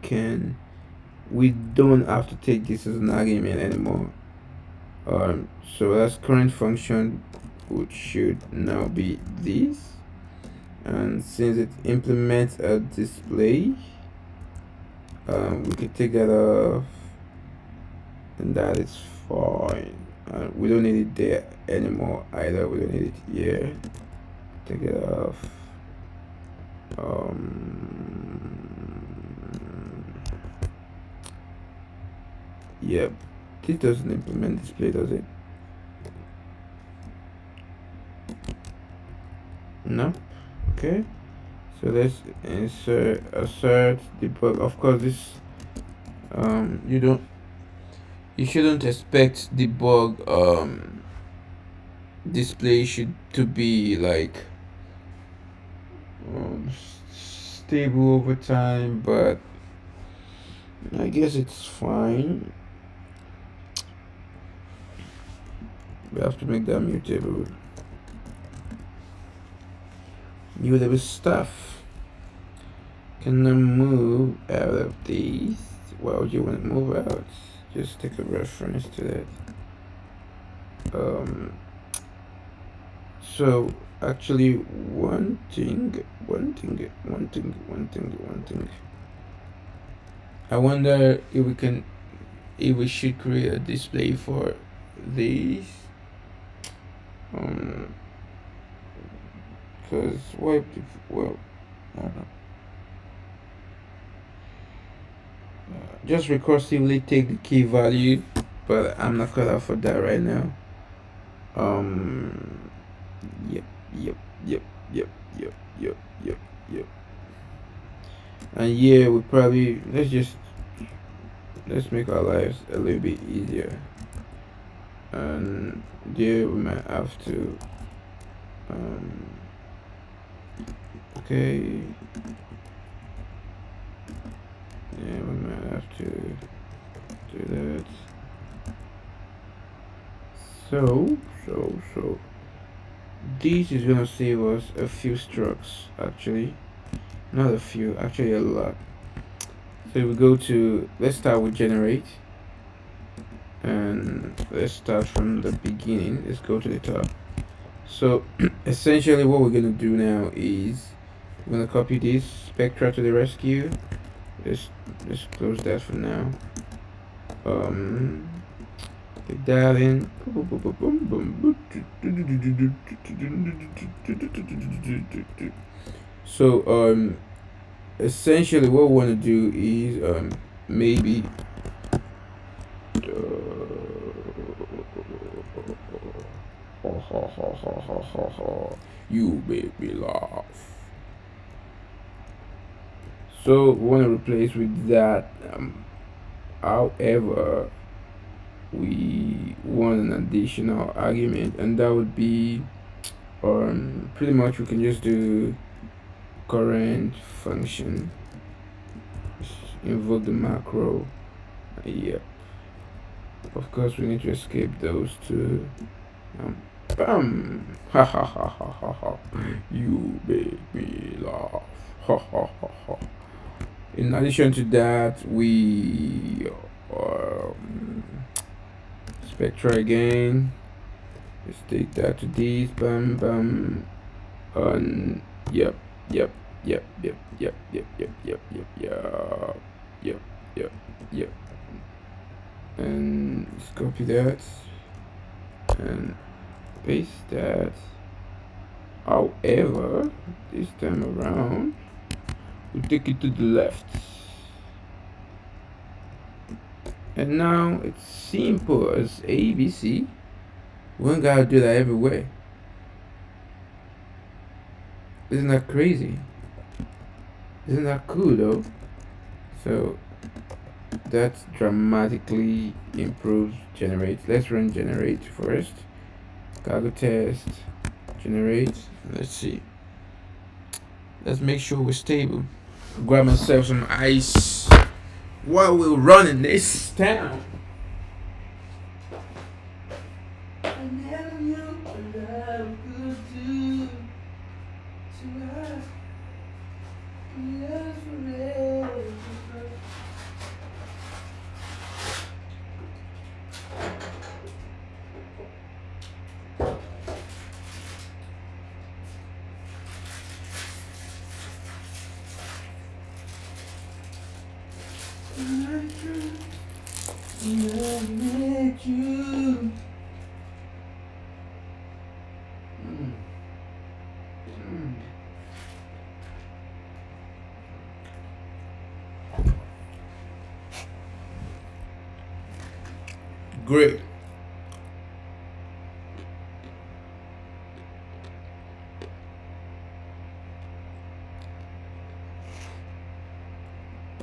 don't have to take this as an argument anymore. So that's current function, which should now be this, and since it implements a display, we can take that off, and that is fine. We don't need it there anymore either. We don't need it here. Take it off. Yep, this doesn't implement display, does it? No. Okay, so let's insert assert debug. Of course, this you shouldn't expect debug display to be like stable over time, but I guess it's fine. We have to make that mutable stuff. Can I move out of these? Why would you want to move out? Just take a reference to that. So actually one thing. I wonder if we should create a display for these. Because I don't know. Just recursively take the key value, but I'm not cut out for that right now. Yep. And yeah, we probably let's make our lives a little bit easier. And yeah, we might have to okay. Yeah, we might have to do that. So this is gonna save us a few strokes, actually. Not a few, actually a lot. So we go to, let's start with generate, and let's start from the beginning. Let's go to the top. So essentially what we're gonna do now is we're gonna copy this spectra to the rescue. Let's close that for now. Take that in. So essentially what we want to do is maybe you make me laugh. So we want to replace with that. However, we want an additional argument, and that would be pretty much we can just do current function, just invoke the macro. Yep. Of course, we need to escape those two. Bam! Ha ha ha ha ha ha! You make me laugh. Ha ha ha ha! In addition to that, we spectra again. Let's take that to these. Bam bam. Yep. Yep. Yep. Yep. Yep. Yep. Yep. Yep. Yep. Yep. Yep. Yep. Yep. And let's copy that and paste that. However, this time around, we take it to the left. And now it's simple as ABC. We ain't gotta do that everywhere. Isn't that crazy? Isn't that cool though? So that dramatically improves generate. Let's run generate first. Cargo test, generate. Let's see. Let's make sure we're stable. Grab myself some ice while we're running this town. Great.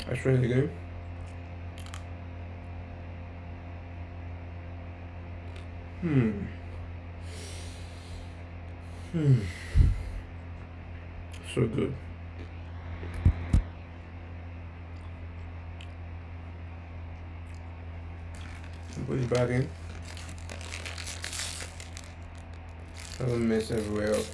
Let's try it again. So good. Put it back in. Doesn't mess everywhere up.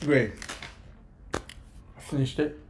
Great. I finished it.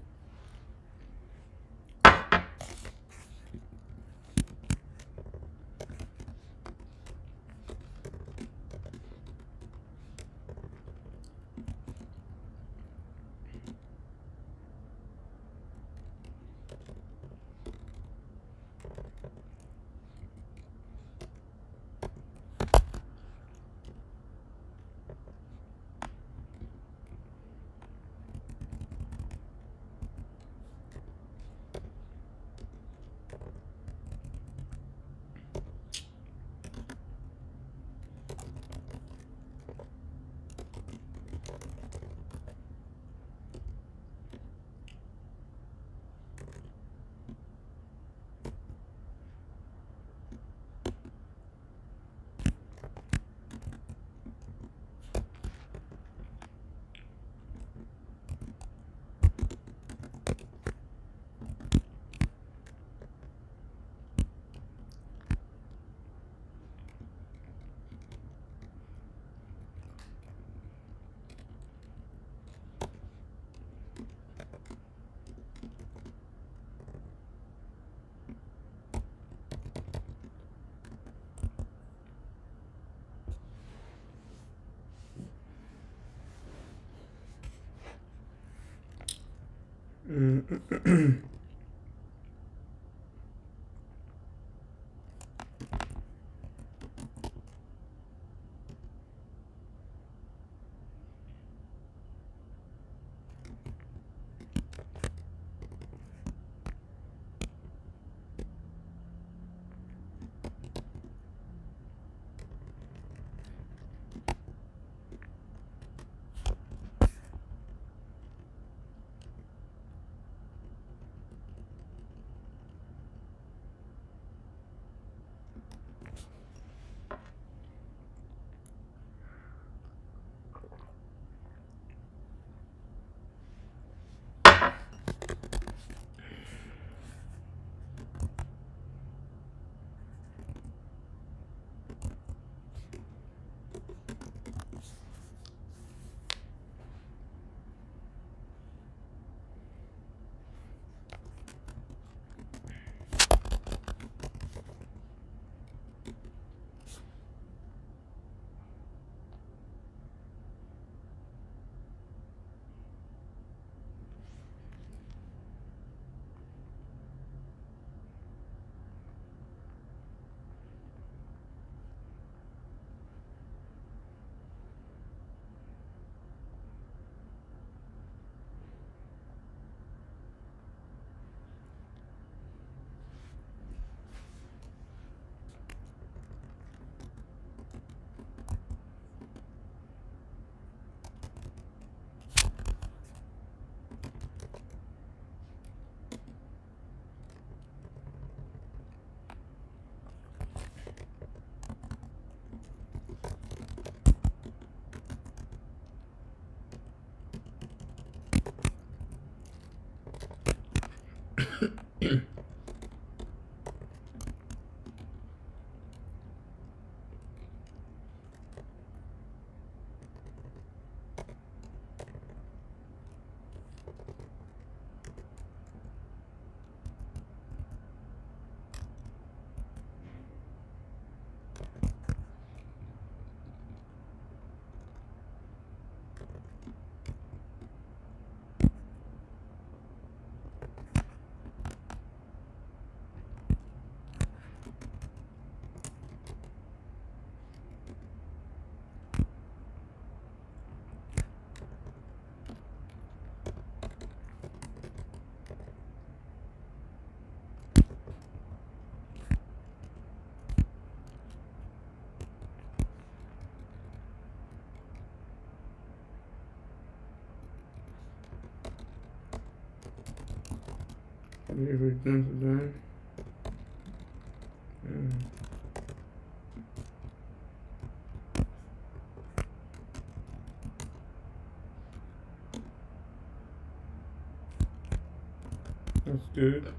That's good.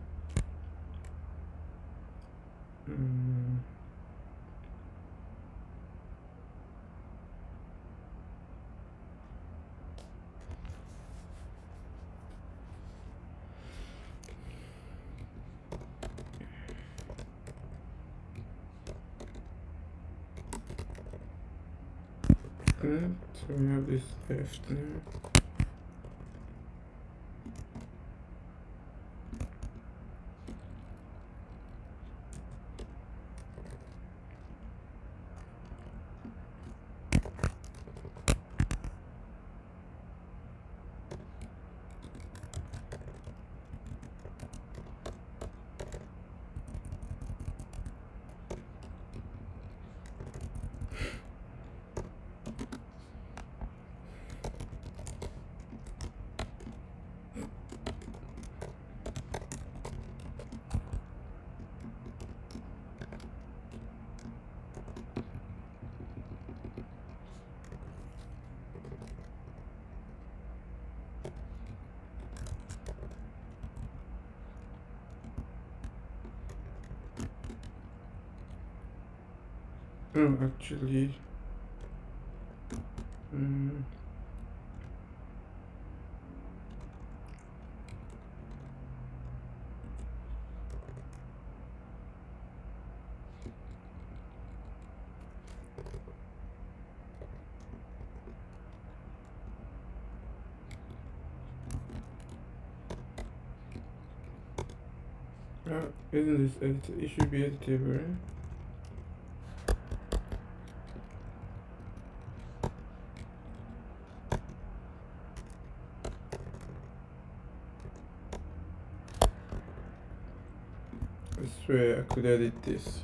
second. So we have this left now. Oh, actually, isn't this edit? It should be editable, right? I swear I could edit this.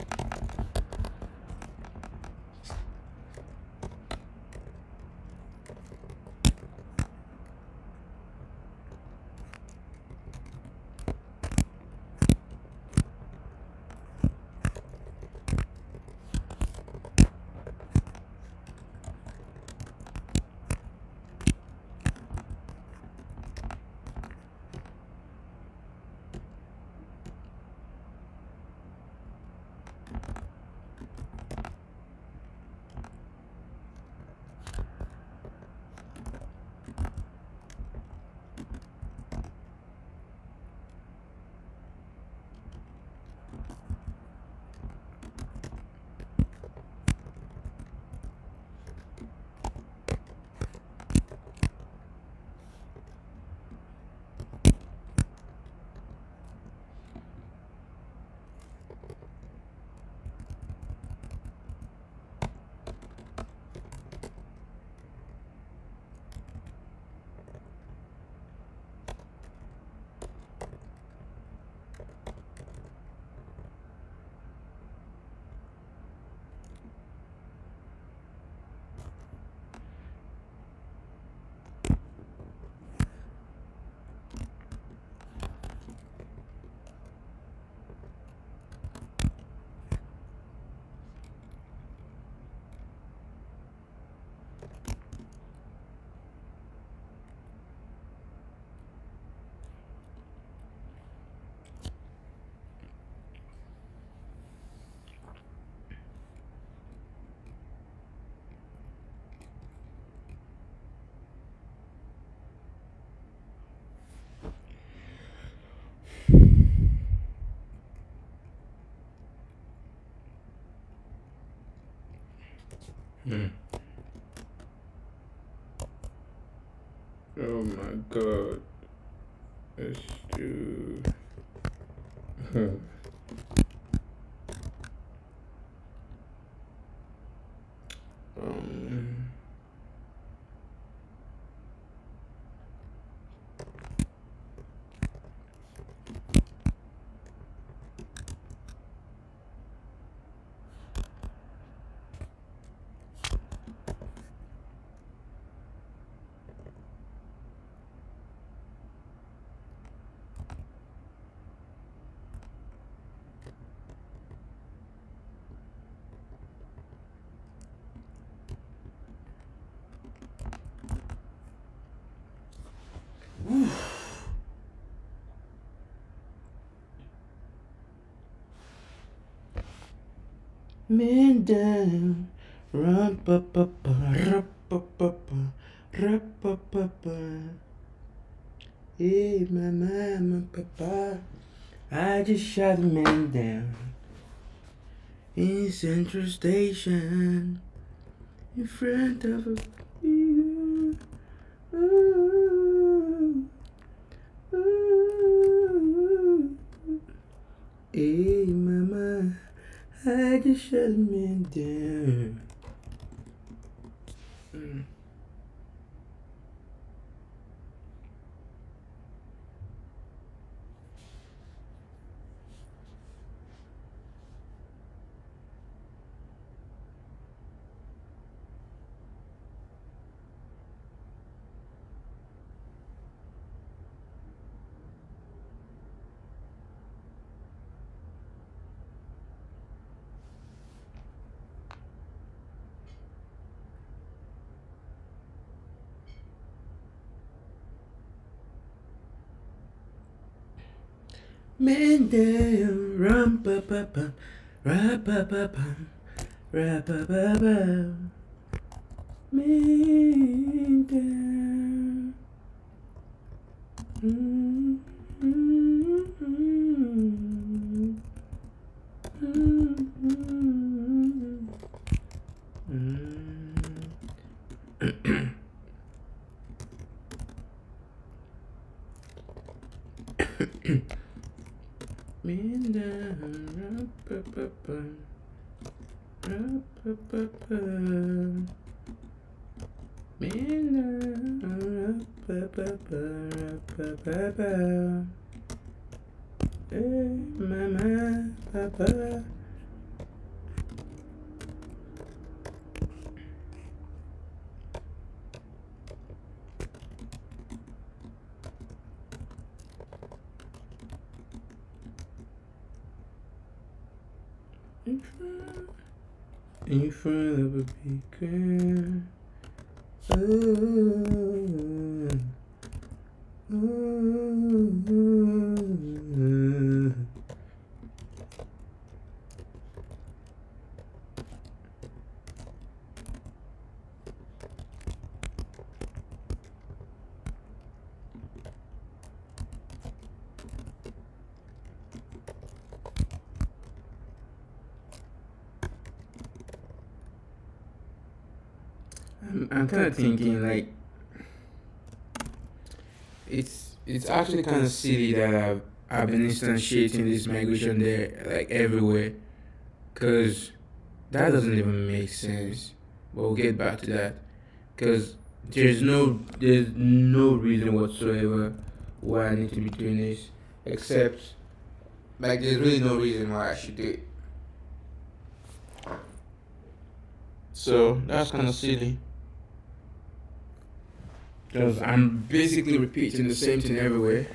Oh my god. Let's do. um. Man down, run pa pa pa, rap pa pa pa, rap pa pa pa. Hey, my mama, papa, I just shot a man down in Central Station. in front of a figure. Ooh, ooh. Hey mama, I just shut me down. Man down, rum pa pa pum, ra pa pa pum, ra pa pa pum. Man down. Man down, rum pa pa pum, ra pa pa pum. Man down, ra pa pa pa. Hey, mama, papa. In front of a big girl. Ooh, ooh. I'm kind of thinking like it's actually kind of silly that I've been instantiating this migration there like everywhere, cause that doesn't even make sense. But we'll get back to that, cause there's no reason whatsoever why I need to be doing this, except like there's really no reason why I should do it. So that's kind of silly. Because I'm basically repeating the same thing everywhere.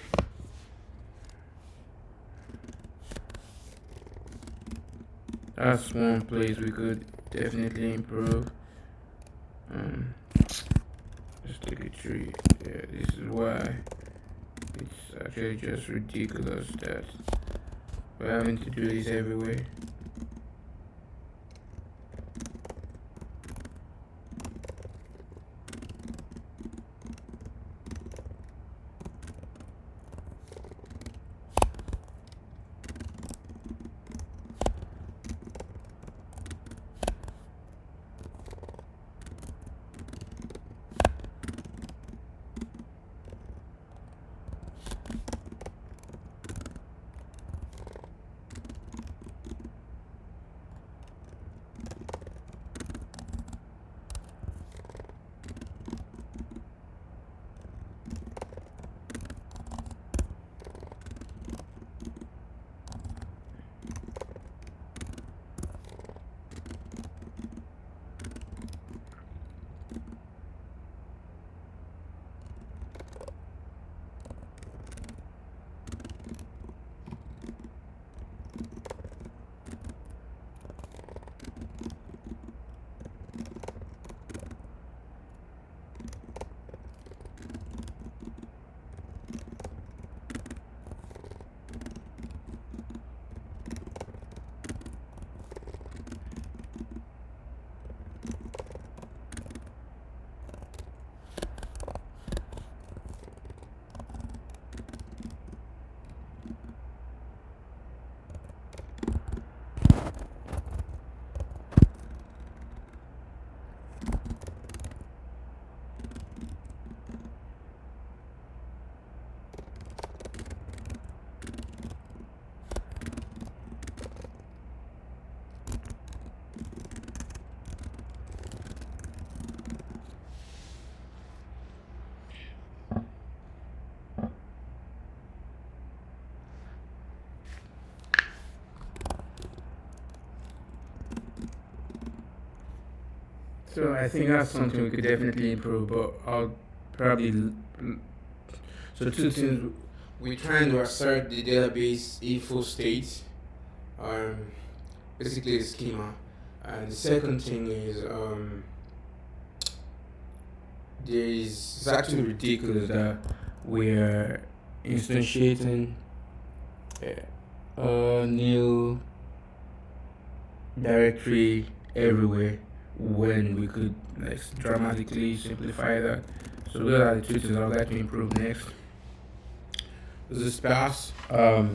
That's one place we could definitely improve. Let's take a tree. Yeah, this is why it's actually just ridiculous that we're having to do this everywhere. So I think that's something we could definitely improve, but I'll probably. So two things, we're trying to assert the database info state, um, basically the schema, and the second thing is it's actually ridiculous that we're instantiating a new directory everywhere when we could like dramatically simplify that. So those are the two things I'd like to improve next. The sparse, that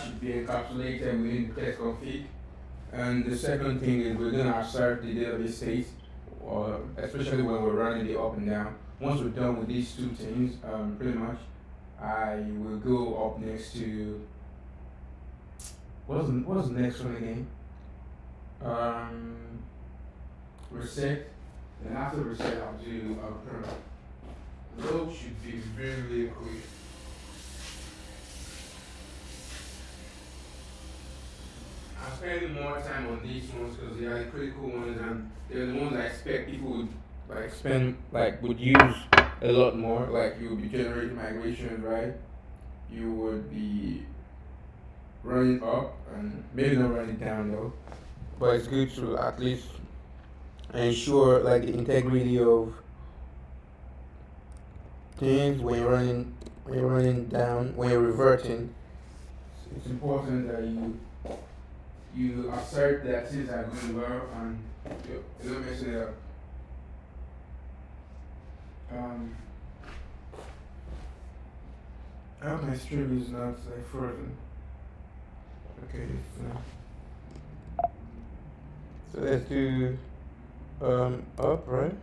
should be encapsulated within the test config. And the second thing is we're gonna assert the database state, or especially when we're running the up and down. Once we're done with these two things, pretty much, I will go up next to what's the next one again? Reset. And after reset, I'll do kernel. Those should be really quick. I'm spending more time on these ones because they are the critical ones, and they're the ones I expect people would would use a lot more. Like you would be generating migrations, right? You would be running up and maybe not running down though. But it's good to at least ensure like the integrity of things when you're running down, when you're reverting. It's important that you assert that things are going well and you don't mess it up. I hope my stream is not like frozen. Okay, so let's do up, right?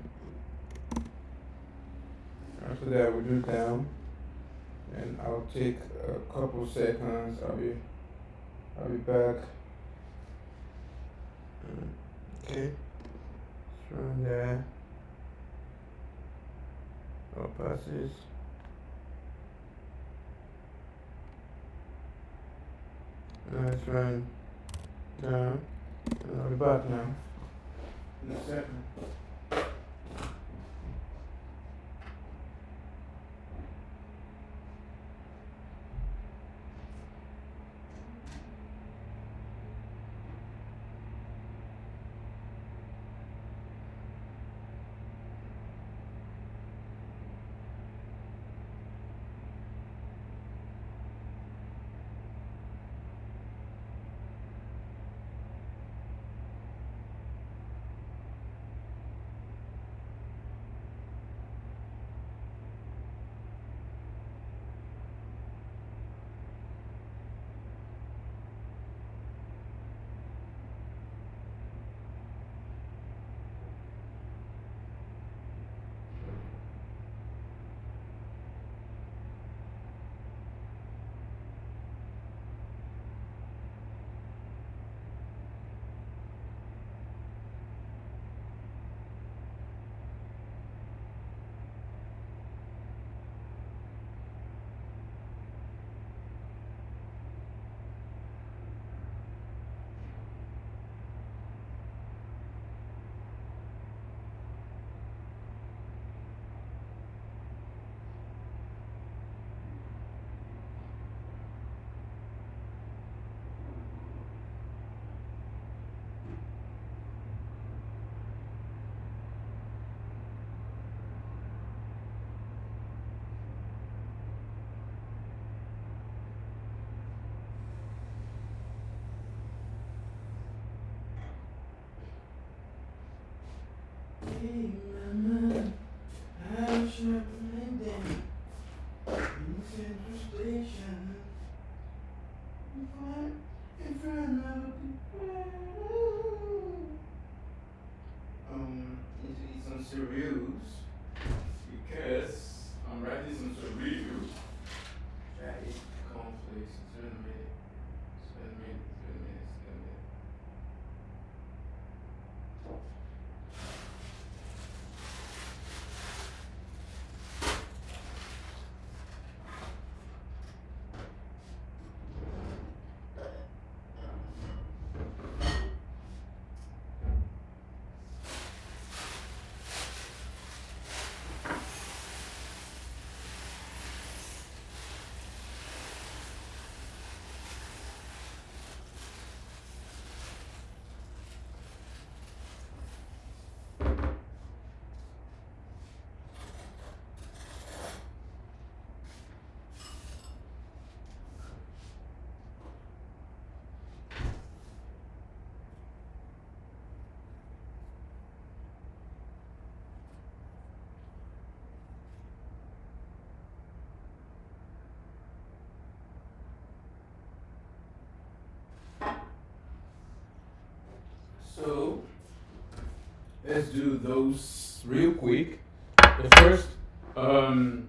After that we'll do down, and I'll take a couple seconds. I'll be back. Okay, let's run that. All passes. Now let's run down, and I'll be back now in a second. Hey mama, I'm sharpening them in Central Station. In front of people. Need to eat some cereals because I'm writing some cereals. I ate cornflakes. It's been a minute. It's been a minute. It's been a minute. It's been a minute. So let's do those real quick. The first,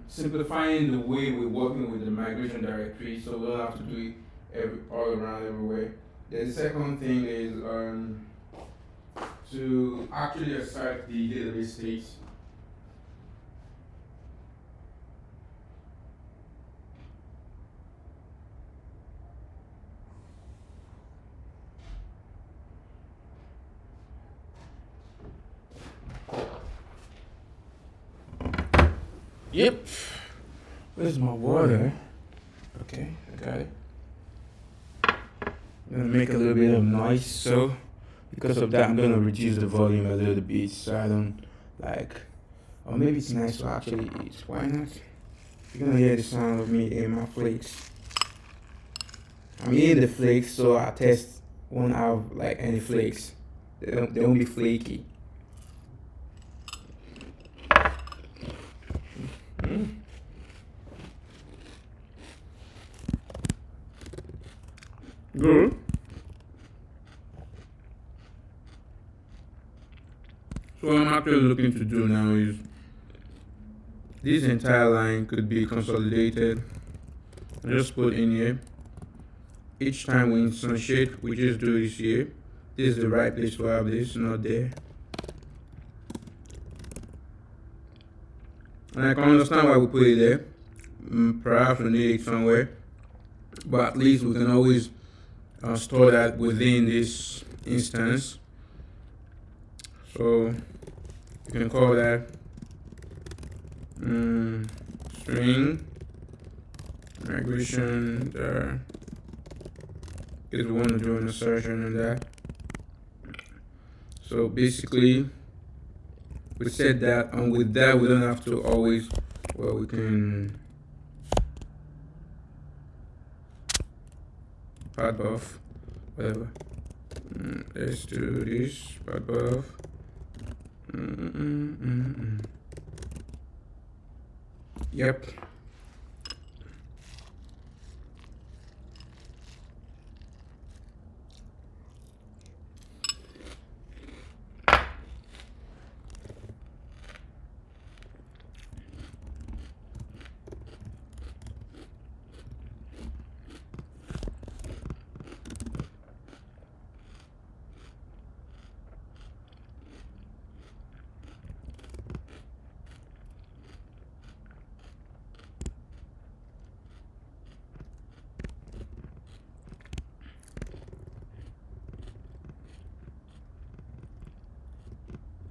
simplifying the way we're working with the migration directory, so we don't have to do it all around everywhere. The second thing is to actually assert the database states. Yep. Where's my water? Okay, I got it. I'm gonna make a little bit of noise, so because of that, I'm gonna reduce the volume a little bit so I don't like. Or maybe it's nice to actually eat. Why not? You're gonna hear the sound of me eating my flakes. I'm eating the flakes, so I test won't have like any flakes. They won't be flaky. Good. So what I'm actually looking to do now is this entire line could be consolidated. I just put in here. Each time we instantiate, we just do this here. This is the right place to have this, not there. And I can understand why we put it there. Perhaps we need it somewhere. But at least we can always store that within this instance. So you can call that string migration there. If we want to do an assertion on that. So basically, we said that, and with that, we don't have to always, well, we can pad buff, whatever. Let's do this, pad buff. Yep.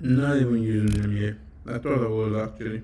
Not even using them yet. I thought I was actually.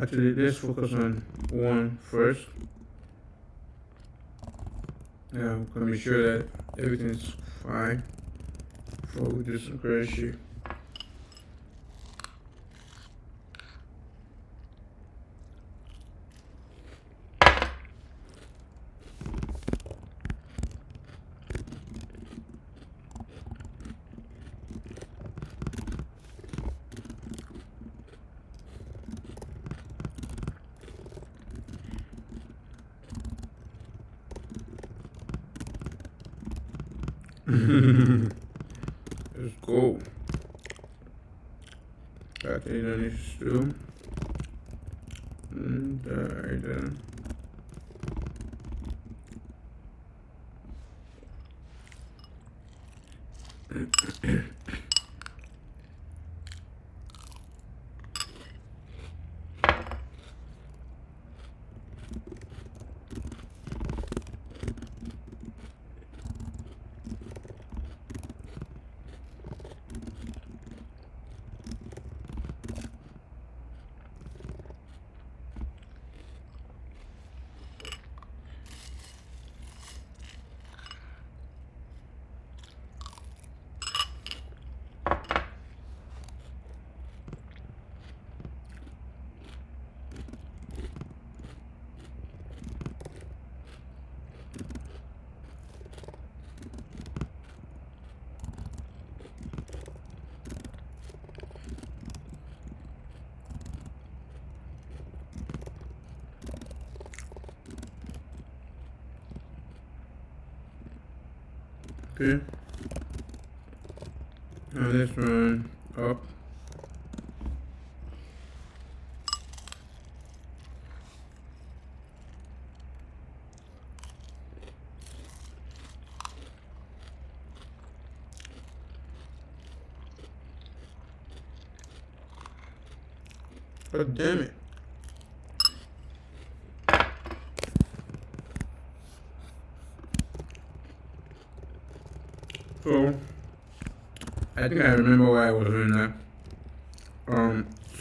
Actually, let's focus on one first. Yeah, we can be sure that everything's fine before we do some crazy. Let's go. Back to the stew. And okay. Now let's run up. God damn it. So I think I remember why I was doing that.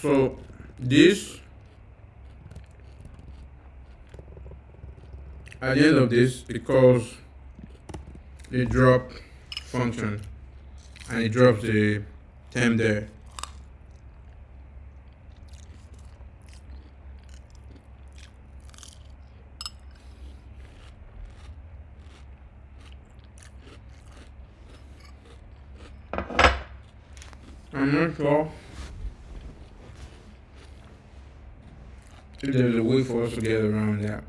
So this, at the end of this, it calls the drop function, and it drops the temp there. I'm not sure if there's a way for us to get around that.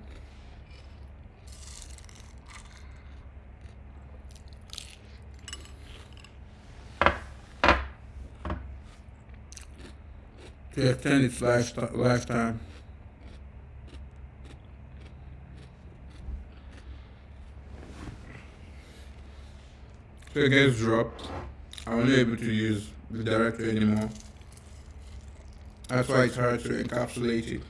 To extend its lifetime. So it gets dropped. I'm not able to use the directory anymore. That's why it's hard to encapsulate it.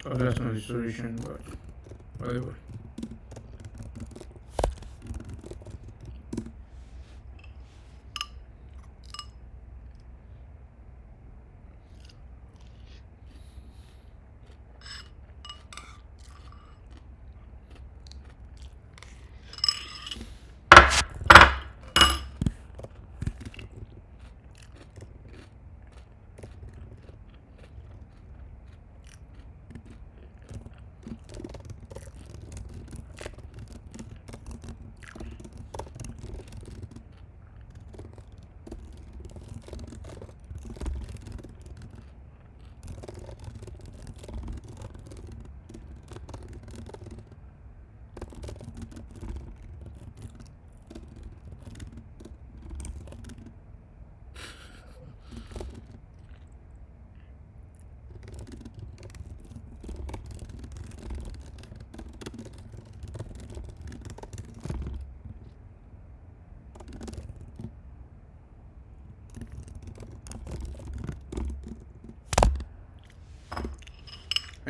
Oh, that's not the solution, but whatever.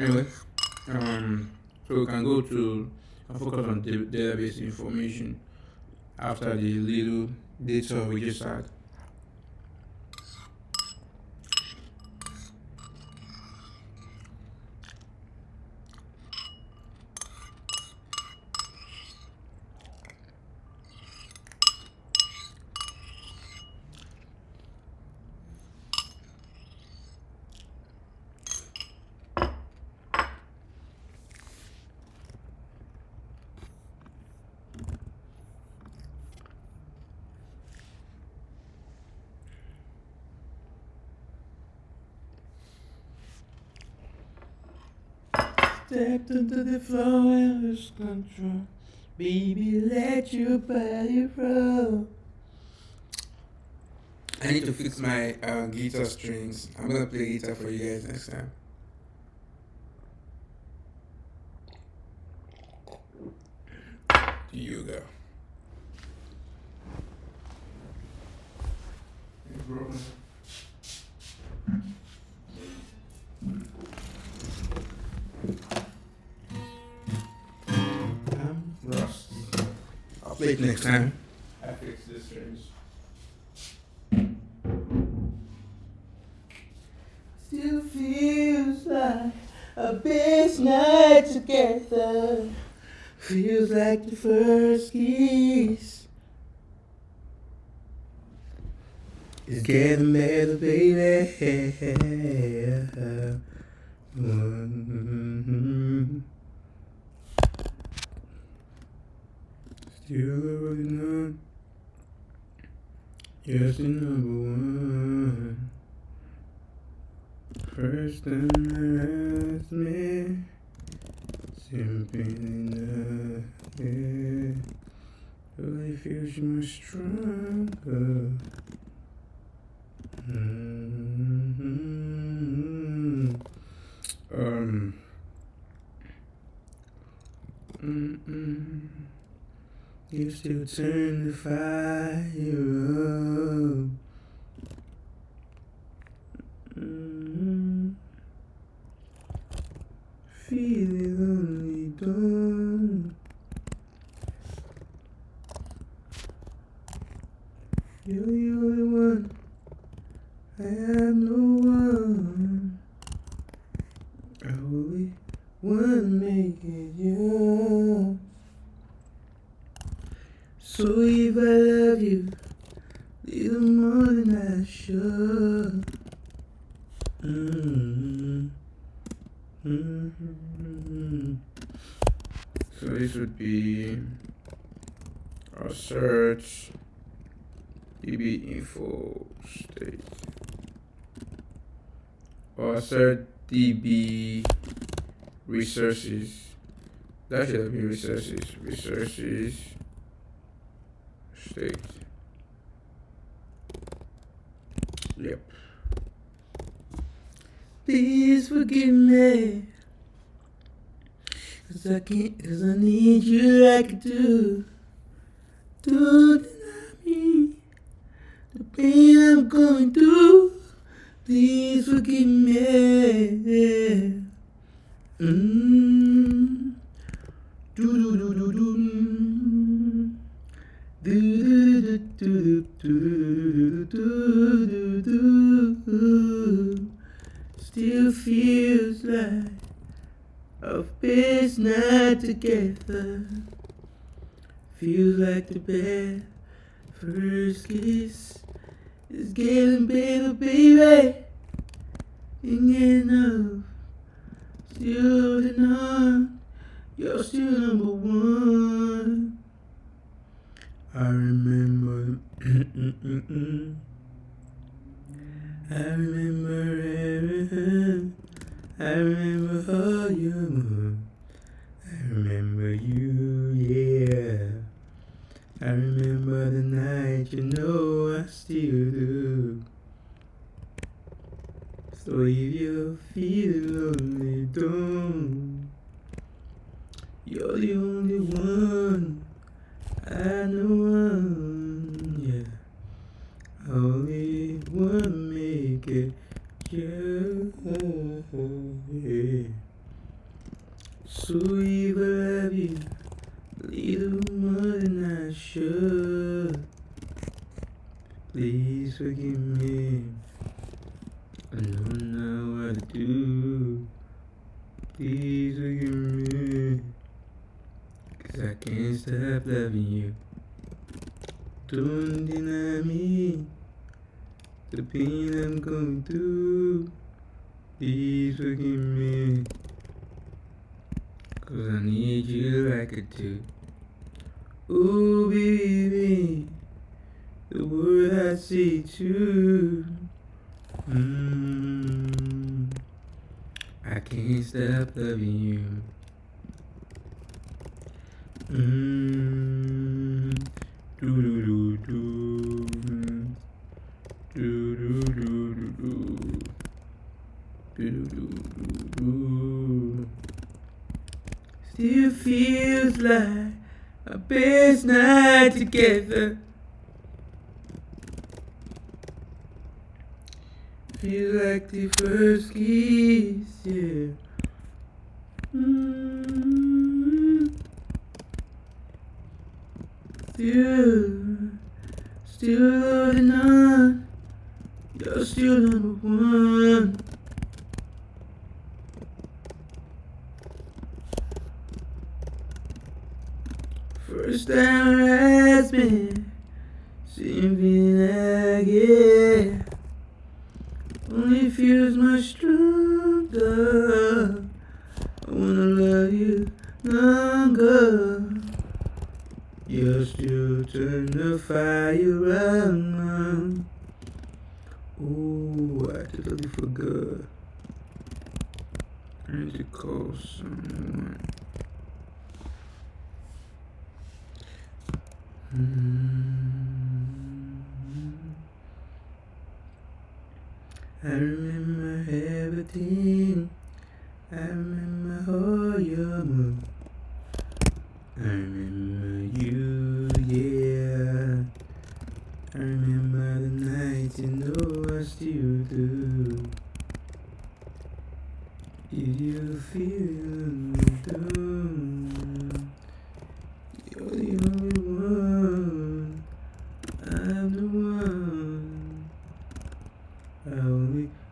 Anyway, so we can go to and focus on database information after the little data we just had. Stepped into the flow and lose control. Baby, let your body roll. I need to fix my guitar strings. I'm gonna play guitar for you guys next time. Here you go. Rust. I'll play it next time. I fix the strings. Still feels like a best night together. Feels like the first kiss. It's getting better, baby. Still rolling on. You're the number one. First time I asked me, simply enough, yeah. Really feels much stronger. You still turn the fire up. Feel it only dawn. You're the only one. I have no one. I only wanna make it yours. So if I love you, little more than I should. So this would be our search DB info state or search DB resources. That should have been resources state. Yep. Please forgive me, cause I need you like I do. Don't deny me the pain I'm going through. Please forgive me. Still feels like our best night together. Feels like the best first kiss is getting better, baby. Ain't enough. Still holding on. You're still number one. I remember. I remember everything. I remember how you move. I remember you, yeah. I remember the night, you know I still do. So if you feel lonely, don't. You're the only one. I know one, yeah. I only wanna make it, yeah. if I love you a little more than I should. Please forgive me. I don't know what to do. Please forgive me. 'Cause I can't stop loving you. Don't deny me the pain I'm going through. Please forgive me. 'Cause I need you like I do. Ooh, baby, the word I say too. I can't stop loving you. Do do do do. Do do do do do. Do do do do. Still feels like our best night together. Feels like the first kiss, yeah. Still holding on. You're still number one. First time has been something like it. Only feels much stronger. I wanna love you longer. You're still turn the fire on. Oh, I totally forgot. I need to call someone. I remember everything. I remember all your moves. I remember you, yeah. I remember the nights you know I still do. Did you feel me too? You're the only one. I'm the one.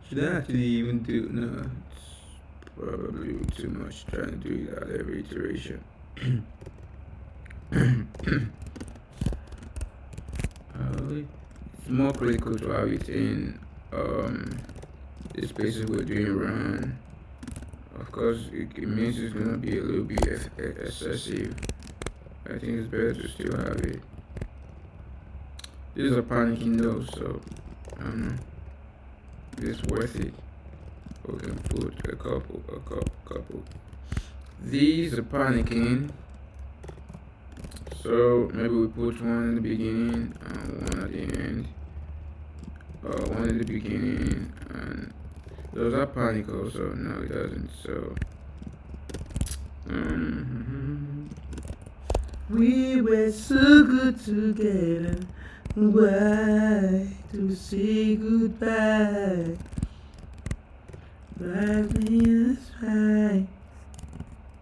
Should I actually even do? No, it's probably too much trying to do that every iteration. It's more critical to have it in the spaces we're doing run. Of course, it means it's gonna be a little bit excessive. I think it's better to still have it. These are panicking though, so I don't know. It's worth it. We can put a couple. These are panicking. So maybe we put one in the beginning and one at the end. One in the beginning, and does that panic also? No, it doesn't. So we were so good together. Why to say goodbye? Drive me aside.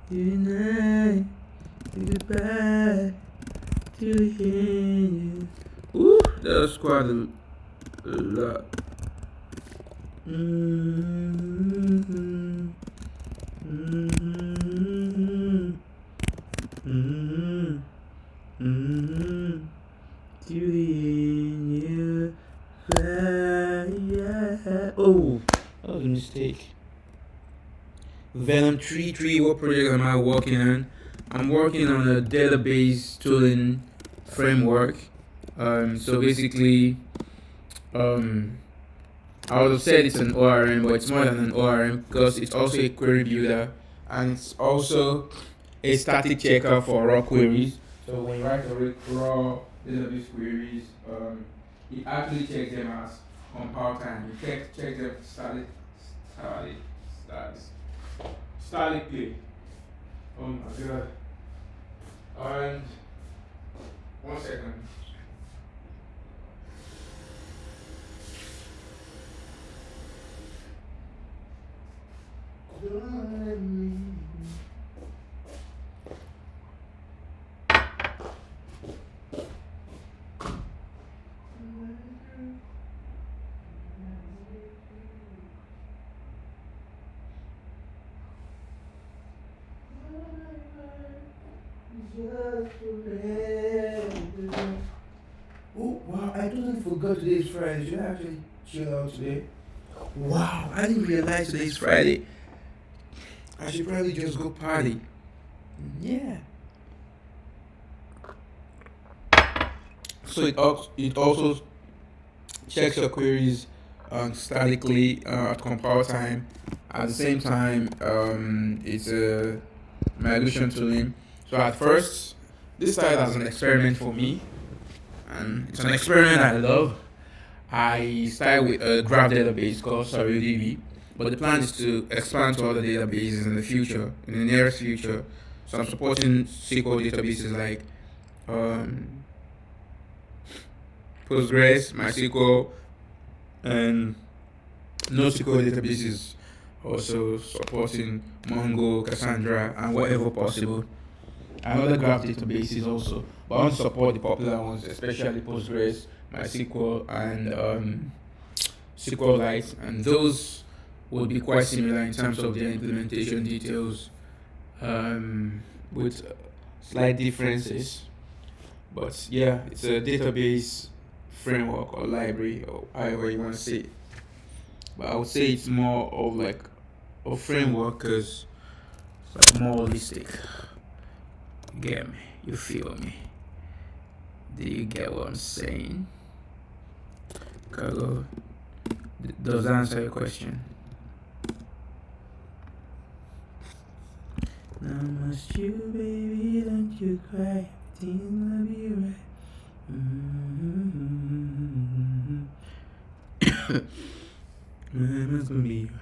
You and I, goodbye to you. Ooh, that's quite a lot. To the end, you fly. Oh, that was a mistake. Venom 3.3, what project am I working on? I'm working on a database tooling framework. So basically, I would have said it's an ORM, but it's more than an ORM because it's also a query builder and it's also a static checker for raw queries. So when you write a raw database queries, it actually checks them as compile time. You check them statically. Oh my god. And 1 second. Don't let me Oh wow, I totally forgot today is Friday. Should I actually chill out today? Wow, I didn't realize today is Friday. I should probably just go party. Yeah. So it also checks your queries statically at compile time. At the same time, it's a migration tooling. So at first, this started as an experiment for me, and it's an experiment I love. I started with a graph database called SurrealDB, but the plan is to expand to other databases in the future, in the nearest future. So I'm supporting SQL databases like um, Postgres, MySQL, and NoSQL databases, also supporting Mongo, Cassandra, and whatever possible. And other graph databases also, but I want to support the popular ones, especially Postgres, MySQL, and SQLite, and those would be quite similar in terms of their implementation details, with slight differences. But yeah, it's a database framework or library or however you want to say it. But I would say it's more of like a framework because it's like more holistic. You get me? You feel me? Do you get what I'm saying? Cargo, does that answer your question? Now must you, baby, don't you cry. Everything will be right. It's gonna be right.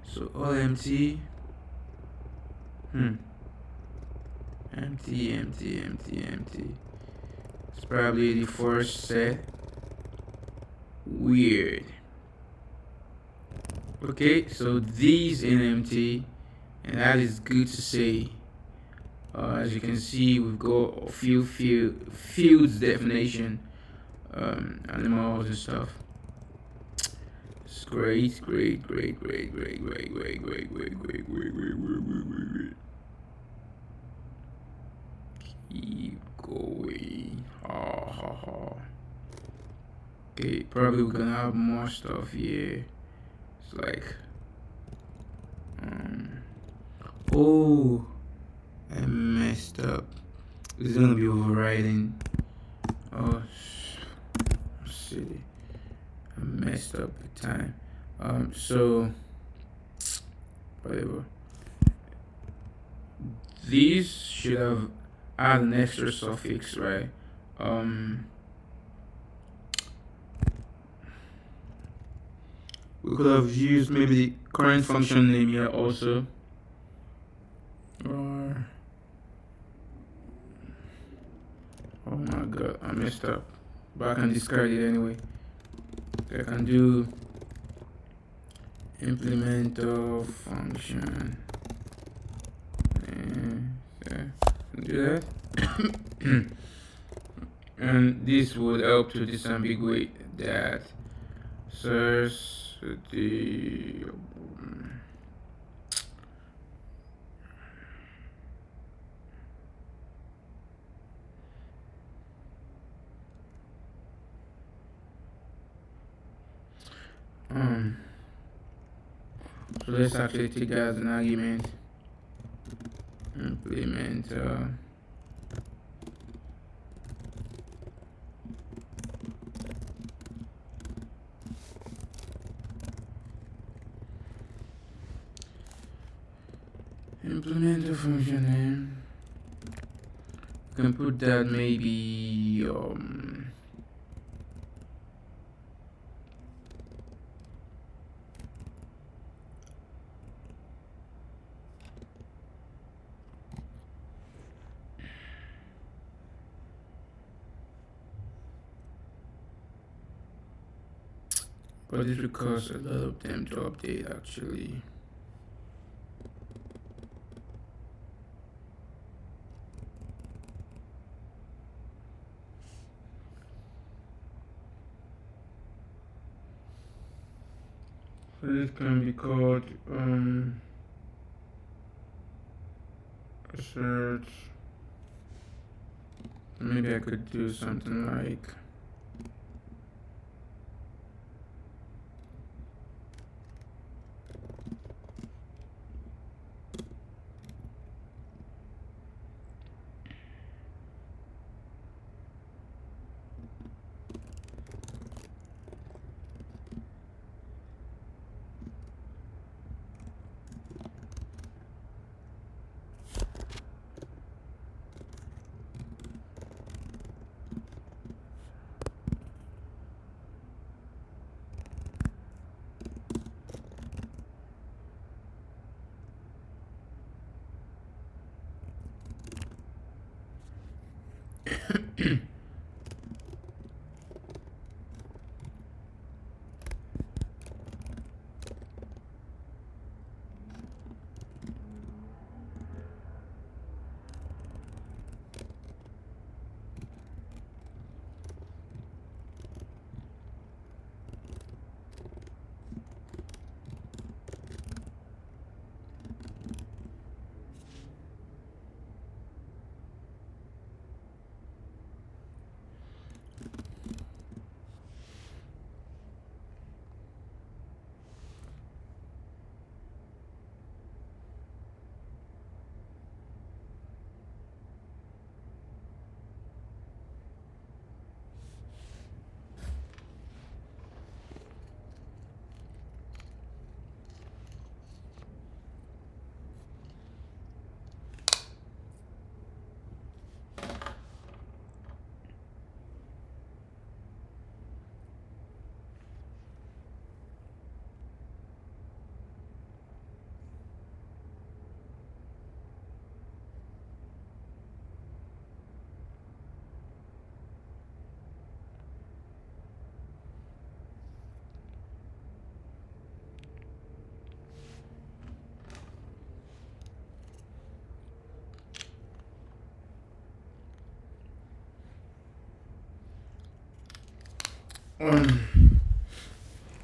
So all empty. Empty. It's probably the first set. Weird. Okay, so these in empty, and that is good to say. As you can see, we've got a few fields definition, animals and stuff. It's great. Keep going. Okay, probably we're gonna have more stuff here. It's like, oh, I messed up. It's gonna be overriding. Oh, silly. I messed up the time. So whatever. These should have had an extra suffix, right? We could have used maybe the current function name here also. Or oh my god, I messed up. But I can discard it anyway. I can do implement of function. Yeah, do that. And this would help to disambiguate that. Source the so let's actually take that as an argument. Implement implement a function name. You can put that maybe but this will cause a lot of them to update actually. So this can be called search. Maybe I could do something like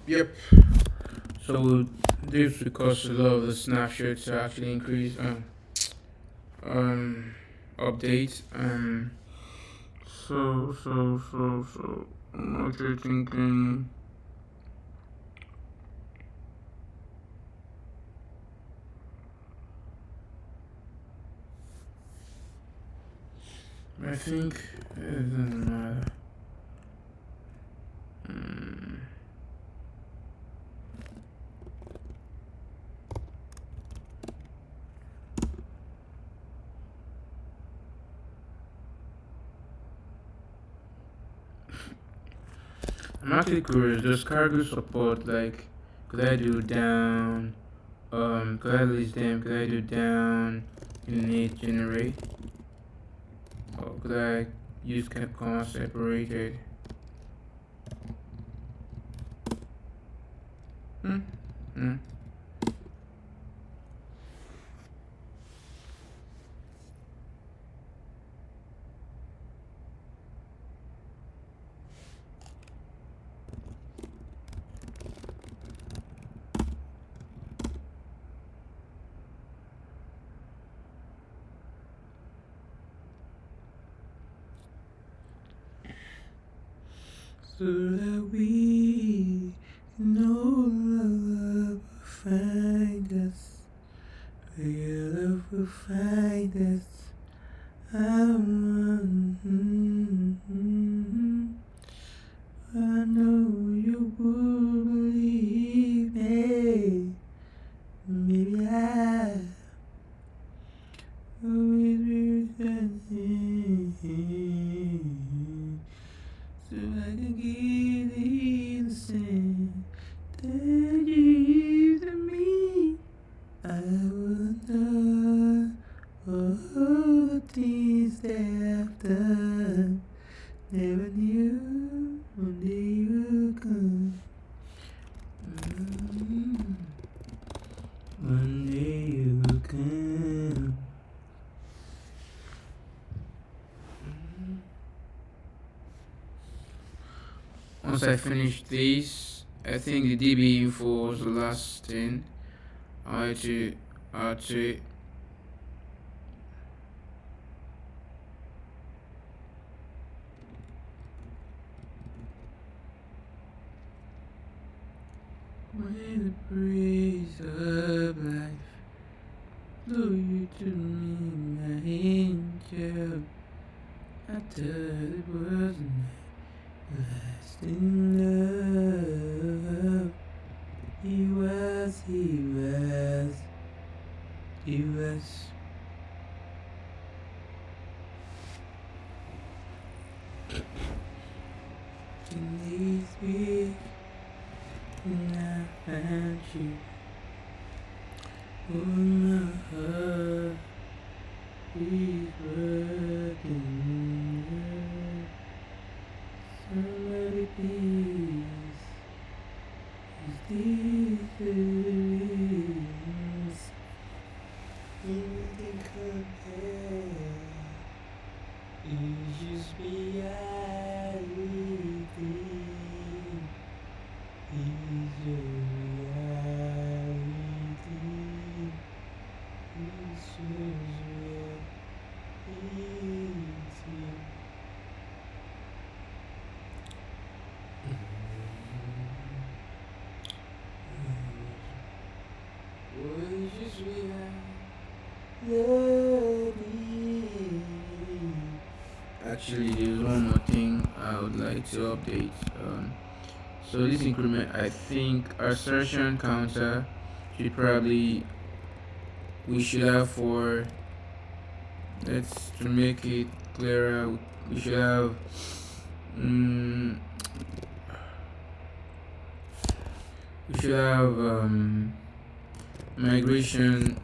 yep. So this would cause a lot of the snapshots to actually increase updates. So I'm actually thinking I think it doesn't matter. I'm actually curious, does cargo support like could I do down could I list them, could I do down init generate? Or could I use comma separated? Hmm. Hmm. So that we no love will find us, your love will find us. I know you will believe me. Maybe I always be so I can give the innocent that you give to me. I will know all the things that I've done. Never knew one day you would come. One day you will come. Once I finish this, I think the DB info was the last thing. I had to When the breeze of life blew you to me, my angel, I thought it wasn't lasting love. He was. In these weeks, and I found you. Oh, my heart is broken. Somebody please, is this the dreams? Anything compare is just reality. Is your reality? Is yours reality? Was just reality. Actually, there's one more thing I would like to update. So this increment, I think assertion counter should probably we should have for let's to make it clearer. We should have mm, we should have migration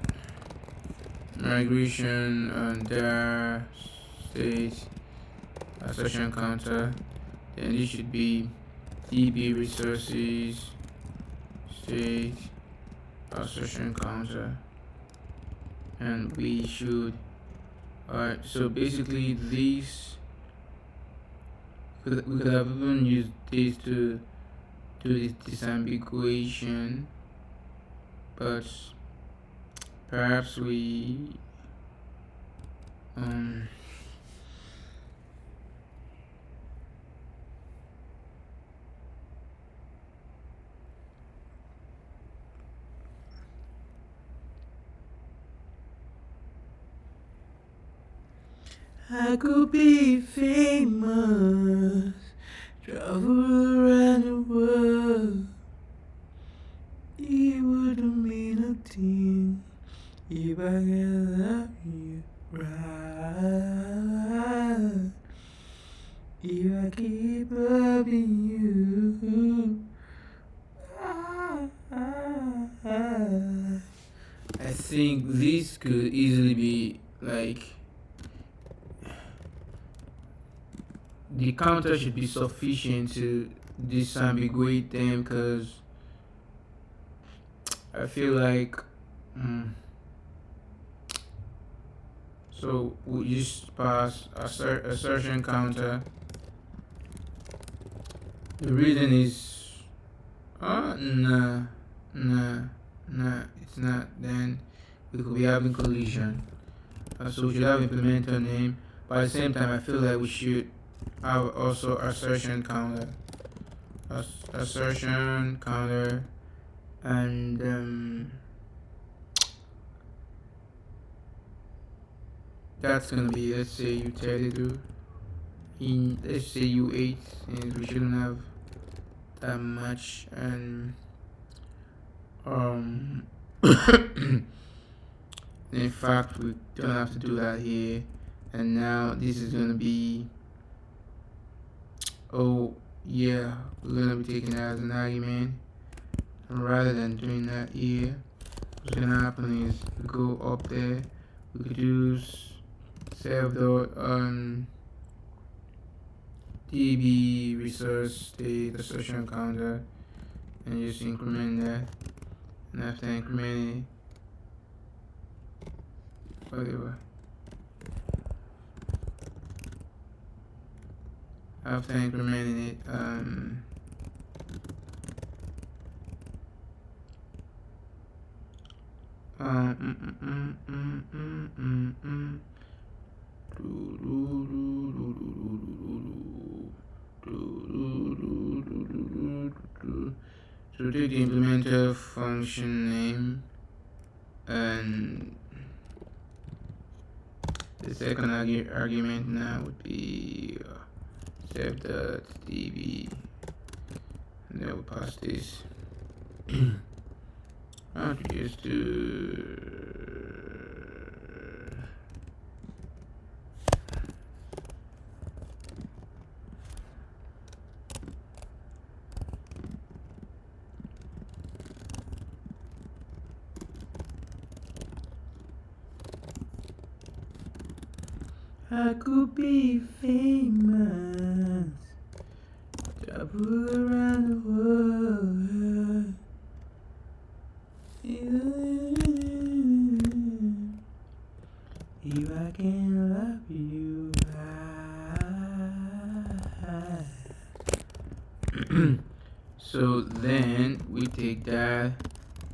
and their state assertion counter. Then this should be DB resources state assertion counter, and we should so basically these we could have even used this to do this disambiguation, but perhaps we I could be famous, travel around the world. It wouldn't mean a thing if I could love you right. If I keep loving you, I think this could easily be like the counter should be sufficient to disambiguate them, because I feel like so we just pass assertion counter. The reason is nah, it's not. Then we could be having collision. So we should have implementer name, but at the same time I feel like we should have also assertion counter, and that's gonna be, let's say, U32 in, let's say, U8, and we shouldn't have that much. And in fact we don't have to do that here. And now this is gonna be, oh yeah, we're gonna be taking that as an argument, and rather than doing that here, what's gonna happen is we go up there, we could use self dot db resource state assertion counter, and just increment that. And after incrementing whatever, after incrementing it, So take the implementer function name, and the second argument now would be self.db, and then we'll pass this. I'll just do I could be famous, travel around the world. If I can love you right. So then we take that.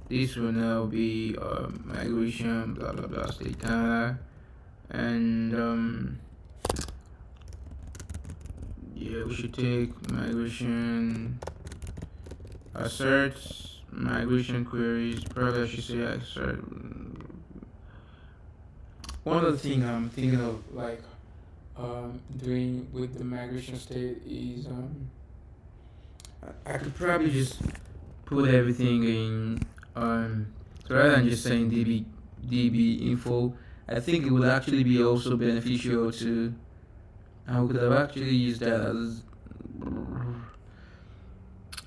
This will now be migration, blah blah blah, state Canada, and yeah, we should take migration asserts migration queries. Probably I should say assert. One of the things I'm thinking of like doing with the migration state is I could probably just put everything in so rather than just saying db info. I think it would actually be also beneficial to, and we could have actually used that as,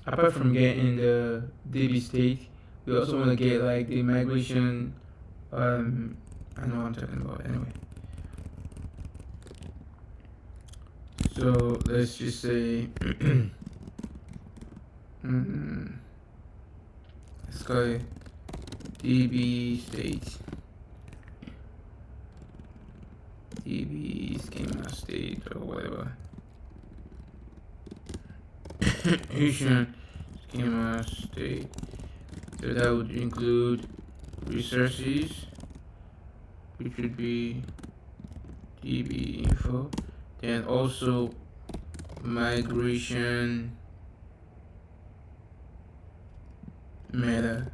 apart from getting the db state, we also want to get like the migration. I know what I'm talking about anyway. So let's just say let's call it db state, db schema state or whatever. Schema state. So that would include resources, which would be db info, then also migration meta,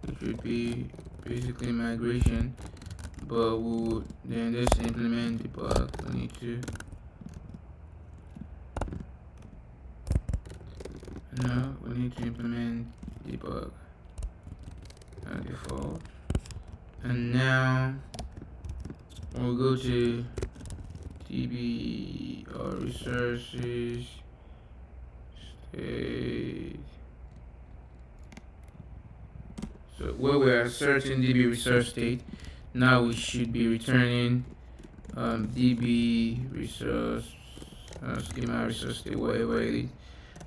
which would be basically migration, but we'll then just implement debug. We need to implement debug by default. And now we'll go to db or resources state. So where we are asserting db resource state, now we should be returning db resource schema resource state, whatever it is.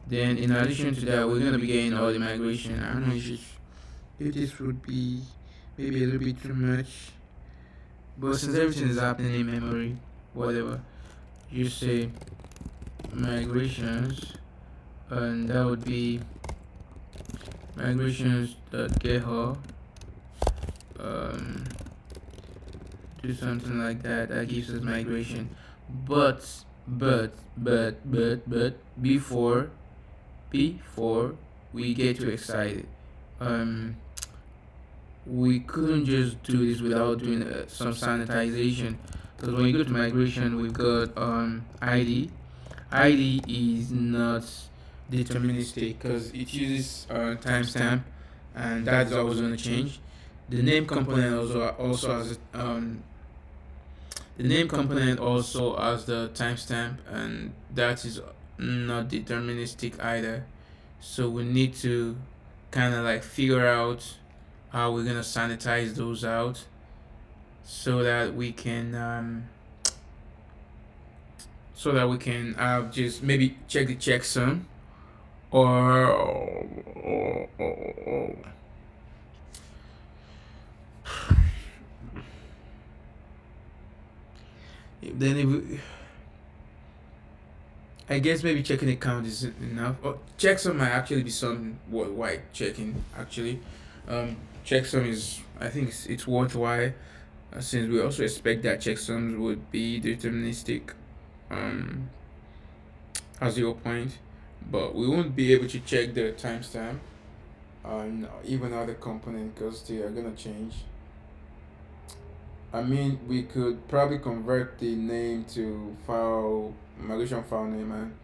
Then in addition to that, we're going to be getting all the migration. I don't know if this would be maybe a little bit too much, but since everything is happening in memory, whatever, you say migrations, and that would be migrations.getHub, do something like that. That gives us migration. But before we get too excited, we couldn't just do this without doing some sanitization, because when you go to migration, we've got id is not deterministic because it uses timestamp, and that's always going to change. The name component also has the name component also has the timestamp, and that is not deterministic either. So we need to kind of like figure out how we're gonna sanitize those out so that we can just maybe check the checksum or then if we, I guess maybe checking the count is enough. Checksum might actually be something worthwhile checking. Actually, checksum is, I think it's worthwhile, since we also expect that checksums would be deterministic as 0 point, but we won't be able to check the timestamp. and even other component, because they are gonna change. I mean, we could probably convert the name to file migration file name and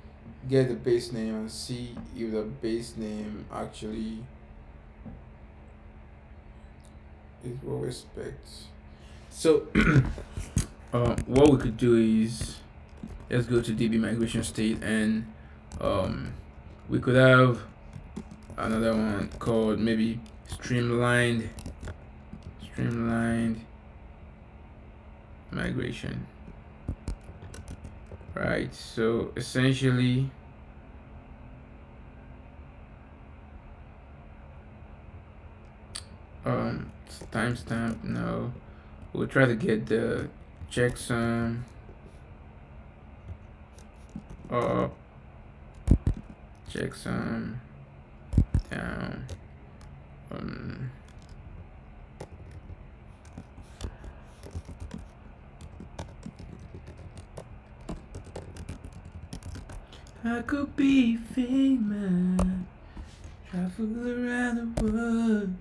get the base name and see if the base name actually is what we expect. So what we could do is, let's go to DB migration state, and we could have another one called maybe streamlined migration, right? So essentially timestamp, no, we'll try to get the checksum up, checksum down. I could be famous, travel around the world.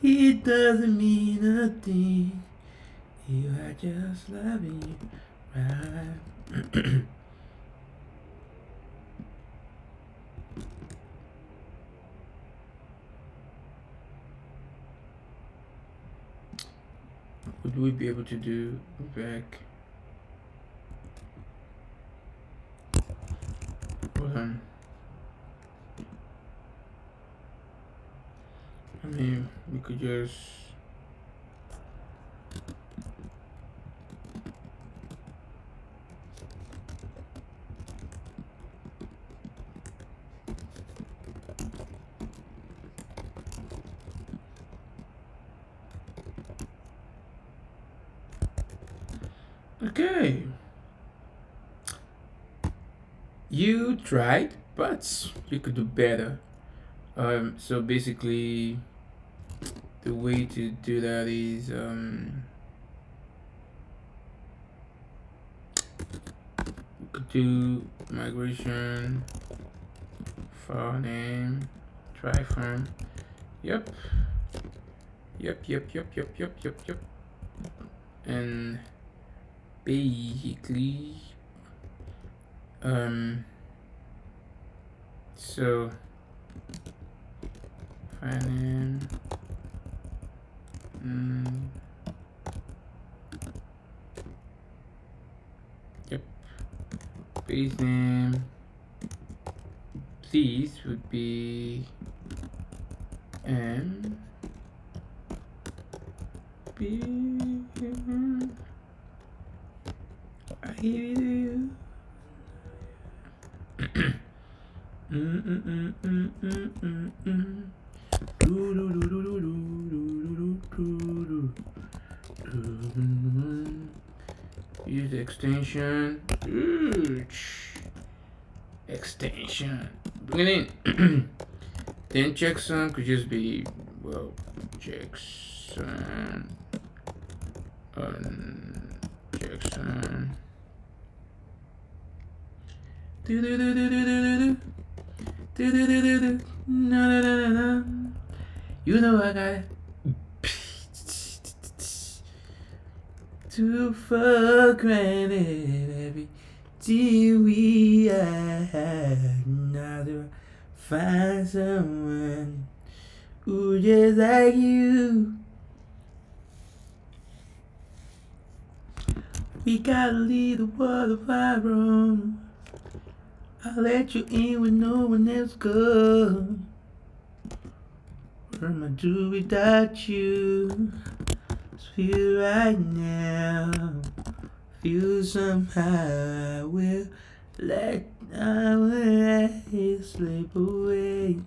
It doesn't mean a thing. You are just loving you, right? Would we be able to do back? Hold on. I mean, we could just okay. You tried, but you could do better. So basically, the way to do that is we could do migration file name try from. Yep. And basically, so file name, yep, base name, this would be M B I hear you. Use the extension. Extension. Bring it in. Then checksum could just be, well, checksum. Checksum. You know I got it. To for granted everything we had. Now to find someone who just like you. We gotta leave the world of our own. I'll let you in when no one else goes. What am I do without you? Feel right now. Feel somehow I will let it slip away.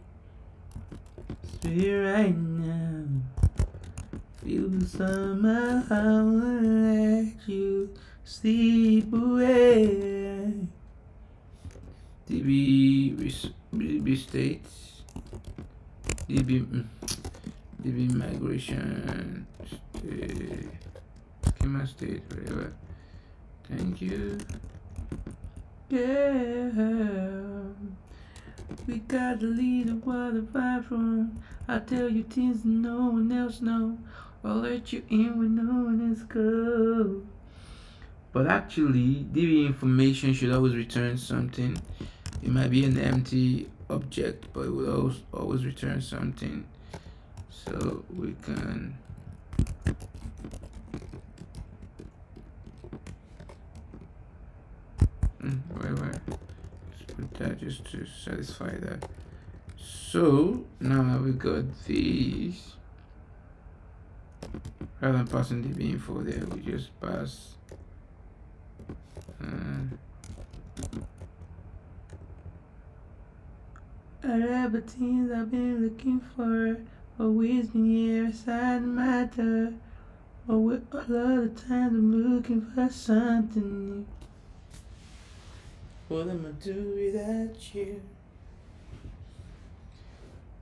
Feel right now. Feel somehow I will let you sleep away. DB states, DB migration state, schema state, whatever. Thank you. Yeah, we got the lead of what the vibe from. I tell you things no one else know. I'll let you in when no one else goes. But actually, DB information should always return something. It might be an empty object, but it will always return something. So we can wait. Let's put that just to satisfy that. So now we got these. Rather than passing DB info there, we just pass things I've been looking for, always been here inside my door. A lot of times I'm looking for something new. What am I do without you?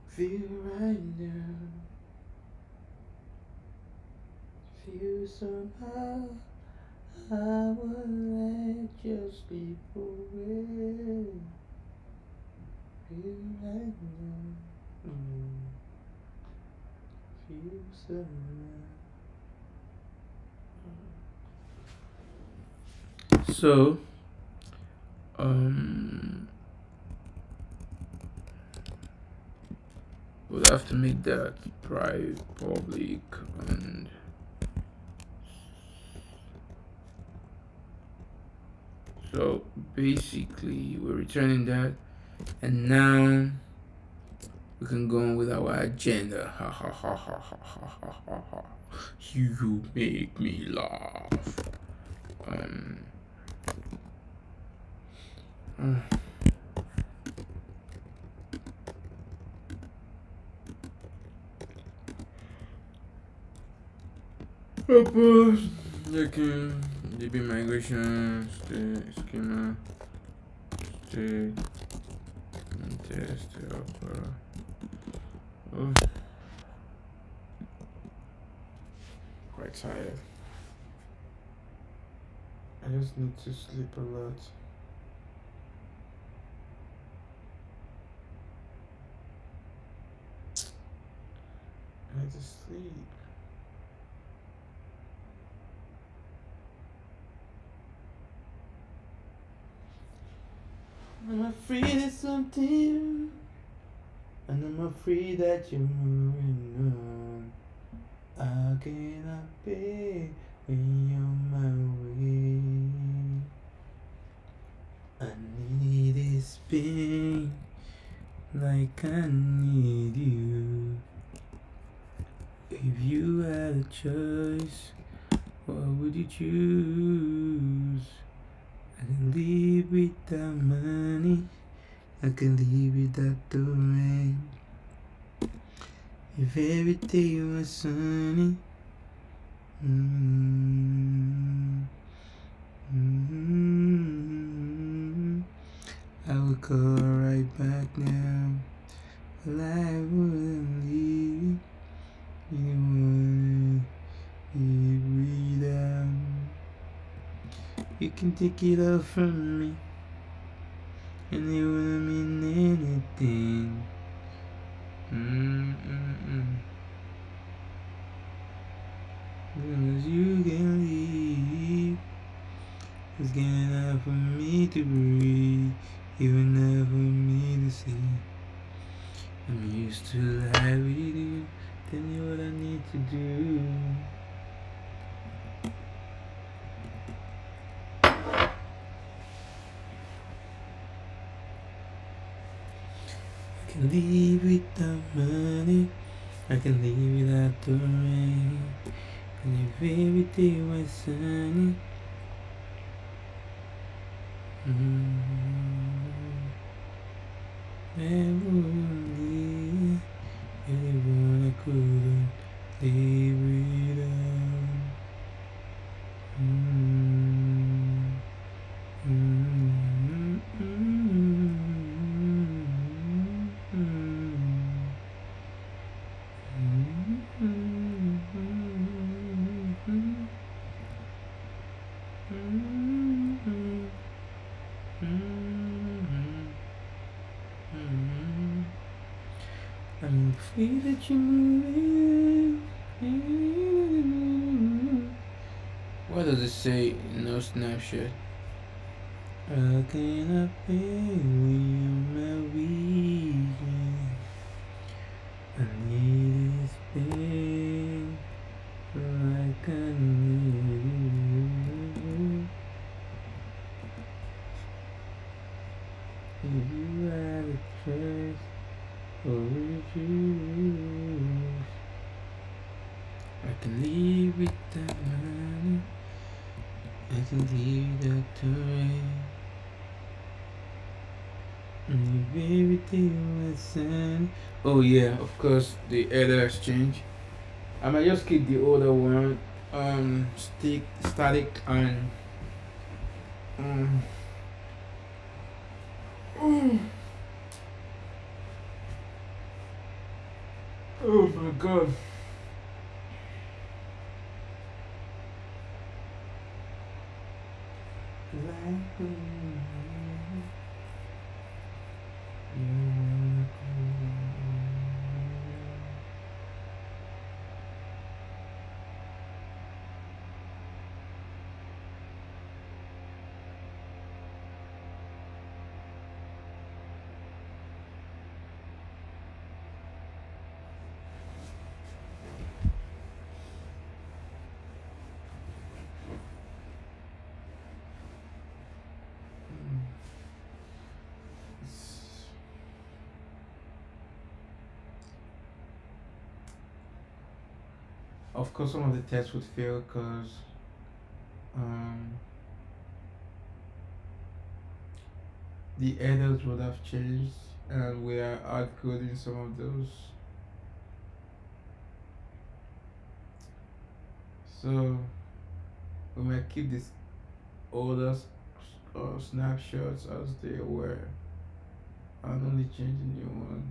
Feel right now. Feel somehow I would let you sleep away. Feel right now. Feel somehow. So we'll have to make that private, public, and so basically we're returning that, and now we can go on with our agenda. Ha ha ha ha ha ha ha ha ha. You make me laugh. Looking DB migration, schema, state, and test opera. Oh, quite tired. I just need to sleep a lot. I need to sleep. I'm afraid of something, and I'm afraid that you're moving on. How can I be when you're my way? I need this pain like I need you. If you had a choice, what would you choose? I can live without money, I can live without the rain. If every day was sunny, I would go right back now, but I wouldn't leave you. Breathe out. You can take it all from me, and it wouldn't mean anything. Because you can leave, it's good enough for me to breathe, even enough for me to see. I'm used to lie with you, tell me what I need to do. I can live without money, I can live without the rain. And if every day was sunny, I wouldn't leave anyone I couldn't live without. I'm free that you're moving. What does it say? No snapshot. How can I pay when you're my weekend? I need this pain like I need you. If you had a choice, what would you choose? I can leave with that money. I can leave that terrain. Baby, take my son. Oh yeah, of course the header has changed. I might just keep the older one, static and um. Oh my god. Of course, some of the tests would fail because um, the headers would have changed, and we are hard coding some of those. So we might keep these older snapshots as they were, and only change the new one.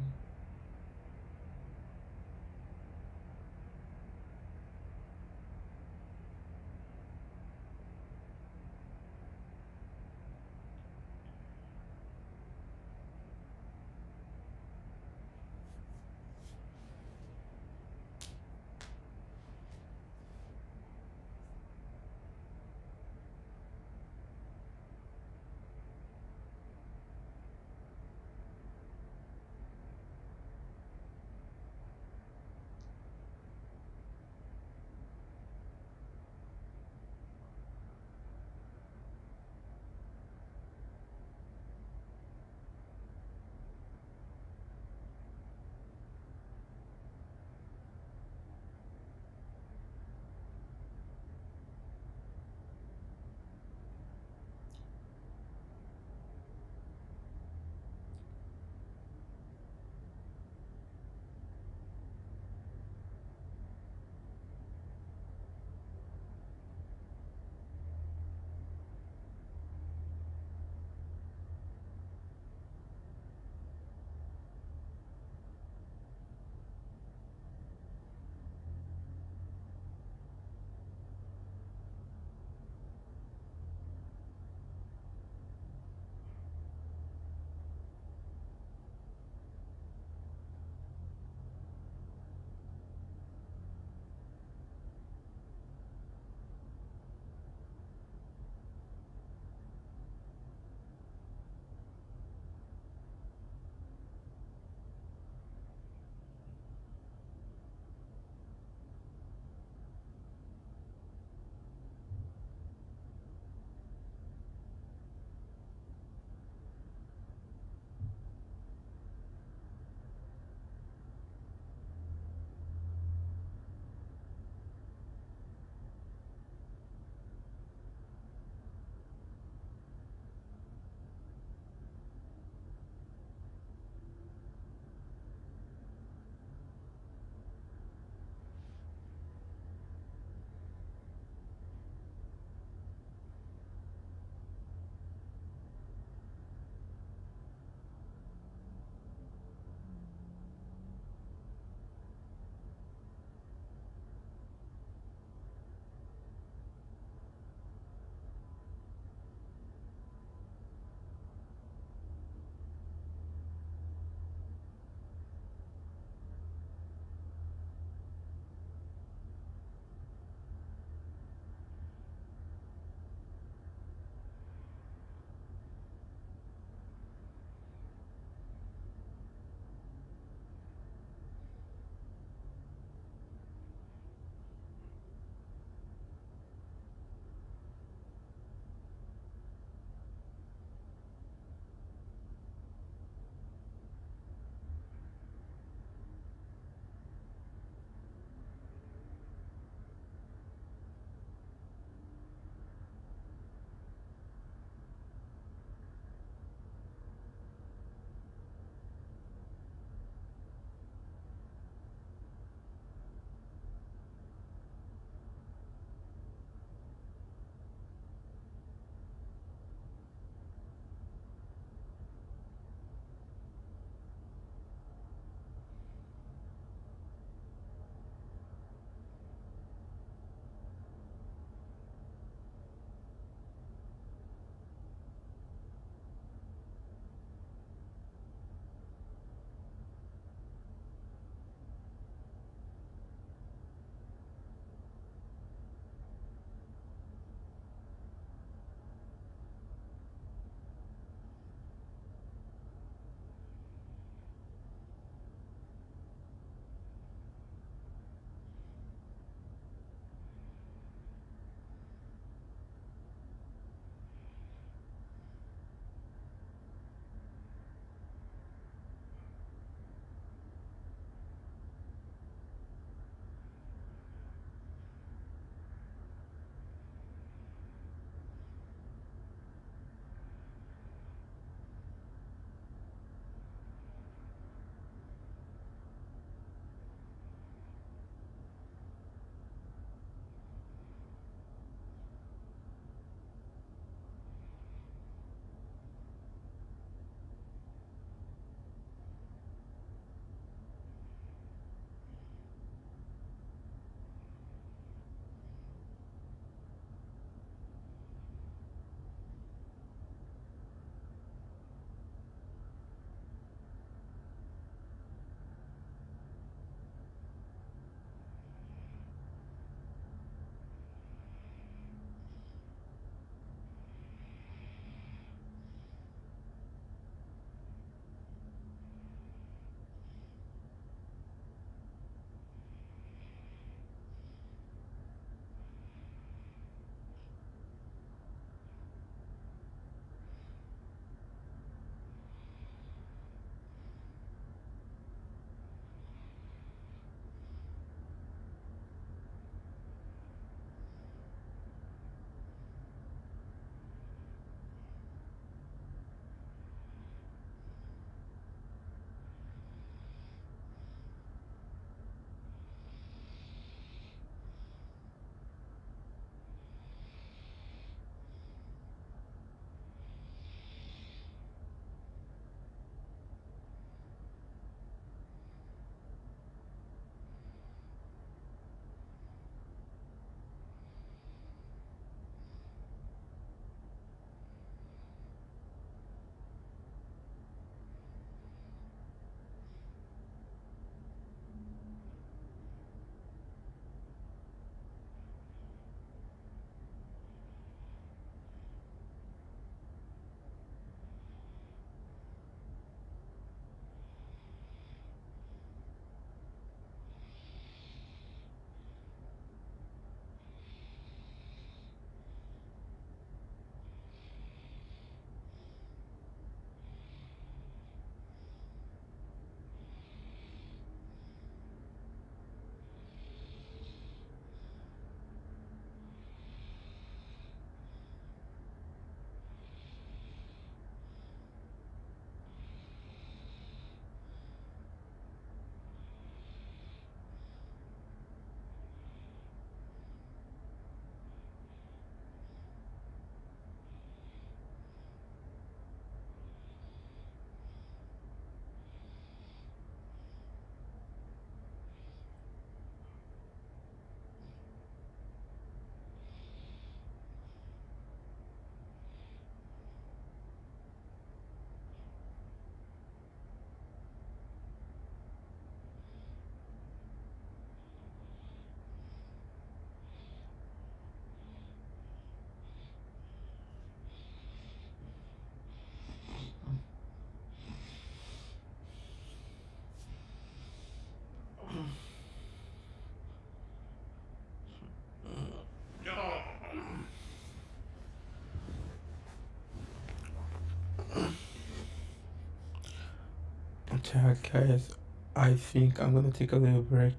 Yeah, guys, I think I'm gonna take a little break.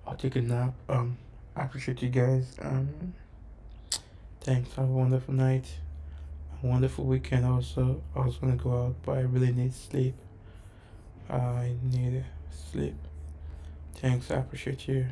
I'll take a nap. I appreciate you guys. Thanks. Have a wonderful night. A wonderful weekend. Also, I was gonna go out, but I really need sleep. I need sleep. Thanks. I appreciate you.